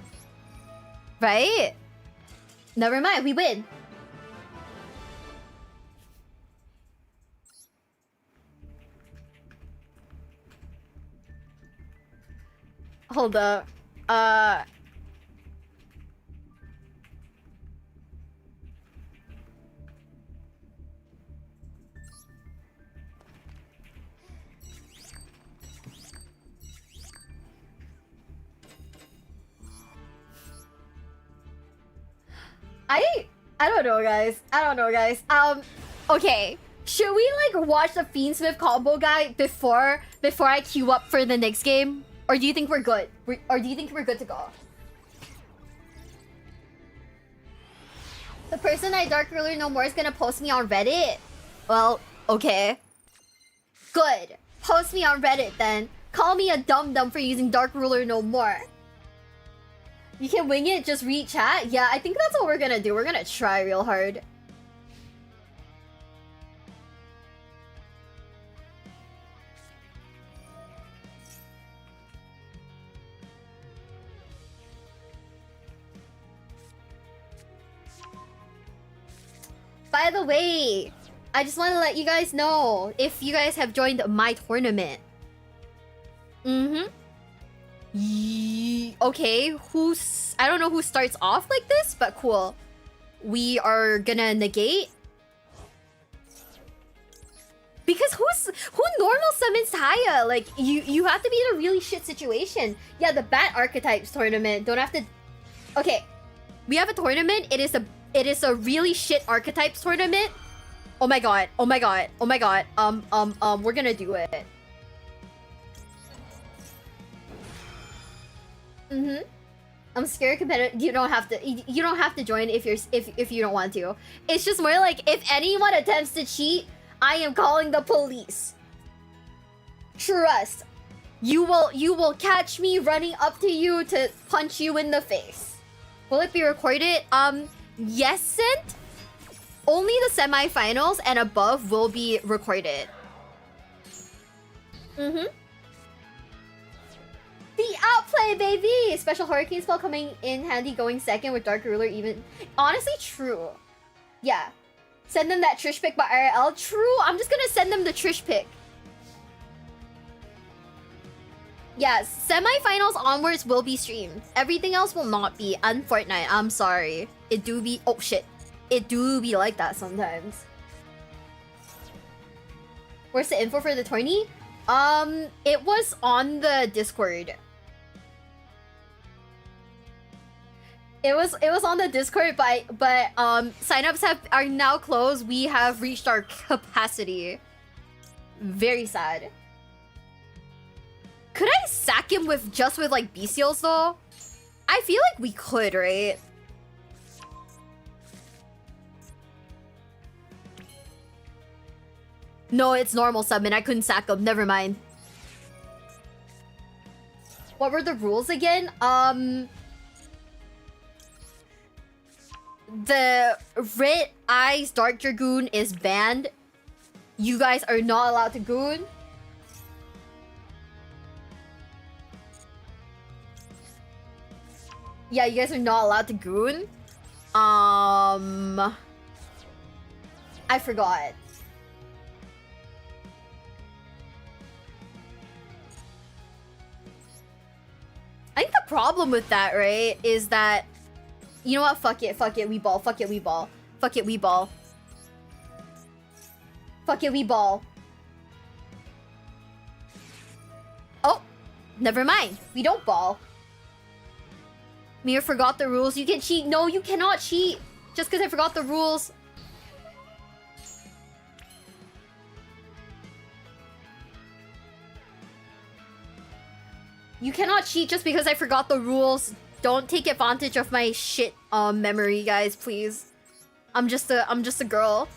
Right? Never mind, we win. Hold up. I don't know, guys. I don't know, guys. Okay. Should we like watch the Fiendsmith combo guy before I queue up for the next game? Or do you think we're good? Or do you think we're good to go? The person I Dark Ruler No More is gonna post me on Reddit? Well, okay. Good. Post me on Reddit then. Call me a dum-dum for using Dark Ruler No More. You can wing it, just read chat? Yeah, I think that's what we're gonna do. We're gonna try real hard. By the way, I just want to let you guys know if you guys have joined my tournament. Okay, I don't know who starts off like this, but cool. We are gonna negate. Because who normal summons Taya? Like, you have to be in a really shit situation. Yeah, the Bat Archetypes tournament. Don't have to... Okay, we have a tournament. It is a really shit Archetypes tournament. Oh my god, oh my god, oh my god. We're gonna do it. I'm scared competitive. You don't have to join if you don't want to. It's just more like if anyone attempts to cheat, I am calling the police. Trust. You will catch me running up to you to punch you in the face. Will it be recorded? Yes, sent. Only the semifinals and above will be recorded. The outplay, baby! Special Hurricane spell coming in handy going second with Dark Ruler even... Honestly, true. Yeah. Send them that Trish pick by IRL. True, I'm just gonna send them the Trish pick. Yes, semifinals onwards will be streamed. Everything else will not be. And Fortnite, I'm sorry. It do be... Oh, shit. It do be like that sometimes. Where's the info for the tourney? It was on the Discord. It was on the Discord, but signups are now closed. We have reached our capacity. Very sad. Could I sack him with like bestials though? I feel like we could, right? No, it's normal summon. I couldn't sack him. Never mind. What were the rules again? The Red Eyes Dark Dragoon is banned. You guys are not allowed to goon. Yeah, you guys are not allowed to goon. I forgot. I think the problem with that, right, is that... You know what? Fuck it, we ball. Fuck it, we ball. Fuck it, we ball. Fuck it, we ball. Oh, never mind. We don't ball. Mir forgot the rules. You can cheat. No, you cannot cheat. Just because I forgot the rules. You cannot cheat just because I forgot the rules. Don't take advantage of my shit memory, guys, please. I'm just a girl.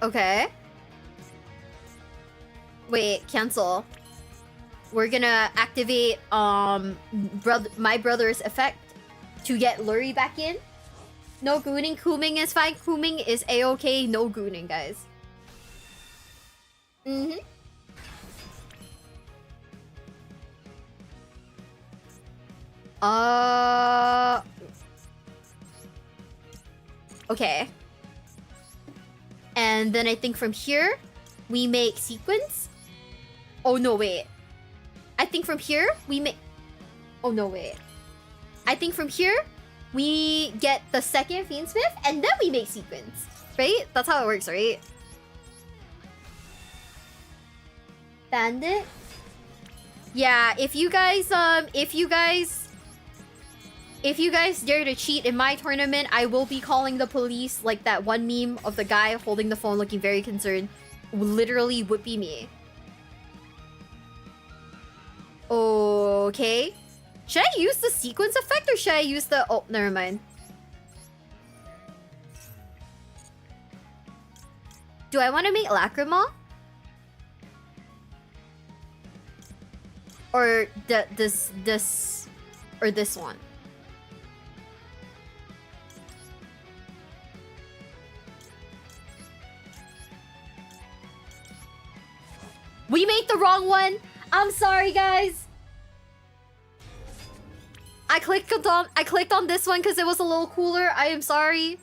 Okay. Wait, cancel. We're gonna activate my brother's effect to get Lurie back in. No gooning. Kooming is fine. Kooming is a-okay. No gooning, guys. Mm-hmm. Okay. And then I think from here, we make sequence. Oh, no, wait. I think from here, we make... Oh, no, wait. I think from here, we get the second Fiendsmith, and then we make sequence. Right? That's how it works, right? Bandit? Yeah, if you guys dare to cheat in my tournament, I will be calling the police, like that one meme of the guy holding the phone looking very concerned. Literally would be me. Okay. Should I use the sequence effect or should I use the... Oh, never mind. Do I want to make Lacrima? Or this or this one? We made the wrong one. I'm sorry, guys. I clicked on this one because it was a little cooler. I am sorry.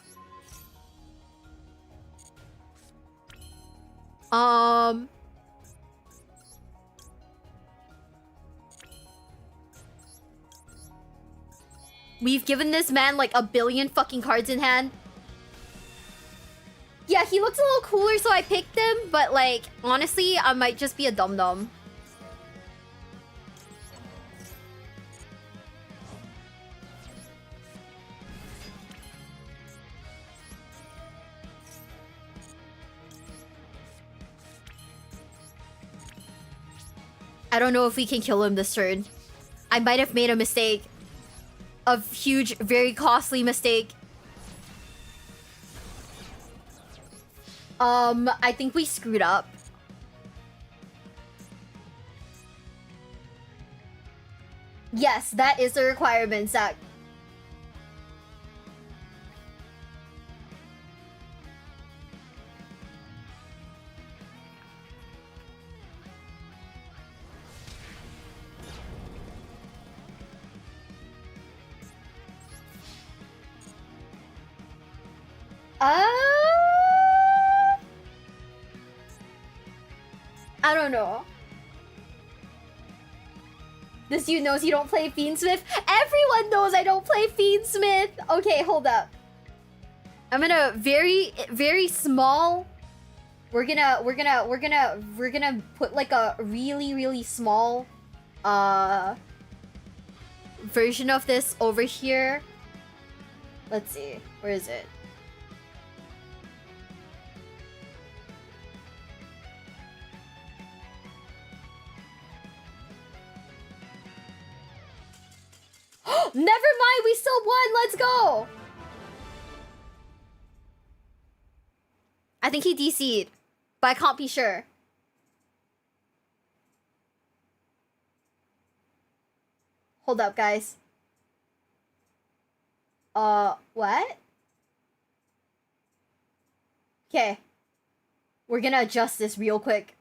We've given this man like a billion fucking cards in hand. Yeah, he looks a little cooler, so I picked him, but like, honestly, I might just be a dum-dum. I don't know if we can kill him this turn. I might have made a mistake. A huge, very costly mistake. I think we screwed up. Yes, that is a requirement, Zach. I don't know. This dude knows you don't play Fiendsmith. Everyone knows I don't play Fiendsmith. Okay, hold up. I'm gonna very small. We're gonna put like a really small version of this over here. Let's see. Where is it? Never mind, we still won. Let's go. I think he DC'd, but I can't be sure. Hold up, guys. What? Okay. We're gonna adjust this real quick.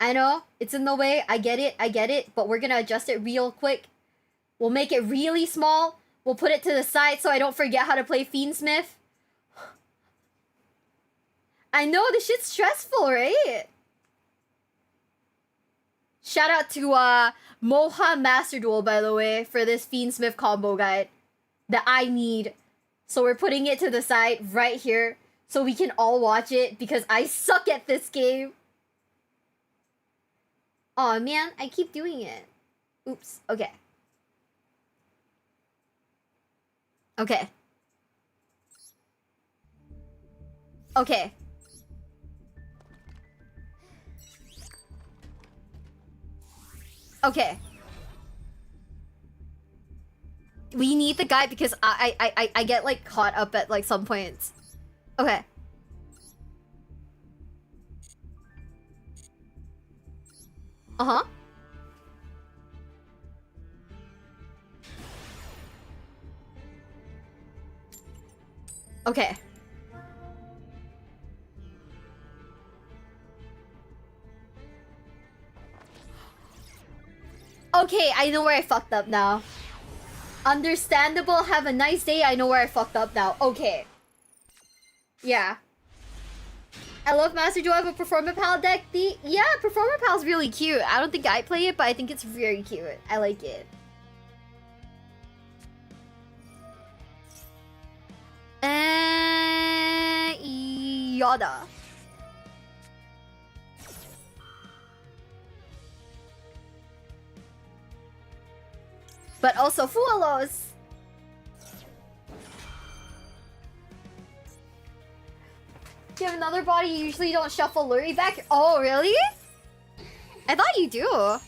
I know, it's in the way. I get it, but we're gonna adjust it real quick. We'll make it really small. We'll put it to the side so I don't forget how to play Fiendsmith. I know, this shit's stressful, right? Shout out to Moha Master Duel, by the way, for this Fiendsmith combo guide that I need. So we're putting it to the side right here so we can all watch it because I suck at this game. Aw, man, I keep doing it. Oops, okay. Okay. Okay. Okay. We need the guide because I get like caught up at like some points. Okay. Uh-huh. Okay. Okay, I know where I fucked up now. Understandable, have a nice day. I know where I fucked up now. Okay. Yeah. I love Master Duel. I have a Performer Pal deck. Yeah, Performer Pal's really cute. I don't think I play it, but I think it's very cute. I like it. Yoda. But also Fualos. You have another body, you usually don't shuffle Lurie back? Oh, really? I thought you do.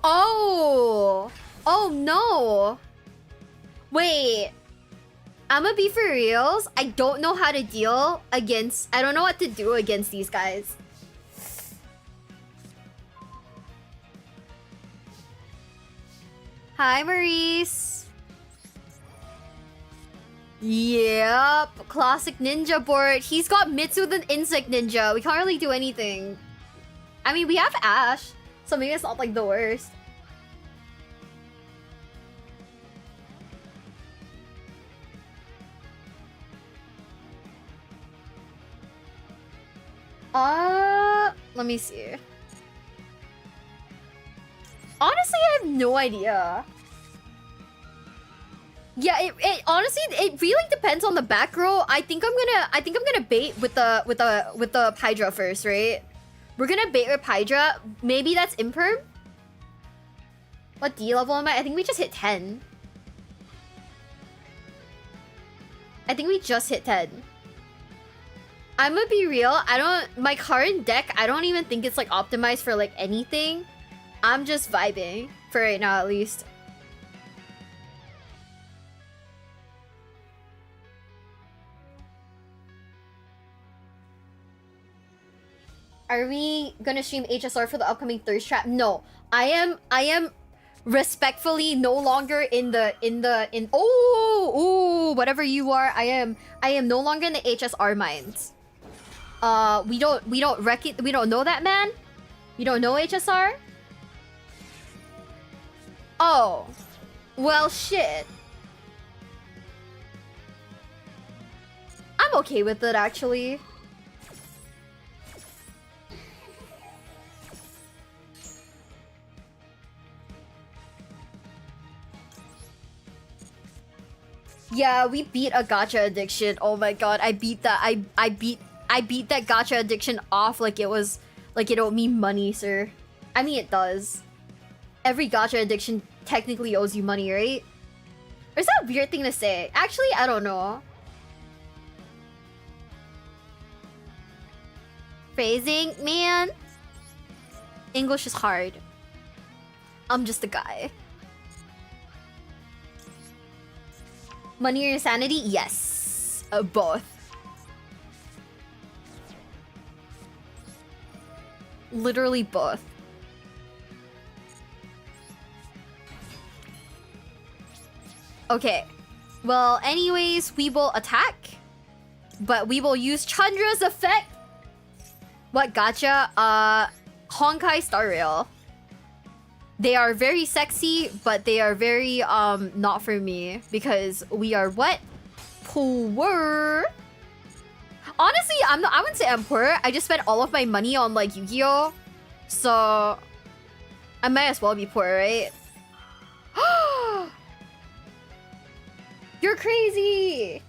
Oh! Oh no! Wait. I'ma be for reals. I don't know how to deal against... I don't know what to do against these guys. Hi, Maurice. Yep. Classic ninja board. He's got Mitsu with an insect ninja. We can't really do anything. I mean, we have Ash. So maybe it's not like the worst. Let me see. Honestly, I have no idea. Yeah, it honestly it really depends on the back row. I think I'm gonna bait with the Hydra first, right? We're gonna bait with Hydra. Maybe that's Imperm? What D level am I? I think we just hit 10. I think we just hit 10. I'm gonna be real, my current deck, I don't even think it's like optimized for like anything. I'm just vibing, for right now at least. Are we gonna stream HSR for the upcoming Thirst Trap? No. I am respectfully no longer in whatever you are, I am no longer in the HSR mines. We don't know that, man? You don't know HSR? Oh. Well, shit. I'm okay with it, actually. Yeah, we beat a gacha addiction. Oh my god, I beat that. I beat that gacha addiction off like it was like it don't mean money, sir. I mean it does. Every gacha addiction technically owes you money, right? Or is that a weird thing to say? Actually, I don't know. Phrasing, man. English is hard. I'm just a guy. Money or sanity? Yes. Both. Literally both. Okay. Well, anyways, we will attack. But we will use Chandra's effect. What gacha? Honkai Star Rail. They are very sexy, but they are very not for me because we are what? Poor. Honestly, I wouldn't say I'm poor. I just spent all of my money on like Yu-Gi-Oh, so I might as well be poor, right? You're crazy!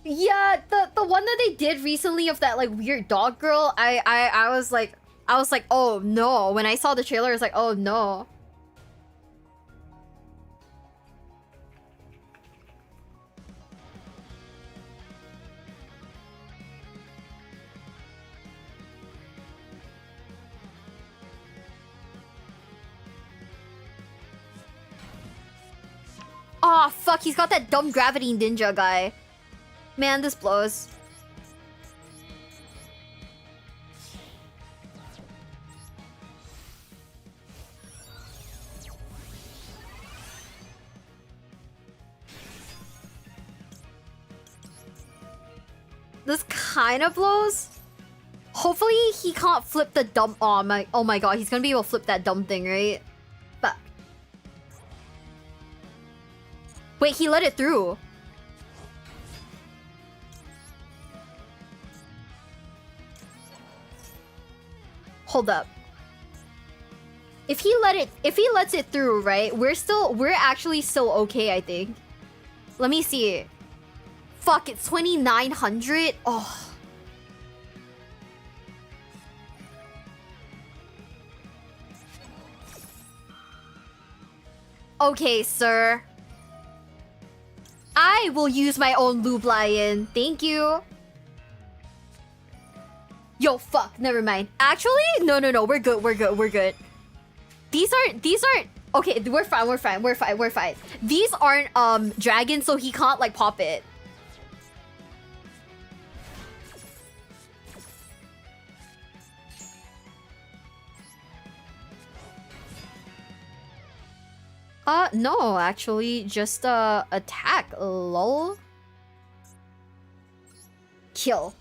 Yeah, the one that they did recently of that like weird dog girl, I was like oh no. When I saw the trailer, I was like, oh no. Oh fuck, he's got that dumb gravity ninja guy. Man, this blows. This kind of blows. Hopefully he can't flip the dumb. Oh my god, he's gonna be able to flip that dumb thing, right? But wait, he let it through. Hold up. If he lets it through, right? We're actually still okay, I think. Let me see. Fuck, it's 2,900. Oh. Okay, sir. I will use my own lube lion. Thank you. Yo, fuck. Never mind. Actually, no. We're good. These aren't. Okay, we're fine. These aren't dragons, so he can't like pop it. No, actually, just attack, lol. Kill.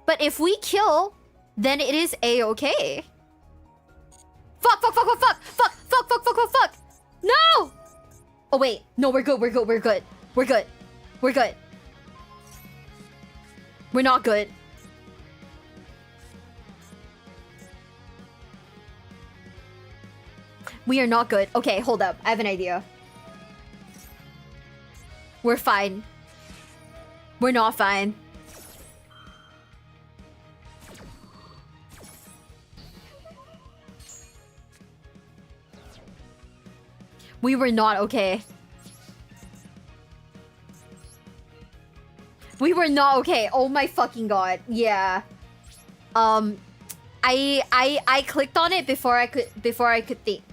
But if we kill, then it is a-okay. Fuck! No! Oh wait, no, we're good. We're not good. We are not good. Okay, hold up. I have an idea. We're fine. We're not fine. We were not okay. We were not okay. Oh my fucking god. Yeah. I clicked on it before I could think.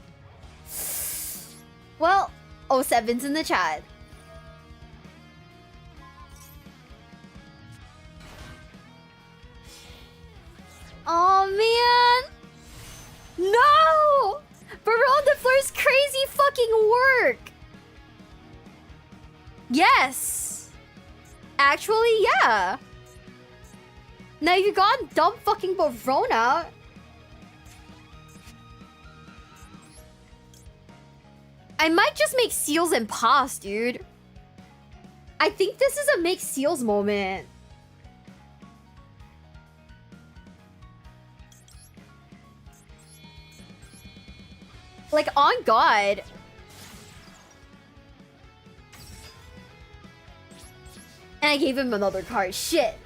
Well, 07's in the chat. Oh man! No! Baron de Fleur's crazy fucking work! Yes! Actually, yeah. Now you got dumb fucking Barona. I might just make seals and pass, dude. I think this is a make seals moment. Like, on God. And I gave him another card. Shit.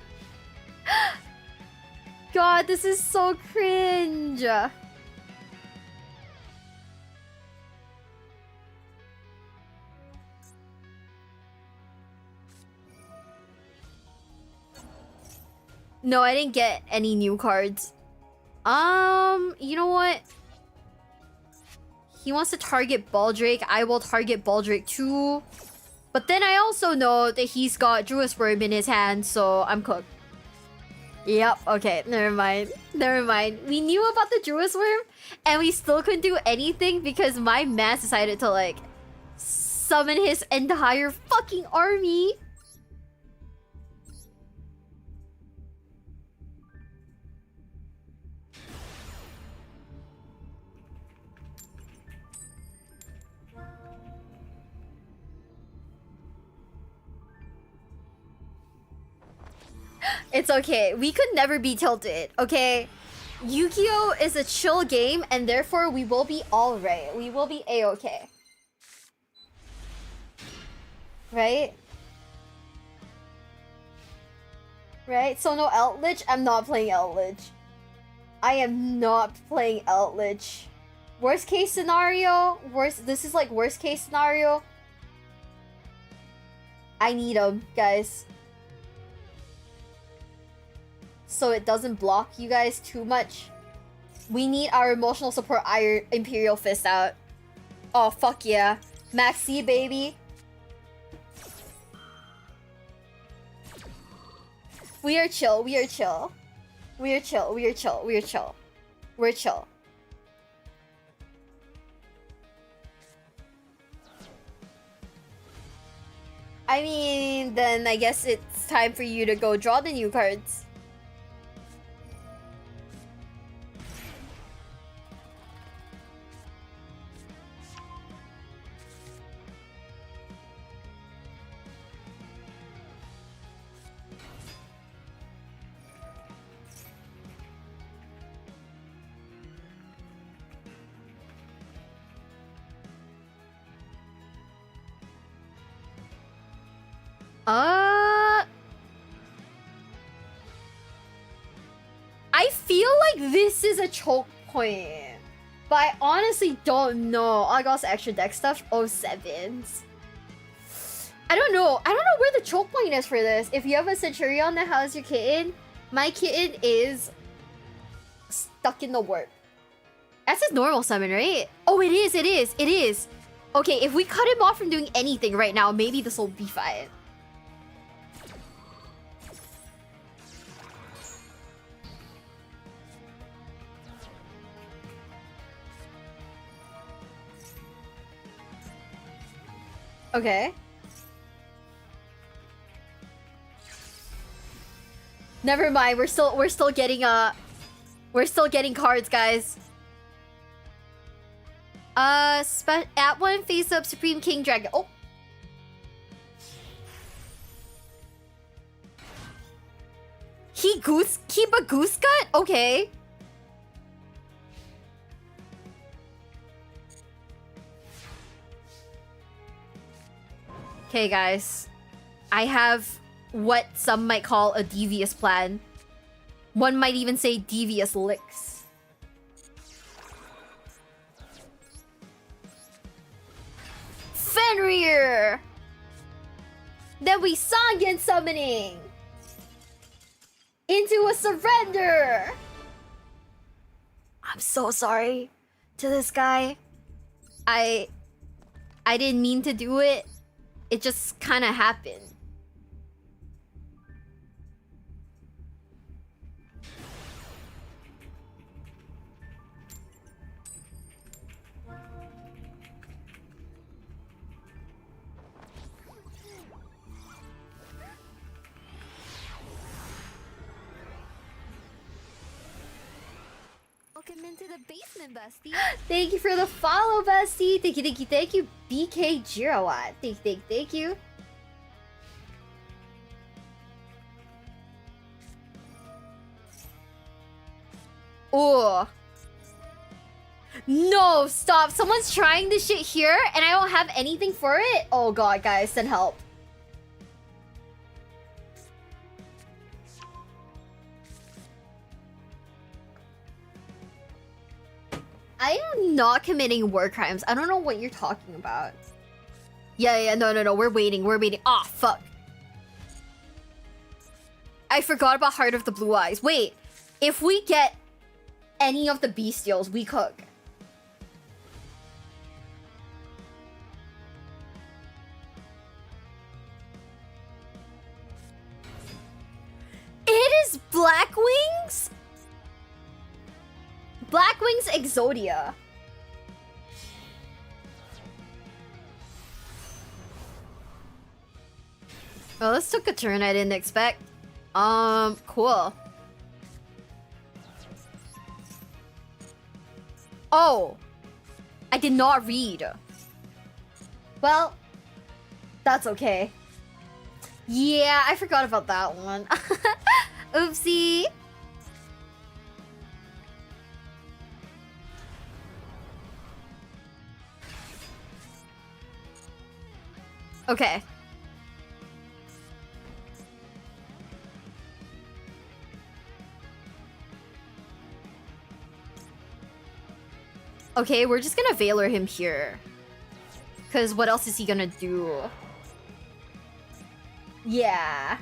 God, this is so cringe. No, I didn't get any new cards. You know what? He wants to target Baldrake. I will target Baldrake too. But then I also know that he's got Druid's Worm in his hand, so I'm cooked. Yep, okay, never mind. We knew about the Druid's Worm, and we still couldn't do anything because my man decided to, like, summon his entire fucking army. It's okay. We could never be tilted, okay? Yu-Gi-Oh! Is a chill game, and therefore we will be alright. We will be A-okay. Right? Right? So no Outlich? I'm not playing Outlich. I am not playing Outlich. Worst case scenario? This is like worst case scenario. I need him, guys. So it doesn't block you guys too much. We need our emotional support Iron Imperial Fist out. Oh, fuck yeah. Maxi, baby. We are chill, we are chill. We are chill, we are chill, we are chill. We're chill. I mean, then I guess it's time for you to go draw the new cards. I feel like this is a choke point, but I honestly don't know. I got extra deck stuff. 07s. I don't know. I don't know where the choke point is for this. If you have a Centurion that has your kitten, my kitten is stuck in the warp. That's his normal summon, right? Oh, it is. It is. It is. Okay, if we cut him off from doing anything right now, maybe this will be fine. Okay. Never mind. We're still getting cards, guys. At one face up Supreme King Dragon. Oh. Keep a goose gut? Okay. Okay, guys. I have what some might call a devious plan. One might even say devious licks. Fenrir! Then we Sangen summoning! Into a surrender! I'm so sorry to this guy. I didn't mean to do it. It just kind of happened. Welcome into the basement, bestie. Thank you for the follow, bestie. Thank you, BK Jirawat. Thank you. Oh. No, stop. Someone's trying this shit here and I don't have anything for it? Oh god, guys, send help. I am not committing war crimes. I don't know what you're talking about. Yeah, no. We're waiting. Ah, fuck. I forgot about Heart of the Blue Eyes. Wait, if we get any of the bestials, we cook. It is Blackwings? Blackwings Exodia. Oh, this took a turn I didn't expect. Cool. Oh, I did not read. Well, that's okay. Yeah, I forgot about that one. Oopsie. Okay. Okay, we're just gonna Veiler him here. Because what else is he gonna do? Yeah.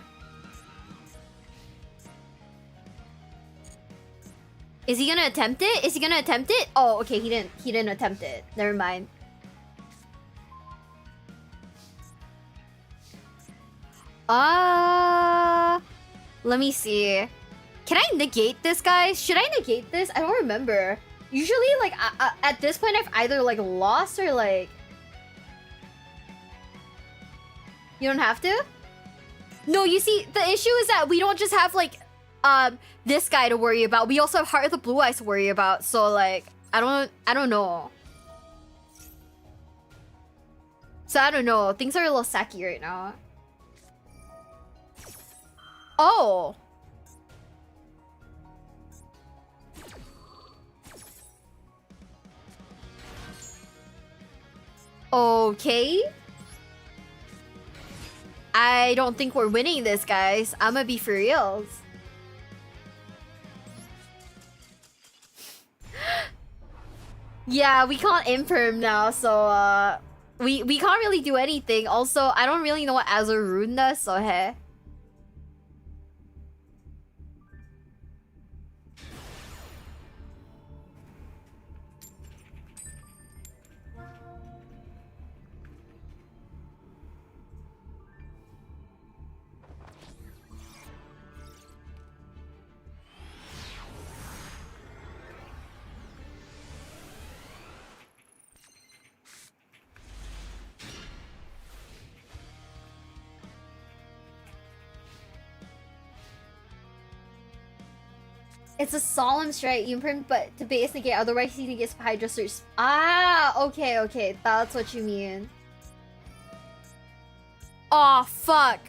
Is he gonna attempt it? Is he gonna attempt it? Oh, okay, he didn't attempt it. Never mind. Let me see. Can I negate this, guys? Should I negate this? I don't remember. Usually, like, at this point, I've either, like, lost or, like... You don't have to? No, you see, the issue is that we don't just have, like, this guy to worry about. We also have Heart of the Blue Eyes to worry about. So, like, I don't know. So, I don't know. Things are a little sacky right now. Oh. Okay. I don't think we're winning this, guys. I'm gonna be for reals. Yeah, we can't imperm now, so we can't really do anything. Also, I don't really know what Auto Rune does, so hey. It's a solemn strike, you imprint, but to base negate, otherwise he negates Hydra Search. Ah, okay, that's what you mean. Oh, fuck.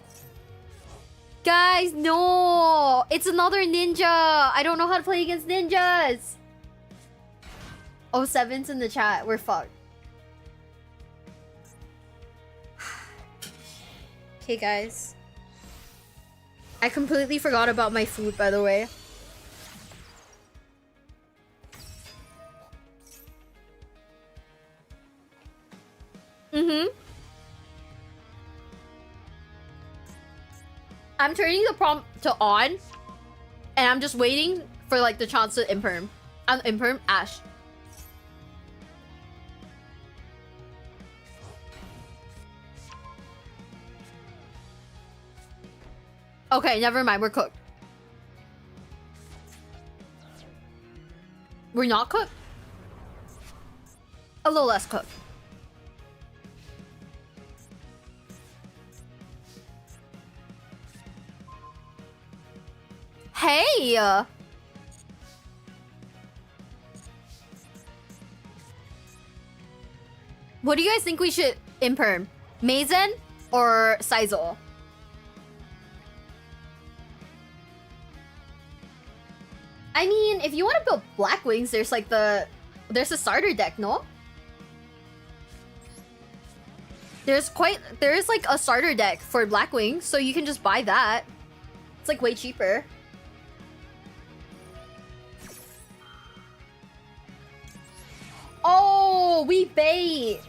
Guys, no! It's another ninja! I don't know how to play against ninjas! Oh, 7's in the chat. We're fucked. Okay, guys. I completely forgot about my food, by the way. I'm turning the prompt to on, and I'm just waiting for like the chance to imperm. Imperm Ash. Okay, never mind. We're cooked. We're not cooked? A little less cooked. Hey! What do you guys think we should imperm? Mazen or Sizel? I mean, if you want to build Black Wings, there's like there's a starter deck, no? There's like a starter deck for Black Wings, so you can just buy that. It's like way cheaper. Oh, we bait.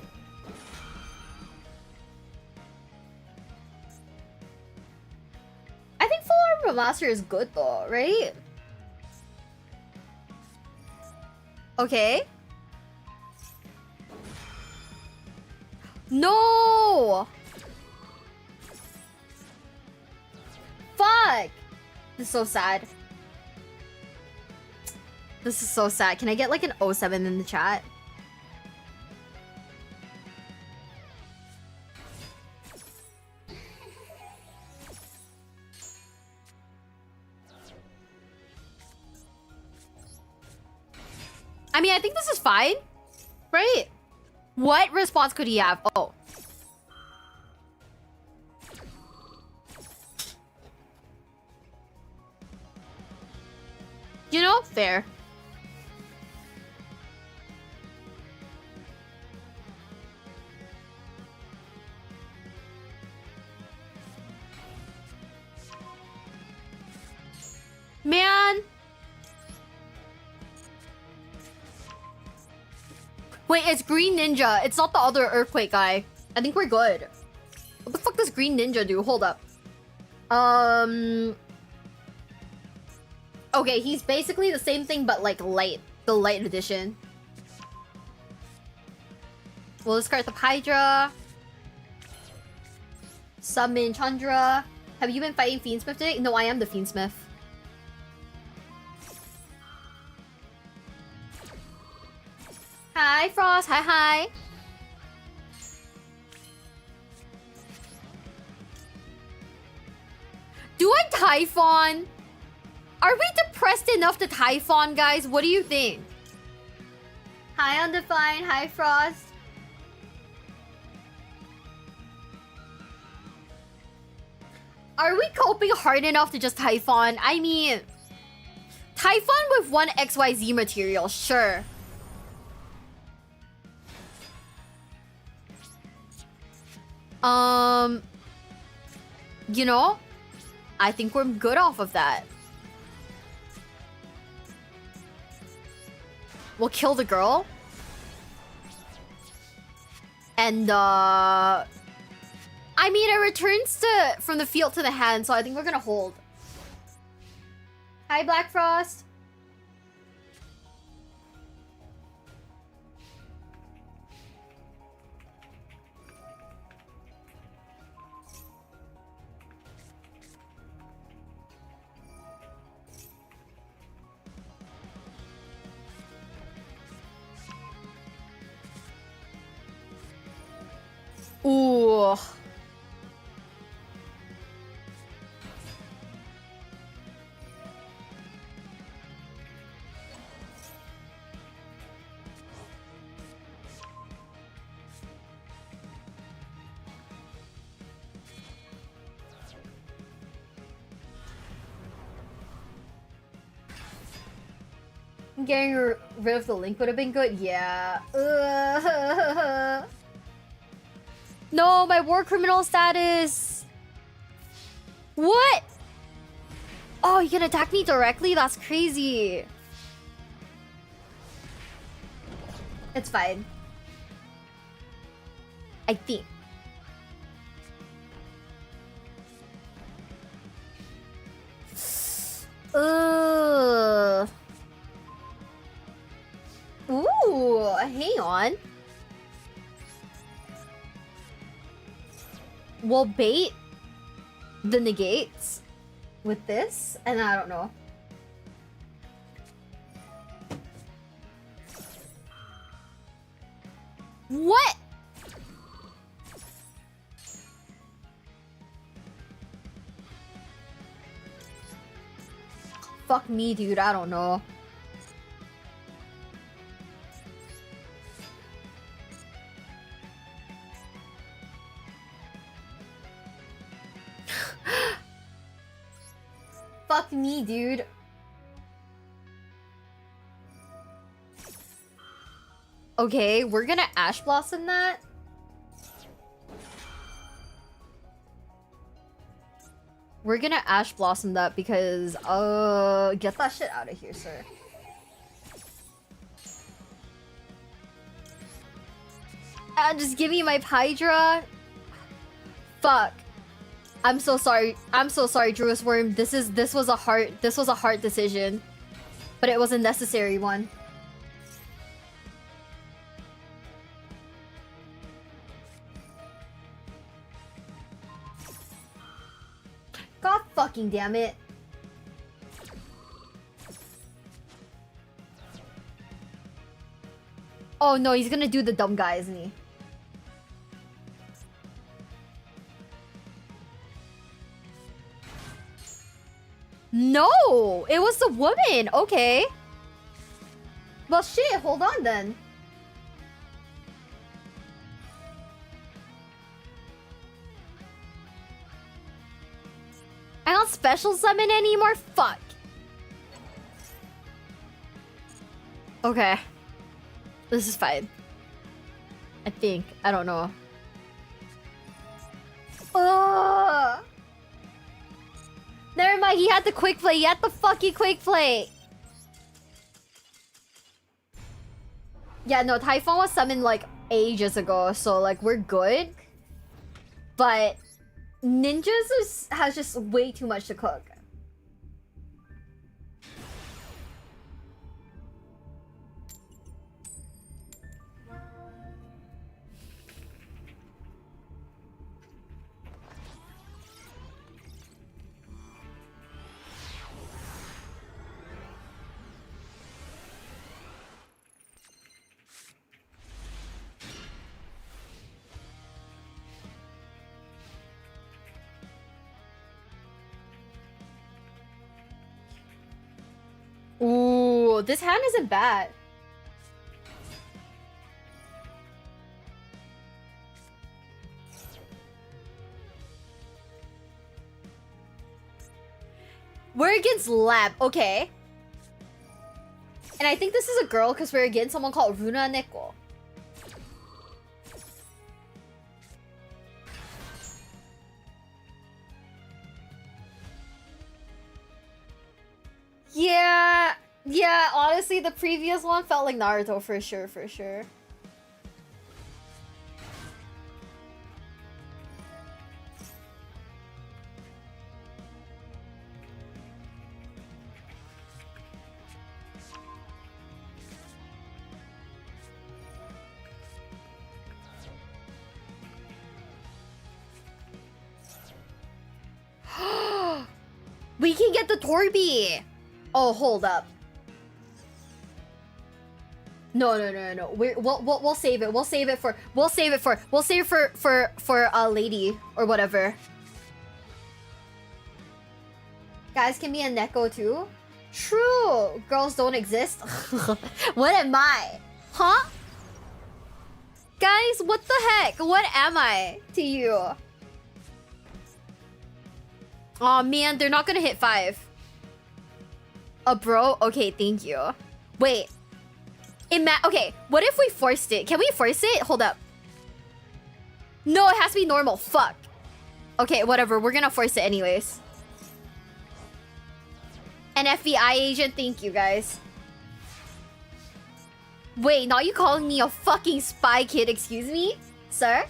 I think Full Armor Master is good though, right? Okay. No! Fuck! This is so sad. This is so sad. Can I get like an 07 in the chat? I mean, I think this is fine, right? What response could he have? Oh. You know, fair. Man. Wait, it's Green Ninja. It's not the other Earthquake guy. I think we're good. What the fuck does Green Ninja do? Hold up. Okay, he's basically the same thing, but like light. The light edition. We'll discard the Hydra. Summon Chandra. Have you been fighting Fiendsmith today? No, I am the Fiendsmith. Hi, Frost. Hi, hi. Do I Typhon? Are we depressed enough to Typhon, guys? What do you think? Hi, Undefined. Hi, Frost. Are we coping hard enough to just Typhon? I mean, Typhon with one XYZ material, sure. You know, I think we're good off of that. We'll kill the girl. And, I mean, it returns from the field to the hand, so I think we're gonna hold. Hi, Black Frost. Ooh. Getting rid of the link would have been good. Yeah. No, my war criminal status. What? Oh, you can attack me directly? That's crazy. It's fine. I think. Ugh. Ooh, hang on. We'll bait the negates with this, and I don't know. What? Fuck me, dude. I don't know. Fuck me, dude. Okay, we're gonna Ash Blossom that. We're gonna Ash Blossom that because, get that shit out of here, sir. Just give me my Hydra. Fuck. I'm so sorry. I'm so sorry, Druis Worm. This was a hard decision. But it was a necessary one. God fucking damn it. Oh no, he's gonna do the dumb guy, isn't he? No! It was the woman! Okay. Well shit, hold on then. I don't special summon anymore? Fuck. Okay. This is fine. I think. I don't know. Oh! Never mind, he had the quick play. He had the fucking quick play. Yeah, no, Typhon was summoned like ages ago, so like we're good. But Ninjas has just way too much to cook. Ooh, this hand isn't bad. We're against Lab, okay. And I think this is a girl because we're against someone called Runa Neko. Yeah, honestly, the previous one felt like Naruto for sure, for sure. We can get the Torby! Oh, hold up. No. We'll save it. We'll save it for a lady or whatever. Guys can be a Neko too. True. Girls don't exist. What am I? Huh? Guys, what the heck? What am I to you? Aw, man, they're not gonna hit 5. Bro? Okay, thank you. Wait. Okay, what if we forced it? Can we force it? Hold up. No, it has to be normal. Fuck. Okay, whatever. We're gonna force it anyways. An FBI agent, thank you, guys. Wait, not you calling me a fucking spy kid, excuse me? Sir?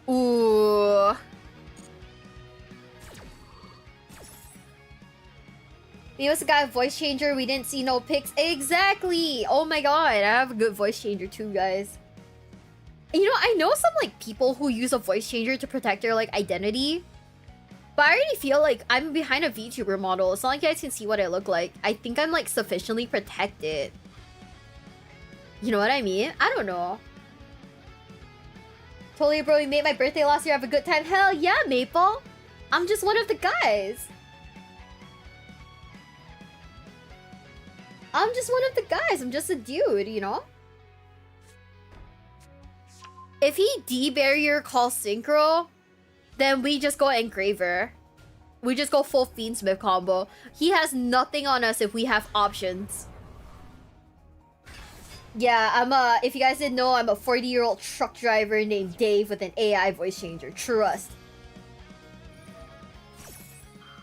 Ooh. He was a guy with voice changer. We didn't see no pics. Exactly. Oh my god. I have a good voice changer too, guys. And you know, I know some like people who use a voice changer to protect their like identity. But I already feel like I'm behind a VTuber model. It's not like you guys can see what I look like. I think I'm like sufficiently protected. You know what I mean? I don't know. Totally, bro. You made my birthday last year. Have a good time. Hell yeah, Maple. I'm just one of the guys. I'm just one of the guys. I'm just a dude, you know? If he D-barrier calls Synchro, then we just go Engraver. We just go full Fiendsmith combo. He has nothing on us if we have options. Yeah, if you guys didn't know, I'm a 40-year-old truck driver named Dave with an AI voice changer. Trust.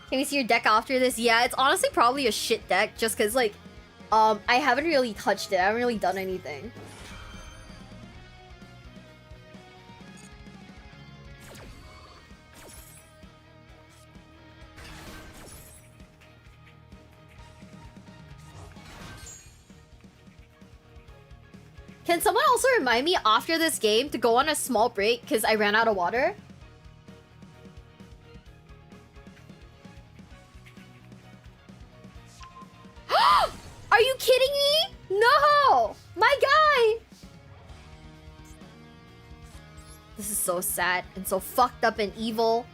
Can we see your deck after this? Yeah, it's honestly probably a shit deck just because, like, I haven't really touched it. I haven't really done anything. Can someone also remind me after this game to go on a small break because I ran out of water? Are you kidding me? No! My guy! This is so sad and so fucked up and evil.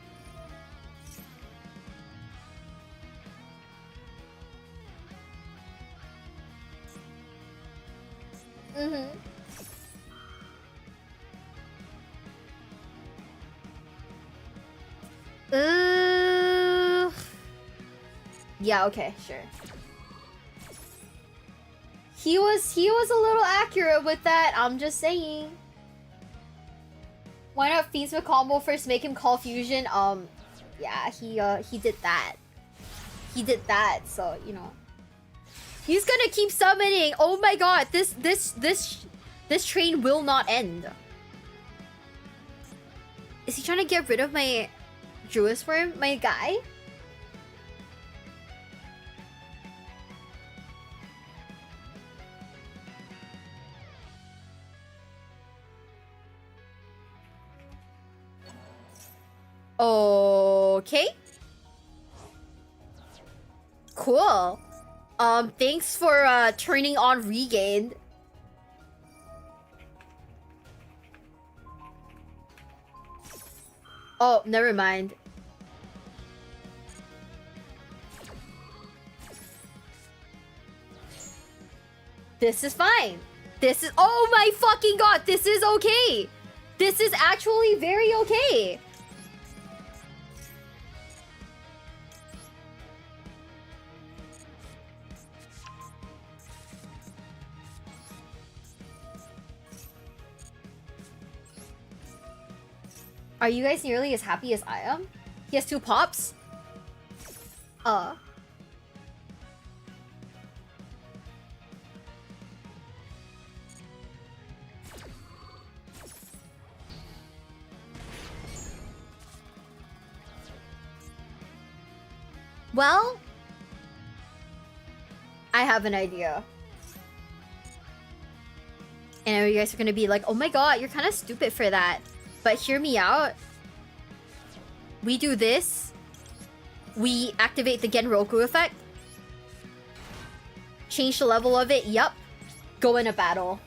Yeah, okay, sure. He was a little accurate with that, I'm just saying. Why not Feast with combo first, make him call fusion? Yeah, he did that. He did that, so you know. He's gonna keep summoning. Oh my god, this train will not end. Is he trying to get rid of my Druid's Worm, my guy? Okay. Cool. Thanks for turning on Regained. Oh, never mind. This is fine. This is— oh my fucking god, this is okay. This is actually very okay. Are you guys nearly as happy as I am? He has 2 pops? Well, I have an idea. And I know you guys are gonna be like, oh my god, you're kind of stupid for that. But hear me out. We do this. We activate the Genroku effect. Change the level of it. Yup. Go in a battle.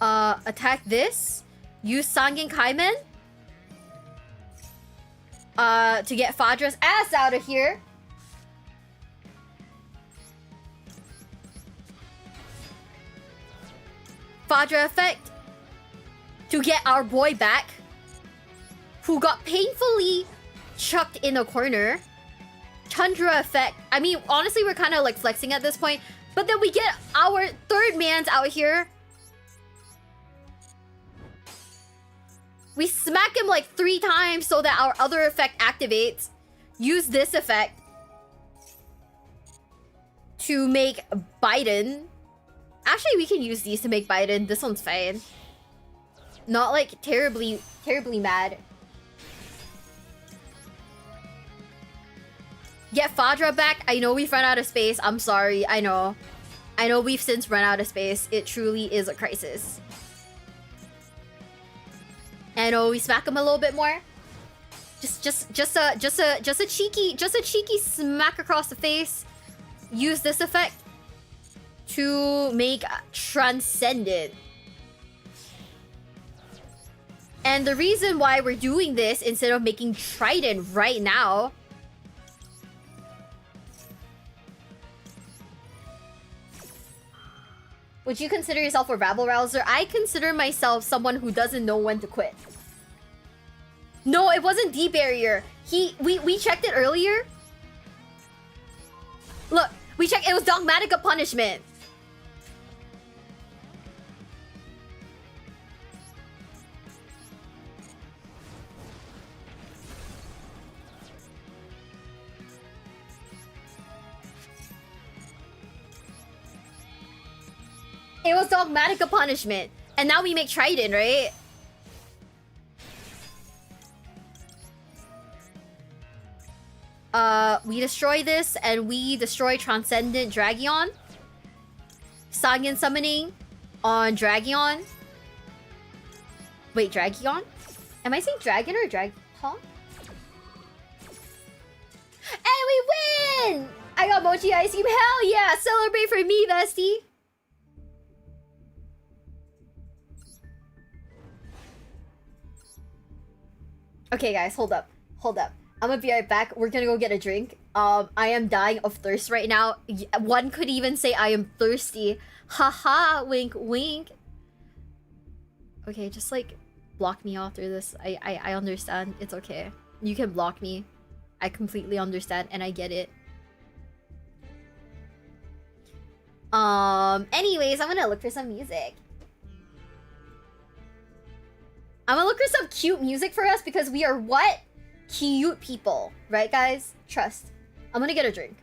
Attack this. Use Sangen Kaimen. To get Fadra's ass out of here. Fadra effect to get our boy back, who got painfully chucked in a corner. Tundra effect. I mean, honestly, we're kind of like flexing at this point, but then we get our third man's out here. We smack him like 3 times so that our other effect activates. Use this effect to make Biden. Actually, we can use these to make Biden. This one's fine. Not like terribly mad. Get Fadra back. I know we've run out of space. I'm sorry. I know we've since run out of space. It truly is a crisis. I know we smack him a little bit more. Just a cheeky smack across the face. Use this effect to make Transcendent. And the reason why we're doing this instead of making Trident right now would you consider yourself a rabble rouser? I consider myself someone who doesn't know when to quit. No, it wasn't D barrier. We checked it earlier. Look, we checked. It was Dogmatica punishment. It was Dogmatica punishment. And now we make Trident, right? We destroy this and we destroy Transcendent Dragion. Sangen summoning on Dragion. Wait, Dragion? Am I saying dragon or drag? Huh? And we win! I got Mochi Ice Cream. Hell yeah! Celebrate for me, bestie! Okay, guys, hold up. Hold up. I'm gonna be right back. We're gonna go get a drink. I am dying of thirst right now. One could even say I am thirsty. Haha, wink, wink. Okay, just like block me after this. I understand. It's okay. You can block me. I completely understand and I get it. Anyways, I'm gonna look for some music. I'm gonna look for some cute music for us because we are what? Cute people. Right, guys? Trust. I'm gonna get a drink.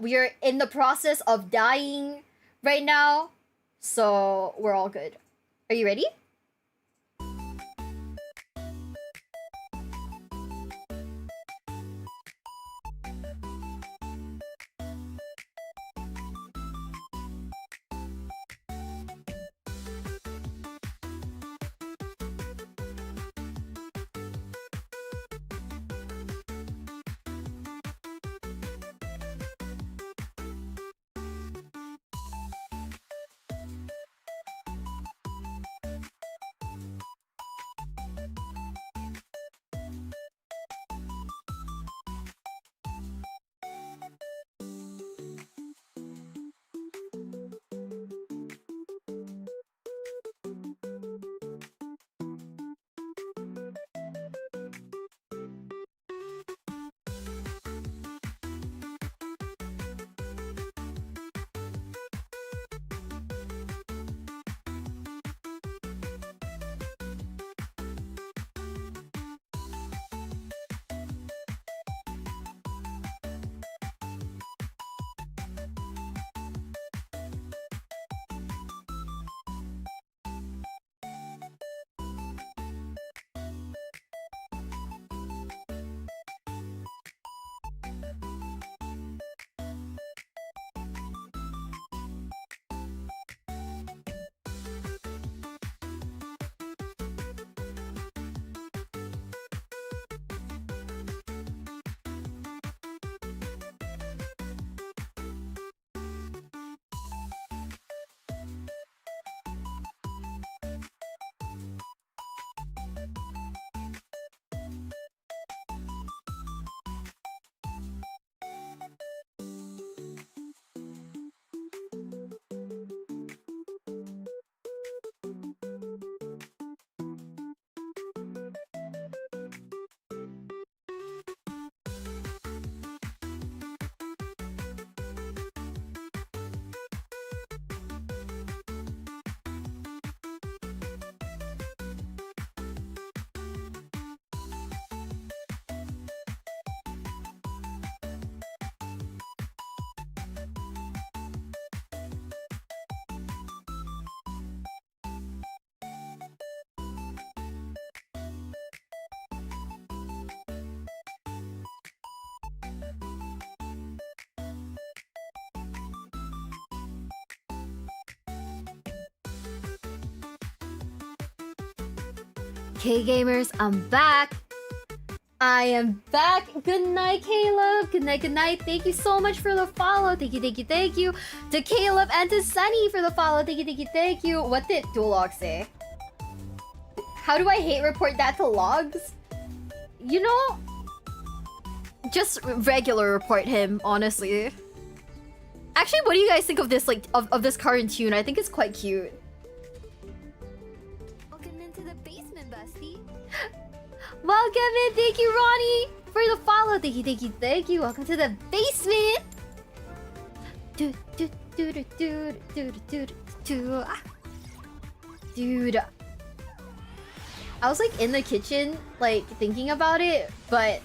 We are in the process of dying right now. So, we're all good. Are you ready? Okay, gamers, I'm back. I am back. Good night, Caleb. Good night, good night. Thank you so much for the follow. Thank you, thank you, thank you. To Caleb and to Sunny for the follow. Thank you, thank you, thank you. What did Duel say? How do I hate report that to logs? You know, just regular report him, honestly. Actually, what do you guys think of this, like, of this current tune? I think it's quite cute. Welcome into the basement, bestie. Welcome in, thank you, Ronnie, for the follow. Thank you, thank you, thank you. Welcome to the basement. Dude. I was like in the kitchen, like thinking about it, but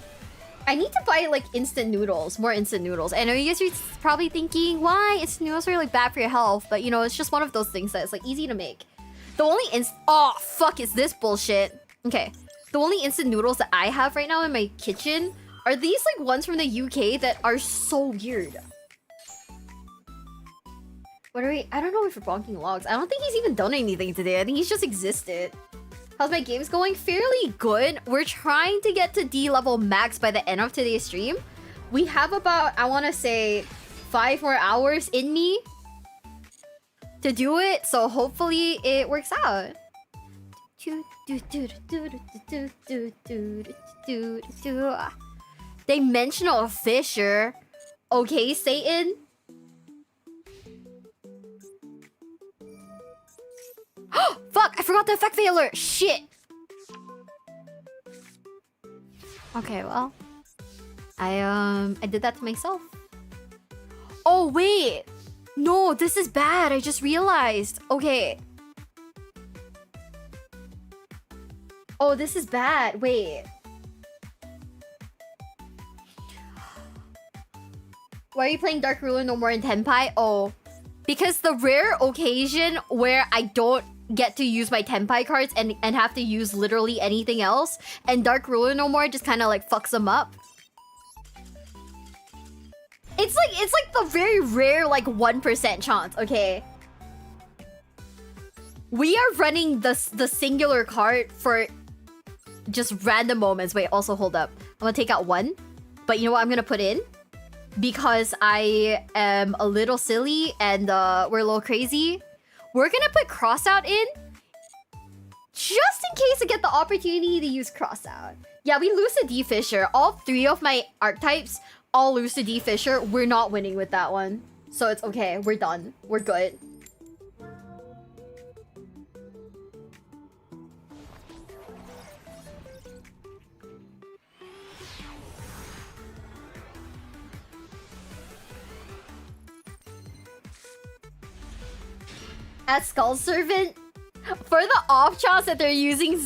I need to buy like instant noodles, more instant noodles. I know you guys are probably thinking, why? Instant noodles are like bad for your health, but you know, it's just one of those things that's like easy to make. The only oh fuck, is this bullshit? Okay, the only instant noodles that I have right now in my kitchen are these like ones from the UK that are so weird. What are we? I don't know if we're bonking logs. I don't think he's even done anything today. I think he's just existed. How's my games going? Fairly good. We're trying to get to D level max by the end of today's stream. We have about, I want to say, 5 more hours in me to do it. So hopefully it works out. Dimensional Fisher. Okay, Satan. Fuck! I forgot the effect failure. Shit. Okay, well, I did that to myself. Oh wait, no, this is bad. I just realized. Okay. Oh, this is bad. Wait. Why are you playing Dark Ruler no more in Tenpai? Oh, because the rare occasion where I don't get to use my Tenpai cards and have to use literally anything else, and Dark Ruler no more just kind of like fucks them up. It's like the very rare like 1% chance. Okay. We are running the singular card for just random moments. Wait, also hold up. I'm gonna take out one, but you know what I'm gonna put in? Because I am a little silly and we're a little crazy. We're gonna put Crossout in just in case I get the opportunity to use Crossout. Yeah, we lose to D Fisher. All three of my archetypes all lose to D Fisher. We're not winning with that one. So it's okay. We're done. We're good. As Skull Servant, for the off chance that they're using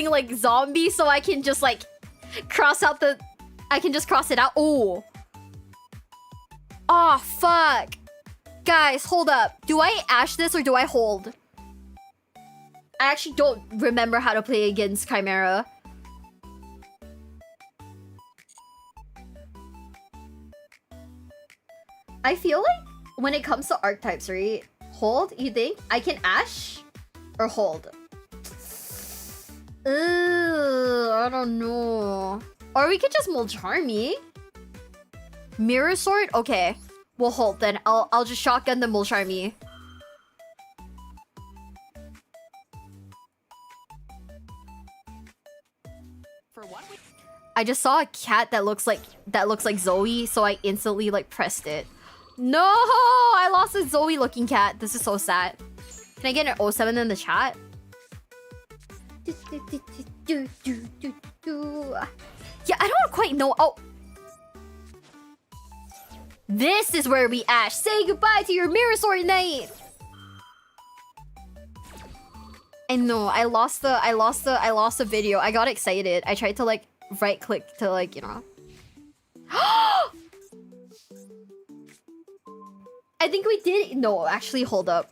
like zombies, so I can just like cross out the, I can just cross it out. Oh, oh fuck, guys, hold up. Do I ash this or do I hold? I actually don't remember how to play against Chimera. I feel like when it comes to archetypes, right? Hold, you think? I can ash or hold? I don't know. Or we could just Mulcharmy. Mirror Sword? Okay. We'll hold then. I'll just shotgun the Mulcharmy. For what? I just saw a cat that looks like Zoe, so I instantly like pressed it. No, I lost a Zoe looking cat. This is so sad. Can I get an 07 in the chat? Yeah, I don't quite know. Oh, this is where we ash. Say goodbye to your Mirror Sword Knight. I know. I lost the video. I got excited. I tried to like right click to like, you know. I think we did. No, actually, hold up.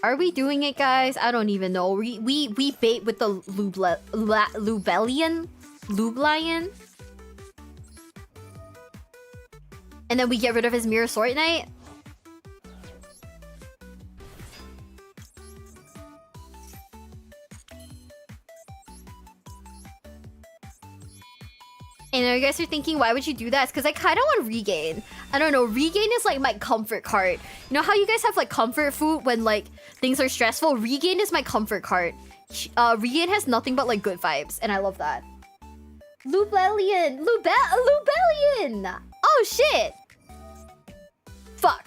Are we doing it, guys? I don't even know. We bait with the Lubellian, and then we get rid of his Mirror Sword Knight. And you guys are thinking, why would you do that? It's because I kind of want Regain. I don't know. Regain is like my comfort card. You know how you guys have like comfort food when like things are stressful? Regain is my comfort card. Regain has nothing but like good vibes, and I love that. Lubellian! Lubellian! Oh shit! Fuck.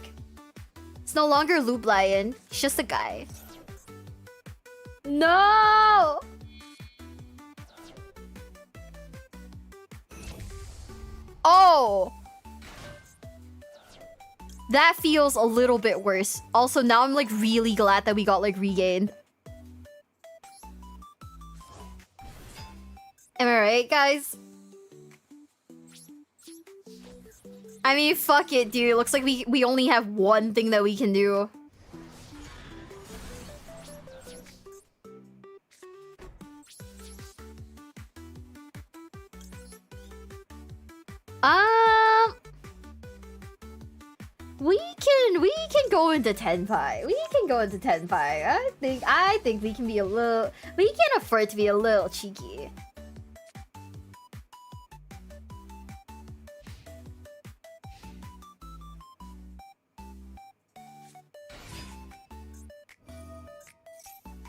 It's no longer Lubellian. He's just a guy. No! Oh! That feels a little bit worse. Also, now I'm like really glad that we got like regained. Am I right, guys? I mean, fuck it, dude. It looks like we only have one thing that we can do. We can go into Tenpai. We can go into Tenpai. I think we can be a little. We can afford to be a little cheeky.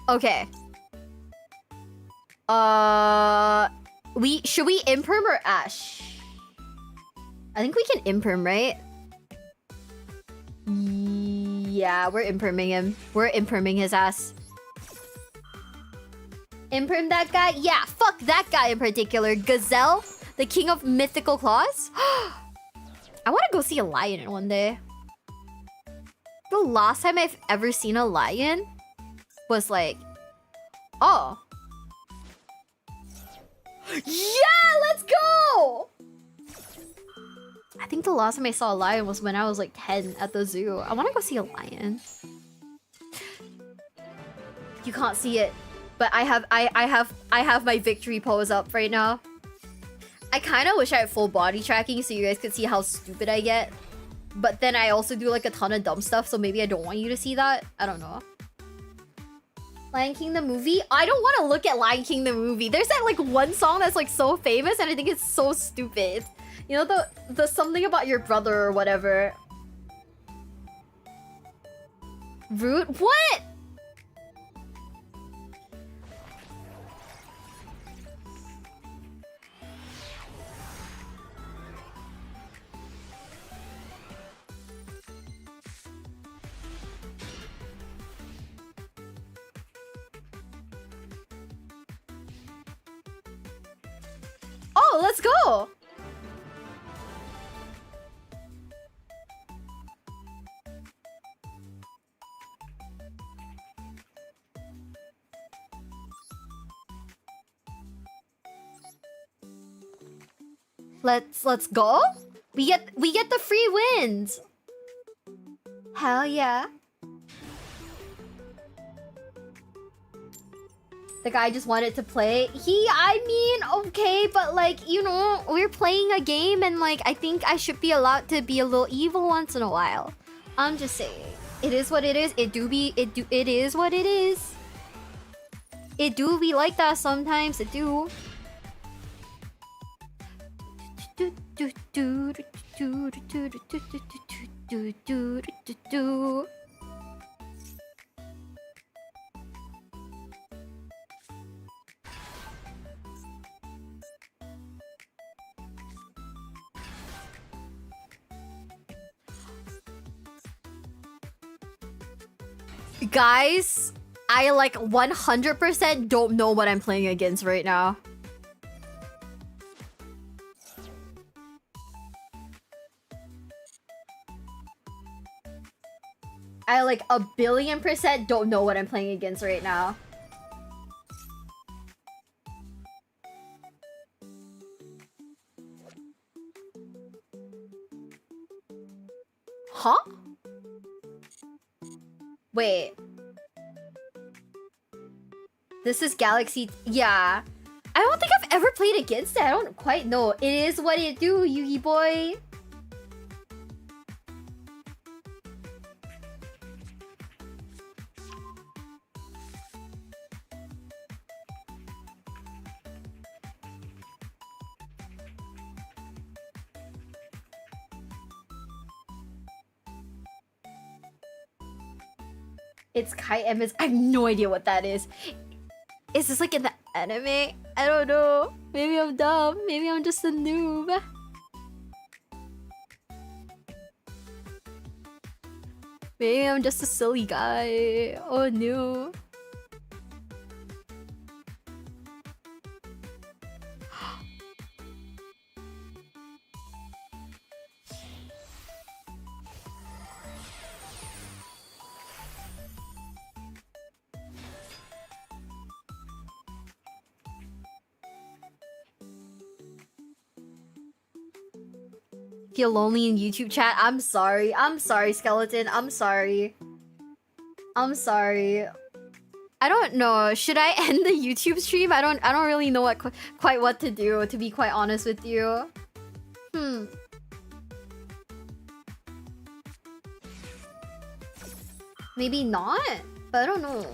Okay. Should we imperm or ash? I think we can imperm, right? Yeah, we're imperming him. We're imperming his ass. Imperm that guy? Yeah, fuck that guy in particular. Gazelle, the king of mythical claws. I want to go see a lion one day. The last time I've ever seen a lion was like, oh. Yeah, let's go! I think the last time I saw a lion was when I was like 10 at the zoo. I want to go see a lion. You can't see it, but I have my victory pose up right now. I kind of wish I had full body tracking so you guys could see how stupid I get. But then I also do like a ton of dumb stuff, so maybe I don't want you to see that. I don't know. Lion King the movie? I don't want to look at Lion King the movie. There's that like one song that's like so famous and I think it's so stupid. You know the something about your brother or whatever. Root? What? Oh, let's go! Let's go? We get the free wins. Hell yeah. The guy just wanted to play. I mean, okay, but like, you know, we're playing a game and like, I think I should be allowed to be a little evil once in a while. I'm just saying. It is what it is. It is what it is. It do be like that sometimes. It do. Guys, I like 100% don't know what I'm playing against right now. I like 1,000,000,000% don't know what I'm playing against right now. Huh? Wait. This is Galaxy... Yeah. I don't think I've ever played against it. I don't quite know. It is what it do, Yugi boy. It's Kai Emma's. I have no idea what that is. Is this like in the anime? I don't know. Maybe I'm dumb. Maybe I'm just a noob. Maybe I'm just a silly guy. Oh no. Feel lonely in YouTube chat. I'm sorry. I'm sorry, Skeleton. I'm sorry. I'm sorry. I don't know. Should I end the YouTube stream? I don't really know quite what to do, to be quite honest with you. Maybe not, but I don't know.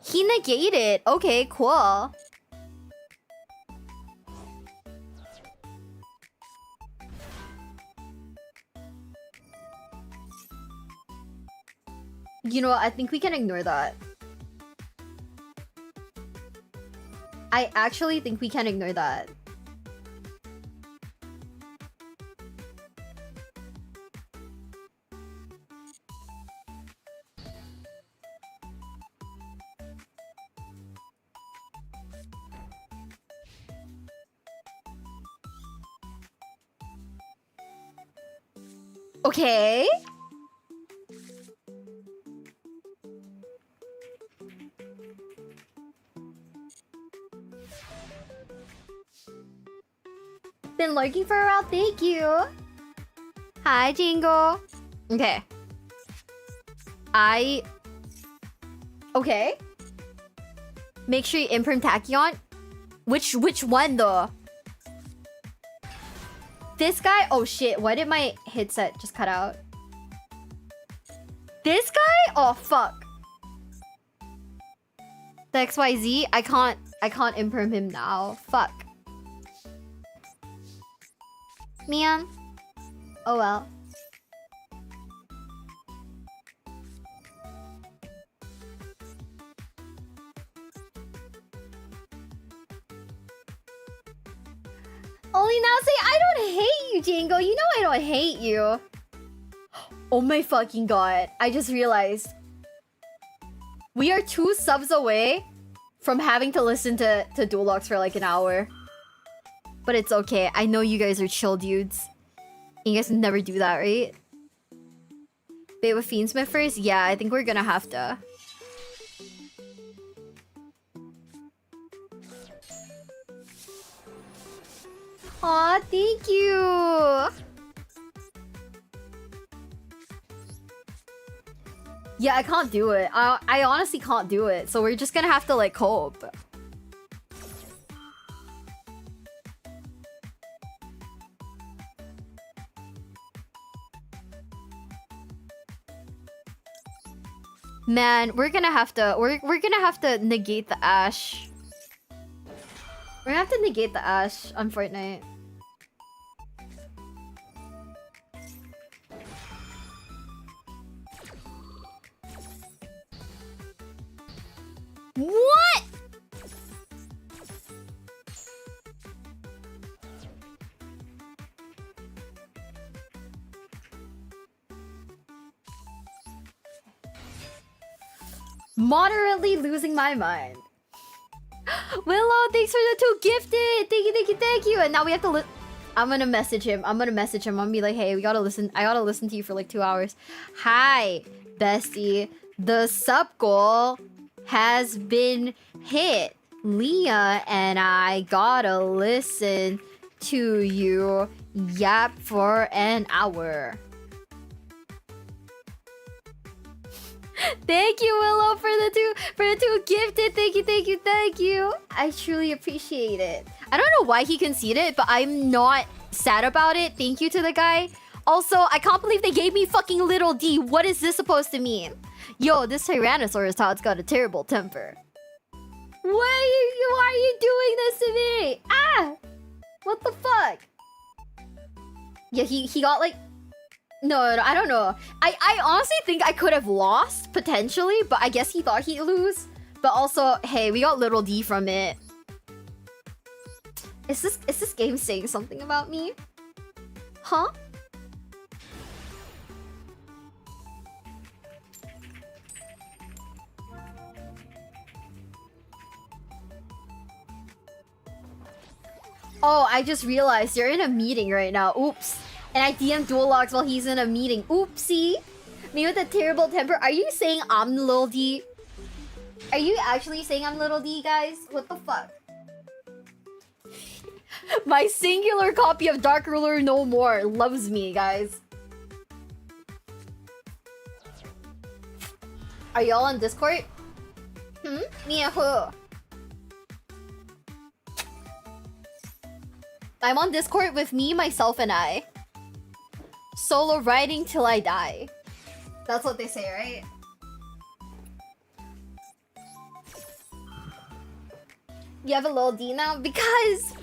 He negated. Okay, cool. You know, I think we can ignore that. I actually think we can ignore that. Okay. Been lurking for a while, thank you. Hi, Jingle. Okay. Okay. Make sure you imprint Tachyon. Which one though? This guy? Oh shit, why did my headset just cut out? This guy? Oh fuck. The XYZ? I can't imprint him now. Fuck. Man. Oh well. Only now say I don't hate you, Django. You know I don't hate you. Oh my fucking god. I just realized. We are 2 subs away from having to listen to Duel Logs for like an hour. But it's okay. I know you guys are chill dudes. You guys never do that, right? Bait with Fiendsmith first? Yeah, I think we're gonna have to. Aw, thank you! Yeah, I can't do it. I honestly can't do it. So we're just gonna have to like cope. Man, we're gonna have to negate the Ash. We're gonna have to negate the Ash on Fortnite. What? Moderately losing my mind. Willow, thanks for the 2 gifted. Thank you. And now we have to I'm gonna message him. I'm gonna be like, hey, we gotta listen. I gotta listen to you for like 2 hours. Hi, bestie. The sub goal has been hit. Leah and I gotta listen to you yap for an hour. Thank you, Willow, for the two gifted. Thank you. I truly appreciate it. I don't know why he conceded, but I'm not sad about it. Thank you to the guy. Also, I can't believe they gave me fucking little D. What is this supposed to mean? Yo, this Tyrannosaurus Todd's got a terrible temper. Why are you doing this to me? Ah! What the fuck? Yeah, he got like... No, I don't know. I honestly think I could have lost, potentially, but I guess he thought he'd lose. But also, hey, we got little D from it. Is this game saying something about me? Huh? Oh, I just realized you're in a meeting right now. Oops. And I DM Duel Logs while he's in a meeting. Oopsie. Me with a terrible temper. Are you saying I'm Lil D? Are you actually saying I'm Little D, guys? What the fuck? My singular copy of Dark Ruler No More loves me, guys. Are y'all on Discord? Me and who? I'm on Discord with me, myself, and I. Solo riding till I die. That's what they say, right? You have a little D now? Because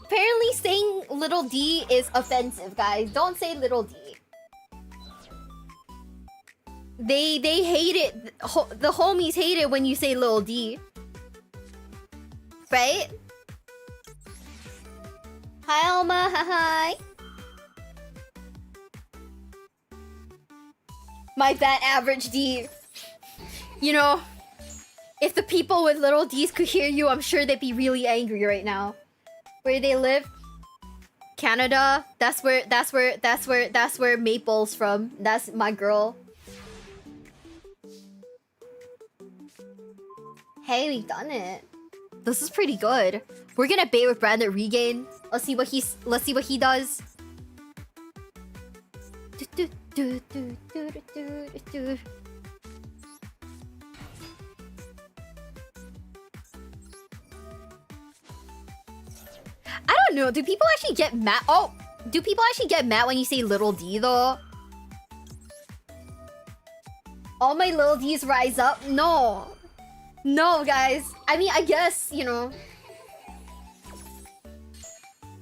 apparently saying little D is offensive, guys. Don't say little D. They hate it. The homies hate it when you say little D. Right? Hi, Alma. Hi. My bad, average D. You know, if the people with little Ds could hear you, I'm sure they'd be really angry right now. Where they live? Canada. That's where Maple's from. That's my girl. Hey, we've done it. This is pretty good. We're gonna bait with Branded Regain. Let's see what he does. I don't know. Do people actually get mad? Oh, do people actually get mad when you say little D though? All my little D's rise up? No. No, guys. I mean, I guess, you know.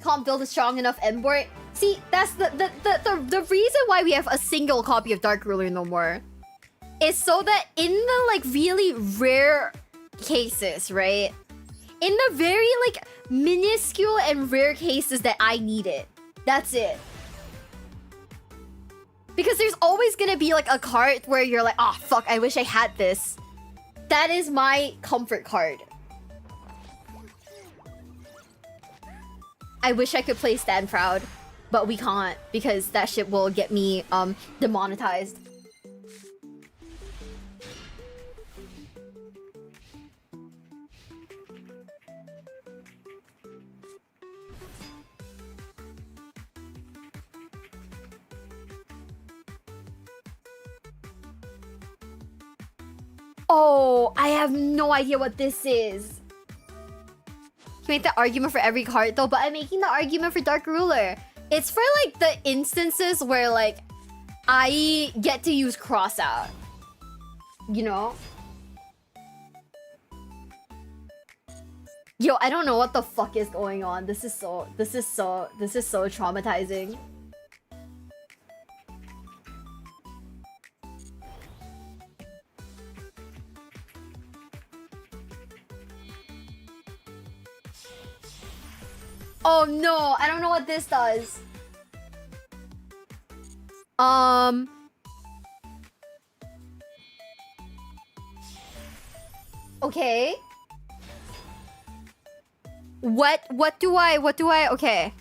Can't build a strong enough endboard. See, that's the reason why we have a single copy of Dark Ruler no more. Is so that in the like really rare cases, right? In the very like minuscule and rare cases that I need it. That's it. Because there's always gonna be like a card where you're like, oh fuck, I wish I had this. That is my comfort card. I wish I could play Stand Proud, but we can't because that shit will get me demonetized. Oh, I have no idea what this is. You make the argument for every card though, but I'm making the argument for Dark Ruler. It's for like the instances where like I get to use cross out. You know? Yo, I don't know what the fuck is going on. This is so traumatizing. Oh no, I don't know what this does. Okay. What do I, okay.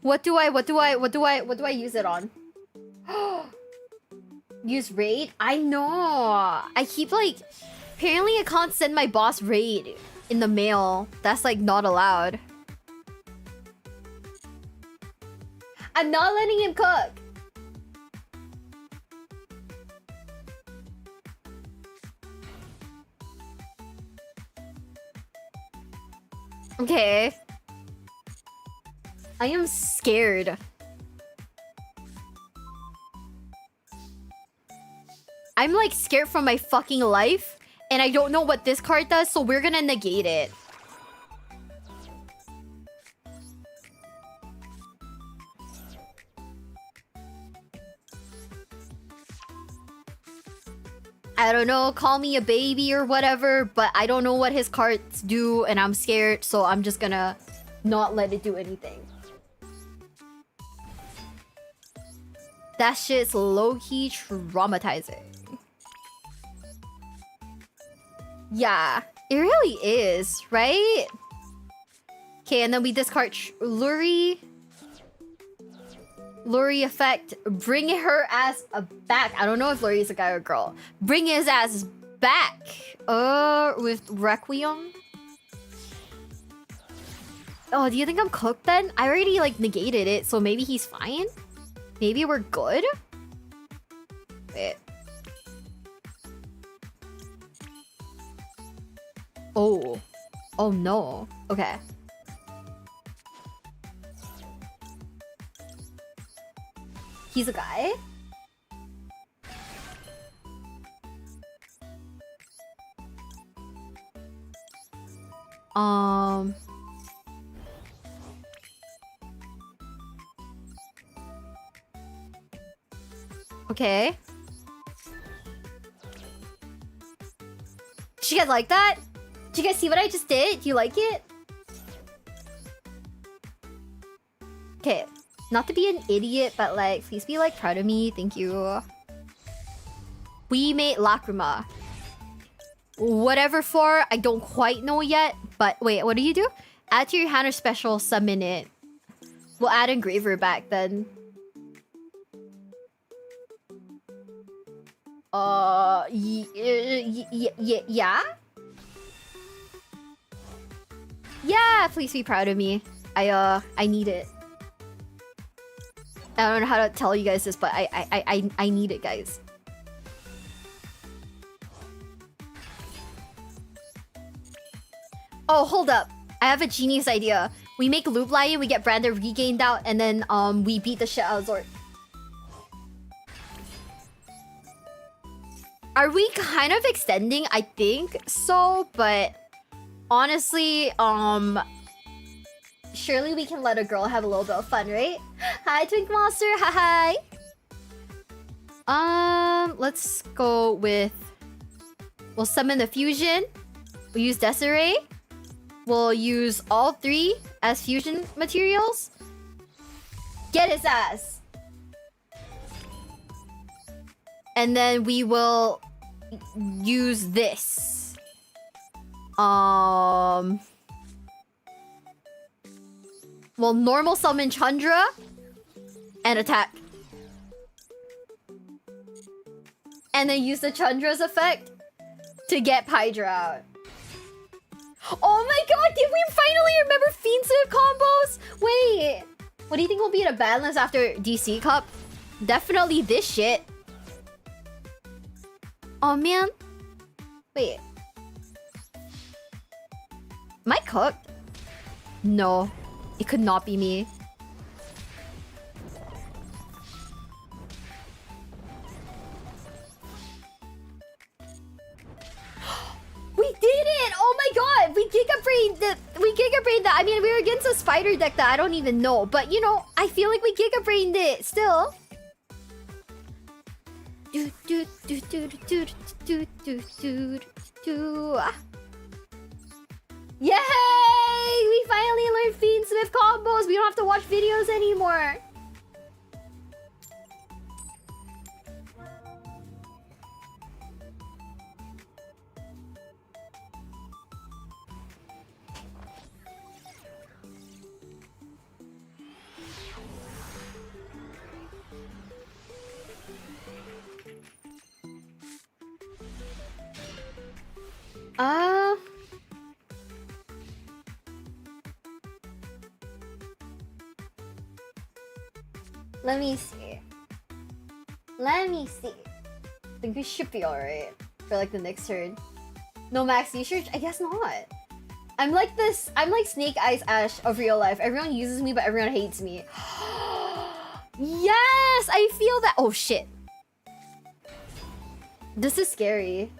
What do I use it on? Use raid? I know. I keep like, apparently I can't send my boss raid in the mail. That's like not allowed. I'm not letting him cook. Okay. I am scared. I'm like scared for my fucking life. And I don't know what this card does, so we're gonna negate it. I don't know, call me a baby or whatever, but I don't know what his cards do and I'm scared, so I'm just gonna not let it do anything. That shit's low-key traumatizing. Yeah, it really is, right? Okay, and then we discard Luri. Luri effect. Bring her ass back. I don't know if Luri is a guy or girl. Bring his ass back. With Requiem. Oh, do you think I'm cooked then? I already like negated it, so maybe he's fine? Maybe we're good? Wait. Oh. Oh no. Okay. He's a guy? Okay. Did you guys like that? Did you guys see what I just did? Do you like it? Okay. Not to be an idiot, but like, please be like proud of me. Thank you. We made Lacrima. whatever for, I don't quite know yet. But wait, what do you do? Add to your hand or special summon it. We'll add Engraver back then. Yeah? Yeah, please be proud of me. I need it. I don't know how to tell you guys this, but I need it, guys. Oh, hold up. I have a genius idea. We make Loop Lion, we get Brandon regained out, and then we beat the shit out of Zord. Are we kind of extending? I think so, but honestly, surely we can let a girl have a little bit of fun, right? Hi, Twink Monster. Hi. Let's go with... We'll summon the fusion. We'll use Desiree. We'll use all 3 as fusion materials. Get his ass. And then we will use this. Well, normal summon Chandra and attack. And then use the Chandra's effect to get Hydra out. Oh my god, did we finally remember Fiendsive combos? Wait, what do you think will be the balance after DC Cup? Definitely this shit. Oh man. Wait. Am I cooked? No, it could not be me. We did it! Oh my god! We gigabrained that. I mean, we were against a spider deck that I don't even know. But, you know, I feel like we gigabrained it still. Yay! We finally learned Fiendsmith combos. We don't have to watch videos anymore. Let me see. I think we should be alright for like the next turn. No max research? I guess not. I'm like Snake Eyes Ash of real life. Everyone uses me, but everyone hates me. Yes! I feel that. Oh shit. This is scary.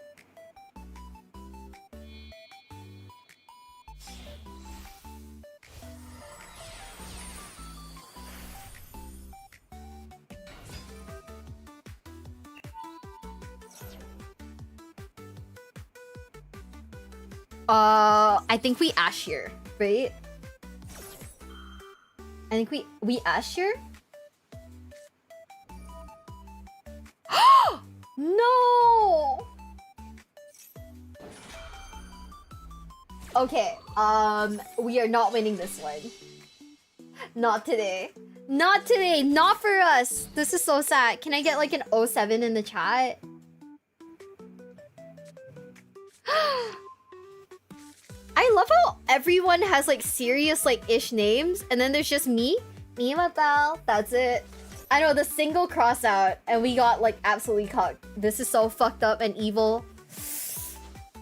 I think we Ash here, right? I think we Ash here? No! Okay, we are not winning this one. Not today. Not today, not for us. This is so sad. Can I get like an 07 in the chat? I love how everyone has like serious like ish names, and then there's just me, Miwabelle. That's it. I know, the single cross out, and we got like absolutely cucked. This is so fucked up and evil.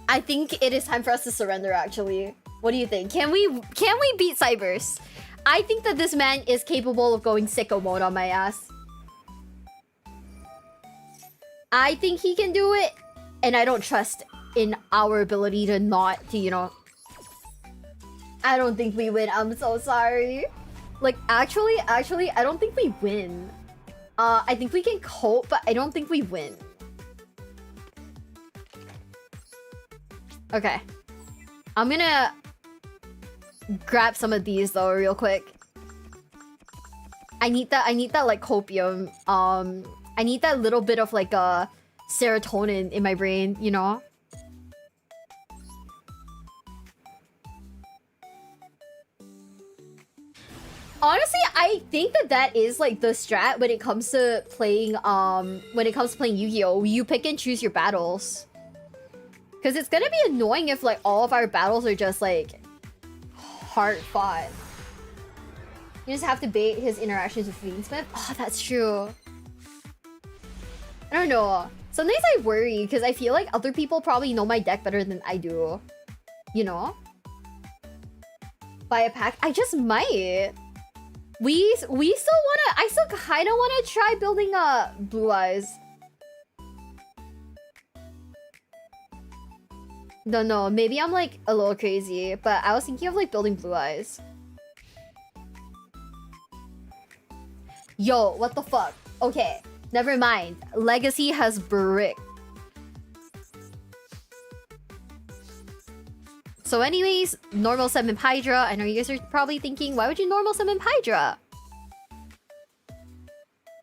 I think it is time for us to surrender. Actually, what do you think? Can we beat Cybers? I think that this man is capable of going sicko mode on my ass. I think he can do it, and I don't trust in our ability to not to, you know. I don't think we win. I'm so sorry. Like, actually, I don't think we win. I think we can cope, but I don't think we win. Okay. I'm gonna grab some of these though real quick. I need that like copium. I need that little bit of like serotonin in my brain, you know? Honestly, I think that is like the strat when it comes to playing Yu-Gi-Oh! You pick and choose your battles. Cause it's gonna be annoying if like all of our battles are just like hard fought. You just have to bait his interactions with Fiendsmith. Oh, that's true. I don't know. Sometimes I worry because I feel like other people probably know my deck better than I do. You know? Buy a pack? I just might. We still wanna... I still kinda wanna try building Blue Eyes. Don't know. Maybe I'm like a little crazy, but I was thinking of like building Blue Eyes. Yo, what the fuck? Okay, never mind. Legacy has brick. So anyways, normal summon Hydra. I know you guys are probably thinking, why would you normal summon Hydra?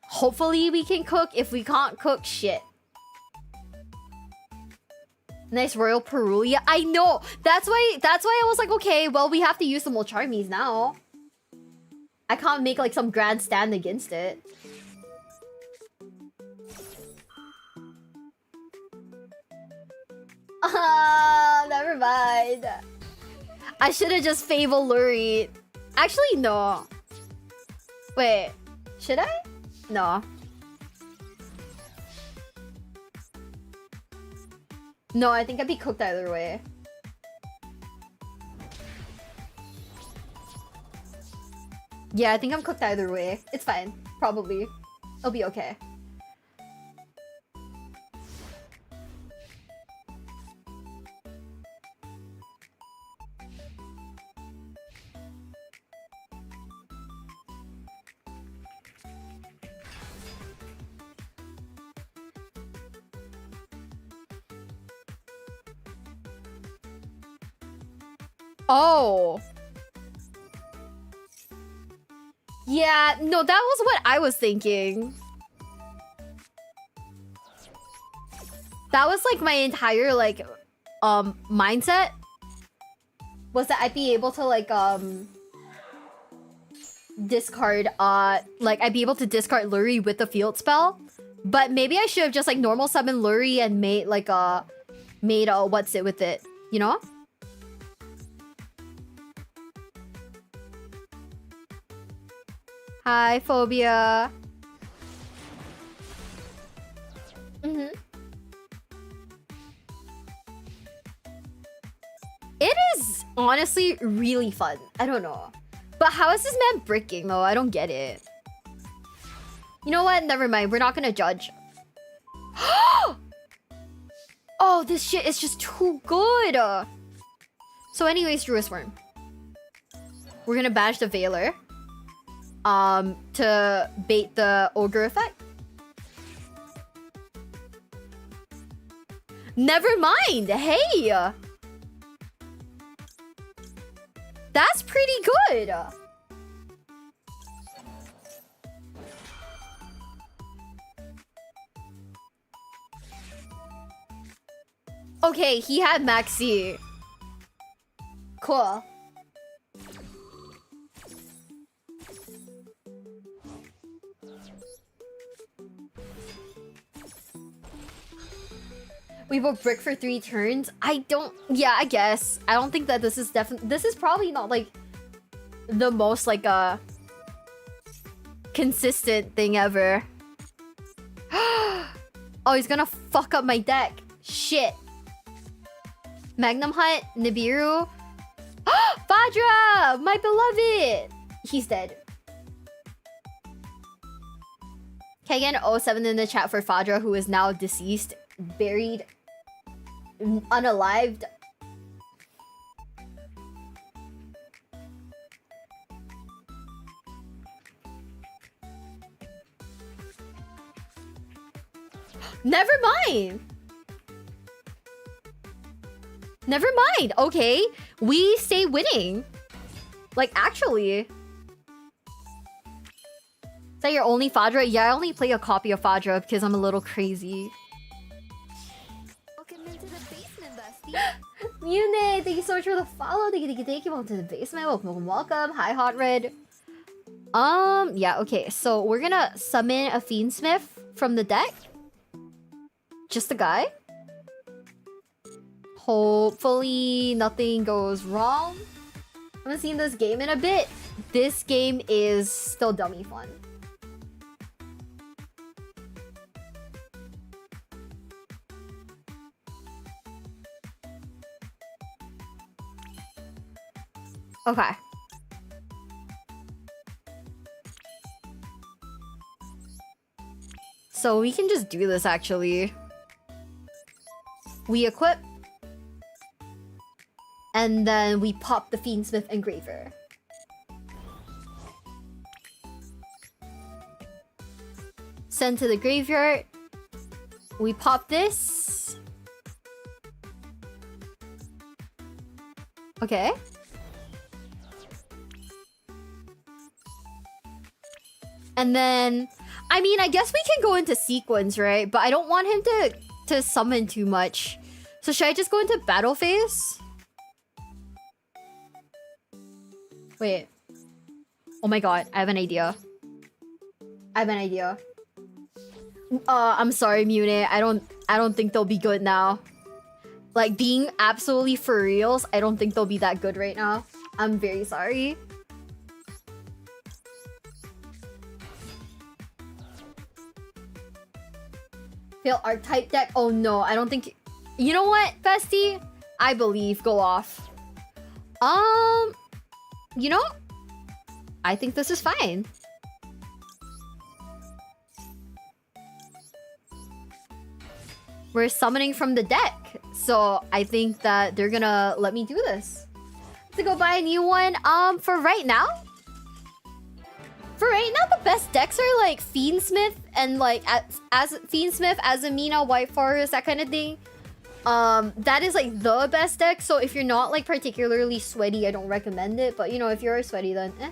Hopefully we can cook. If we can't cook, shit. Nice Royal Perulia. I know. That's why I was like, okay, well, we have to use the Molcharmies now. I can't make like some grand stand against it. Never mind. I should have just Fable Lurie. Actually, no. Wait, should I? No. No, I think I'd be cooked either way. Yeah, I think I'm cooked either way. It's fine. Probably. It'll be okay. Oh. Yeah, no, that was what I was thinking. That was like my entire like mindset was that I'd be able to like discard like I'd be able to discard Lurie with the field spell. But maybe I should have just like normal summon Lurie and made like what's it with it, you know? Hi, Phobia. It is honestly really fun. I don't know. But how is this man bricking though? I don't get it. You know what? Never mind. We're not gonna judge. Oh, this shit is just too good. So anyways, Druid's Worm. We're gonna bash the Veiler. To bait the Ogre effect. Never mind. Hey. That's pretty good. Okay, he had Maxi. Cool. We will brick for 3 turns. I don't... Yeah, I guess. I don't think that this is definitely... This is probably not, like, the most, like, consistent thing ever. Oh, he's gonna fuck up my deck. Shit. Magnum Hunt, Nibiru. Fadra! My beloved! He's dead. Kagan07 in the chat for Fadra, who is now deceased. Buried. Unalived. Never mind. Never mind. Okay, we stay winning. Like, actually. Is that your only Fadra? Yeah, I only play a copy of Fadra because I'm a little crazy. Mune, thank you so much for the follow. Thank you. Welcome to the basement. Welcome. Hi, Hot Red. Yeah, okay. So we're gonna summon a Fiendsmith from the deck. Just a guy. Hopefully nothing goes wrong. I haven't seen this game in a bit. This game is still dummy fun. Okay. So we can just do this actually. We equip. And then we pop the Fiendsmith Engraver. Send to the graveyard. We pop this. Okay. And then, I mean, I guess we can go into sequence, right? But I don't want him to summon too much. So should I just go into battle phase? Wait. Oh my god, I have an idea. I'm sorry, Mune. I don't think they'll be good now. Like, being absolutely for reals, I don't think they'll be that good right now. I'm very sorry. Fail archetype deck? Oh no, I don't think... You know what, Bestie? I believe. Go off. You know? I think this is fine. We're summoning from the deck. So I think that they're gonna let me do this. To go buy a new one. For right now? For right now, the best decks are like Fiendsmith and like as Fiendsmith, Azamina, White Forest, that kind of thing. That is like the best deck. So if you're not like particularly sweaty, I don't recommend it. But you know, if you're sweaty, then eh.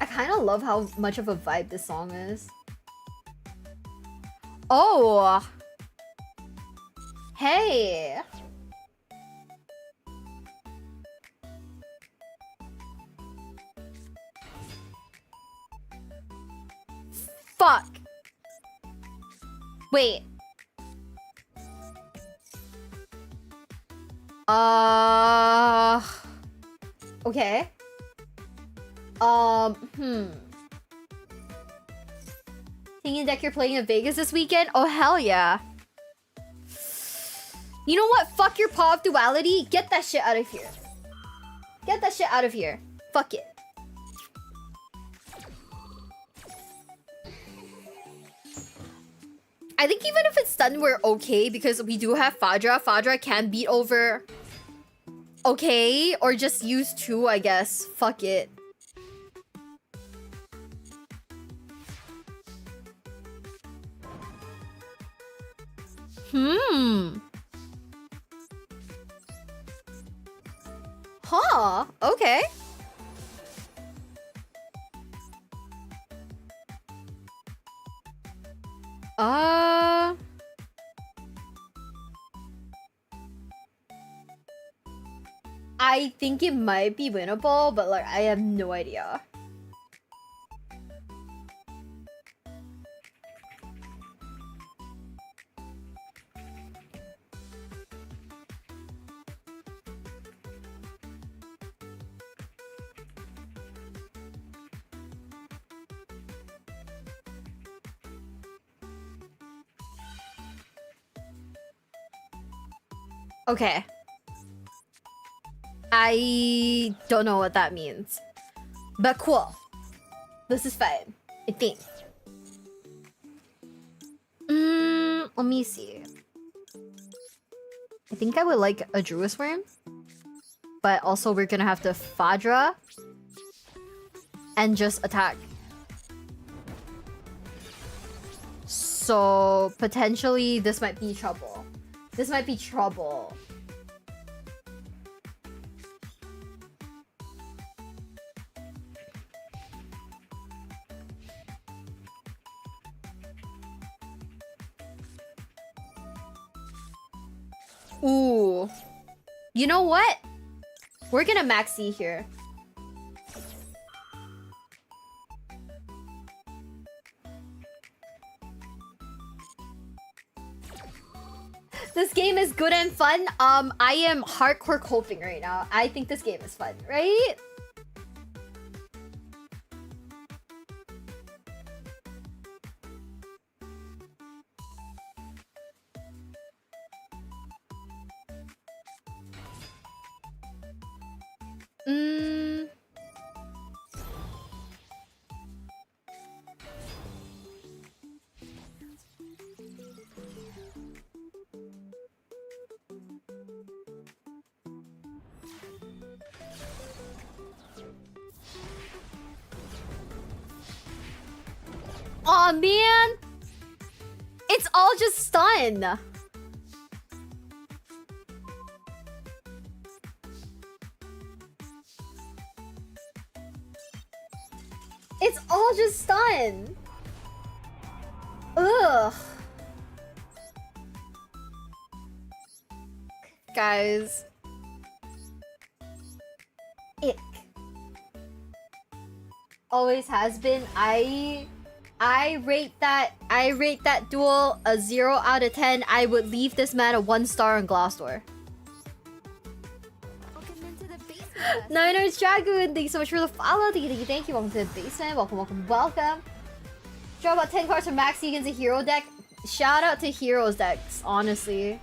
I kind of love how much of a vibe this song is. Oh! Hey! Fuck! Wait. Okay. Thinking deck you're playing in Vegas this weekend? Oh, hell yeah. You know what? Fuck your pop duality. Get that shit out of here. Get that shit out of here. Fuck it. I think even if it's done, we're okay because we do have Fadra. Fadra can beat over. Okay, or just use 2, I guess. Fuck it. Huh, okay. I think it might be winnable, but like I have no idea. Okay. I don't know what that means. But cool. This is fine, I think. Let me see. I think I would like a Druid Worm. But also we're gonna have to Fadra. And just attack. So potentially this might be trouble. This might be trouble. Ooh. You know what? We're gonna maxi here. This game is good and fun. I am hardcore coping right now. I think this game is fun, right? Aw, man! It's all just stun! It's all just stun! Ugh! Guys. Ick. Always has been. I rate that duel a 0 out of 10. I would leave this man a 1 star on Glassdoor. Niners Dragoon, thank you so much for the follow. Thank you. Welcome to the basement. Welcome. Draw about 10 cards from Maxi against a hero deck. Shout out to heroes decks, honestly.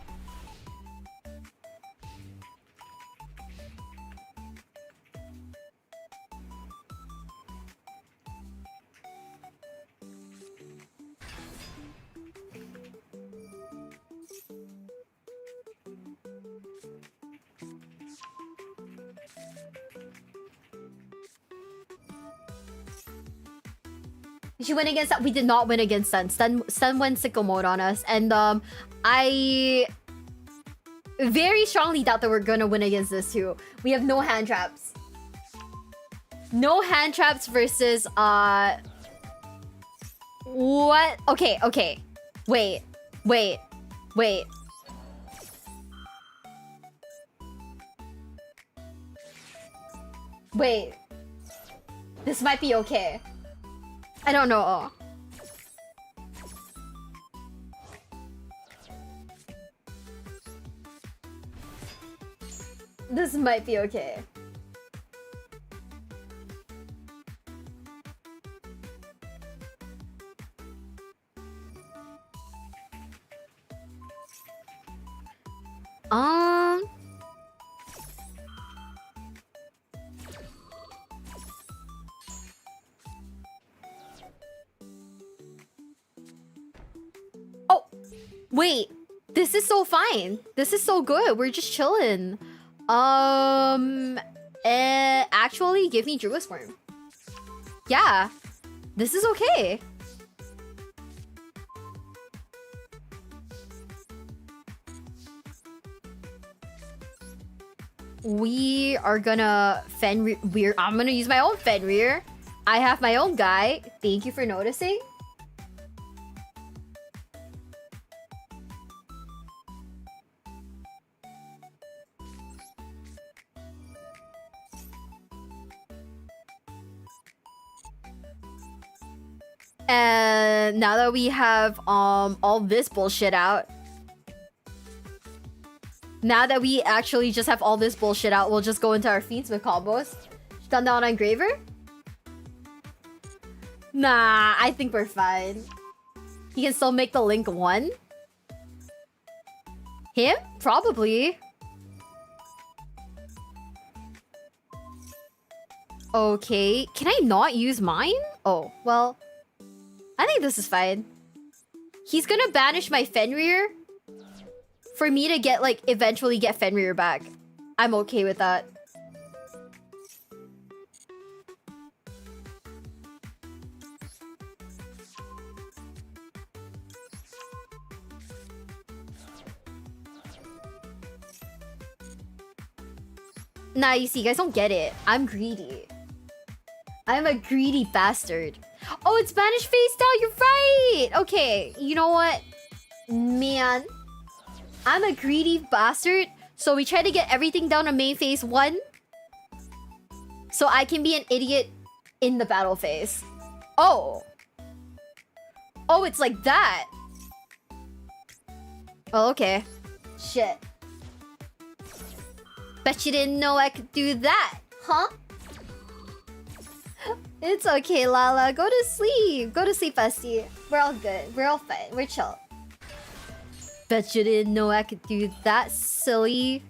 She went against that. We did not win against Sun. Sun went sicko mode on us, and I very strongly doubt that we're gonna win against this too. We have no hand traps. No hand traps versus what? Okay. Wait. This might be okay. I don't know. This might be okay. Wait, this is so fine. This is so good. We're just chilling. Actually, give me Druid Worm. Yeah, this is okay. We are gonna Fenrir. I'm gonna use my own Fenrir. I have my own guy. Thank you for noticing. And now that we have all this bullshit out, now that we actually just have all this bullshit out, we'll just go into our feats with combos. Stun down on Engraver? Nah, I think we're fine. He can still make the Link 1? Him? Probably. Okay, can I not use mine? Oh, well, I think this is fine. He's gonna banish my Fenrir for me to get, like, eventually get Fenrir back. I'm okay with that. Nah, you see, you guys don't get it. I'm greedy. I'm a greedy bastard. Oh, it's Spanish face down. You're right. Okay, you know what? Man. I'm a greedy bastard. So we try to get everything down to main phase 1. So I can be an idiot in the battle phase. Oh. Oh, it's like that. Oh, okay. Shit. Bet you didn't know I could do that, huh? It's okay, Lala. Go to sleep. Go to sleep, bestie. We're all good. We're all fine. We're chill. Bet you didn't know I could do that, silly.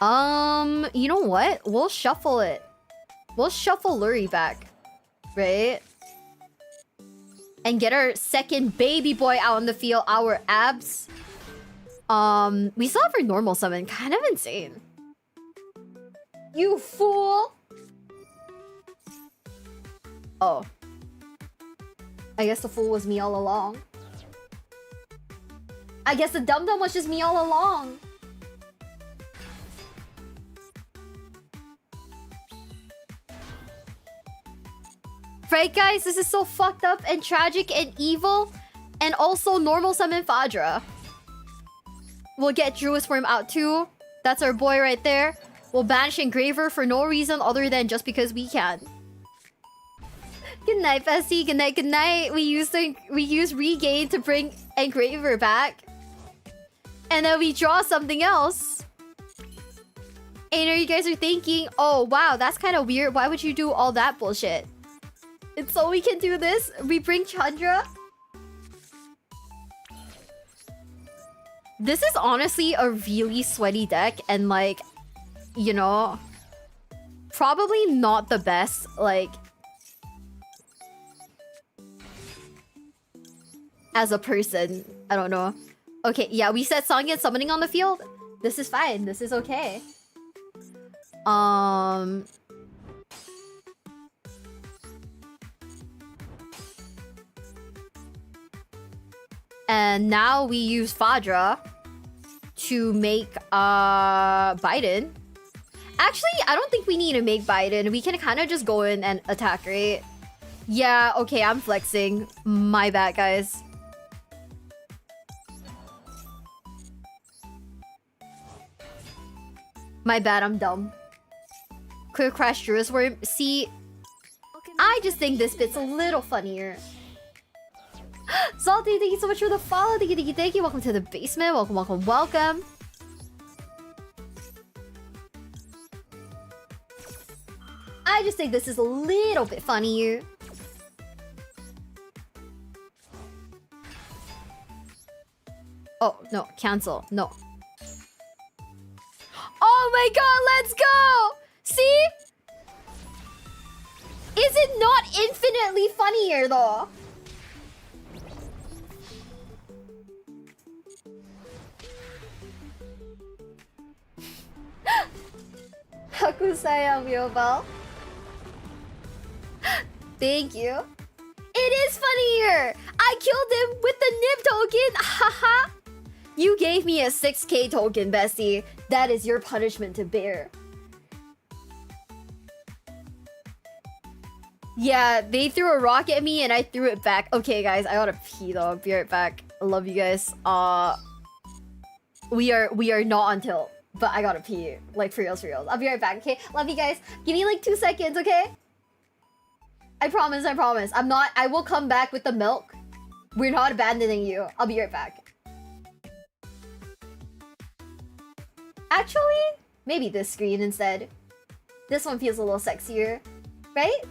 You know what? We'll shuffle it. We'll shuffle Lurie back. Right? And get our second baby boy out on the field. Our abs. We still have our normal summon. Kind of insane. You fool! Oh. I guess the fool was me all along. I guess the dum-dum was just me all along. Right, guys? This is so fucked up and tragic and evil. And also normal summon Fadra. We'll get Druid's Worm out too. That's our boy right there. We'll banish Engraver for no reason other than just because we can. Good night, bestie. Good night, good night. We use Regain to bring Engraver back. And then we draw something else. And you guys are thinking, oh wow, that's kind of weird. Why would you do all that bullshit? And so we can do this. We bring Chandra. This is honestly a really sweaty deck, and like, you know, probably not the best, like, as a person. I don't know. Okay, yeah, we set Song and Summoning on the field. This is fine. This is okay. And now we use Fadra to make Biden. Actually, I don't think we need to make Biden. We can kind of just go in and attack, right? Yeah, okay, I'm flexing. My bad, guys. My bad, I'm dumb. Quick Crash Druid's Worm. See, I just think this bit's a little funnier. Salty, thank you so much for the follow. Thank you, thank you, thank you. Welcome to the basement. Welcome, welcome, welcome. I just think this is a little bit funnier. Oh, no. Cancel. No. Oh my god, let's go! See? Is it not infinitely funnier, though? Hakusaya Miwabelle. Thank you. It is funnier! I killed him with the nib token! Haha! You gave me a 6k token, bestie. That is your punishment to bear. Yeah, they threw a rock at me and I threw it back. Okay, guys, I gotta pee though. I'll be right back. I love you guys. We are not on tilt, but I gotta pee. Like, for reals, for reals. I'll be right back, okay? Love you guys. Give me like 2 seconds, okay? I promise, I promise. I will come back with the milk. We're not abandoning you. I'll be right back. Actually, maybe this screen instead. This one feels a little sexier, right?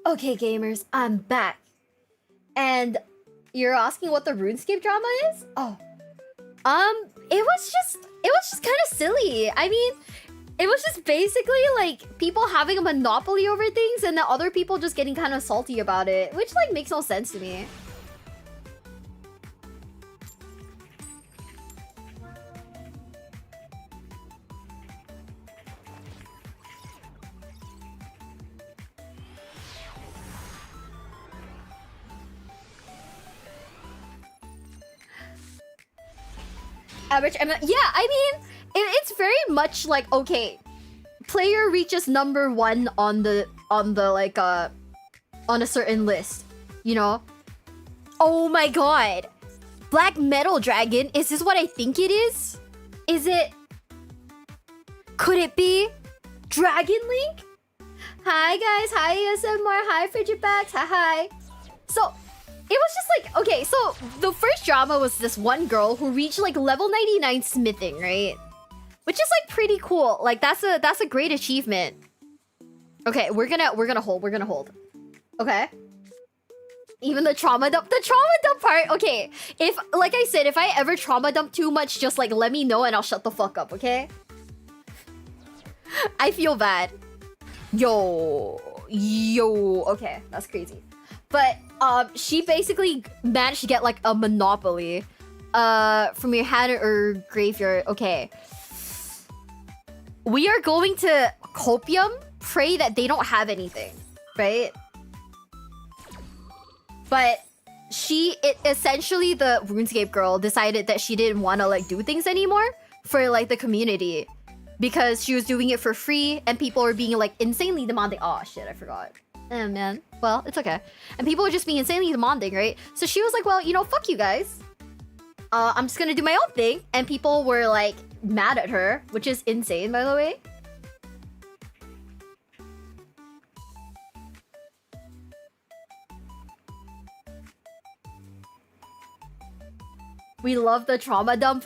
Okay, gamers, I'm back. And you're asking what the RuneScape drama is? Oh. It was just kind of silly. I mean, it was just basically like people having a monopoly over things and then other people just getting kind of salty about it, which like makes no sense to me. Average, yeah, I mean, it's very much like, okay, player reaches #1 on the like on a certain list, you know? Oh my god, Black Metal Dragon, is this what I think it is? Is it? Could it be Dragon Link? Hi guys, hi ASMR, hi Frigidbacks, hi. So it was just like, okay, so the first drama was this one girl who reached like level 99 smithing, right? Which is like pretty cool. Like that's a great achievement. Okay, we're gonna hold. Okay. Even the trauma dump part, okay. If, like I said, if I ever trauma dump too much, just like let me know and I'll shut the fuck up, okay? I feel bad. Yo, okay, that's crazy. But she basically managed to get like a monopoly from your hand or graveyard. Okay. We are going to Copium, pray that they don't have anything, right? But essentially the RuneScape girl decided that she didn't want to like do things anymore for like the community because she was doing it for free and people were being like insanely demanding. Oh shit, I forgot. Oh man, well, it's okay. And people were just being insanely demanding, right? So she was like, well, you know, fuck you guys. I'm just gonna do my own thing. And people were like mad at her, which is insane, by the way. We love the trauma dump.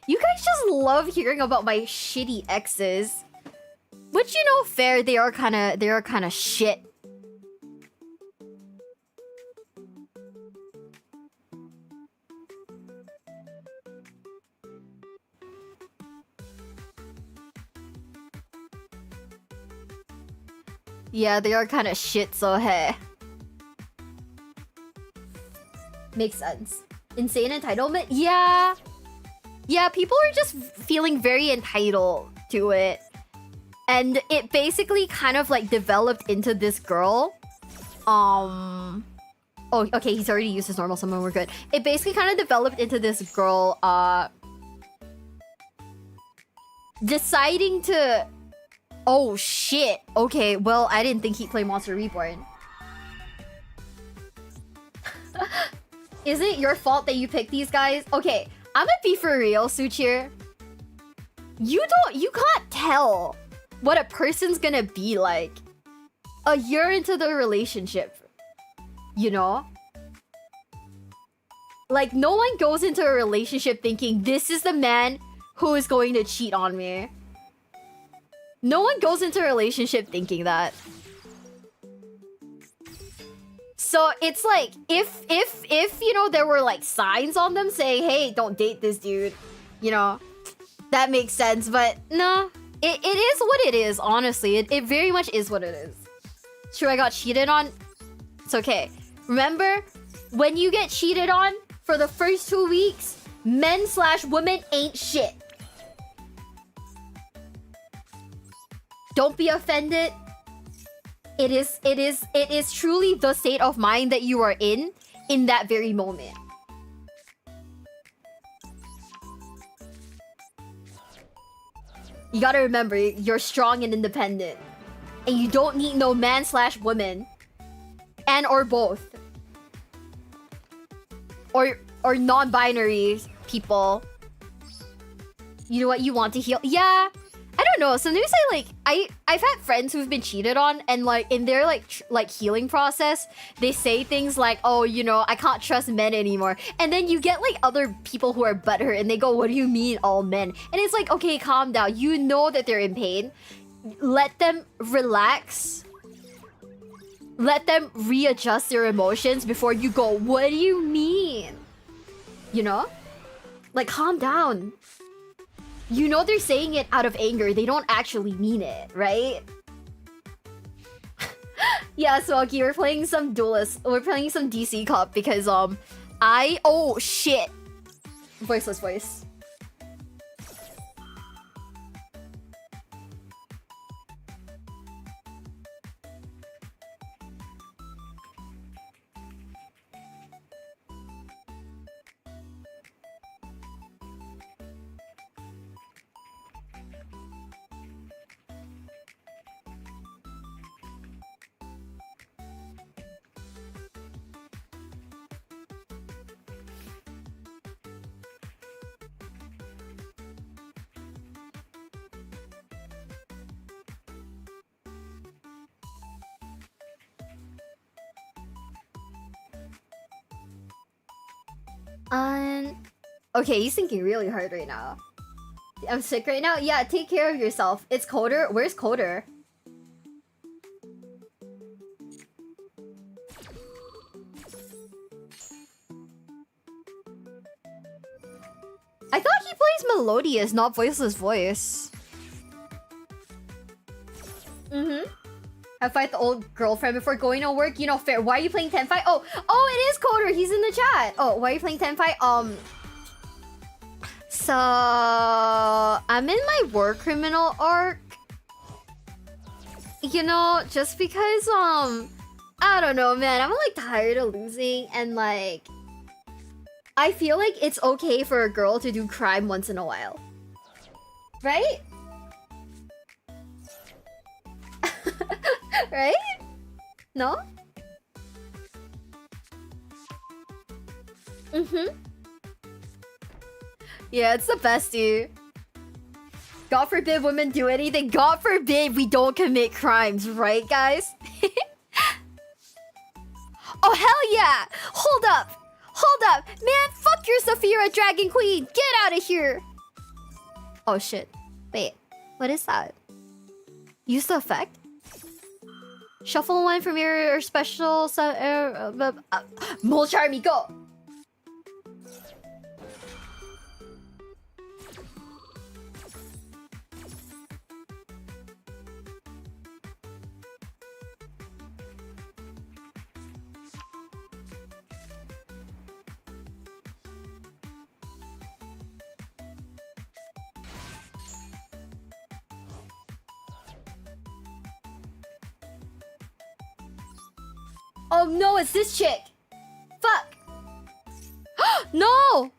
You guys just love hearing about my shitty exes. Which, you know, fair, they are kind of shit. Yeah, they are kind of shit, so hey. Makes sense. Insane entitlement? Yeah. Yeah, people are just feeling very entitled to it. And it basically kind of like developed into this girl. Oh, okay, he's already used his normal summon, we're good. It basically kind of developed into this girl, deciding to... Oh shit. Okay, well, I didn't think he'd play Monster Reborn. Is it your fault that you picked these guys? Okay, I'm gonna be for real, Suchir. You can't tell what a person's gonna be like a year into the relationship. You know? Like, no one goes into a relationship thinking, this is the man who is going to cheat on me. No one goes into a relationship thinking that. So it's like, if you know, there were like signs on them saying, hey, don't date this dude, you know, that makes sense. But no, it is what it is, honestly. It very much is what it is. Sure, I got cheated on. It's okay. Remember, when you get cheated on for the first 2 weeks, men/women ain't shit. Don't be offended. It is truly the state of mind that you are in that very moment. You gotta remember, you're strong and independent. And you don't need no man/woman. And or both. Or non-binary people. You know what, you want to heal? Yeah. I don't know. Sometimes I've had friends who've been cheated on, and like in their like healing process, they say things like, "Oh, you know, I can't trust men anymore." And then you get like other people who are butthurt, and they go, "What do you mean all men?" And it's like, okay, calm down. You know that they're in pain. Let them relax. let them readjust their emotions before you go, what do you mean? You know? Like, calm down. You know they're saying it out of anger. They don't actually mean it, right? Yeah, Smokey, we're playing some Duelist. We're playing some DC Cup because, oh, shit. Voiceless voice. Okay, he's thinking really hard right now. I'm sick right now? Yeah, take care of yourself. It's Coder. Where's Coder? I thought he plays Melodious, not Voiceless Voice. I fight the old girlfriend before going to work. You know, fair. Why are you playing 10 fight? Oh, it is Coder. He's in the chat. Oh, why are you playing 10 fight? So I'm in my war criminal arc. You know, just because I don't know, man. I'm like tired of losing, and like I feel like it's okay for a girl to do crime once in a while. Right? Right? No? Yeah, it's the best, dude. God forbid women do anything. God forbid we don't commit crimes, right, guys? Oh, hell yeah! Hold up! Hold up! Man, fuck your Saphira Dragon Queen! Get out of here! Oh, shit. Wait, what is that? Use the effect? Shuffle one from your special... Mole Charmy, go! Oh no, it's this chick! Fuck! No!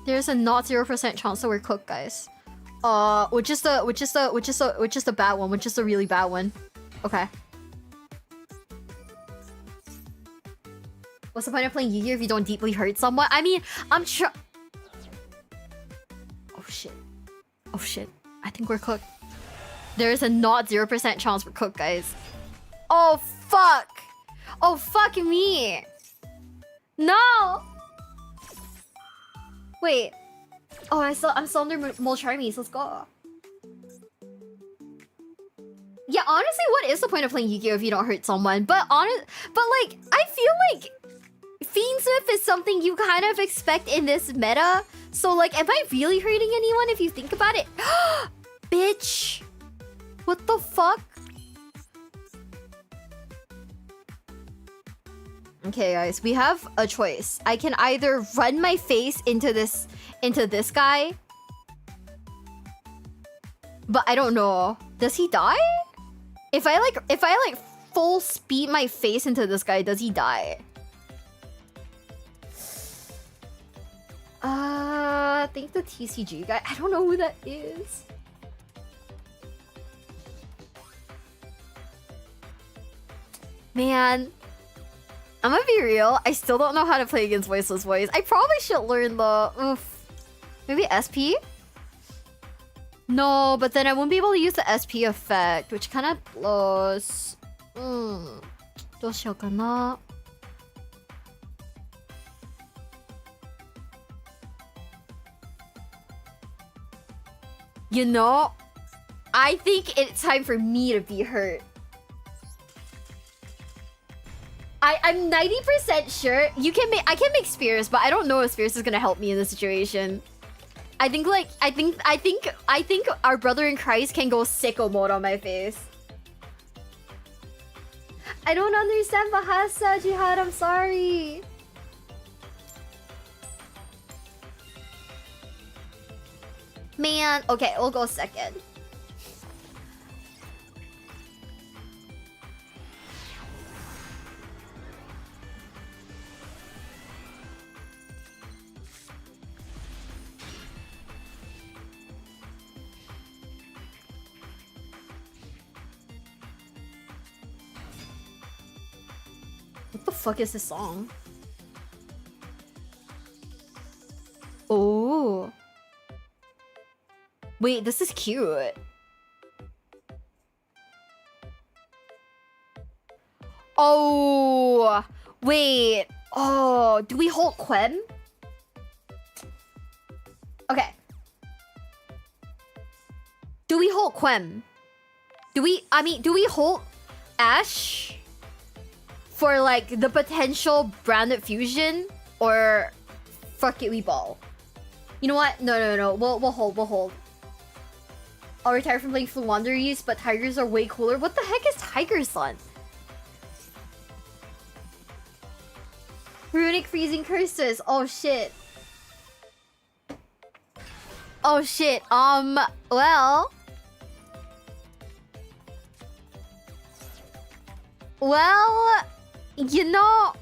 There's a not 0% chance that we're cooked, guys. Which is the bad one? Which is the really bad one? Okay. What's the point of playing Yu-Gi-Oh if you don't deeply hurt someone? I mean, I'm sure. Oh shit. Oh shit. I think we're cooked. There's a not 0% chance we're cooked, guys. Oh fuck! Oh fuck me! No! Wait. Oh, I'm still under Mole Charmies. Let's go. Yeah, honestly, what is the point of playing Yu-Gi-Oh if you don't hurt someone? But like, I feel like Fiendsmith is something you kind of expect in this meta. So like, am I really hurting anyone if you think about it? Bitch! What the fuck? Okay, guys, we have a choice. I can either run my face into this guy. But I don't know. Does he die? If I like full speed my face into this guy, does he die? I think the TCG guy. I don't know who that is. Man, I'm gonna be real. I still don't know how to play against Voiceless Voice. I probably should learn the... Oof. Maybe SP? No, but then I won't be able to use the SP effect, which kind of blows. どうしようかな. You know, I think it's time for me to be hurt. I'm 90% sure you can make. I can make spears, but I don't know if spears is gonna help me in this situation. I think our brother in Christ can go sicko mode on my face. I don't understand Bahasa, Jihad. I'm sorry. Man, okay, we'll go second. What the fuck is this song? Oh. Wait, this is cute. Oh. Wait. Oh, do we hold Quem? Okay. Do we hold Quem? Do we hold Ash? For like the potential branded fusion, or fuck it, we ball. You know what? No. We'll hold. I'll retire from playing Fluwanderies, but tigers are way cooler. What the heck is Tiger Sun? Runic freezing curses. Oh shit. Oh shit. Well. You know,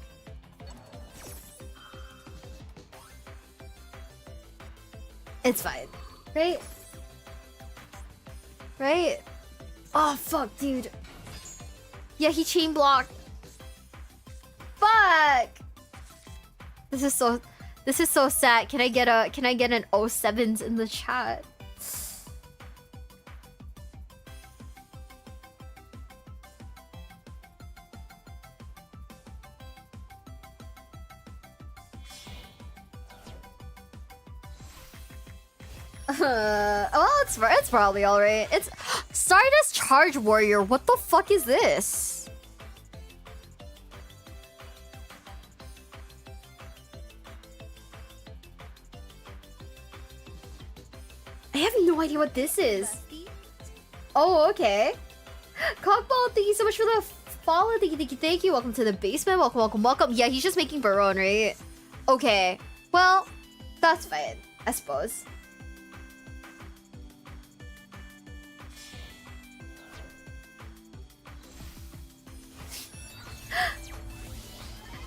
it's fine, right? Right? Oh fuck, dude. Yeah, he chain blocked. Fuck. This is so sad. Can I get an 07s in the chat? Well, it's probably alright. It's Stardust Charge Warrior. What the fuck is this? I have no idea what this is. Oh, okay. Cockball, thank you so much for the follow. Thank you. Welcome to the basement. Welcome. Yeah, he's just making Baron, right? Okay. Well, that's fine, I suppose.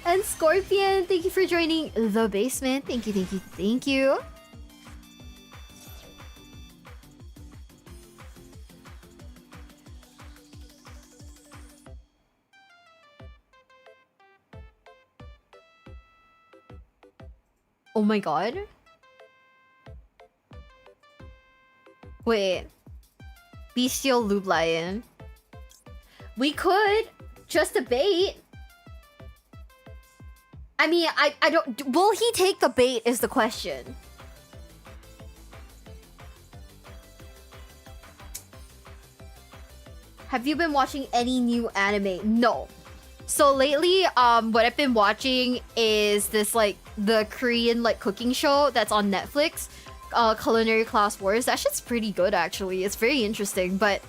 And Scorpion, thank you for joining the basement. Thank you. Oh my god. Wait. Bestial Lube Lion. We could just debate. I mean, I don't... Will he take the bait is the question. Have you been watching any new anime? No. So lately, what I've been watching is this, like, the Korean, like, cooking show that's on Netflix. Culinary Class Wars. That shit's pretty good, actually. It's very interesting, but...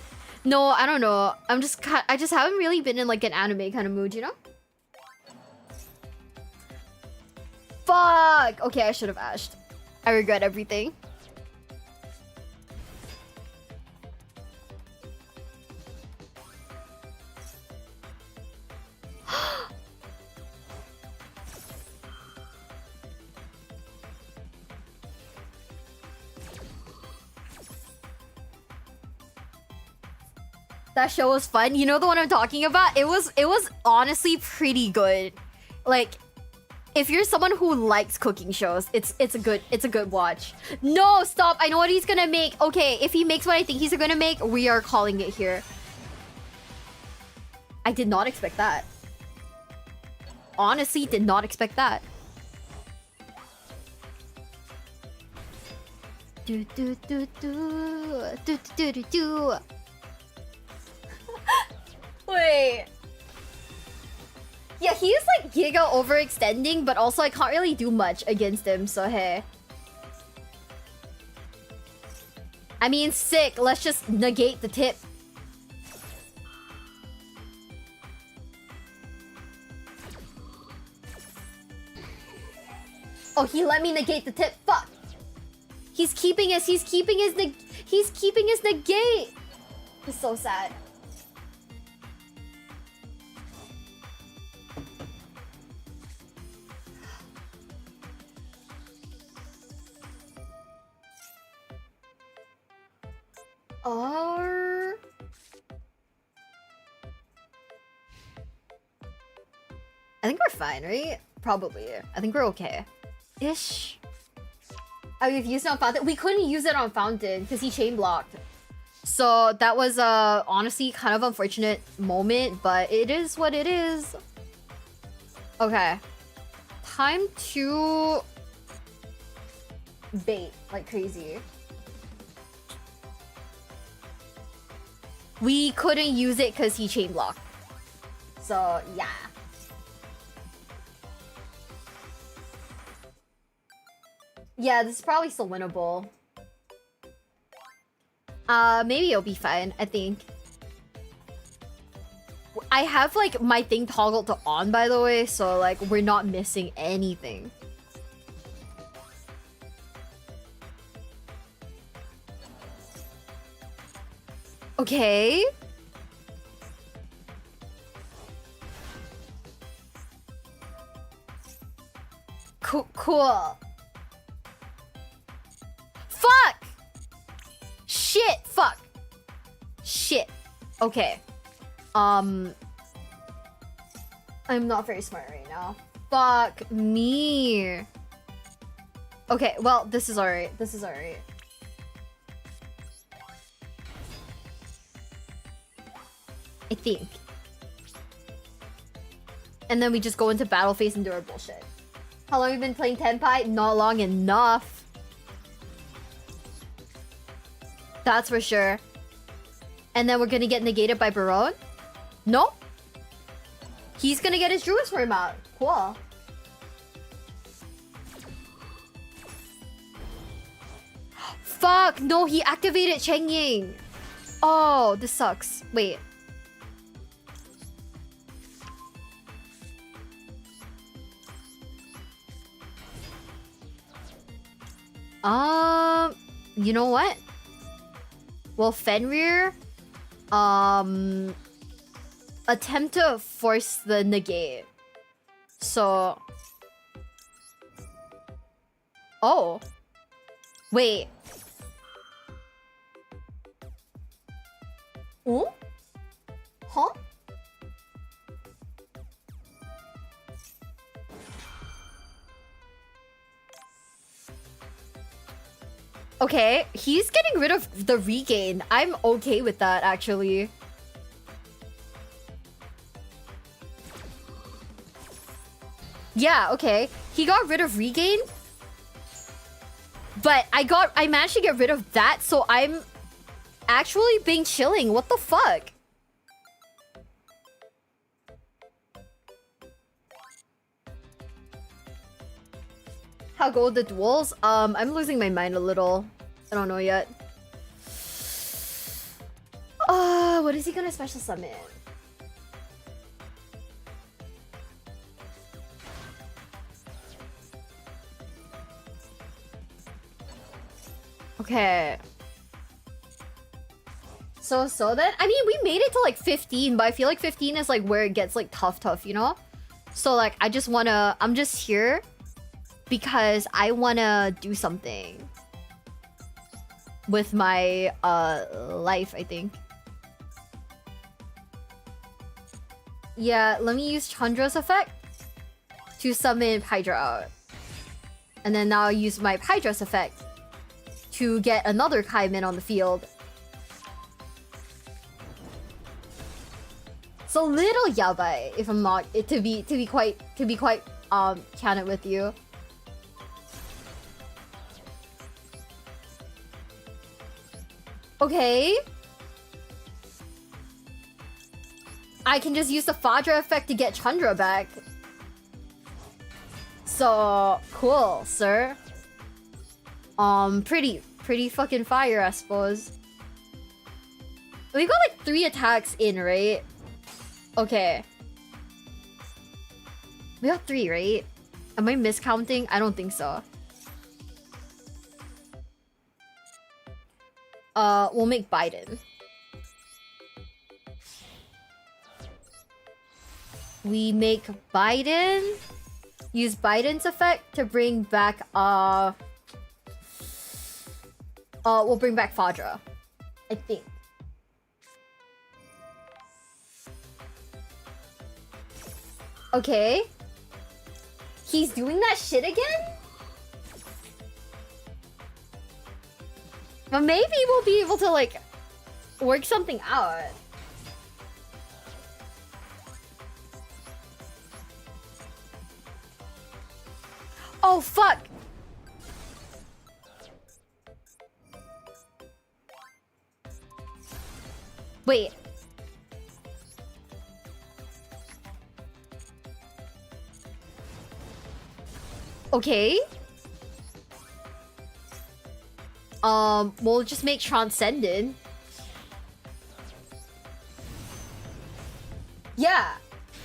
No, I don't know. I just haven't really been in, like, an anime kind of mood, you know? Fuck! Okay, I should have ashed. I regret everything. That show was fun. You know the one I'm talking about? It was honestly pretty good. Like, if you're someone who likes cooking shows, it's a good watch. No, stop. I know what he's gonna make. Okay, if he makes what I think he's gonna make, we are calling it here. I did not expect that. Honestly, did not expect that. Do do do do do do do do. Wait. Yeah, he's like giga overextending, but also I can't really do much against him, so hey. I mean, sick. Let's just negate the tip. Oh, he let me negate the tip. Fuck. He's keeping his negate. It's so sad. Or I think we're fine, right? Probably. I think we're okay. Ish. Oh, we've used it on Fountain. We couldn't use it on Fountain because he chain blocked. So that was honestly kind of unfortunate moment, but it is what it is. Okay. Time to bait like crazy. We couldn't use it because he chain blocked. So yeah. Yeah, this is probably still winnable. Maybe it'll be fine, I think. I have, like, my thing toggled to on, by the way, so, like, we're not missing anything. Okay. Cool. Fuck! Shit! Fuck! Shit. Okay. I'm not very smart right now. Fuck me. Okay, well, this is alright. This is alright. I think. And then we just go into battle phase and do our bullshit. How long have you been playing Tenpai? Not long enough. That's for sure. And then we're gonna get negated by Baron? No? He's gonna get his Druid's Worm out. Cool. Fuck! No, he activated Cheng Ying. Oh, this sucks. Wait. You know what? Well, Fenrir, attempt to force the negate. So, oh, wait. Oh? Huh? Okay, he's getting rid of the regain. I'm okay with that, actually. Yeah, okay. He got rid of regain. But I managed to get rid of that, so I'm actually being chilling. What the fuck? How go the duels? I'm losing my mind a little. I don't know yet. What is he gonna special summon? Okay. So then, I mean, we made it to like 15, but I feel like 15 is like where it gets like tough, you know? So like, I'm just here because I wanna do something with my life, I think. Yeah, let me use Chandra's effect to summon Hydra out. And then now I'll use my Hydra's effect to get another Kaimin on the field. It's a little yabai, if I'm not to be quite candid with you. Okay. I can just use the Fadra effect to get Chandra back. So cool, sir. Pretty fucking fire, I suppose. We got like 3 attacks in, right? Okay. We got 3, right? Am I miscounting? I don't think so. We'll make Biden. We make Biden. Use Biden's effect to bring back, we'll bring back Fadra. I think. Okay. He's doing that shit again? But maybe we'll be able to, like, work something out. Oh, fuck! Wait. Okay. We'll just make Transcendent. Yeah.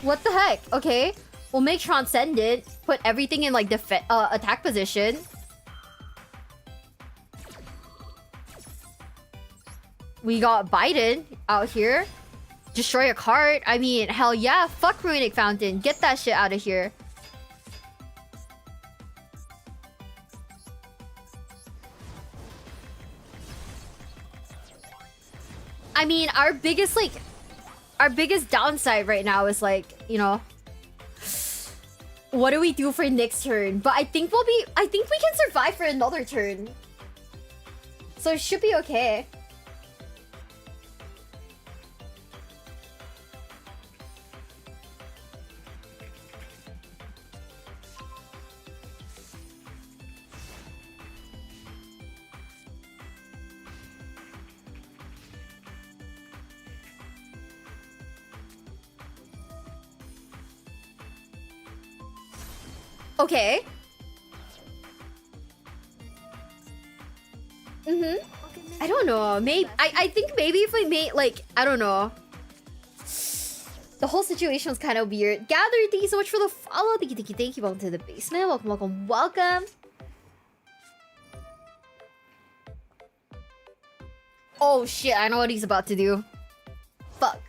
What the heck? Okay. We'll make Transcendent. Put everything in, like, attack position. We got Biden out here. Destroy a cart. I mean, hell yeah. Fuck Runic Fountain. Get that shit out of here. I mean, our biggest downside right now is, like, you know, what do we do for next turn? But I think we can survive for another turn. So it should be okay. Okay. I don't know. Maybe I think maybe if we made, like, I don't know. The whole situation was kind of weird. Gather, thank you so much for the follow. Thank you. Welcome to the basement. Welcome. Oh shit, I know what he's about to do. Fuck.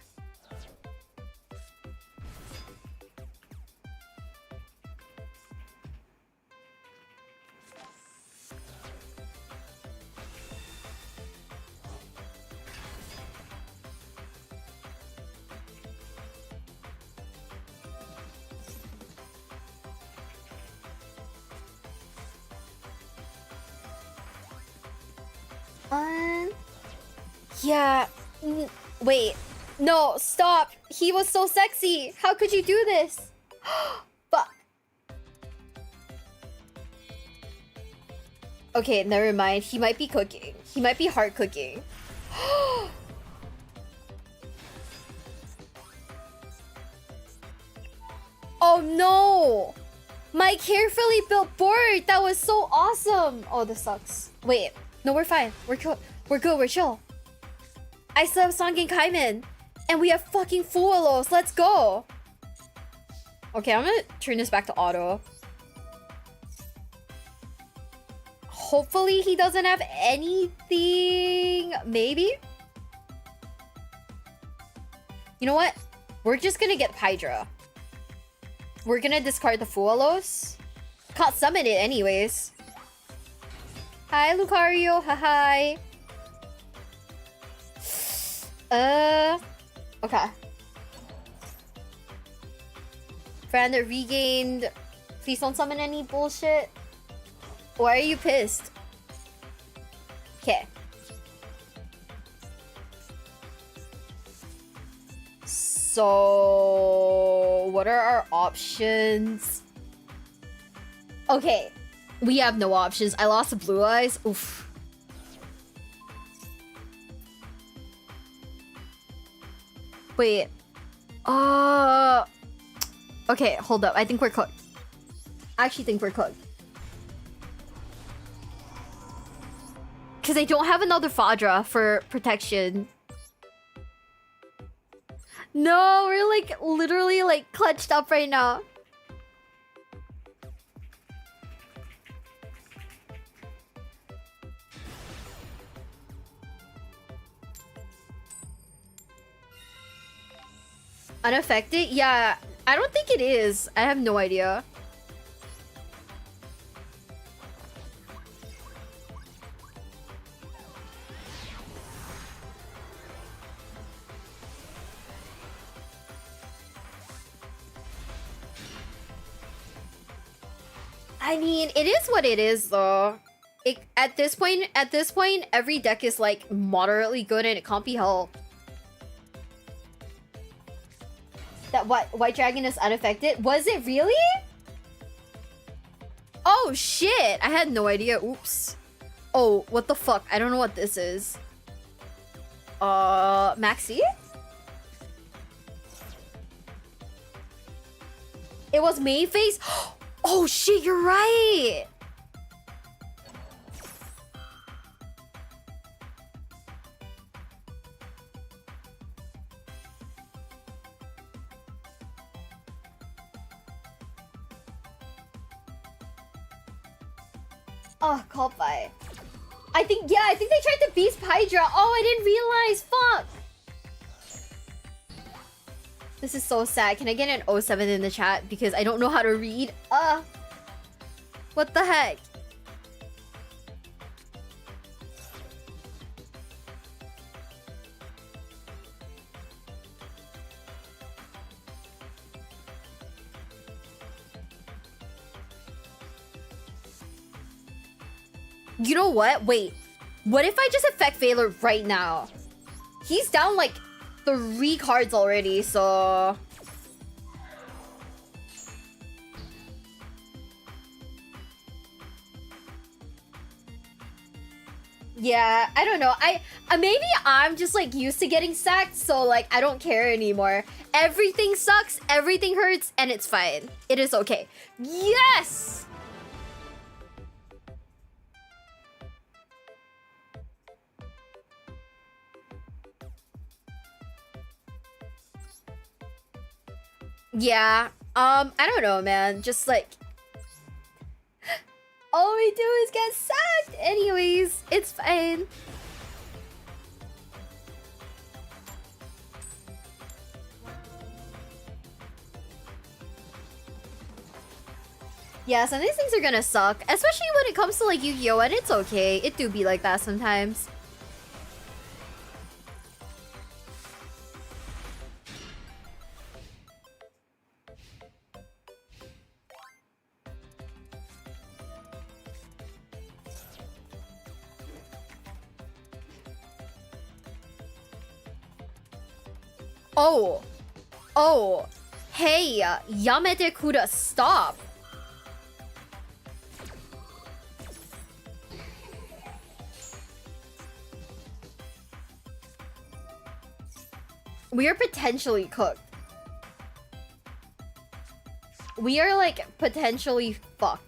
Yeah. Wait. No, stop. He was so sexy. How could you do this? Fuck. Okay, never mind. He might be cooking. He might be hard cooking. Oh no! My carefully built board! That was so awesome! Oh, this sucks. Wait. No, we're fine. We're good. We're chill. I still have Songin Kaiman. And we have fucking Fualos. Let's go. Okay, I'm gonna turn this back to auto. Hopefully he doesn't have anything. Maybe? You know what? We're just gonna get Hydra. We're gonna discard the Fualos. Can't summon it anyways. Hi, Lucario. Hi. Okay. Friend regained. Please don't summon any bullshit. Why are you pissed? Okay. So, what are our options? Okay. We have no options. I lost the blue eyes. Oof. Wait. Okay, hold up. I think we're cooked. I actually think we're cooked. Because I don't have another Fadra for protection. No, we're like literally like clutched up right now. Unaffected? Yeah, I don't think it is. I have no idea. I mean, it is what it is, though. At this point, every deck is like moderately good, and it can't be helped. That White Dragon is unaffected? Was it really? Oh shit! I had no idea. Oops. Oh, what the fuck? I don't know what this is. Maxi? It was Mayface? Oh shit, you're right! Oh, call by. I think they tried to beast Hydra. Oh, I didn't realize. Fuck. This is so sad. Can I get an 07 in the chat? Because I don't know how to read. What the heck? You know what? Wait. What if I just affect Valor right now? He's down like 3 cards already, so... Yeah, I don't know. Maybe I'm just like used to getting sacked, so like I don't care anymore. Everything sucks, everything hurts, and it's fine. It is okay. Yes! Yeah, I don't know, man. Just like... all we do is get sacked! Anyways, it's fine. Yeah, some of these things are gonna suck. Especially when it comes to like Yu-Gi-Oh! And it's okay. It do be like that sometimes. Oh, hey, Yamete Kuda, stop. We are potentially cooked. We are like potentially fucked.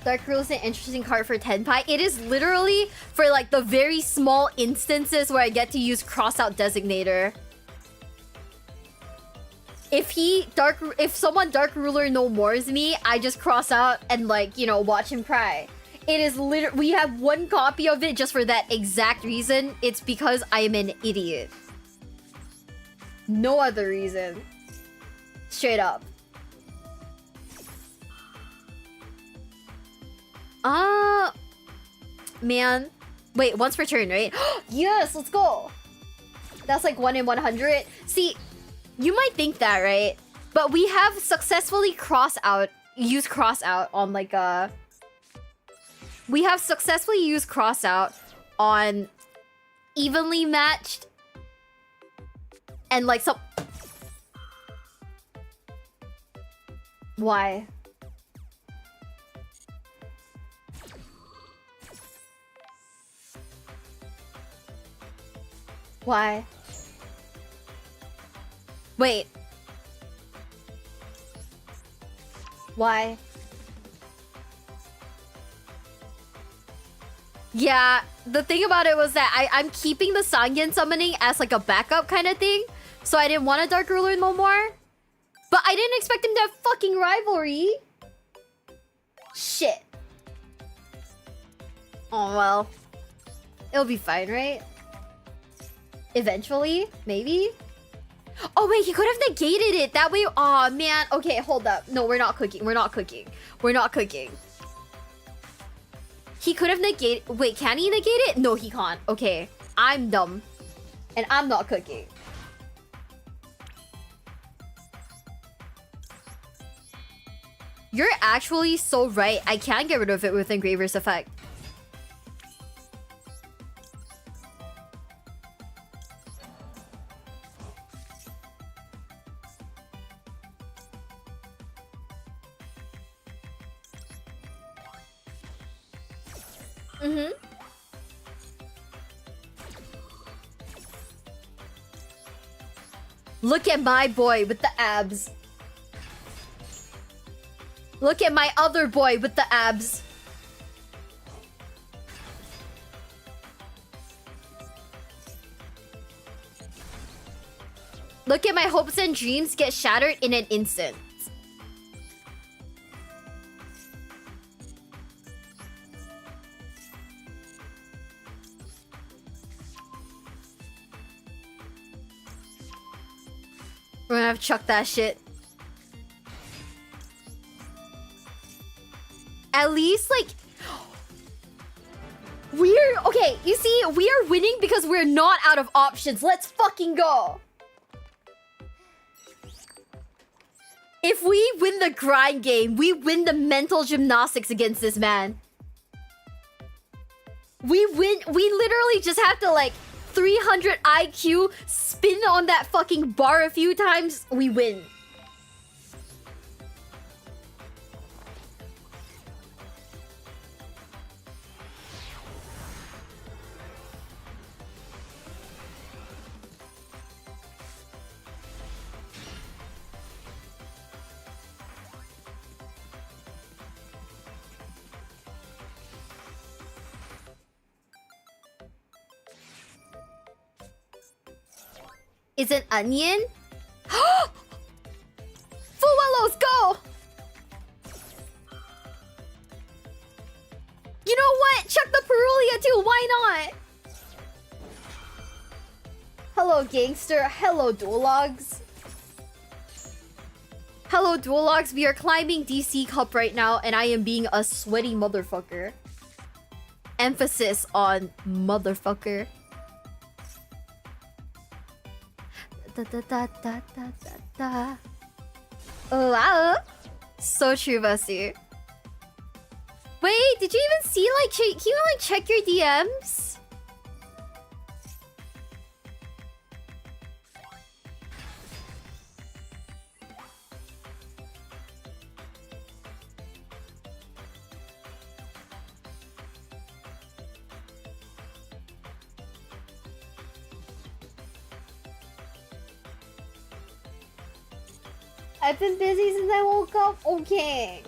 Dark Rule is an interesting card for Tenpai. It is literally for like the very small instances where I get to use Crossout Designator. If someone Dark Ruler no mores me, I just cross out and like, you know, watch him cry. It is literally, we have one copy of it just for that exact reason. It's because I am an idiot. No other reason. Straight up. Man. Wait, once per turn, right? Yes, let's go. That's like 1 in 100. See, you might think that, right? But we have successfully used cross out on like We have successfully used cross out on evenly matched and like some... Why? Why? Wait. Why? Yeah, the thing about it was that I'm keeping the Sangyen summoning as like a backup kind of thing. So I didn't want a Dark Ruler no more. But I didn't expect him to have fucking rivalry. Shit. Oh well. It'll be fine, right? Eventually, maybe? Oh wait, he could have negated it. That way, oh man. Okay, hold up. No, we're not cooking. We're not cooking. We're not cooking. He could have negated... Wait, can he negate it? No, he can't. Okay, I'm dumb. And I'm not cooking. You're actually so right. I can get rid of it with Engraver's effect. Mm-hmm. Look at my boy with the abs. Look at my other boy with the abs. Look at my hopes and dreams get shattered in an instant. We're gonna have to chuck that shit. At least, like... We're... Okay, you see, we are winning because we're not out of options. Let's fucking go. If we win the grind game, we win the mental gymnastics against this man. We win... We literally just have to, like... 300 IQ, spin on that fucking bar a few times, we win. Is it onion? Fuwalos, go! You know what? Chuck the Perulia too, why not? Hello, gangster. Hello, Duologs. Hello, Duologs. We are climbing DC Cup right now, and I am being a sweaty motherfucker. Emphasis on motherfucker. Da, da, da, da, da, da, da. Oh, wow. So true, Buster. Wait, did you even see, like, can you, like, check your DMs? I've been busy since I woke up. Okay.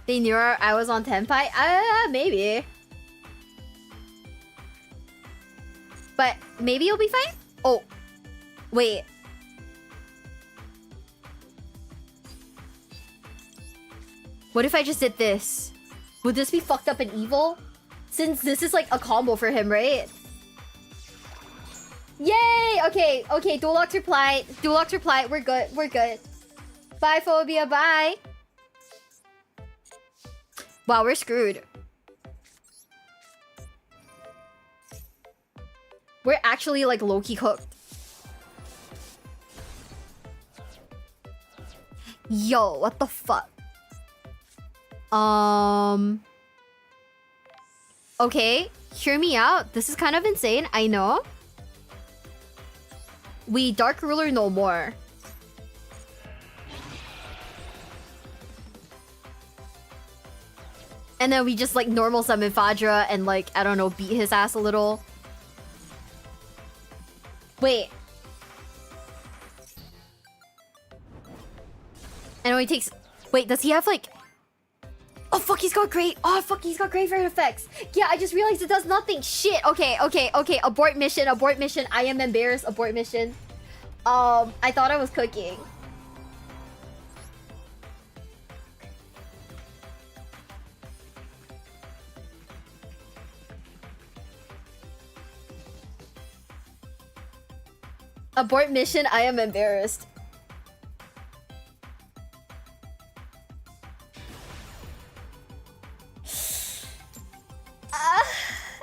They knew I was on Tenpai? Maybe. But maybe it'll be fine? Oh. Wait. What if I just did this? Would this be fucked up and evil? Since this is like a combo for him, right? Yay! Okay, okay, Duelox replied. Duelox replied. We're good. We're good. Bye, Phobia. Bye. Wow, we're screwed. We're actually like low-key cooked. Yo, what the fuck? Okay, hear me out. This is kind of insane, I know. We Dark Ruler no more. And then we just like normal summon Fadra and like, I don't know, beat his ass a little. Wait. And he takes... Wait, does he have like... Oh fuck, he's got great... Oh fuck, he's got graveyard effects. Yeah, I just realized it does nothing. Shit, okay. Abort mission. I am embarrassed. Abort mission. I thought I was cooking. Abort mission, I am embarrassed.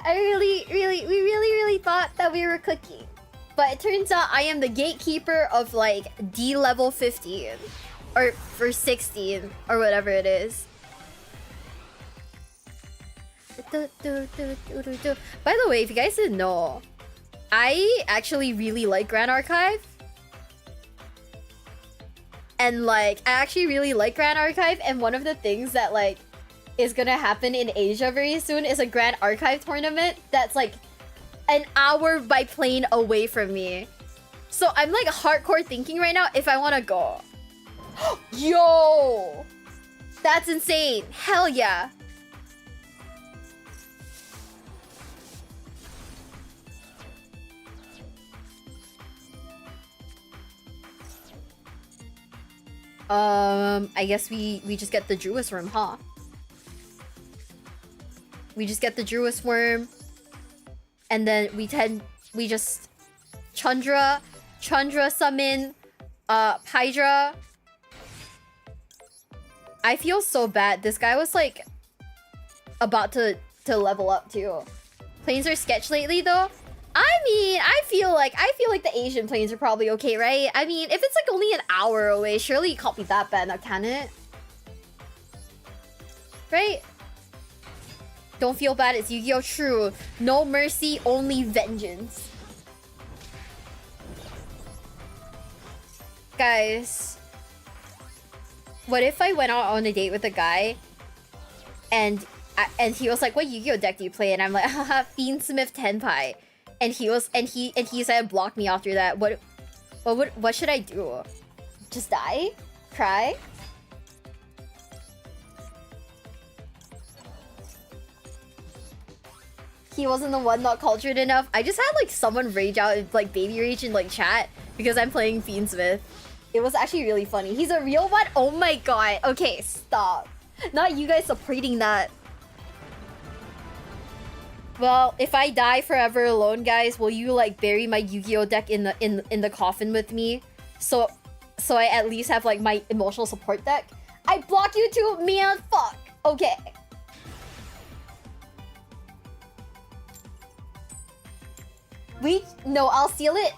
We really thought that we were cooking. But it turns out I am the gatekeeper of like D level 15. Or for 16, or whatever it is. By the way, if you guys didn't know, I actually really like Grand Archive. And like, I actually really like Grand Archive, and one of the things that like is gonna happen in Asia very soon is a Grand Archive tournament that's like an hour by plane away from me. So I'm like hardcore thinking right now if I wanna go. Yo! That's insane. Hell yeah. I guess we just get the Druid's Worm, huh? We just get the Druid's Worm, and then we just Chandra summon Hydra. I feel so bad. This guy was like about to level up too. Planes are sketch lately though. I mean, I feel like the Asian planes are probably okay, right? I mean, if it's like only an hour away, surely it can't be that bad now, can it? Right? Don't feel bad, it's Yu-Gi-Oh! True. No mercy, only vengeance. Guys, what if I went out on a date with a guy and he was like, what Yu-Gi-Oh! Deck do you play? And I'm like, haha, Fiendsmith Tenpai. And he said block me after that. What should I do? Just die? Cry? He wasn't the one not cultured enough. I just had like someone rage out, like baby rage in like chat because I'm playing Fiendsmith. It was actually really funny. He's a real one? Oh my god. Okay, stop. Not you guys supporting that. Well, if I die forever alone, guys, will you like bury my Yu-Gi-Oh deck in the coffin with me? So I at least have like my emotional support deck. I block you too, man. Fuck. Okay. No, I'll steal it.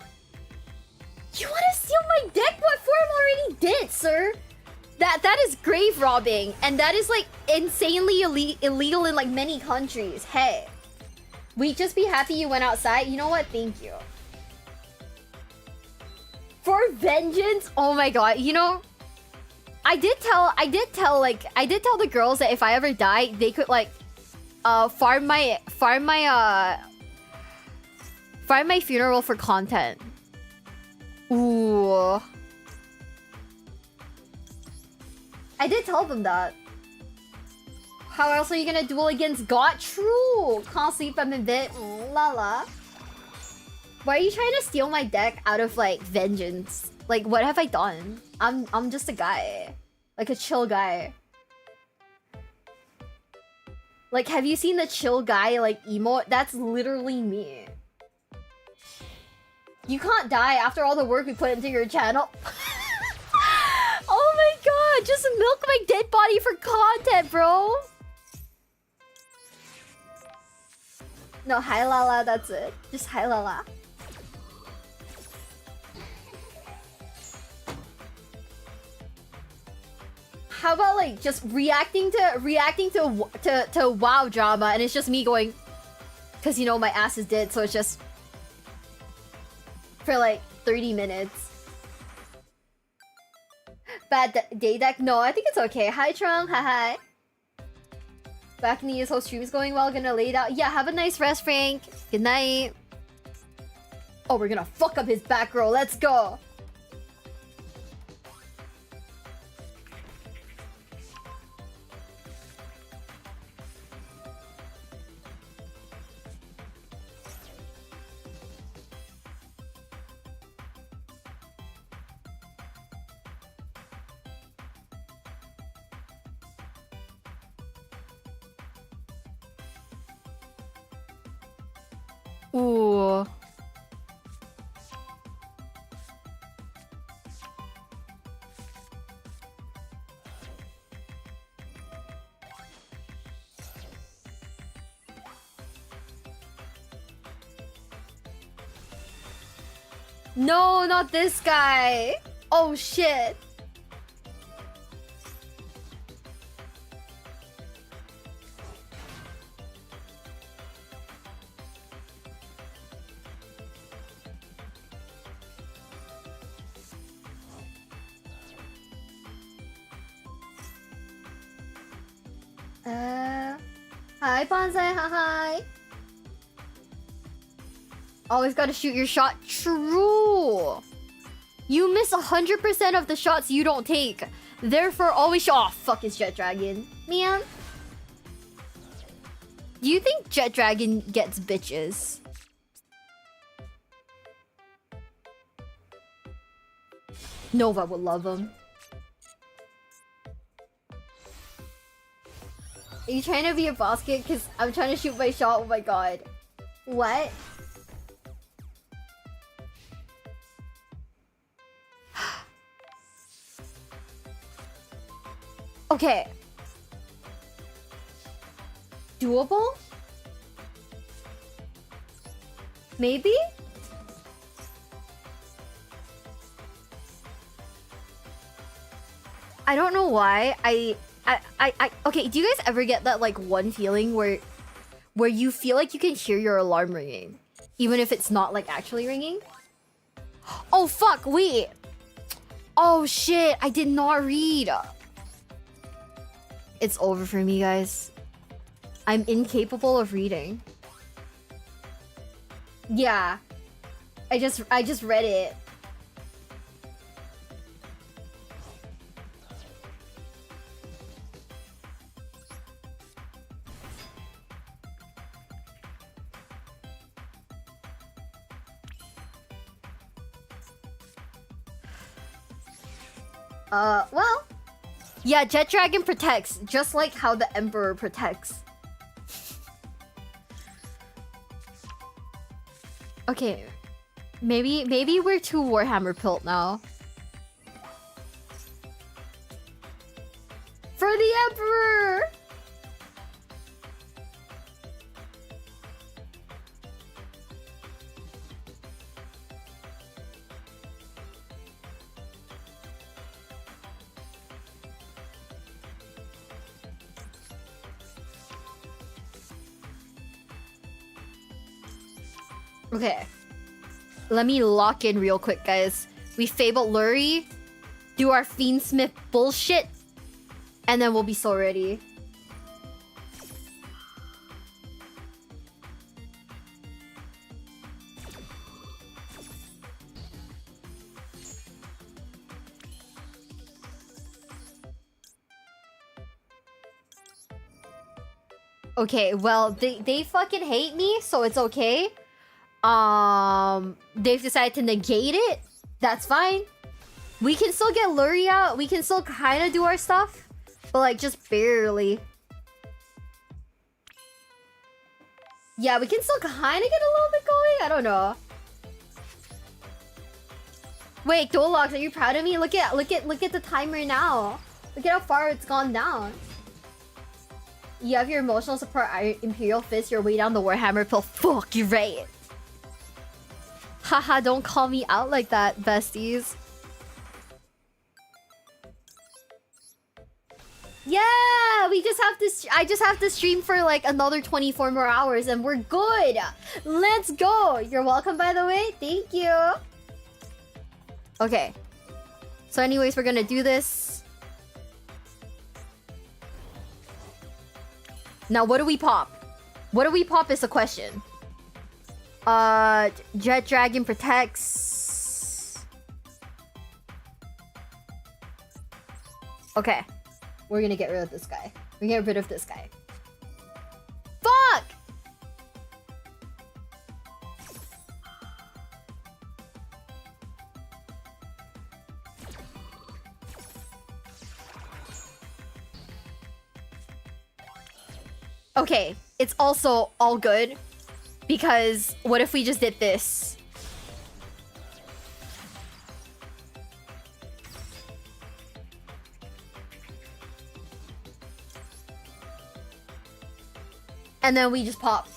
You want to steal my deck? What form already did, sir? That is grave robbing, and that is like insanely illegal in like many countries. Hey. We'd just be happy you went outside. You know what? Thank you. For vengeance? Oh my god. You know, I did tell the girls that if I ever die, they could like farm my funeral for content. Ooh. I did tell them that. How else are you gonna duel against God? True! Can't sleep, I'm in bed. Lala. Why are you trying to steal my deck out of like vengeance? Like, what have I done? I'm just a guy. Like a chill guy. Like, have you seen the chill guy like emote? That's literally me. You can't die after all the work we put into your channel. Oh my god, just milk my dead body for content, bro. No, hi Lala, that's it. Just hi Lala. how about like just reacting to WoW drama, and it's just me going, because you know my ass is dead, so it's just for like 30 minutes. Bad day deck? No, I think it's okay. Hi Trung, hi. Back in the whole stream is going well. Gonna lay down. Yeah, have a nice rest, Frank. Good night. Oh, we're gonna fuck up his back row. Let's go. Ooh. No, not this guy. Oh shit. Hi, Bonsai, hi. Always gotta shoot your shot. True. You miss 100% of the shots you don't take. Therefore, always shoot. Oh, fuck, it's Jet Dragon. Man. Do you think Jet Dragon gets bitches? Nova would love him. Are you trying to be a boss kid? Because I'm trying to shoot my shot. Oh my god. What? Okay. Doable? Maybe? I don't know why. Okay, do you guys ever get that like one feeling where you feel like you can hear your alarm ringing even if it's not like actually ringing? Oh fuck, wait. Oh shit, I did not read. It's over for me, guys. I'm incapable of reading. Yeah. I just read it. Well, yeah, Jet Dragon protects, just like how the Emperor protects. Okay, maybe we're too Warhammer pilt now. For the Emperor! Okay. Let me lock in real quick, guys. We Fable Lurie, do our Fiendsmith bullshit, and then we'll be so ready. Okay, well, they fucking hate me, so it's okay. They've decided to negate it. That's fine. We can still get Lurie out. We can still kind of do our stuff, but like just barely. Yeah, we can still kind of get a little bit going. I don't know. Wait, Dolox, are you proud of me? Look at the timer now. Look at how far it's gone down. You have your emotional support, Imperial Fist, your way down the Warhammer pill. Fuck, you're right. Haha, don't call me out like that, besties. Yeah, we just have to. I just have to stream for like another 24 more hours, and we're good. Let's go. You're welcome, by the way. Thank you. Okay. So, anyways, we're gonna do this. Now, what do we pop? What do we pop is the question. Jet Dragon protects. Okay. We're gonna get rid of this guy. We're gonna get rid of this guy. Fuck! Okay, it's also all good. Because what if we just did this? And then we just pop.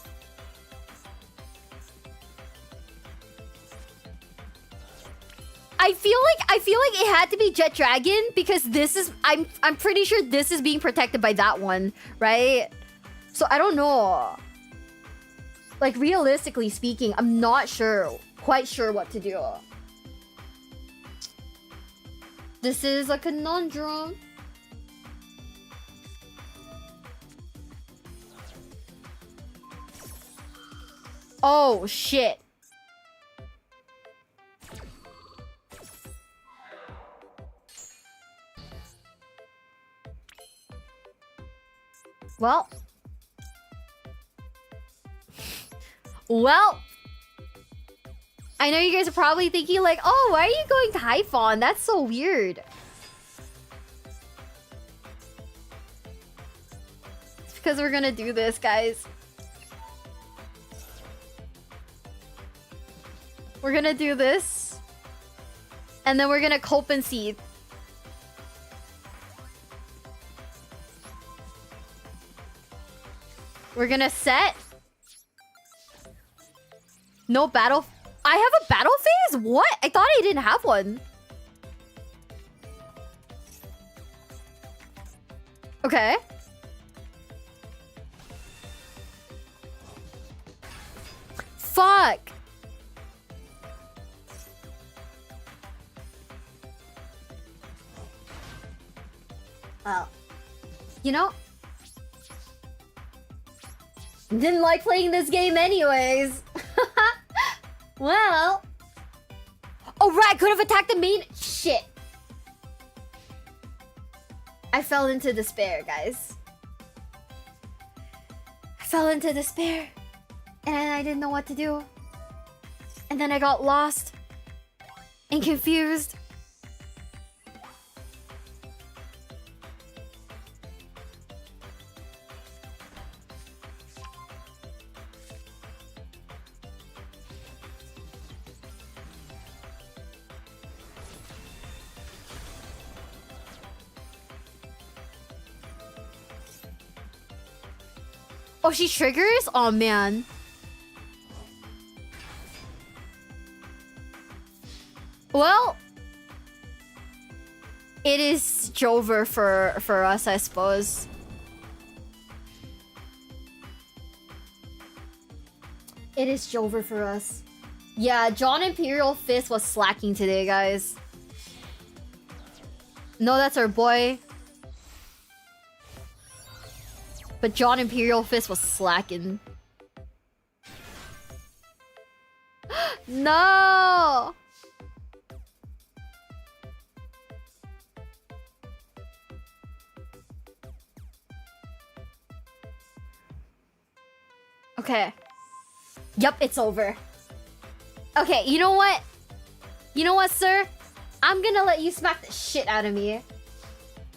I feel like it had to be Jet Dragon because this is I'm pretty sure this is being protected by that one, right? So I don't know. Like realistically speaking, I'm not quite sure what to do. This is a conundrum. Oh shit. Well, I know you guys are probably thinking like, oh, why are you going Typhon? That's so weird. It's because we're gonna do this, guys. We're gonna do this. And then we're gonna cope and seed. We're gonna set. No battle. I have a battle phase? What? I thought I didn't have one. Okay. Fuck. Well, you know, didn't like playing this game anyways. Well. Oh, right. I could have attacked the main. Shit. I fell into despair, guys. I fell into despair. And I didn't know what to do. And then I got lost. And confused. Oh, she triggers? Oh, man. Well, it is Jover for us, I suppose. It is Jover for us. Yeah, John Imperial Fist was slacking today, guys. No, that's our boy. But John Imperial Fist was slacking. No! Okay. Yup, it's over. Okay, you know what? You know what, sir? I'm gonna let you smack the shit out of me.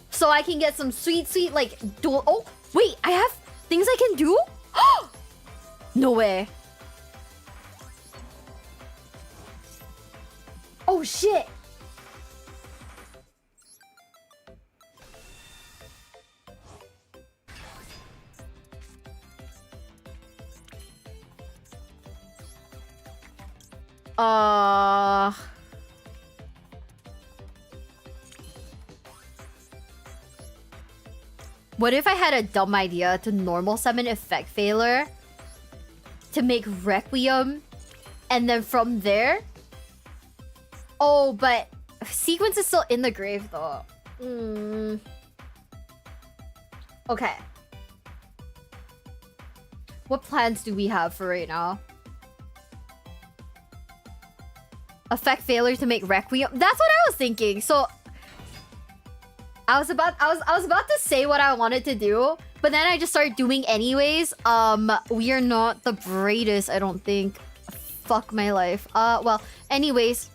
So I can get some sweet, like, dual... Oh, wait, I have things I can do? No way. Oh, shit. What if I had a dumb idea to normal summon Effect Failure to make Requiem, and then from there... Oh, but Sequence is still in the grave though. Okay. What plans do we have for right now? Effect Failure to make Requiem. That's what I was thinking. So I was about to say what I wanted to do, but then I just started doing anyways. We are not the greatest, I don't think. Fuck my life. Well, anyways.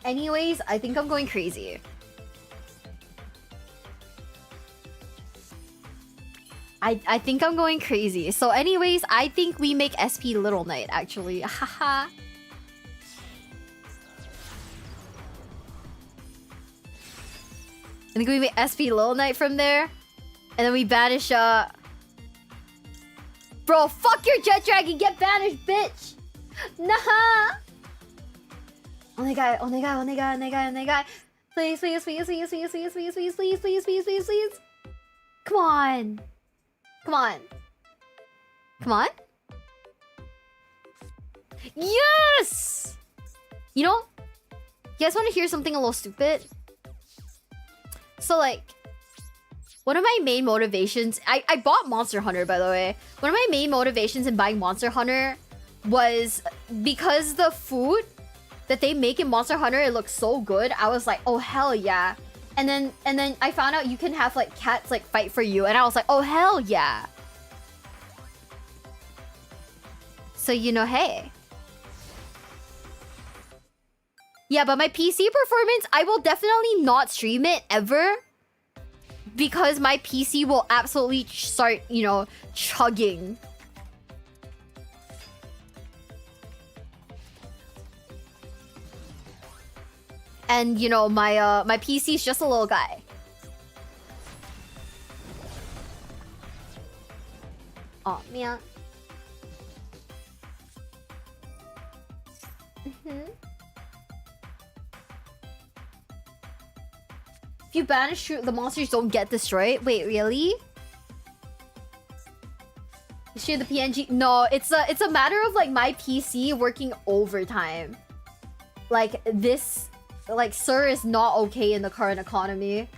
Anyways, I think I'm going crazy. I think I'm going crazy. So anyways, I think we make SP Little Knight, actually. Haha. I think we make SP Little Knight from there. And then we banish, Bro, fuck your Jet Dragon! Get banished, bitch! Nah! Onegai, onegai, onegai, onegai, onegai. Please, please, please, please, please, please, please, please, please, please, please, please, please. Come on. Come on. Come on. Yes! You know, you guys want to hear something a little stupid? So, like, one of my main motivations... I bought Monster Hunter, by the way. One of my main motivations in buying Monster Hunter was because the food that they make in Monster Hunter, it looks so good. I was like, oh, hell yeah. And then I found out you can have, like, cats, like, fight for you. And I was like, oh, hell yeah. So, you know, hey. Yeah, but my PC performance, I will definitely not stream it ever. Because my PC will absolutely start, you know, chugging. And, you know, my PC's just a little guy. Oh, man. If you banish, the monsters don't get destroyed. Wait, really? Share the PNG? No, it's a matter of, like, my PC working overtime. Like, this... Like, Sir is not okay in the current economy.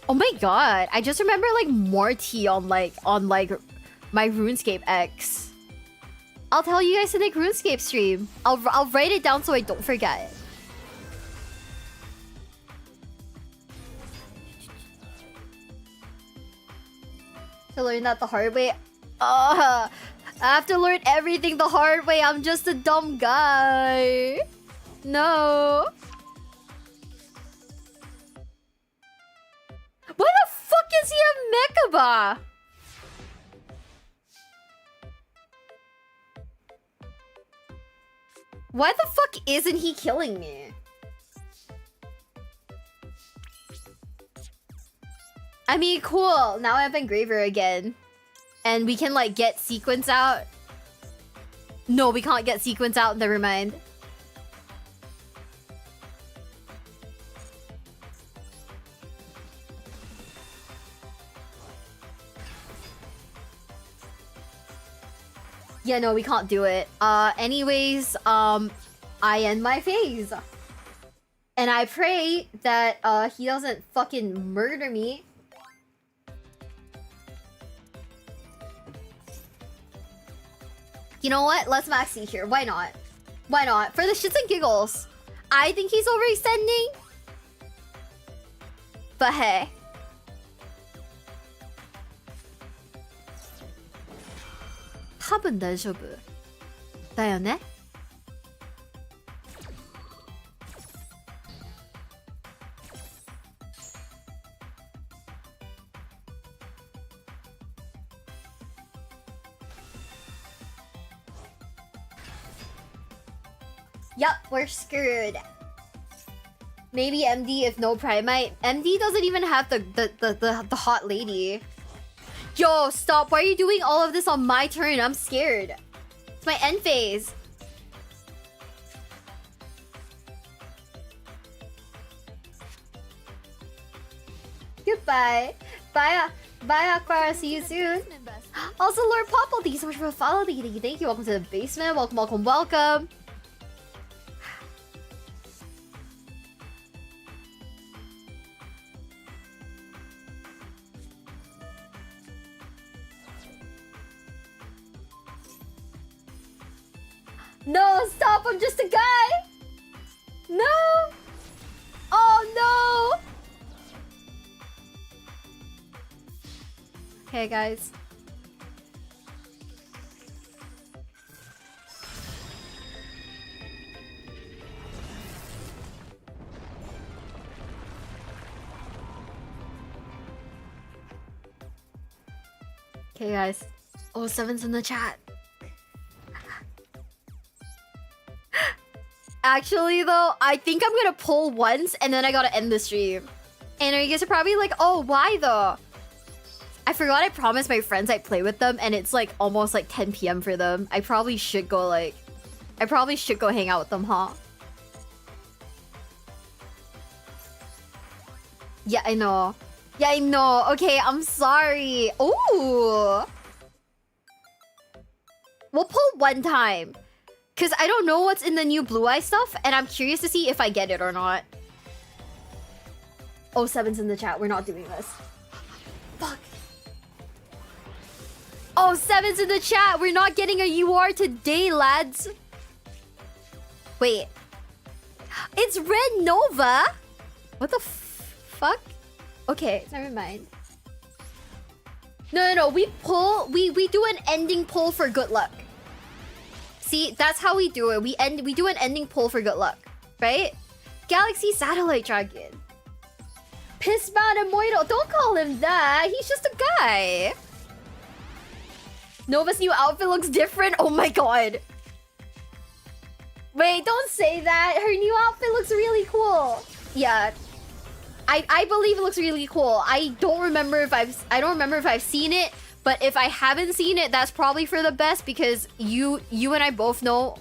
Oh my god, I just remember, like, Morty on my RuneScape X. I'll tell you guys in the RuneScape stream. I'll write it down so I don't forget. To learn that the hard way. I have to learn everything the hard way. I'm just a dumb guy. No. Why the fuck is he a Mechaba? Why the fuck isn't he killing me? I mean, cool. Now I have Engraver again. And we can, like, get Sequence out. No, we can't get Sequence out. Never mind. Yeah, no, we can't do it. Anyways, I end my phase. And I pray that, he doesn't fucking murder me. You know what? Let's max C here. Why not? Why not? For the shits and giggles. I think he's overextending. But hey. 탑은 大丈夫だよね? Yup, we're screwed. Maybe MD if no Primite. MD doesn't even have the hot lady. Yo, stop. Why are you doing all of this on my turn? I'm scared. It's my end phase. Goodbye. Bye, Aquara. See you soon. Also, Lord Popple, thank you so much for the follow. Thank you. Welcome to the basement. Welcome. No, stop! I'm just a guy! No! Oh, no! Hey, guys. Okay, guys. Oh, 7's in the chat. Actually, though, I think I'm gonna pull once and then I gotta end the stream. And you guys are probably like, oh, why though? I forgot I promised my friends I'd play with them and it's like almost like 10 p.m. for them. I probably should go hang out with them, huh? Yeah, I know. Okay, I'm sorry. Ooh. We'll pull one time. Because I don't know what's in the new Blue Eye stuff, and I'm curious to see if I get it or not. Oh, 7's in the chat. We're not doing this. Fuck. Oh, 7's in the chat. We're not getting a UR today, lads. Wait. It's Red Nova? What the fuck? Okay, never mind. No. We do an ending pull for good luck. See, that's how we do it. We do an ending pull for good luck, right? Galaxy Satellite Dragon. Pissbound and Moito. Don't call him that. He's just a guy. Nova's new outfit looks different. Oh my god. Wait, don't say that. Her new outfit looks really cool. Yeah. I believe it looks really cool. I don't remember if I've seen it. But if I haven't seen it, that's probably for the best because you and I both know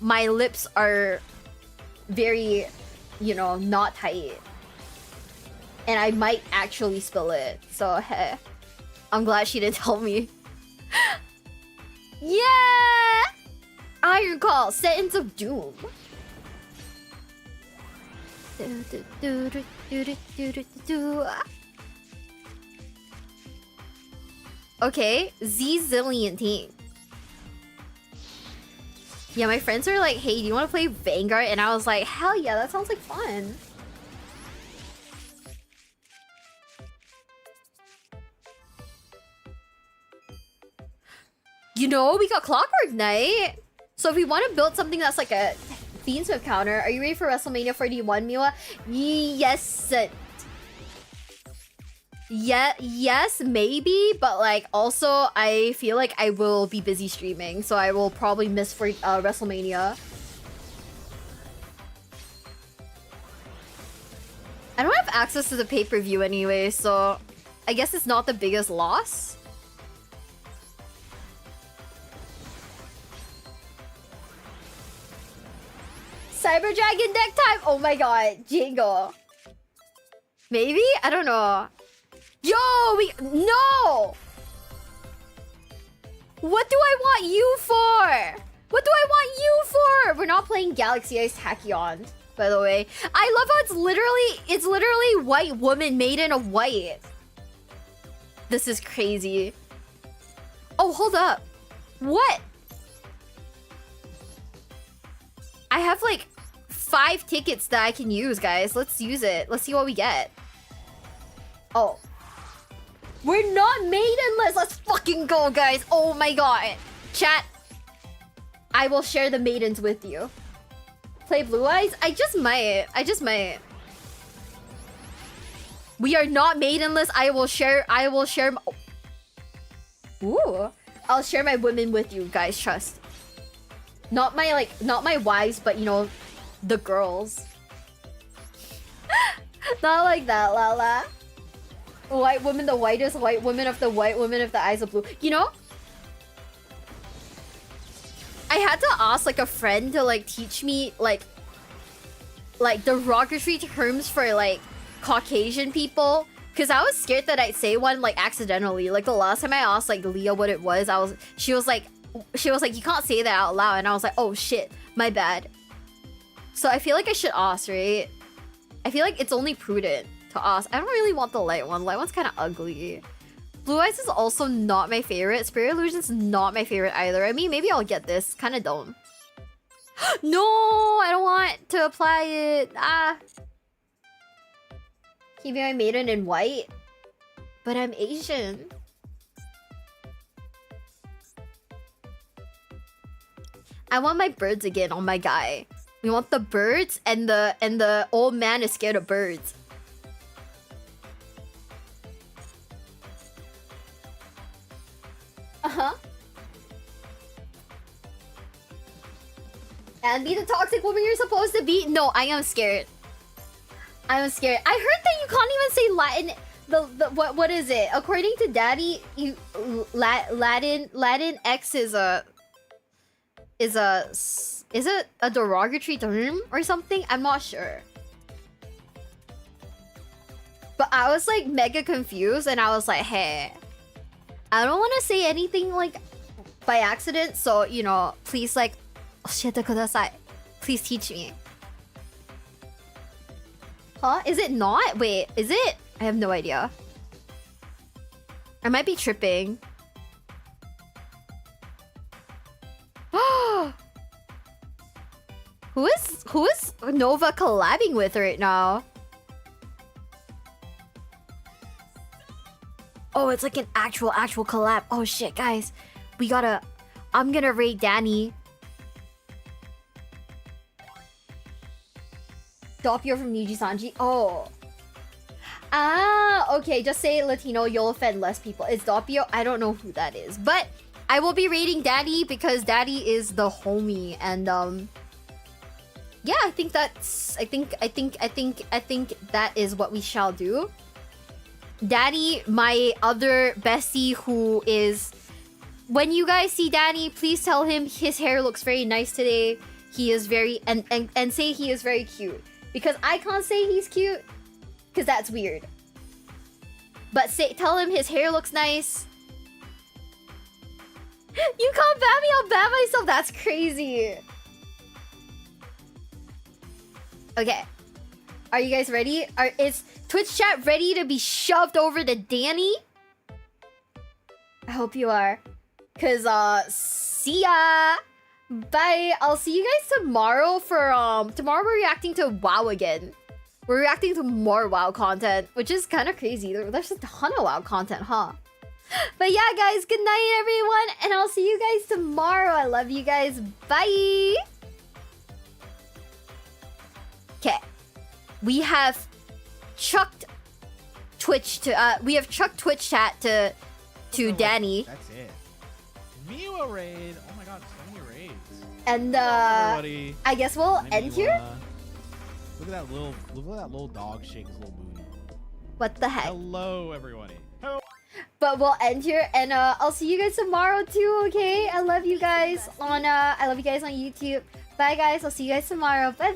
my lips are very, not tight. And I might actually spill it. So, hey. I'm glad she didn't tell me. Yeah! Iron Call, Sentence of Doom. Okay, Z-zillion team. Yeah, my friends are like, hey, do you want to play Vanguard? And I was like, hell yeah, that sounds like fun. We got Clockwork Knight. So if we want to build something that's like a Fiendsmith counter, are you ready for WrestleMania 41, Miwa? Yes. Yeah, yes, maybe, but like also I feel like I will be busy streaming, so I will probably miss for WrestleMania. I don't have access to the pay-per-view anyway, so I guess it's not the biggest loss. Cyber Dragon deck time! Oh my god, Jingle. Maybe? I don't know. Yo, no! What do I want you for? What do I want you for? We're not playing Galaxy Ice Tachyon, by the way. I love how it's literally white woman made in a white. This is crazy. Oh, hold up. What? I have like 5 tickets that I can use, guys. Let's use it. Let's see what we get. Oh. We're not maidenless. Let's fucking go, guys. Oh my god. Chat. I will share the maidens with you. Play Blue Eyes? I just might. We are not maidenless. I will share. Ooh. I'll share my women with you, guys. Trust. Not my wives, but you know, the girls. Not like that, Lala. White woman, the whitest white woman of the white woman of the eyes of blue. You know? I had to ask like a friend to like teach me like derogatory terms for like Caucasian people. Cause I was scared that I'd say one like accidentally. Like the last time I asked like Leah what it was, she was like, you can't say that out loud. And I was like, oh shit, my bad. So I feel like I should ask, right? I feel like it's only prudent to ask. I don't really want the light one. Light one's kind of ugly. Blue Eyes is also not my favorite. Spirit Illusion's not my favorite either. I mean, maybe I'll get this. Kind of dumb. No, I don't want to apply it. Ah. Keeping my maiden in white. But I'm Asian. I want my birds again on my guy. We want the birds and the old man is scared of birds. Uh-huh. And be the toxic woman you're supposed to be? No, I am scared. I am scared. I heard that you can't even say Latin. What is it? According to Daddy, you Latin X is it a derogatory term or something? I'm not sure. But I was like mega confused and I was like, hey, I don't want to say anything like by accident, so you know, please like, oshite kudasai. Please teach me. Huh? Is it not? Wait, is it? I have no idea. I might be tripping. Who is Nova collabing with right now? Oh, it's like an actual collab. Oh shit, guys. I'm gonna rate Danny. Doppio from Niji Sanji. Oh. Ah, okay. Just say Latino, you'll offend less people. It's Doppio. I don't know who that is. But I will be rating Daddy because Daddy is the homie. And yeah, I think that is what we shall do. Daddy, my other bestie who is... When you guys see Daddy, please tell him his hair looks very nice today. He is very... And say he is very cute. Because I can't say he's cute. Because that's weird. But tell him his hair looks nice. You can't ban me, I'll ban myself. That's crazy. Okay. Are you guys ready? Is Twitch chat ready to be shoved over to Danny? I hope you are. Cause see ya. Bye. I'll see you guys tomorrow for tomorrow we're reacting to WoW again. We're reacting to more WoW content, which is kind of crazy. There's a ton of WoW content, huh? But yeah, guys, good night, everyone, and I'll see you guys tomorrow. I love you guys. Bye. Okay, we have chucked Twitch chat to Danny. That's it. Miwa raid. Oh my god, so many raids. And I guess we'll end here. Look at that little dog shake his little booty. What the heck? Hello, everybody. Hello. But we'll end here, and I'll see you guys tomorrow too. Okay, I love you guys on YouTube. Bye, guys. I'll see you guys tomorrow. Bye.